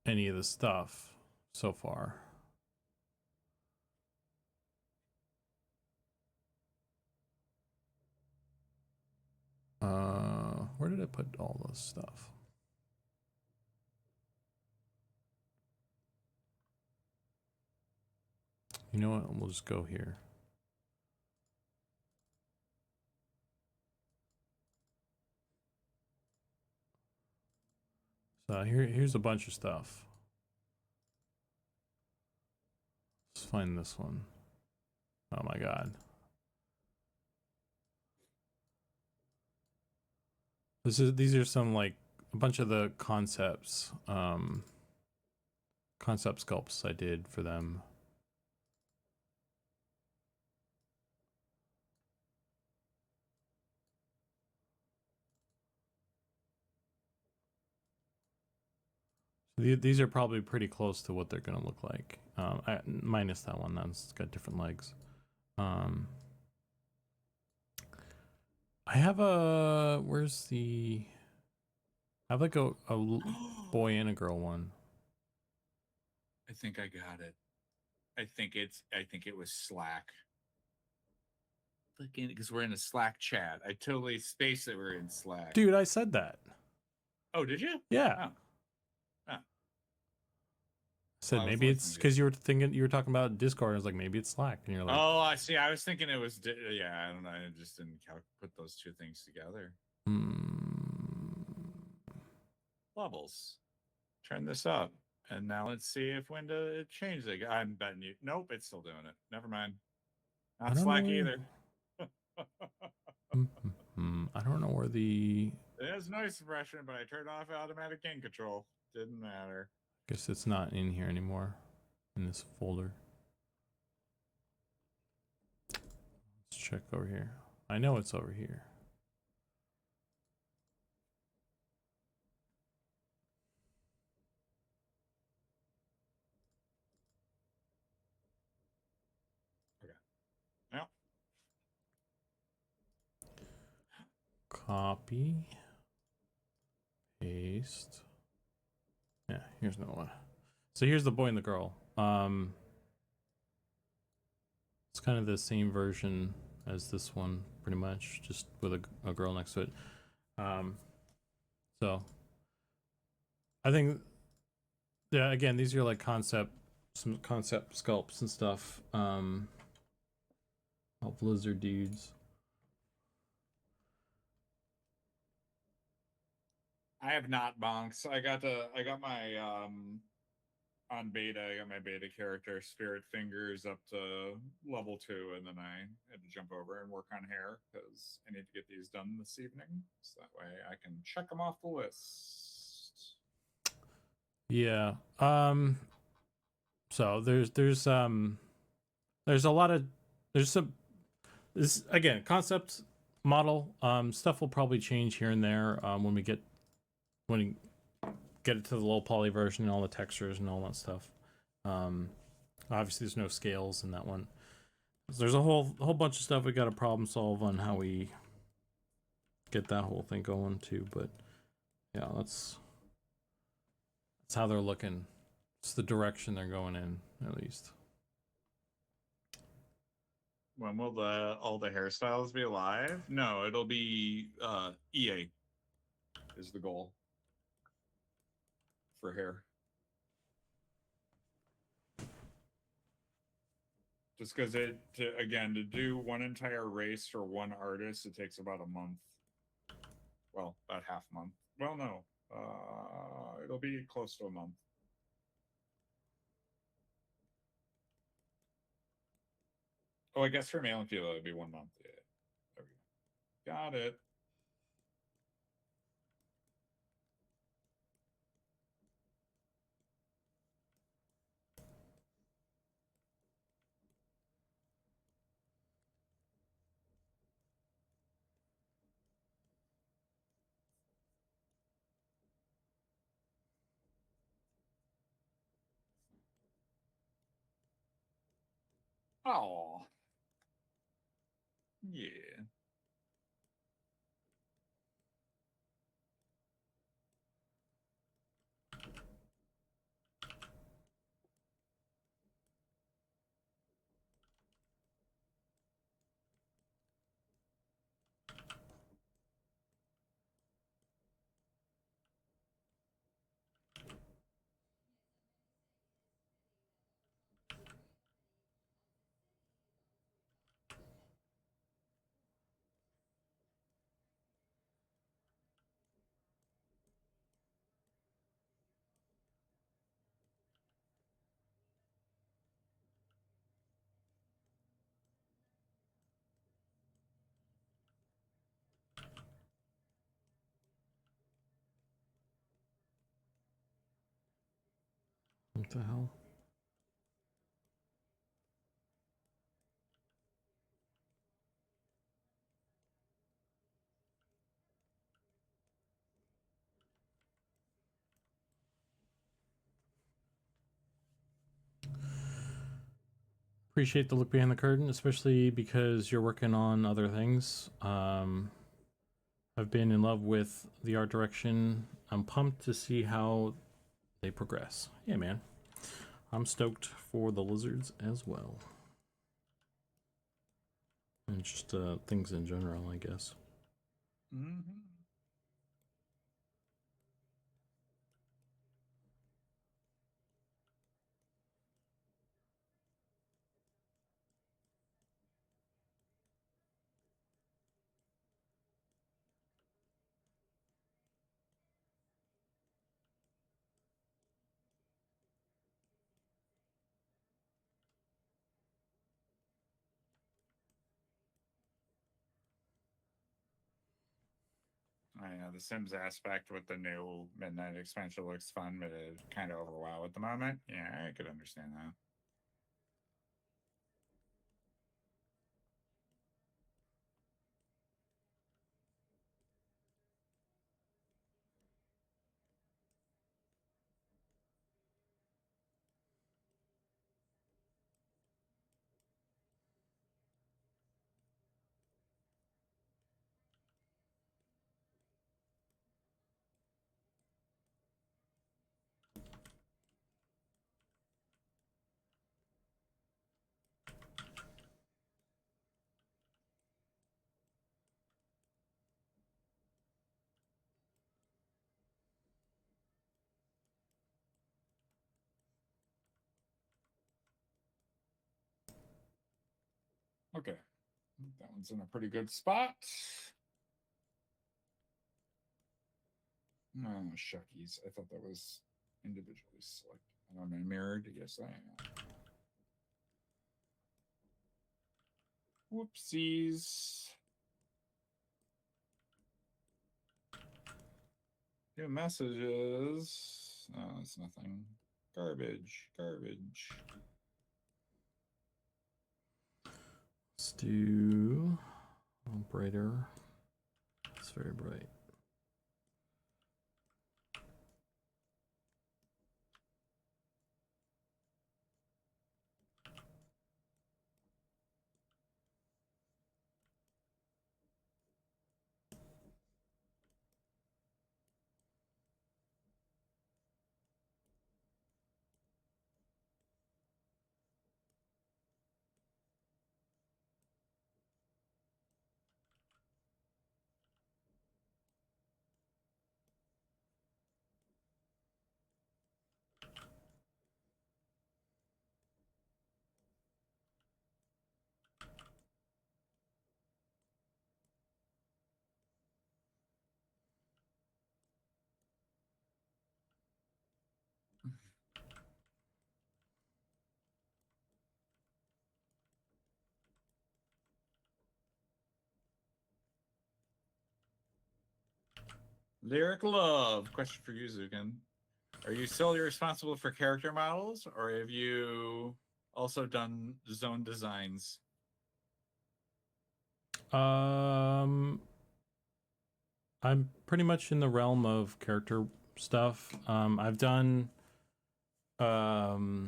any of the stuff so far. Where did I put all this stuff? You know what? We'll just go here. So here's a bunch of stuff. Let's find this one. Oh my god. These are some, like, a bunch of the concepts, concept sculpts I did for them. These are probably pretty close to what they're gonna look like. Minus that one, that's got different legs. I have a I have like a boy and a girl one. I think I got it. I think it was Slack. Because we're in a Slack chat. I totally spaced that we're in Slack. Dude, I said that. Oh, did you? Yeah. Oh. Said Well, maybe it's because you were talking about Discord. I was like, maybe it's Slack, and you're like, oh, I see. I was thinking it was. Yeah, I don't know. I just didn't put those two things together. Levels. Turn this up, and now let's see if it changed it. I'm betting you. Nope, it's still doing it. Never mind. Not Slack either. I don't know where the. It has noise suppression, but I turned off automatic gain control. Didn't matter. Guess it's not in here anymore, in this folder. Let's check over here. I know it's over here. Okay. Yep. Copy. Paste. Yeah, here's another one. So here's the boy and the girl. It's kind of the same version as this one, pretty much, just with a girl next to it. So I think, yeah, again, these are like some concept sculpts and stuff. Of lizard dudes. I have not bonks. I got my on beta. I got my beta character Spirit Fingers up to level 2, and then I had to jump over and work on hair because I need to get these done this evening, so that way I can check them off the list. Yeah. So there's a lot of this, again, concept model stuff will probably change here and there when we get it to the low poly version and all the textures and all that stuff. Obviously there's no scales in that one. So there's a whole bunch of stuff we got to problem solve on how we get that whole thing going too, but yeah, that's how they're looking. It's the direction they're going in, at least. When will all the hairstyles be live? No, it'll be EA is the goal for hair. Just because to do one entire race for one artist, it takes about a month. Well, about half a month. Well, no, It'll be close to a month. Oh, I guess for male and female it'd be 1 month. Yeah. There we go. Got it. Oh. Yeah. What the hell? Appreciate the look behind the curtain, especially because you're working on other things. I've been in love with the art direction. I'm pumped to see how they progress. Yeah, man. I'm stoked for the lizards as well. And just things in general, I guess. Mm-hmm. I know the Sims aspect with the new Midnight expansion looks fun, but it kind of overwhelmed at the moment. Yeah, I could understand that. Okay. That one's in a pretty good spot. Oh, shuckies. I thought that was individually selected. Am I mirrored? Yes, I am. Whoopsies. New messages. Oh, it's nothing. Garbage. Garbage. Let's do brighter. It's very bright. Lyric Love. Question for you, Zukan. Are you solely responsible for character models, or have you also done zone designs? I'm pretty much in the realm of character stuff. I've done the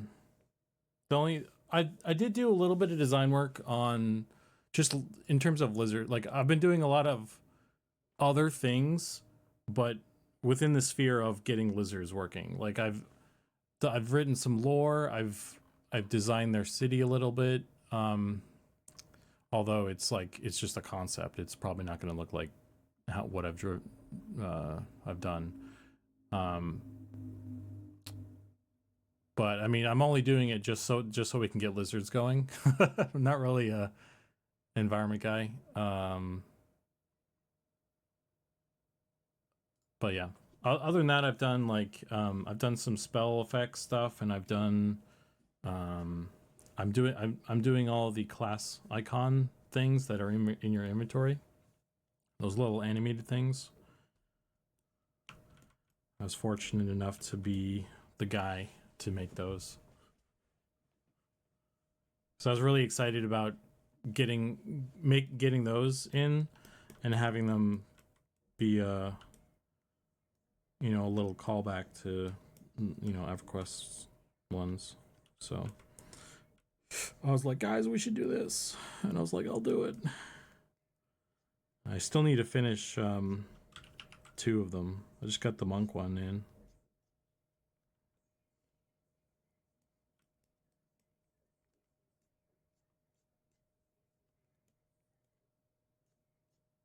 only I did do a little bit of design work on just in terms of lizard. Like I've been doing a lot of other things, but within the sphere of getting lizards working. Like I've written some lore. I've designed their city a little bit. Although it's just a concept. It's probably not going to look like what I've done. But I mean, I'm only doing it just so we can get lizards going. I'm not really a environment guy. But yeah, other than that, I've done I've done some spell effects stuff, and I've done I'm doing all the class icon things that are in your inventory. Those little animated things. I was fortunate enough to be the guy to make those. So I was really excited about getting those in and having them be a little callback to EverQuest's ones. So I was like, guys, we should do this. And I was like, I'll do it. I still need to finish 2 of them. I just got the monk one in.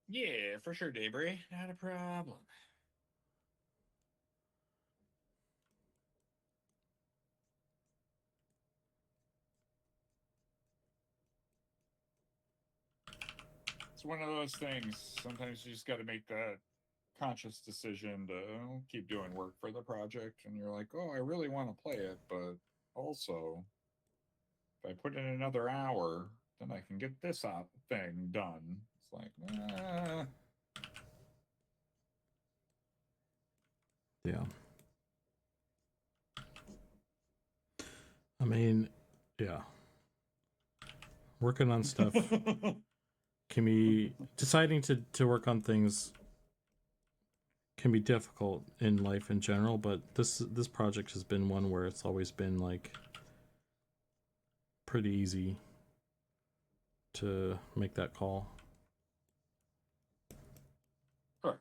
Yeah, for sure, Daybray. Not a problem. It's one of those things. Sometimes you just got to make that conscious decision to keep doing work for the project, and you're like, oh, I really want to play it, but also, if I put in another hour, then I can get this thing done. It's like, Yeah. I mean, yeah. Working on stuff can be deciding to work on things can be difficult in life in general, but this project has been one where it's always been like pretty easy to make that call. Sure.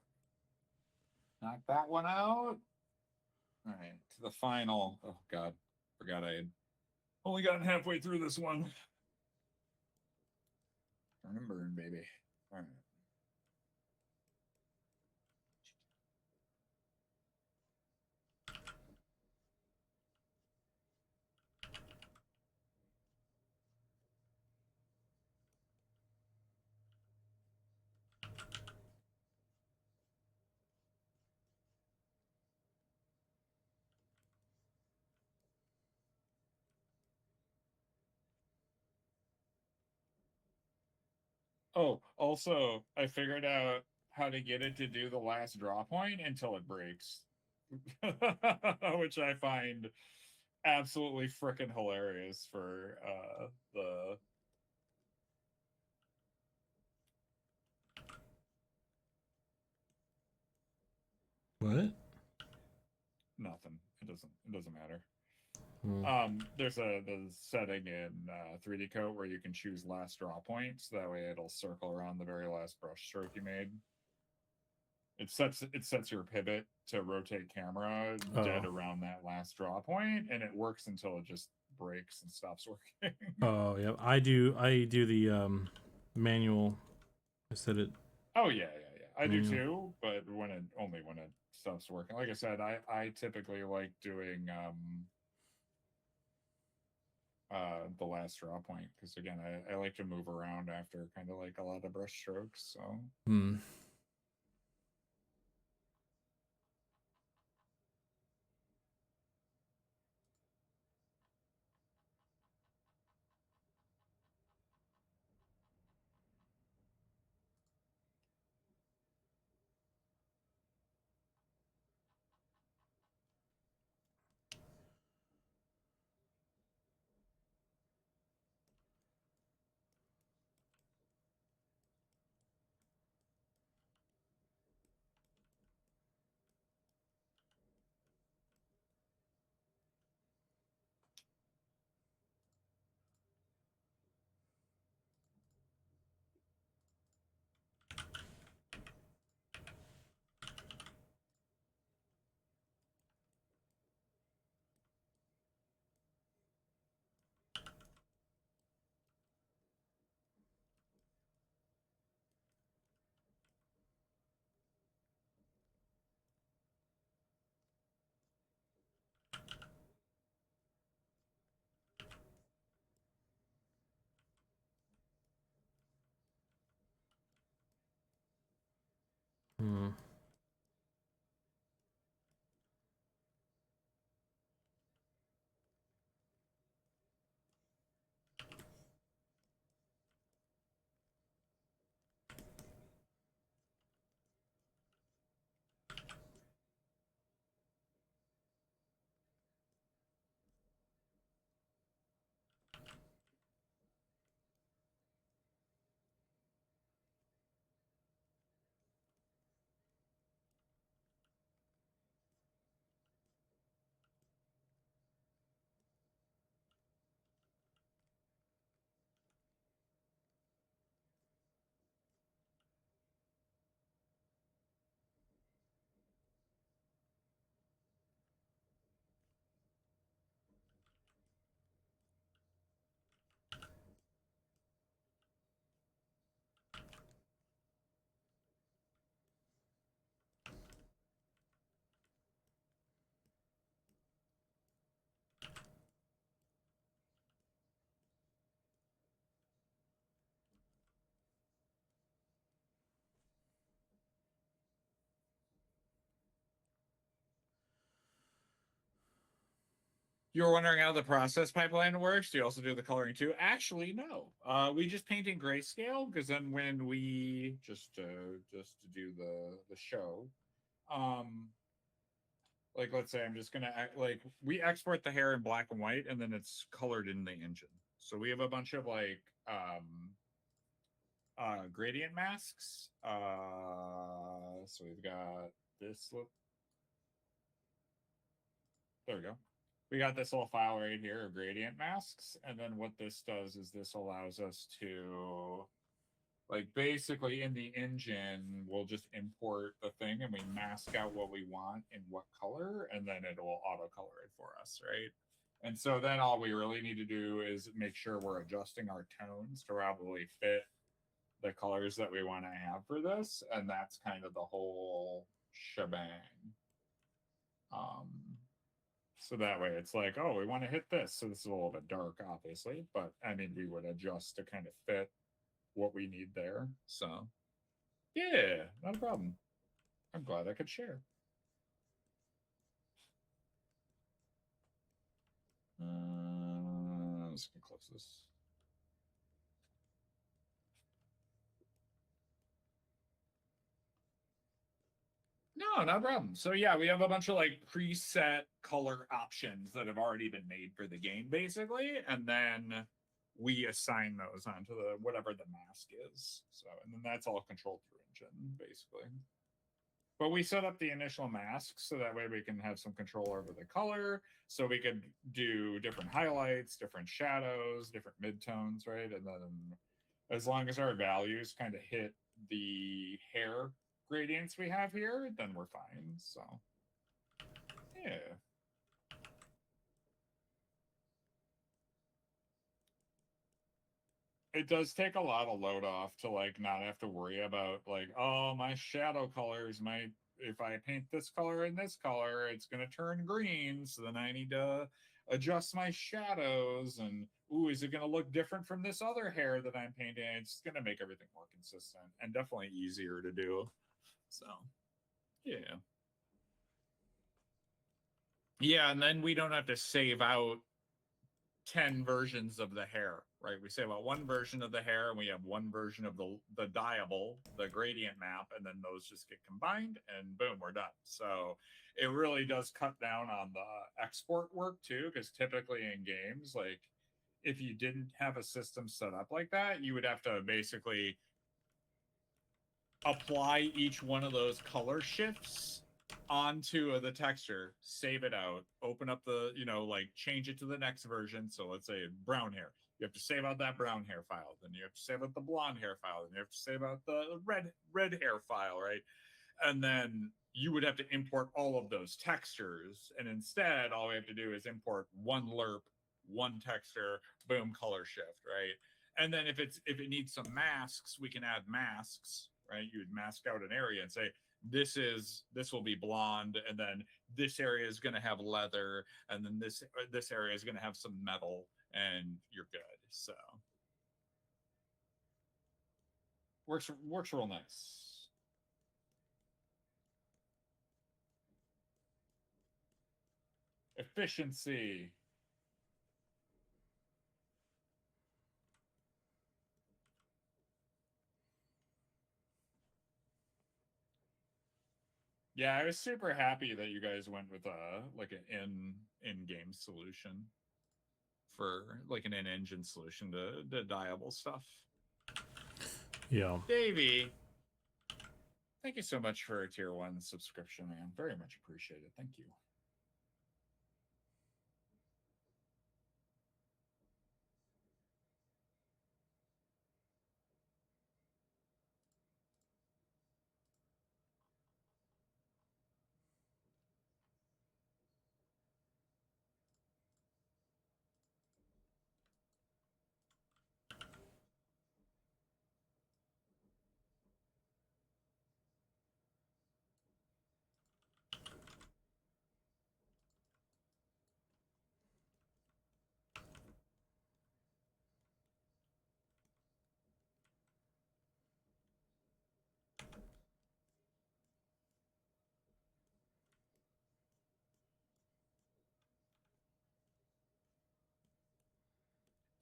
Knock that one out. All right, to the final. Oh God, forgot I had only gotten halfway through this one. Turn and burn, baby. All right. Oh, also, I figured out how to get it to do the last draw point until it breaks, which I find absolutely freaking hilarious for the. What? Nothing. It doesn't matter. Hmm. There's the setting in 3D Coat where you can choose last draw point, so that way it'll circle around the very last brush stroke you made. It sets your pivot to rotate camera dead around that last draw point, and it works until it just breaks and stops working. Oh yeah, I do the manual. I said it. Oh yeah. I do Manual. too, but only when it stops working. Like I said, I typically like doing the last draw point because again I like to move around after kind of like a lot of brush strokes. So Hmm. Hmm. You're wondering how the process pipeline works? Do you also do the coloring too? Actually, no. We just paint in grayscale because then when we just to do the show, like let's say I'm just gonna like we export the hair in black and white and then it's colored in the engine. So we have a bunch of like gradient masks. So we've got this look. There we go. We got this little file right here of gradient masks. And then what this does is this allows us to, like, basically in the engine, we'll just import the thing and we mask out what we want in what color, and then it will auto color it for us, right? And so then all we really need to do is make sure we're adjusting our tones to probably fit the colors that we want to have for this. And that's kind of the whole shebang. So that way it's like, oh, we want to hit this. So this is a little bit dark, obviously, but I mean, we would adjust to kind of fit what we need there. So yeah, not a problem. I'm glad I could share. I'm just gonna close this. No, no problem. So yeah, we have a bunch of like preset color options that have already been made for the game, basically, and then we assign those onto the whatever the mask is. So, and then that's all controlled through engine, basically. But we set up the initial mask so that way we can have some control over the color. So we could do different highlights, different shadows, different midtones, right? And then as long as our values kind of hit the hair gradients we have here, then we're fine. So yeah. It does take a lot of load off to like not have to worry about like, oh, my shadow colors might, if I paint this color and this color, it's going to turn green. So then I need to adjust my shadows. And ooh, is it going to look different from this other hair that I'm painting? It's going to make everything more consistent and definitely easier to do. So yeah. Yeah, and then we don't have to save out 10 versions of the hair, right? We save out one version of the hair and we have one version of the dyeable, the gradient map, and then those just get combined and boom, we're done. So it really does cut down on the export work too, because typically in games, like if you didn't have a system set up like that, you would have to basically apply each one of those color shifts onto the texture, save it out, open up the, like change it to the next version. So let's say brown hair. You have to save out that brown hair file. Then you have to save out the blonde hair file. Then you have to save out the red hair file, right? And then you would have to import all of those textures. And instead, all we have to do is import one lerp, one texture, boom, color shift, right? And then if it needs some masks, we can add masks, right? You would mask out an area and say, this will be blonde, and then this area is going to have leather, and then this area is going to have some metal, and you're good. So works real nice. Efficiency. Yeah, I was super happy that you guys went with like an in-game solution for like an in-engine solution to dieable stuff. Yeah. Davey, thank you so much for a tier 1 subscription, man. Very much appreciated. Thank you.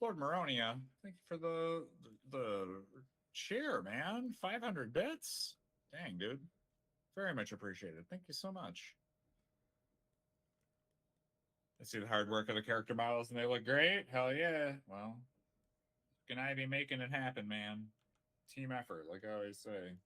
Lord Maronia, thank you for the share, man. 500 bits. Dang, dude. Very much appreciated. Thank you so much. I see the hard work of the character models and they look great. Hell yeah. Well, can I be making it happen, man? Team effort, like I always say.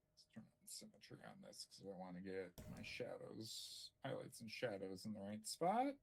Let's turn on symmetry on this because I want to get my shadows, highlights and shadows in the right spot.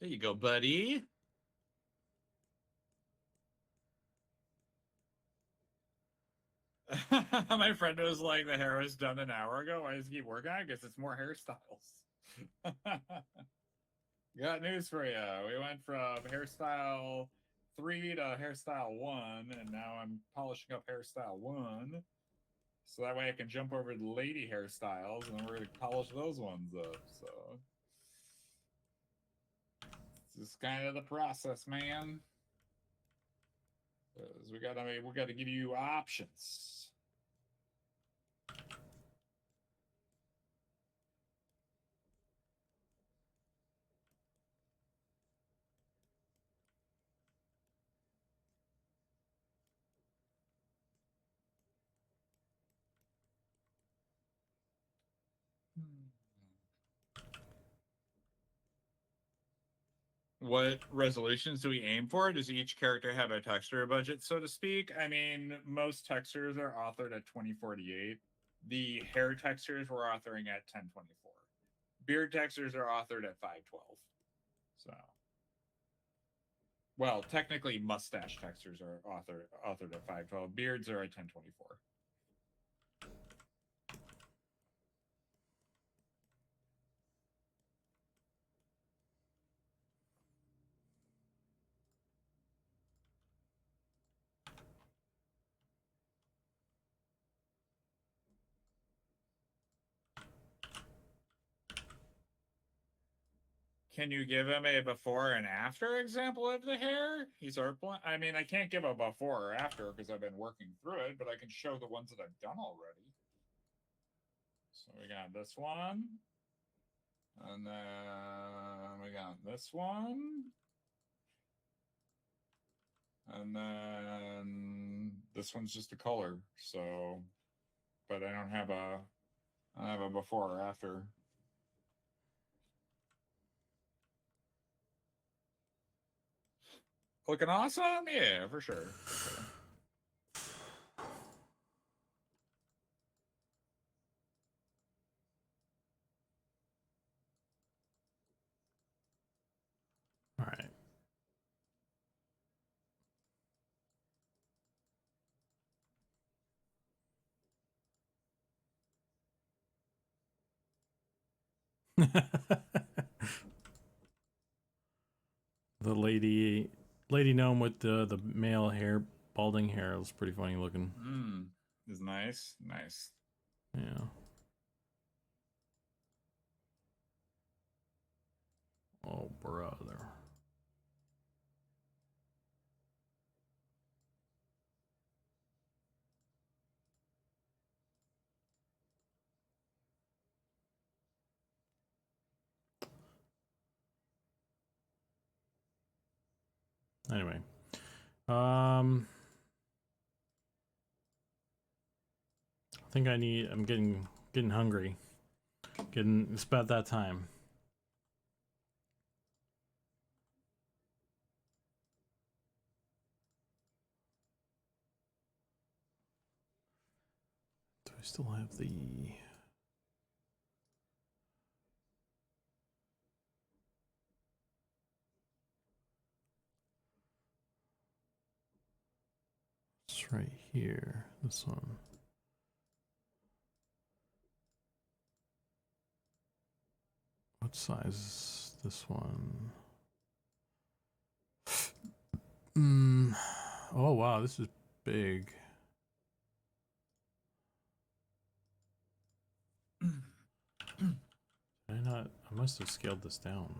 There you go, buddy. My friend was like, the hair was done an hour ago. Why does he keep working on it? I guess it's more hairstyles. Got news for you. We went from hairstyle 3 to hairstyle 1, and now I'm polishing up hairstyle 1. So that way I can jump over to the lady hairstyles, and then we're going to polish those ones up. So this is kind of the process, man. Because we gotta give you options. What resolutions do we aim for? Does each character have a texture budget, so to speak? I mean, most textures are authored at 2048. The hair textures we're authoring at 1024. Beard textures are authored at 512. So, well, technically, mustache textures are authored at 512. Beards are at 1024. Can you give him a before and after example of the hair? I mean, I can't give a before or after because I've been working through it, but I can show the ones that I've done already. So we got this one. And then we got this one. And then this one's just a color. So, but I don't have a before or after. Looking awesome? Yeah, for sure. All right. The lady gnome with the male hair, balding hair was pretty funny looking. Is nice. Nice. Yeah. Oh, brother. Anyway. I think I'm getting hungry. It's about that time. Do I still have the It's right here, this one. What size is this one? Oh wow, this is big. Did I not? I must have scaled this down.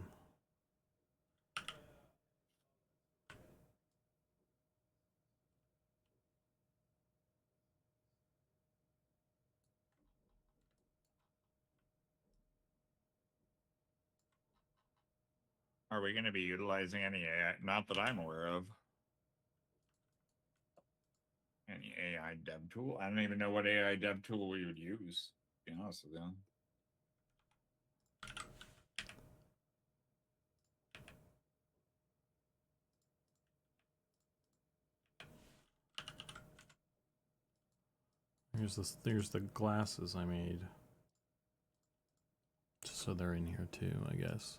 Are we going to be utilizing any AI? Not that I'm aware of. Any AI dev tool? I don't even know what AI dev tool we would use, to be honest with you. There's the glasses I made. Just so they're in here too, I guess.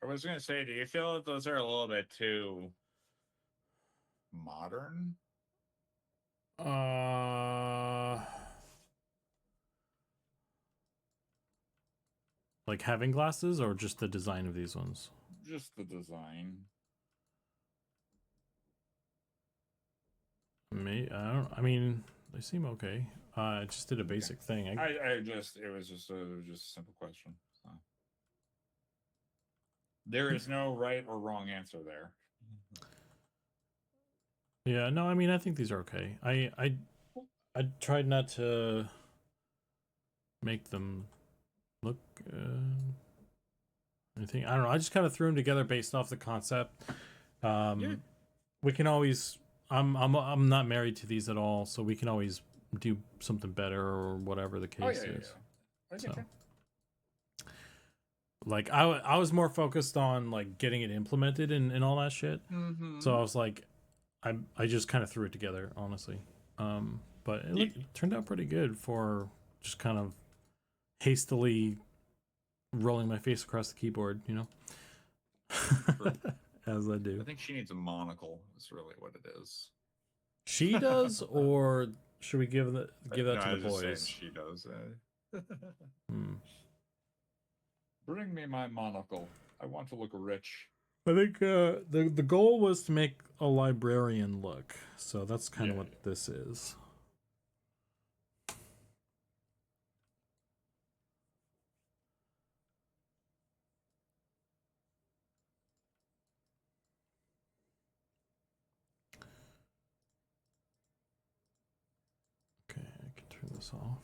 I was going to say, do you feel that those are a little bit too modern? Like having glasses or just the design of these ones? Just the design. I mean, they seem okay. I just did a basic thing. It was just a simple question. So. There is no right or wrong answer there. Yeah, no, I mean, I think these are okay. I tried not to make them look anything. I don't know. I just kind of threw them together based off the concept. Yeah. We can always. I'm not married to these at all, so we can always do something better or whatever the case is. Yeah. So, like I was more focused on like getting it implemented and all that shit. So I was like, I just kind of threw it together, honestly. But it turned out pretty good for just kind of hastily rolling my face across the keyboard, you know. As I do. I think she needs a monocle. Is really what it is. She does, or should we give that to the boys? She does. Hmm. Bring me my monocle. I want to look rich. I think the goal was to make a librarian look, so that's kind of what this is. Okay, I can turn this off.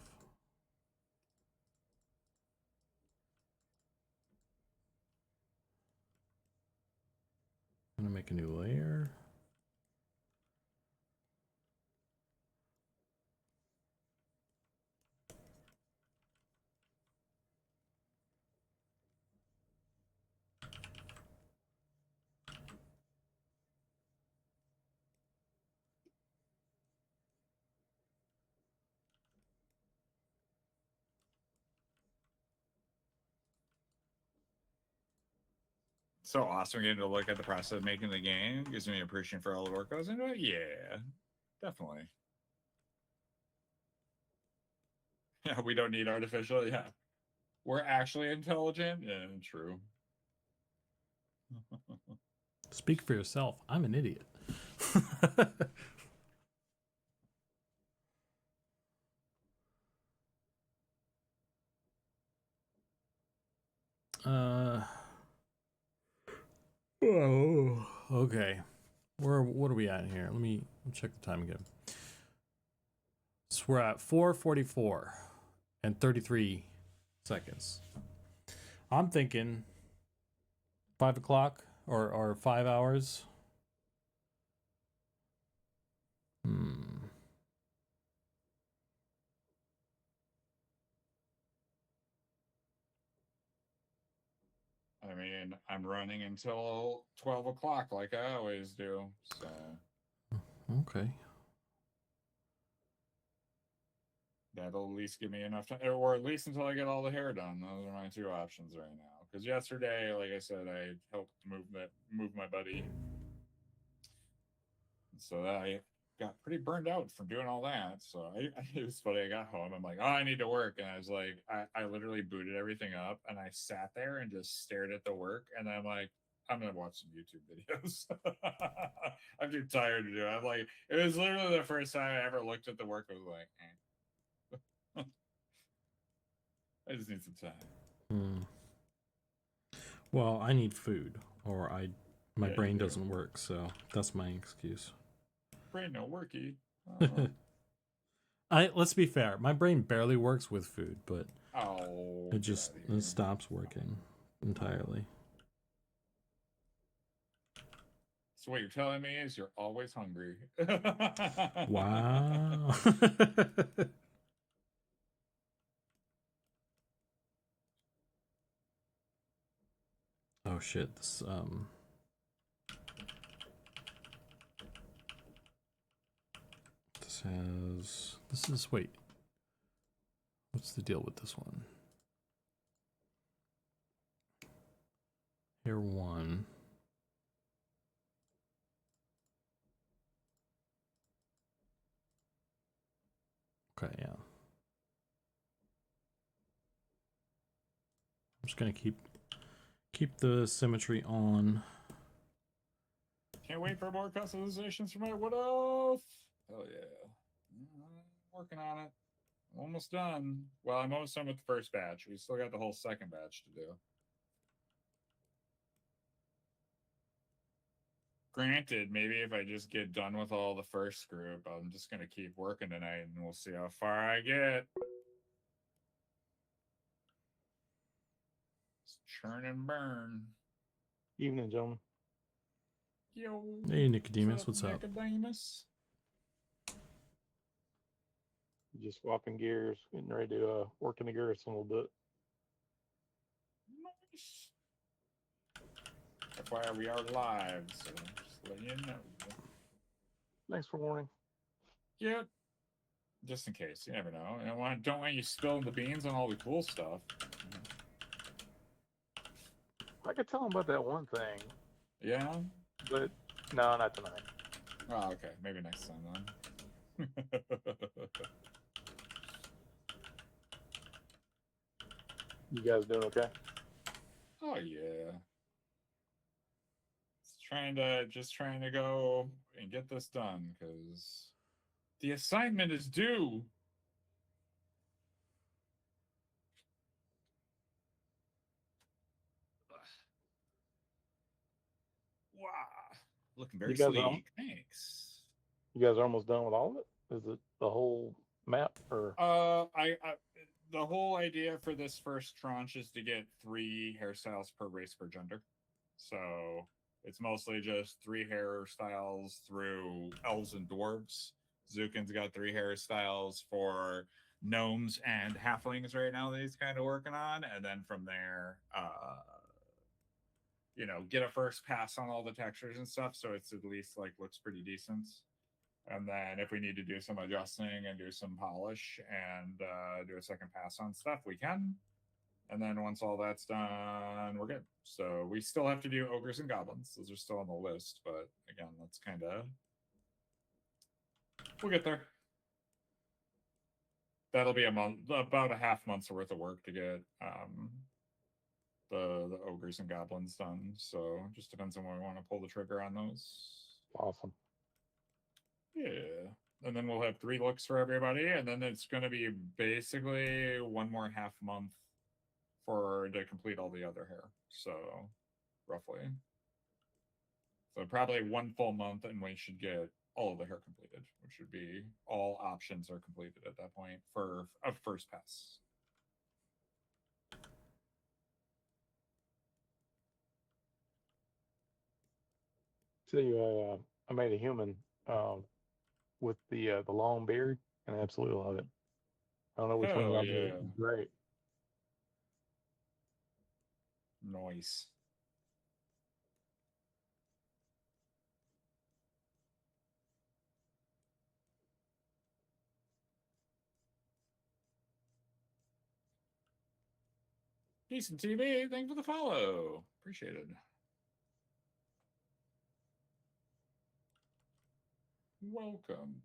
I'm gonna make a new layer. so awesome getting to look at the process of making the game. Gives me an appreciation for all the work goes into it. Yeah, definitely. Yeah, we don't need artificial. Yeah, we're actually intelligent. Yeah, true. Speak for yourself. I'm an idiot. Oh, okay. What are we at here? Let me check the time again. So we're at 4:44 and 33 seconds. I'm thinking 5 o'clock or 5 hours. I mean, I'm running until 12 o'clock like I always do. So Okay. that'll at least give me enough time, or at least until I get all the hair done. Those are my two options right now. Because yesterday, like I said, I helped move my buddy, so I got pretty burned out from doing all that. So it was funny. I got home. I'm like, oh, I need to work, and I was like, I literally booted everything up, and I sat there and just stared at the work, and I'm like, I'm gonna watch some YouTube videos. I'm too tired to do it. I'm like, it was literally the first time I ever looked at the work. I was like, I just need some time. Well, I need food, or my Yeah, brain you do. doesn't work, so that's my excuse. Brain no worky. Let's be fair. My brain barely works with food, but Oh, it stops working entirely. So what you're telling me is you're always hungry. Wow. Oh shit, this wait. What's the deal with this one? Here one. Okay, yeah. I'm just gonna keep the symmetry on. Can't wait for more customizations for my Wood Elf. Hell yeah. Working on it. I'm almost done. Well, I'm almost done with the first batch. We still got the whole second batch to do. Granted, maybe if I just get done with all the first group, I'm just going to keep working tonight and we'll see how far I get. Just churn and burn. Evening, gentlemen. Yo. Hey, Nicodemus, what's up? Nicodemus? Just swapping gears, getting ready to work in the garrison a little bit. Nice. FYI, we are live, so just letting you know. Thanks for warning. Yep. Just in case, you never know. I don't want you spilling the beans on all the cool stuff. I could tell them about that one thing, Yeah. but no, not tonight. Oh, okay. Maybe next time then. You guys doing okay? Oh yeah. Just trying to go and get this done because the assignment is due. Wow. Looking very You guys sleek. Thanks. You guys are almost done with all of it? Is it the whole map or? I the whole idea for this first tranche is to get 3 hairstyles per race per gender. So it's mostly just 3 hairstyles through elves and dwarves. Zukan's got 3 hairstyles for gnomes and halflings right now that he's kind of working on, and then from there, get a first pass on all the textures and stuff, so it's at least like looks pretty decent. And then if we need to do some adjusting and do some polish and do a second pass on stuff, we can. And then once all that's done, we're good. So we still have to do ogres and goblins. Those are still on the list, but again, that's kind of we'll get there. That'll be a month, about a half month's worth of work to get the ogres and goblins done. So just depends on when we want to pull the trigger on those. Awesome. Yeah. And then we'll have 3 looks for everybody, and then it's going to be basically one more half month to complete all the other hair. So roughly. So probably 1 full month, and we should get all of the hair completed, which would be all options are completed at that point for a first pass. See, I made a human with the long beard, and I absolutely love it. I don't know which one Oh, y'all yeah. did. It's great. Nice. Decent TV, thanks for the follow. Appreciate it. Welcome.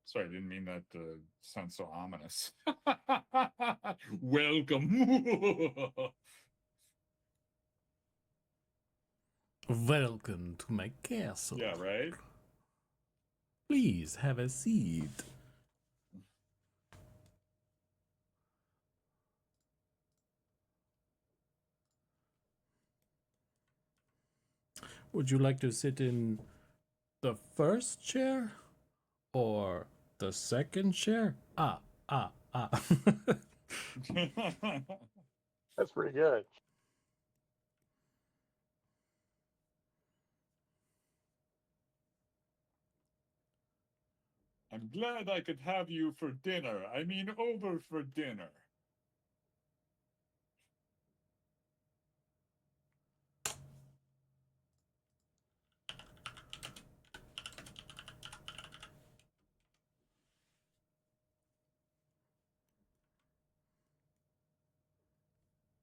Sorry, I didn't mean that to sound so ominous. Welcome. Welcome to my castle. Yeah, right? Please have a seat. Would you like to sit in the first chair or the second chair? Ah. That's pretty good. I'm glad I could have you for dinner. I mean, over for dinner.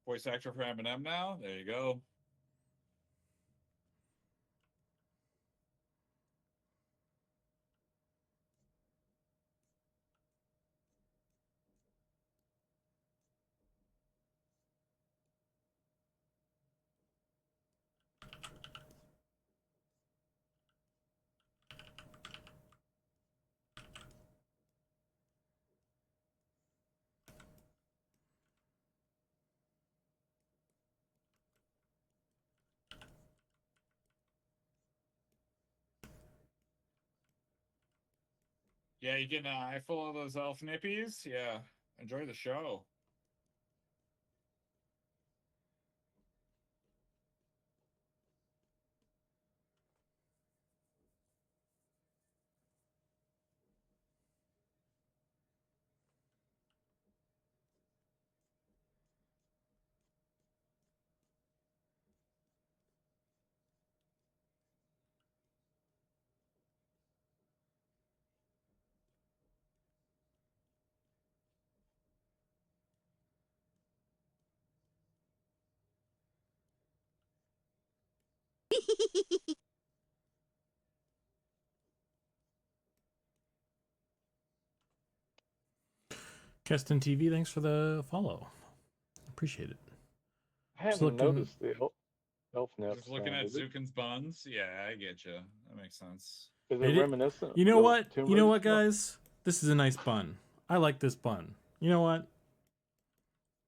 Voice actor for Eminem now. There you go. Yeah, you getting an eye full of those elf nippies? Yeah. Enjoy the show. Keston TV, thanks for the follow. Appreciate it. I haven't looking- noticed the elf nips. Just looking at Is it Zukan's buns. Yeah, I get you. That makes sense. reminiscent? You know of what? Tomb You know Raider what, stuff? guys? This is a nice bun. I like this bun. You know what?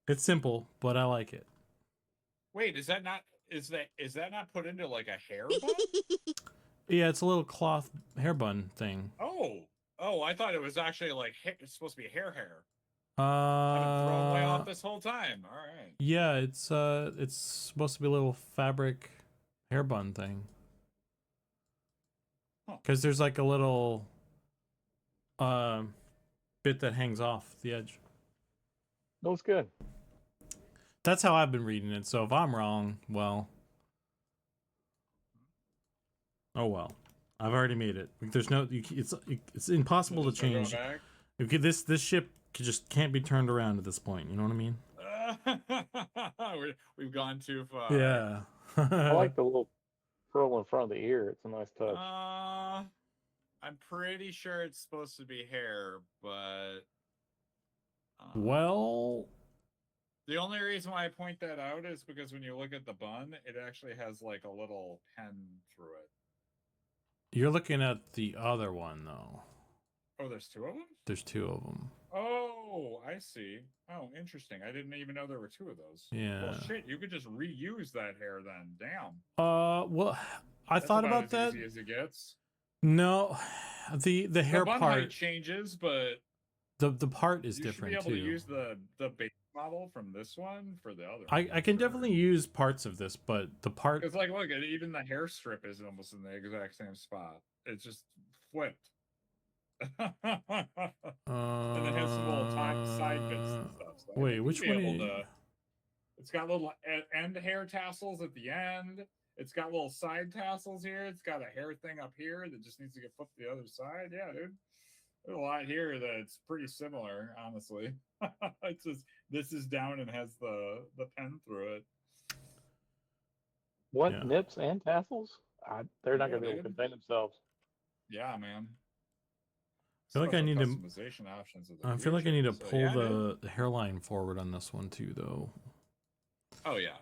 It's simple, but I like it. Wait, is that not not put into like a hair bun? Yeah, it's a little cloth hair bun thing. Oh, I thought it was actually like it's supposed to be hair. I've been thrown way off this whole time. All right. Yeah, it's supposed to be a little fabric hair bun thing. Huh. Because there's like a little bit that hangs off the edge. Looks good. That's how I've been reading it. So if I'm wrong, well, oh well. I've already made it. There's no. It's impossible to Just start going change. back? Okay, this ship just can't be turned around at this point. You know what I mean? We've gone too far. Yeah. I like the little curl in front of the ear. It's a nice touch. I'm pretty sure it's supposed to be hair, but Well, the only reason why I point that out is because when you look at the bun, it actually has like a little pen through it. you're looking at the other one though. Oh, there's two of them? There's two of them. Oh, I see. Oh, interesting. I didn't even know there were two of those. Yeah. Well, shit, you could just reuse that hair then. Damn. Well, I That's thought about as that. easy as it gets. No, the hair The bun part height changes, but the part is you different should be able too. to use the base model from this one for the other. I can definitely use parts of this, but the part Because like, look, even the hair strip is almost in the exact same spot. It's just flipped. And it has some little side bits and stuff. So wait, which one? It's got little end hair tassels at the end. It's got little side tassels here. It's got a hair thing up here that just needs to get flipped to the other side. Yeah, dude. There's a lot here that's pretty similar, honestly. It's just this is down and has the pen through it. What, Yeah. nips and tassels? They're not Yeah, going to be able to dude. contain themselves. Yeah, man. I feel like I need to. Customization options of the I feel like I need to future. pull So, yeah, the hairline forward on this one too, though. Oh yeah.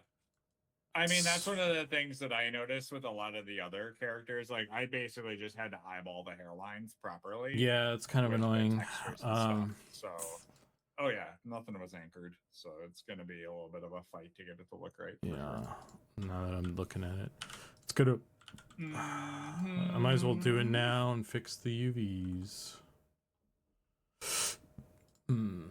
I mean, that's one of the things that I noticed with a lot of the other characters. Like, I basically just had to eyeball the hairlines properly. Yeah, it's kind of with the annoying. textures and stuff. So, oh yeah, nothing was anchored, so it's gonna be a little bit of a fight to get it to look right. Yeah. Now that I'm looking at it, it's gonna. I might as well do it now and fix the UVs. Hmm.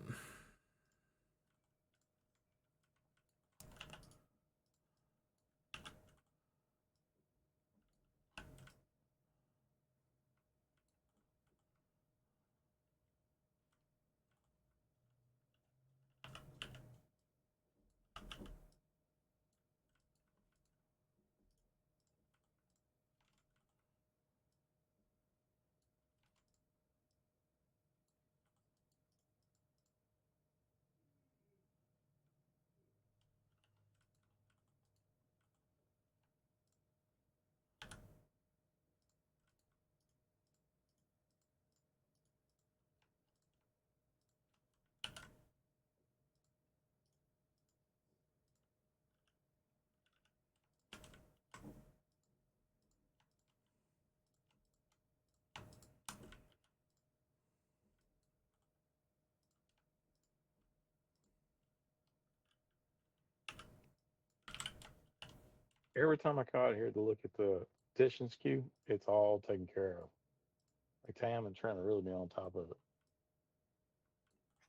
Every time I come out here to look at the petitions queue, it's all taken care of. Like Tam and Trent are really be on top of it.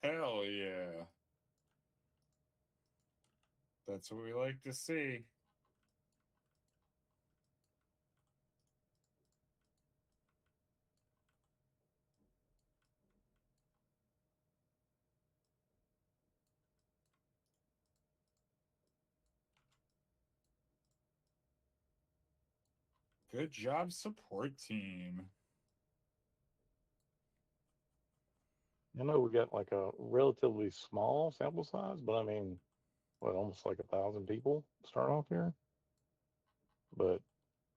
Hell yeah. That's what we like to see. Good job, support team. I know we got like a relatively small sample size, but I mean, what, almost like 1,000 people start off here. But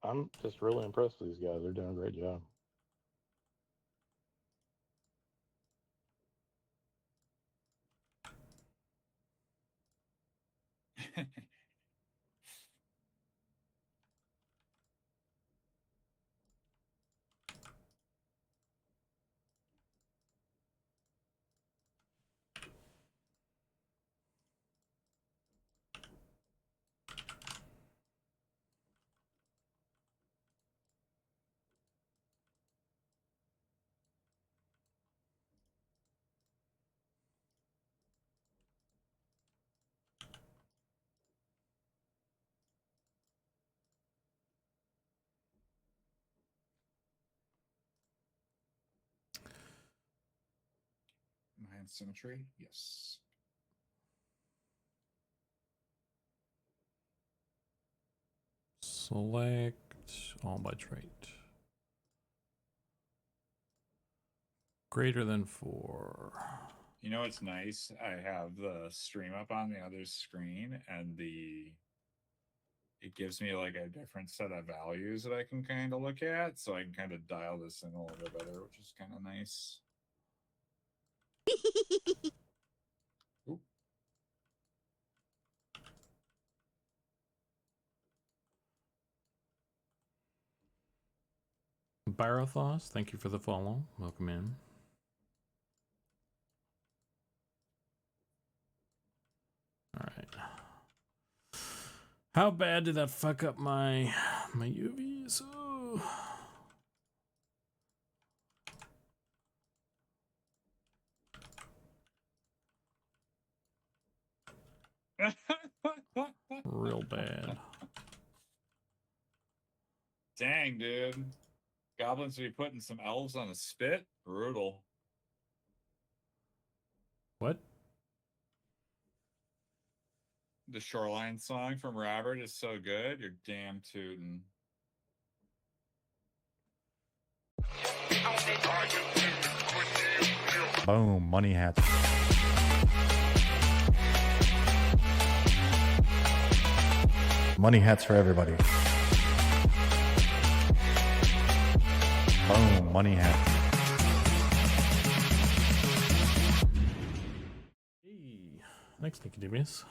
I'm just really impressed with these guys. They're doing a great job. Mind symmetry, yes. Select all by trait. Greater than 4. You know what's nice? I have the stream up on the other screen, and it gives me like a different set of values that I can kind of look at, so I can kind of dial this in a little bit better, which is kind of nice. Oop. Barothos, thank you for the follow. Welcome in. All right. How bad did that fuck up my UVs? Oh. Real bad. Dang, dude. Goblins be putting some elves on a spit? Brutal. What? The Shoreline song from Robert is so good. You're damn tootin'. Boom, money hats. Money hats for everybody. Boom, money hats. Hey, thanks, Nicodemus.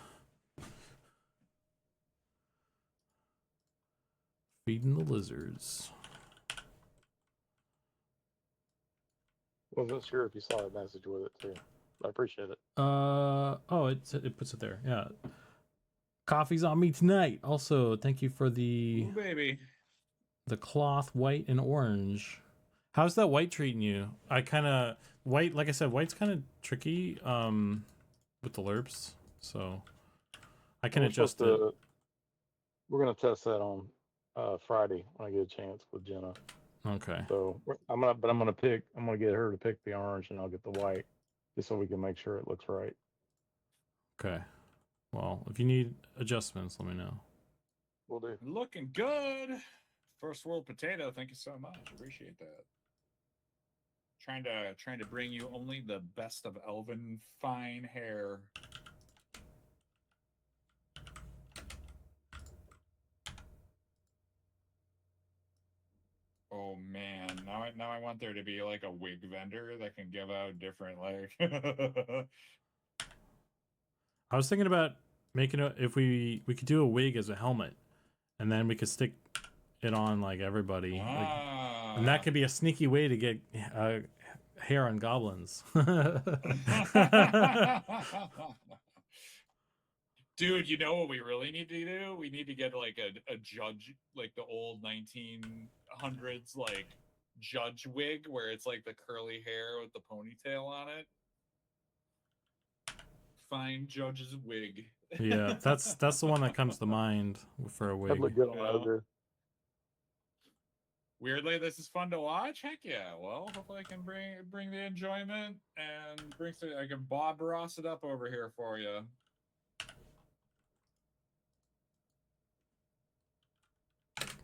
Feeding the lizards. Wasn't sure if you saw a message with it too. I appreciate it. Oh, it puts it there. Yeah. Coffee's on me tonight. Also, thank you for the Ooh, baby. the cloth white and orange. How's that white treating you? I kind of white, like I said, white's kind of tricky with the lerps, so I can adjust it. We're gonna test that on Friday when I get a chance with Jenna. Okay. So I'm gonna get her to pick the orange and I'll get the white, just so we can make sure it looks right. Okay. Well, if you need adjustments, let me know. We'll do. Looking good. First world potato. Thank you so much. Appreciate that. Trying to bring you only the best of elven fine hair. Oh man, now I want there to be like a wig vendor that can give out different like I was thinking about making if we could do a wig as a helmet, and then we could stick it on like everybody, and that could be a sneaky way to get hair on goblins. Dude, you know what we really need to do? We need to get like a judge, like the old 1900s like judge wig where it's like the curly hair with the ponytail on it. Fine judge's wig. Yeah, that's the one that comes to mind for a That'd wig. look good on Yeah. Ogre. Weirdly, this is fun to watch. Heck yeah! Well, hopefully I can bring the enjoyment and I can Bob Ross it up over here for you.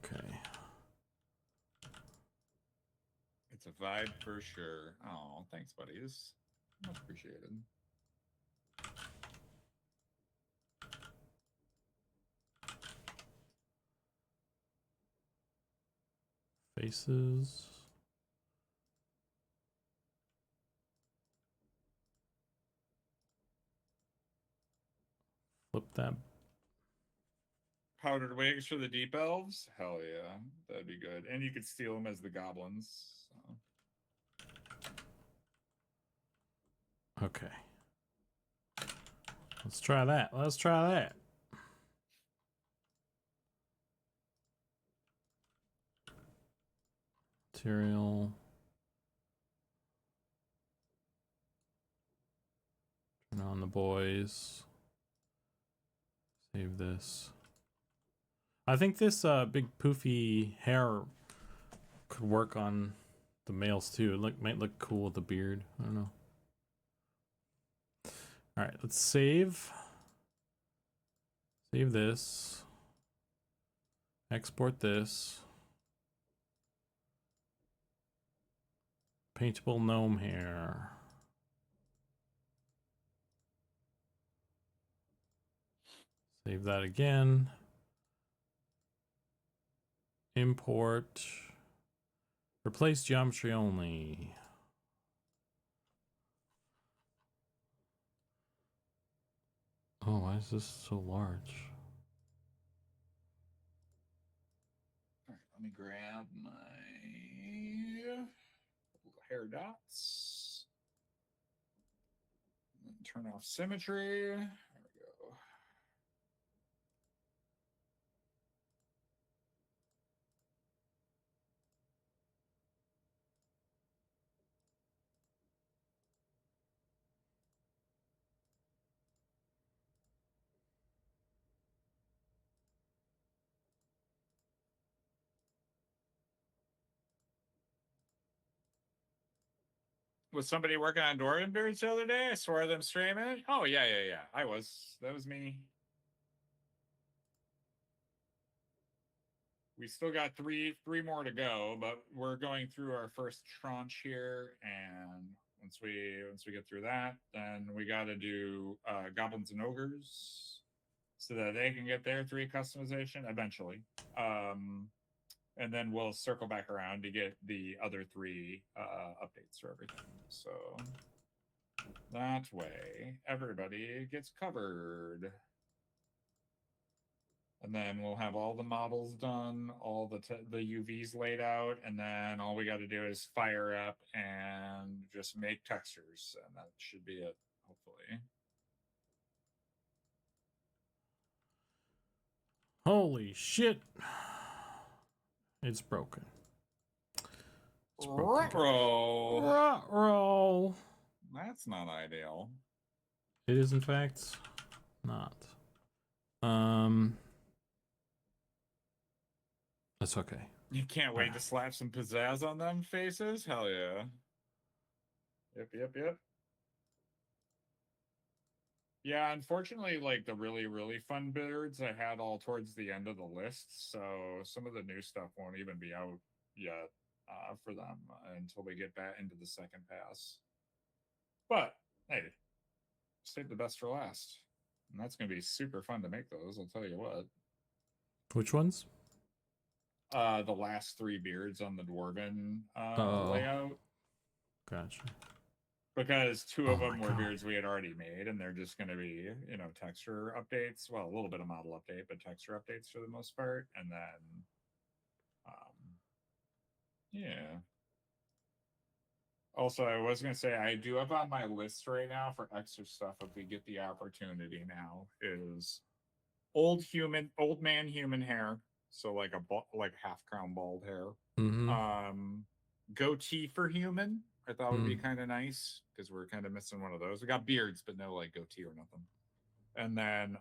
Okay. It's a vibe for sure. Oh, thanks, buddies. Much appreciated. Faces. Flip that. Powdered wigs for the deep elves? Hell yeah, that'd be good. And you could steal them as the goblins. So. Okay. Let's try that. Let's try that. Material. Turn on the boys. Save this. I think this big poofy hair could work on the males too. It might look cool with the beard. I don't know. All right, let's save. Save this. Export this. paintable gnome hair. Save that again. Import. Replace geometry only. Oh, why is this so large? All right, let me grab my hair dots. And turn off symmetry. There we go. Was somebody working on Dwarven Beards the other day? I swear them streaming. Oh yeah. I was. That was me. We still got three more to go, but we're going through our first tranche here, and once we get through that, then we got to do goblins and ogres so that they can get their 3 customization eventually. And then we'll circle back around to get the other 3 updates for everything. So that way, everybody gets covered. And then we'll have all the models done, all the UVs laid out, and then all we got to do is fire up and just make textures, and that should be it, hopefully. Holy shit. It's broken. It's broken. Ruh-roh. That's not ideal. It is, in fact, not. That's okay. You can't wait to slap some pizzazz on them faces? Hell yeah. Yep. Yeah, unfortunately, like the really fun beards I had all towards the end of the list, so some of the new stuff won't even be out yet for them until they get back into the second pass. But hey, save the best for last, and that's going to be super fun to make those. I'll tell you what. Which ones? The last 3 beards on the Dwarven layout. Gotcha. Because 2 of them were beards we had already made, and they're just going to be, texture updates. Well, a little bit of model update, but texture updates for the most part. And then, yeah. Also, I was going to say, I do have on my list right now for extra stuff, if we get the opportunity now, is old man human hair. So like half crown bald hair. Mm-hmm. Goatee for human. I thought would be kind of nice because we're kind of missing one of those. We got beards, but no like goatee or nothing. And then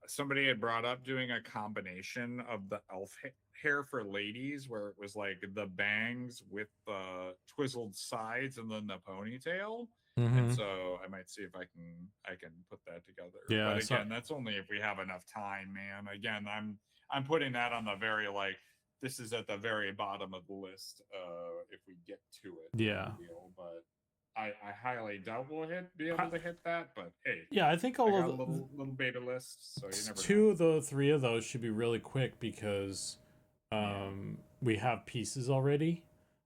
somebody had brought up doing a combination of the elf hair for ladies, where it was like the bangs with the twizzled sides and then the ponytail. And so I might see if I can put that together. Yeah, but again, that's only if we have enough time, man. Again, I'm putting that on the very this is at the very bottom of the list if we get to it. Yeah. But I highly doubt we'll be able to hit that. But hey, yeah, I think I got a little beta list, so you never 2 know. of the 3 of those should be really quick because we have pieces already.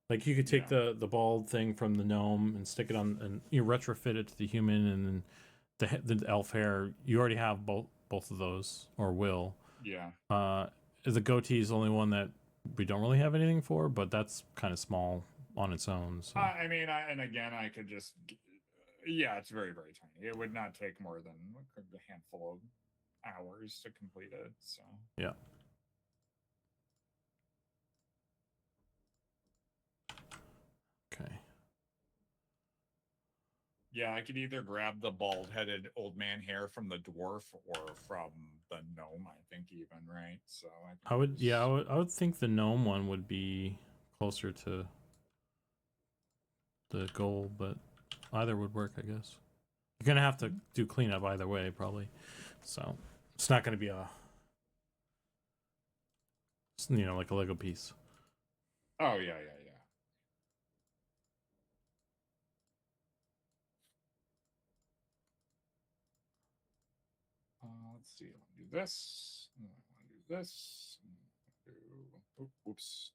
Like you could take the bald thing from the gnome and stick it on, and you retrofit it to the human, and then the elf hair. You already have both of those, or will. Yeah. The goatee is the only one that we don't really have anything for, but that's kind of small on its own. So. I mean, and again, I could just, it's very tiny. It would not take more than a handful of hours to complete it. So yeah. Okay. Yeah, I could either grab the bald-headed old man hair from the dwarf or from the gnome. I think even right. So I would think the gnome one would be closer to the goal, but either would work, I guess. You're gonna have to do cleanup either way, probably. So it's not gonna be like a Lego piece. Oh yeah. let's see. I want to do this. I want to do this. Oops.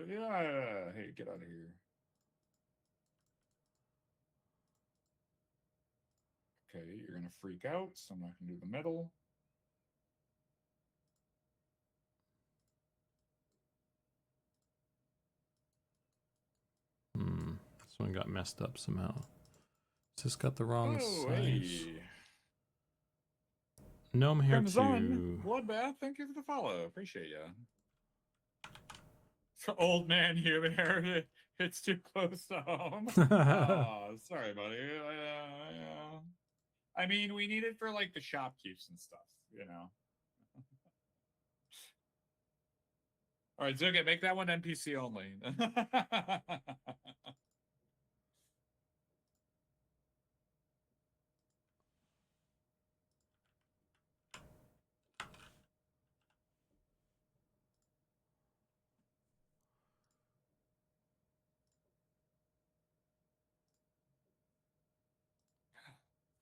Yeah. Hey, get out of here. Okay, you're gonna freak out, so I'm not gonna do the middle. This one got messed up somehow. It's just got the wrong size. Hey. Gnome here Crimson too. Bloodbath, thank you for the follow. Appreciate you. Old man human hair, it's too close to home. Oh, sorry, buddy. I mean, we need it for like the shopkeeps and stuff, you know. All right, Zuka, make that one NPC only.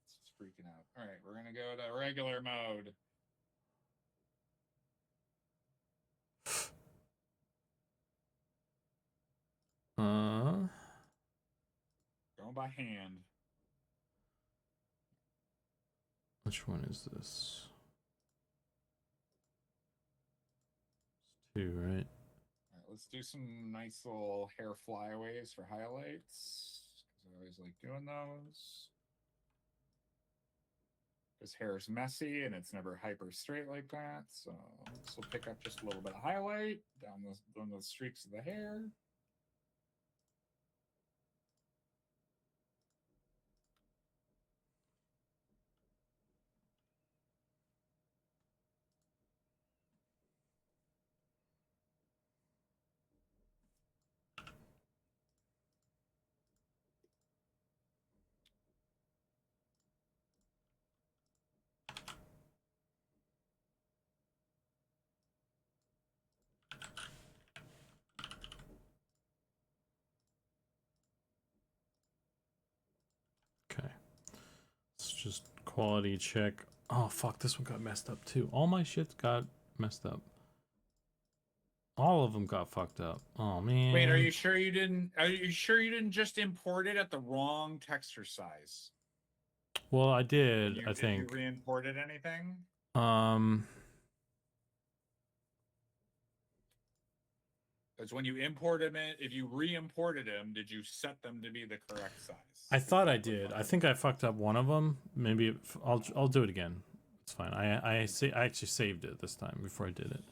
It's freaking out. All right, we're gonna go to regular mode. Going by hand. Which one is this? It's 2, right? All right, let's do some nice little hair flyaways for highlights. Because I always like doing those. His hair is messy and it's never hyper straight like that. So this will pick up just a little bit of highlight down the streaks of the hair. Okay. Let's just quality check. Oh, fuck. This one got messed up too. All my shit got messed up. All of them got fucked up. Oh, man. Wait, are you sure you didn't? Are you sure you didn't just import it at the wrong texture size? Well, I did, I Did think. you re-imported anything? Because when you imported them, if you re-imported them, did you set them to be the correct size? I thought I did. I think I fucked up one of them. Maybe I'll do it again. It's fine. I actually saved it this time before I did it.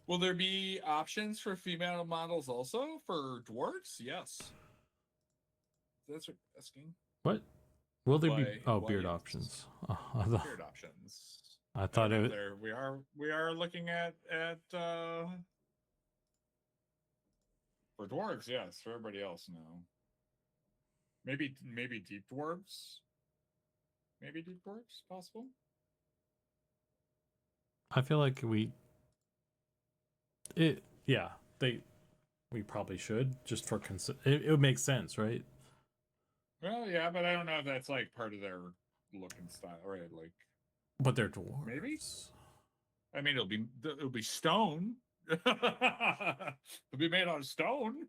Will there be options for female models also for dwarves? Yes. That's what I'm asking. What? Will there be? Oh, Why, beard yes. options. Oh, Beard options. I thought it. There we are looking at for dwarves, yes. For everybody else, no. Maybe deep dwarves. Maybe deep dwarves possible. I feel like we probably should just for it would make sense, right? Well, yeah, but I don't know if that's like part of their look and style, right? Like, But they're dwarves. maybe. I mean, it'll be stone. It'll be made out of stone.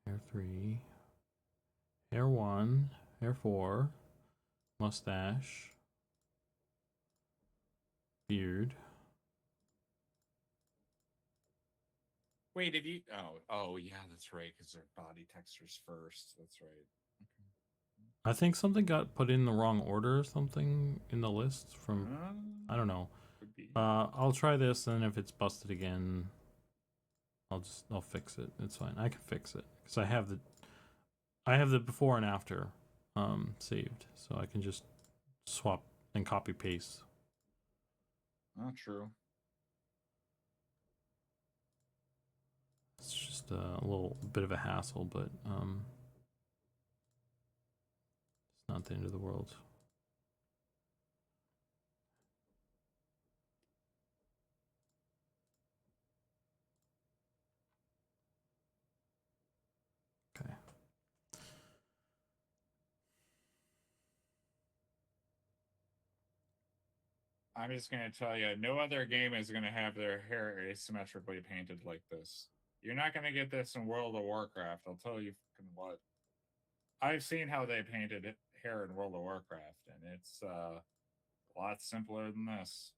Hair 3, hair 1, hair 4, mustache, beard. Wait, if you oh yeah, that's right, because their body textures first. That's right. I think something got put in the wrong order or something in the list from I don't know. Could be. I'll try this, and if it's busted again, I'll fix it. It's fine. I can fix it because I have the before and after saved, so I can just swap and copy paste. Not true. It's just a little bit of a hassle, but Not the end of the world. Okay. I'm just gonna tell you, no other game is gonna have their hair asymmetrically painted like this. You're not gonna get this in World of Warcraft. I'll tell you fucking what. I've seen how they painted hair in World of Warcraft, and it's a lot simpler than this.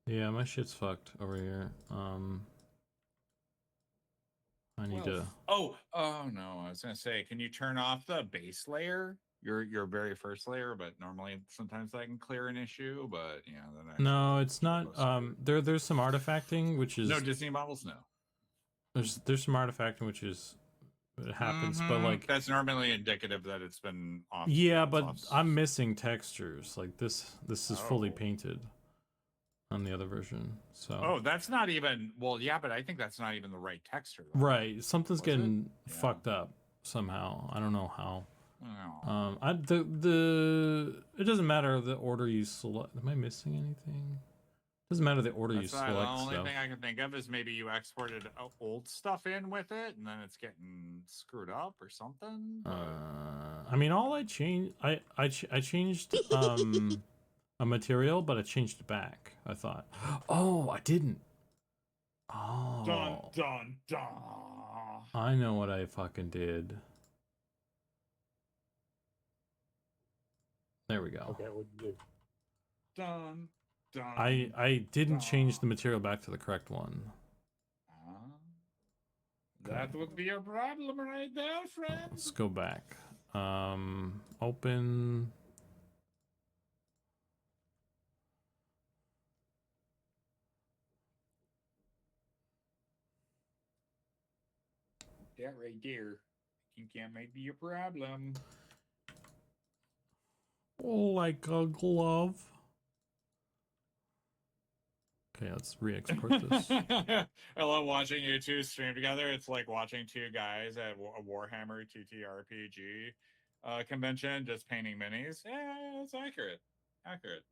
Yeah, my shit's fucked over here. I need to. Oh no! I was gonna say, can you turn off the base layer? Your very first layer, but normally sometimes that can clear an issue. But yeah, then actually No, it's not. There's some artifacting, which is no Disney models. No, there's some artifacting, which is it happens, but like that's normally indicative that it's been off. yeah, but I'm missing textures. Like this is fully Oh. painted on the other version. So Oh, that's not even. Well, yeah, but I think that's not even the right texture. Though. right, something's Was it? getting Yeah. fucked up somehow. I don't know how. Oh. It doesn't matter the order you select. Am I missing anything? Doesn't matter the order That's you not, select the only stuff. thing I can think of is maybe you exported old stuff in with it, and then it's getting screwed up or something. But... I mean, all I changed, I changed a material, but I changed it back. I thought, oh, I didn't. Oh, Dun dun dun. I know what I fucking did. There we go. Okay, what'd you do? Dun dun. I didn't change the material back to the correct one. That would be a problem right there, friends. Let's go back. Open. That right there. I think that might be a problem. Like a glove. Okay, let's re-export this. I love watching you two stream together. It's like watching two guys at a Warhammer TTRPG convention just painting minis. Yeah, it's accurate. Accurate.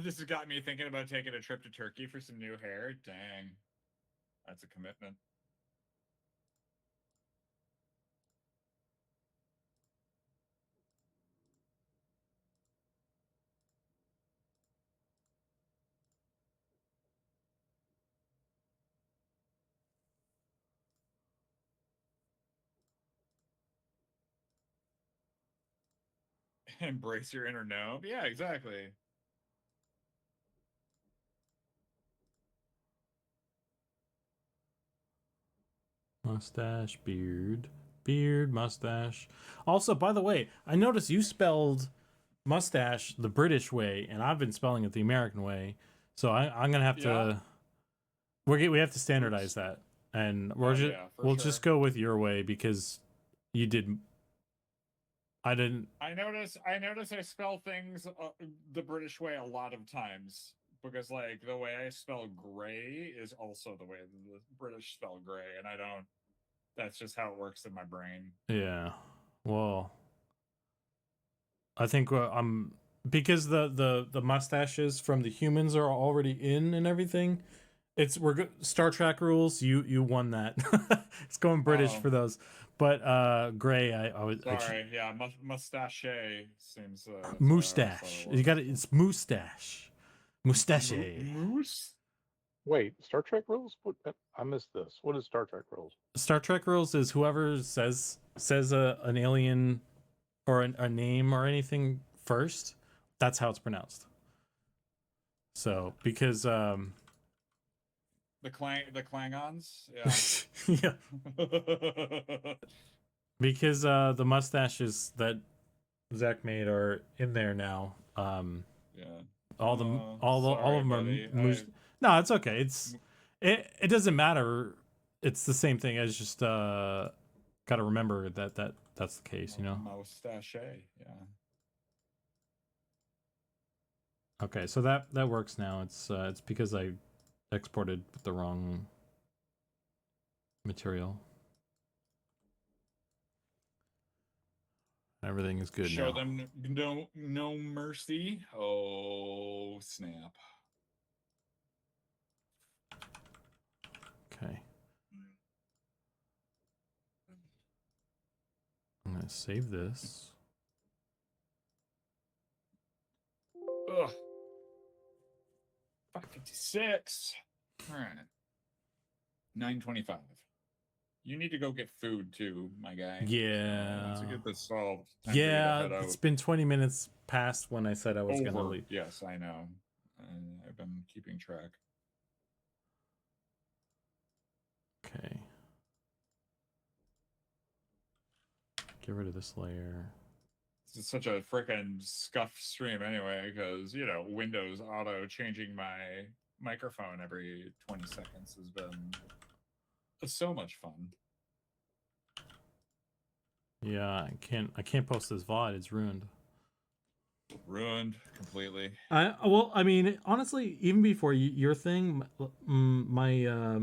This has got me thinking about taking a trip to Turkey for some new hair. Dang. That's a commitment. Embrace your inner gnome. Yeah, exactly. Mustache, beard, mustache. Also, by the way, I noticed you spelled mustache the British way, and I've been spelling it the American way. So I'm gonna have to. We have to standardize that, and we'll just go with your way because you did. I didn't. I notice I spell things the British way a lot of times because like the way I spell gray is also the way the British spell gray, and I don't. That's just how it works in my brain. Yeah. Well, I think I'm because the mustaches from the humans are already in and everything. Star Trek rules. You won that. It's going British for those. But gray, I was sorry. Yeah, mustache seems mustache. You got it. It's mustache. Mustache. Moose. Wait, Star Trek rules? What? I missed this. What is Star Trek rules? Star Trek rules is whoever says an alien or a name or anything first, that's how it's pronounced. So because the Klingons, yeah. Because the mustaches that Zach made are in there now. Yeah. All of them are no, it's okay. It doesn't matter. It's the same thing as just got to remember that's the case, you know. Moustache, yeah. Okay, so that works now. It's because I exported with the wrong material. Everything is good Show now. them no mercy. Oh snap! Okay. I'm gonna save this. Ugh. 556. All right. 925. You need to go get food too, my guy. Yeah. Once you get this solved, time for you to Yeah, head it's out. been 20 minutes past when I said I was gonna Over. leave. Yes, I know. I've been keeping track. Okay. Get rid of this layer. This is such a freaking scuffed stream anyway, because, you know, Windows auto changing my microphone every 20 seconds has been so much fun. Yeah, I can't post this VOD, it's ruined. Ruined completely. I mean, honestly, even before your thing, my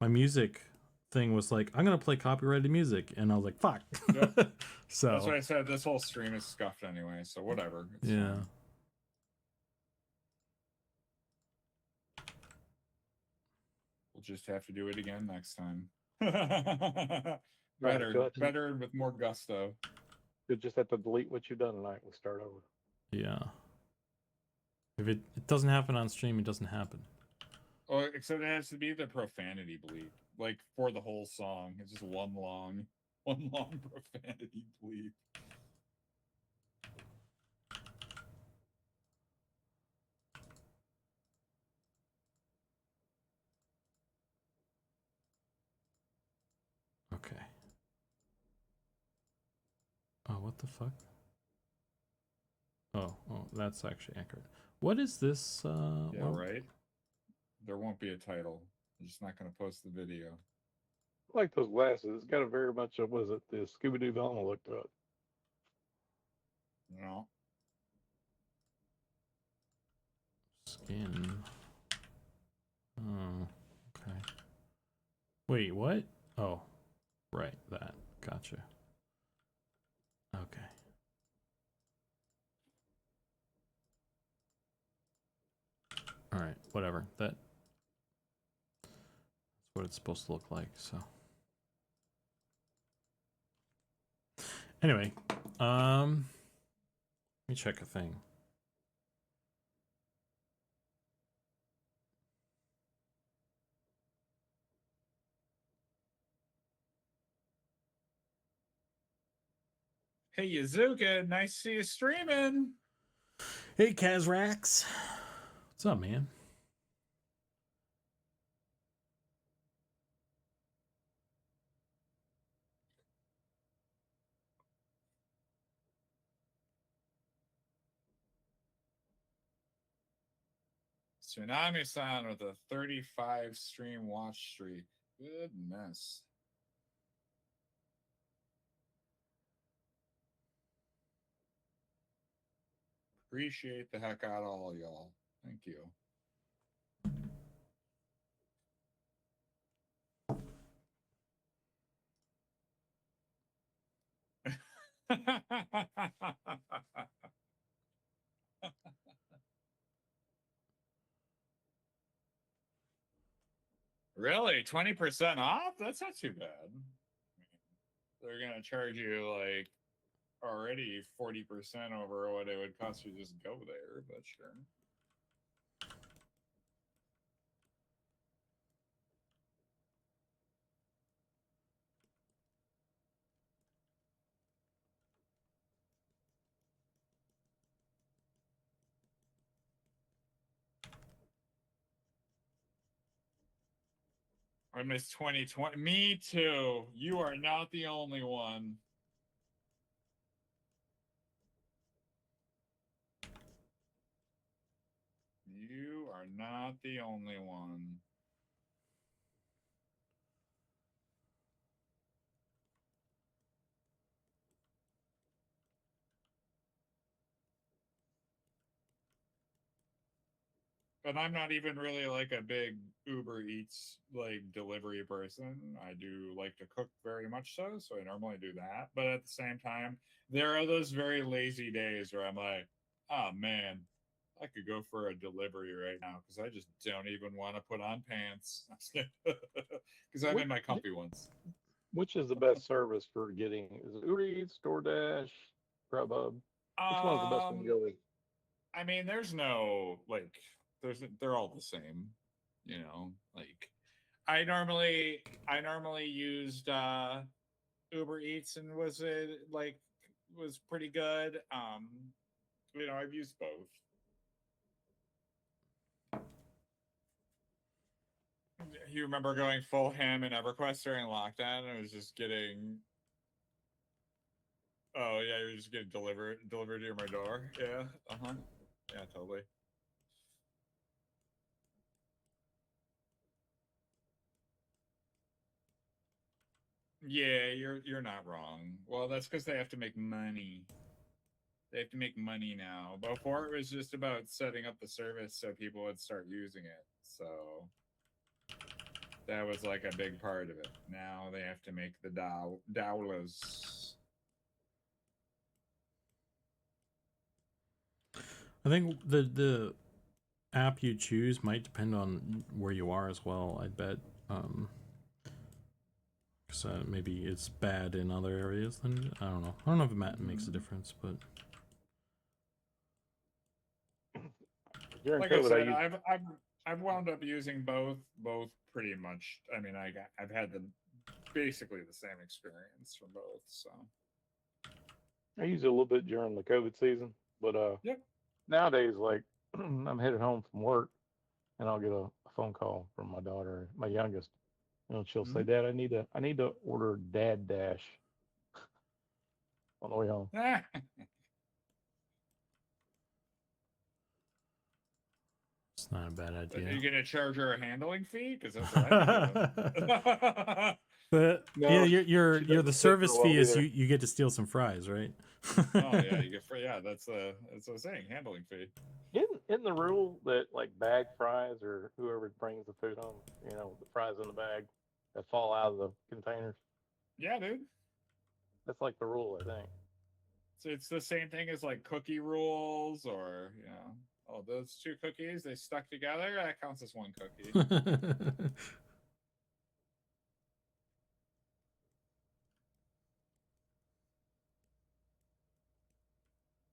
my music thing was like, I'm gonna play copyrighted music, and I was like, fuck. Yep. So That's why I said this whole stream is scuffed anyway, so whatever. It's yeah. fine. We'll just have to do it again next time. better and with more gusto. You'll just have to delete what you've done tonight and start over. Yeah. If it doesn't happen on stream, it doesn't happen. Oh, except it has to be the profanity bleep, like for the whole song. It's just one long profanity bleep. Okay. Oh, what the fuck? Oh, that's actually accurate. What is this? Yeah, right. There won't be a title. I'm just not going to post the video. I like those glasses. It's got a very much of, was it the Scooby-Doo Velma look to it? No. Skin. Oh, okay. Wait, what? Oh, right, that. Gotcha. Okay. All right, whatever. That's what it's supposed to look like, so. Anyway, let me check a thing. Hey, Yuzuka, nice to see you streaming. Hey, Kazrax. What's up, man? Tsunami-san with a 35 stream watch streak. Goodness. Appreciate the heck out of all y'all. Thank you. Really? 20% off? That's not too bad. They're going to charge you like already 40% over what it would cost you to just go there, but sure. I missed 2020. Me too. You are not the only one. You are not the only one. And I'm not even really like a big Uber Eats like delivery person. I do like to cook very much so I normally do that. But at the same time, there are those very lazy days where I'm like, oh man, I could go for a delivery right now because I just don't even want to put on pants because I'm in my comfy ones. Which is the best service for getting? Is it Uber Eats, DoorDash, Grubhub? Which one's the best one to go with? I mean, there's no like, they're all the same, you know. Like, I normally used Uber Eats and was pretty good. You know, I've used both. You remember going full ham in EverQuest during lockdown? And it was just getting. Oh yeah, you're just getting delivered to my door. Yeah. Yeah, totally. Yeah, you're not wrong. Well, that's because they have to make money. They have to make money now. Before it was just about setting up the service so people would start using it. So that was like a big part of it. Now they have to make the dollars. I think the app you choose might depend on where you are as well. I bet. Because maybe it's bad in other areas. Then I don't know. I don't know if it makes a difference, but. During Like COVID, I said, I've wound up using both pretty much. I mean, I've had basically the same experience from both. So I use it a little bit during the COVID season, but yep. nowadays, like I'm headed home from work, and I'll get a phone call from my daughter, my youngest. You know, she'll say, "Dad, I need to order Dad Dash on the way home." It's not a bad idea. Are you gonna charge her a handling fee? Because that's what I'm doing. But No, yeah, she you're the doesn't service sit for a fee while is either. you get to steal some fries, right? Oh yeah, you get free. Yeah, that's what I'm saying. Handling fee. Isn't the rule that like bag fries or whoever brings the food home, you know, the fries in the bag that fall out of the containers? Yeah, dude. That's like the rule, I think. So it's the same thing as like cookie rules, or you know, oh, those two cookies they stuck together. That counts as one cookie.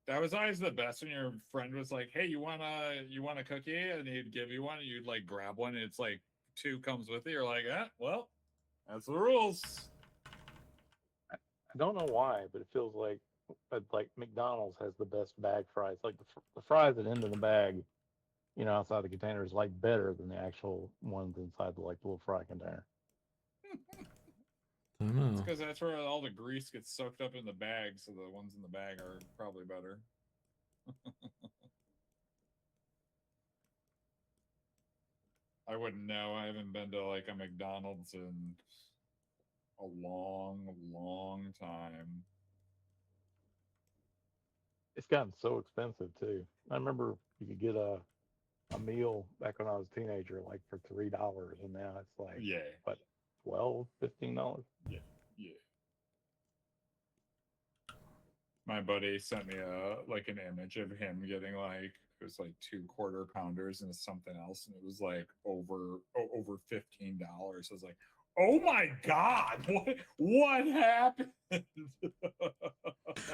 That was always the best when your friend was like, "Hey, you want a cookie?" and he'd give you one, and you'd like grab one, and it's like two comes with it. You're like, well, that's the rules. I don't know why, but it feels like McDonald's has the best bag fries. Like the fries that end in the bag, you know, outside the container is like better than the actual ones inside the like little fry container. I don't It's know. because that's where all the grease gets soaked up in the bag, so the ones in the bag are probably better. I wouldn't know. I haven't been to like a McDonald's in a long time. It's gotten so expensive too. I remember you could get a meal back when I was a teenager, like for $3, and now it's like Yeah, what, $12, $15? yeah, yeah. My buddy sent me an image of him getting like it was like 2 quarter pounders and something else, and it was like over $15. I was like, oh my god, what happened?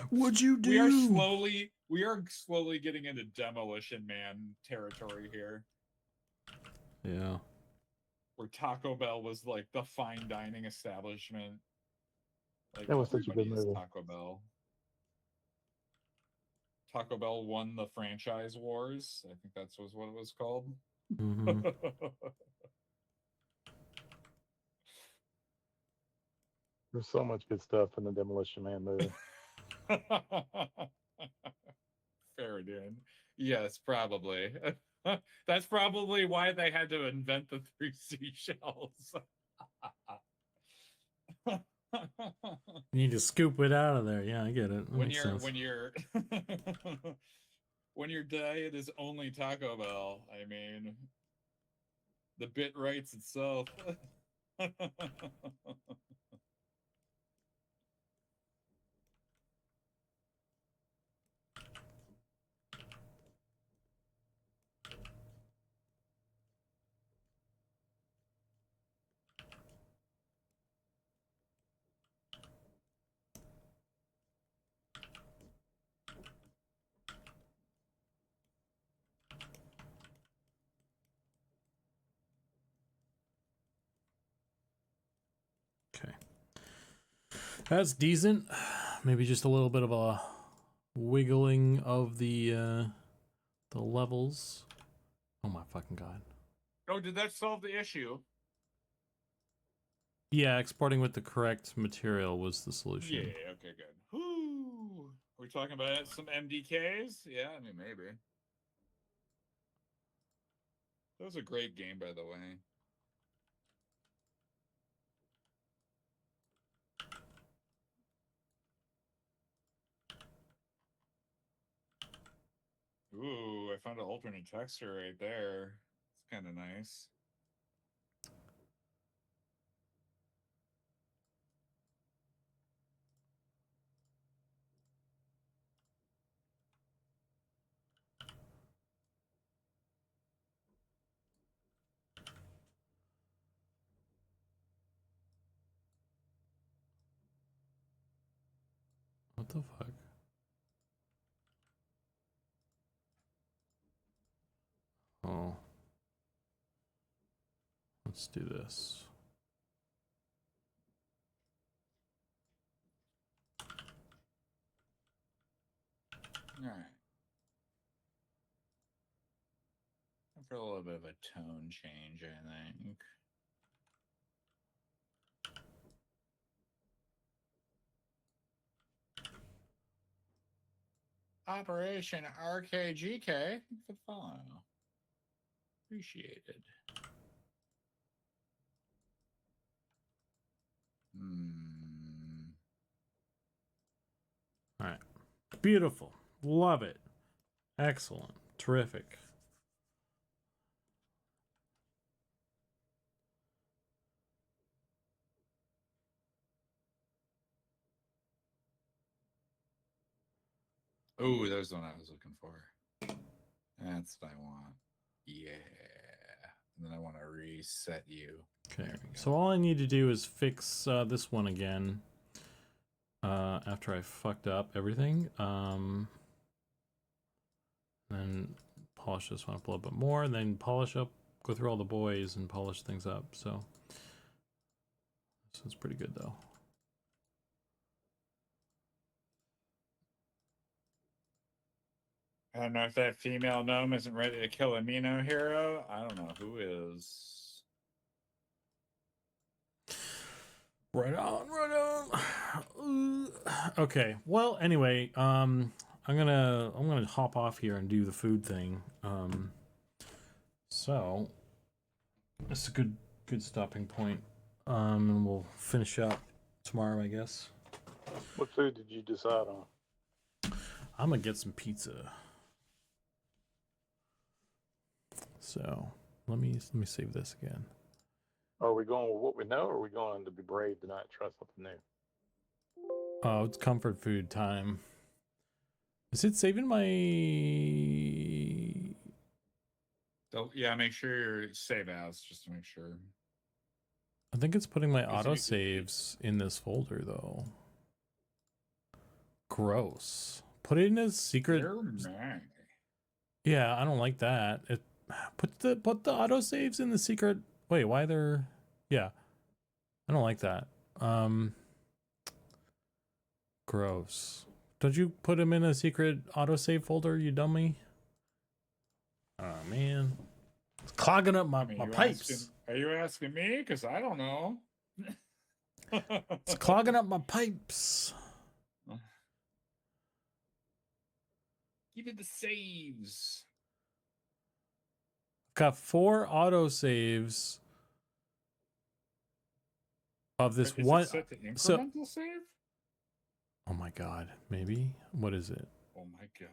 What'd you do? We are slowly getting into Demolition Man territory here. Yeah. Where Taco Bell was like the fine dining establishment. Like That was such a good everybody is movie. Taco Bell. Taco Bell won the franchise wars. I think that's what it was called. Mm-hmm. There's so much good stuff in the Demolition Man movie. Fair, dude. Yes, probably. That's probably why they had to invent the 3 seashells. You need to scoop it out of there. Yeah, I get it. That when makes you're sense. when you're When your diet is only Taco Bell, I mean, the bit writes itself. Okay. That's decent. Maybe just a little bit of a wiggling of the levels. Oh my fucking god. Oh, did that solve the issue? Yeah, exporting with the correct material was the solution. Yeah, okay, good. Whoo! We're talking about some MDKs? Yeah, I mean, maybe. That was a great game, by the way. Ooh, I found an alternate texture right there. It's kind of nice. What the fuck? Oh. Let's do this. All right. For a little bit of a tone change, I think. Operation RKGK for the follow. Appreciated. All right. Beautiful. Love it. Excellent. Terrific. Oh, there's the one I was looking for. That's what I want. Yeah. And then I want to reset you. Okay. So all I need to do is fix this one again. After I fucked up everything. Then polish this one up a little bit more, and then polish up, go through all the boys and polish things up. So this is pretty good though. I don't know if that female gnome isn't ready to kill a Mino hero. I don't know who is. Right on, right on. Okay. Well, anyway, I'm gonna hop off here and do the food thing. So that's a good stopping point. And we'll finish up tomorrow, I guess. What food did you decide on? I'm gonna get some pizza. So let me save this again. Are we going with what we know, or are we going to be brave tonight, try something new? Oh, it's comfort food time. Is it saving my? So, yeah, make sure you save as just to make sure. I think it's putting my Because auto you- saves in this folder though. Gross. Put it in a secret. You're mad. Yeah, I don't like that. It put the auto saves in the secret. Wait, why they're? Yeah, I don't like that. Gross. Don't you put them in a secret autosave folder, you dummy? Oh man, it's clogging up my, I mean, my you pipes. Are you asking me? Because I don't know. It's clogging up my pipes. Give me the saves. Got 4 autosaves of this Is one. it set to incremental So, save? oh my god, maybe. What is it? Oh my god.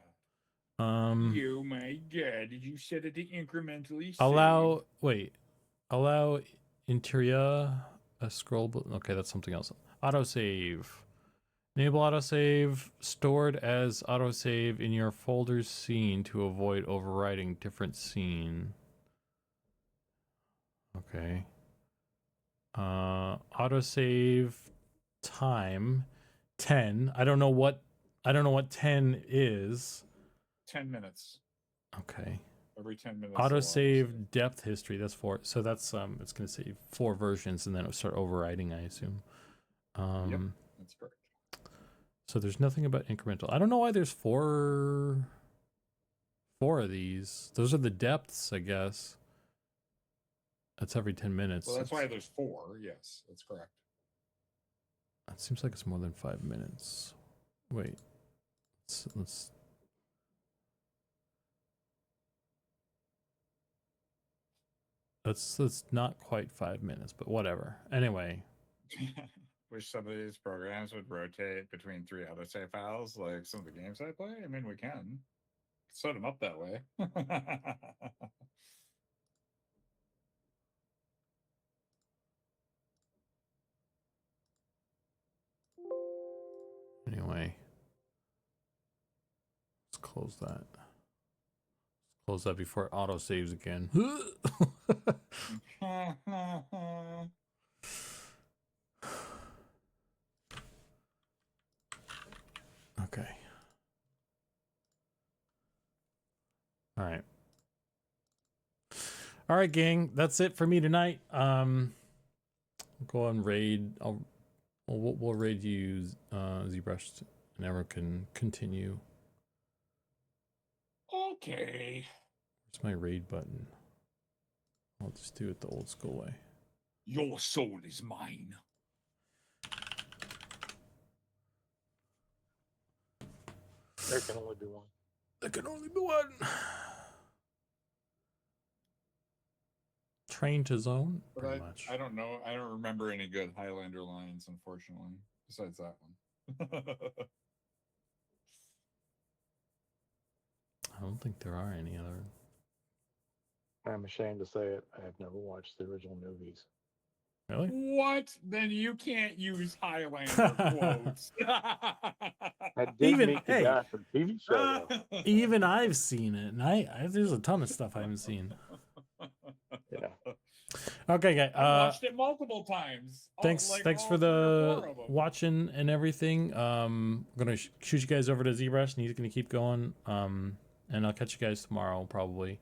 Oh my god, did you set it to incrementally allow interior a scroll. Okay, that's something else. Autosave. Enable autosave stored as autosave in your folder's scene to avoid overwriting different scene. Okay. Autosave time 10. I don't know what 10 is. 10 minutes. Okay. Every 10 minutes. Autosave depth history. That's 4. So that's it's gonna save 4 versions and then it'll start overwriting, I assume. Yep, that's correct. So there's nothing about incremental. I don't know why there's 4 of these. Those are the depths, I guess. That's every 10 minutes. Well, that's why there's 4. Yes, that's correct. It seems like it's more than 5 minutes. Wait. Let's That's not quite 5 minutes, but whatever. Anyway. Wish some of these programs would rotate between 3 autosave files, like some of the games I play. I mean, we can set them up that way. Anyway. Let's close that. Close that before it autosaves again. Okay. All right. All right, gang. That's it for me tonight. Go and raid. We'll raid you, Zbrushed, and everyone can continue. Okay. Where's my raid button? I'll just do it the old school way. Your soul is mine. There can only be one. There can only be one. Train to zone, pretty much. I don't know. I don't remember any good Highlander lines, unfortunately, besides that one. I don't think there are any other. I'm ashamed to say it. I have never watched the original movies. Really? What? Then you can't use Highlander quotes. I did Even- meet the hey. guy from the TV show, though. Even I've seen it, and I there's a ton of stuff I haven't seen. Yeah. Okay, guys. I watched it multiple times. Thanks for 3 or 4 the of them. watching and everything. I'm gonna shoot you guys over to Zbrushed, and he's gonna keep going. And I'll catch you guys tomorrow probably.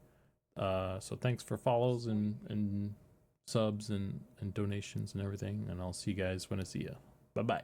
So thanks for follows and subs and donations and everything, and I'll see you guys when I see you. Bye bye.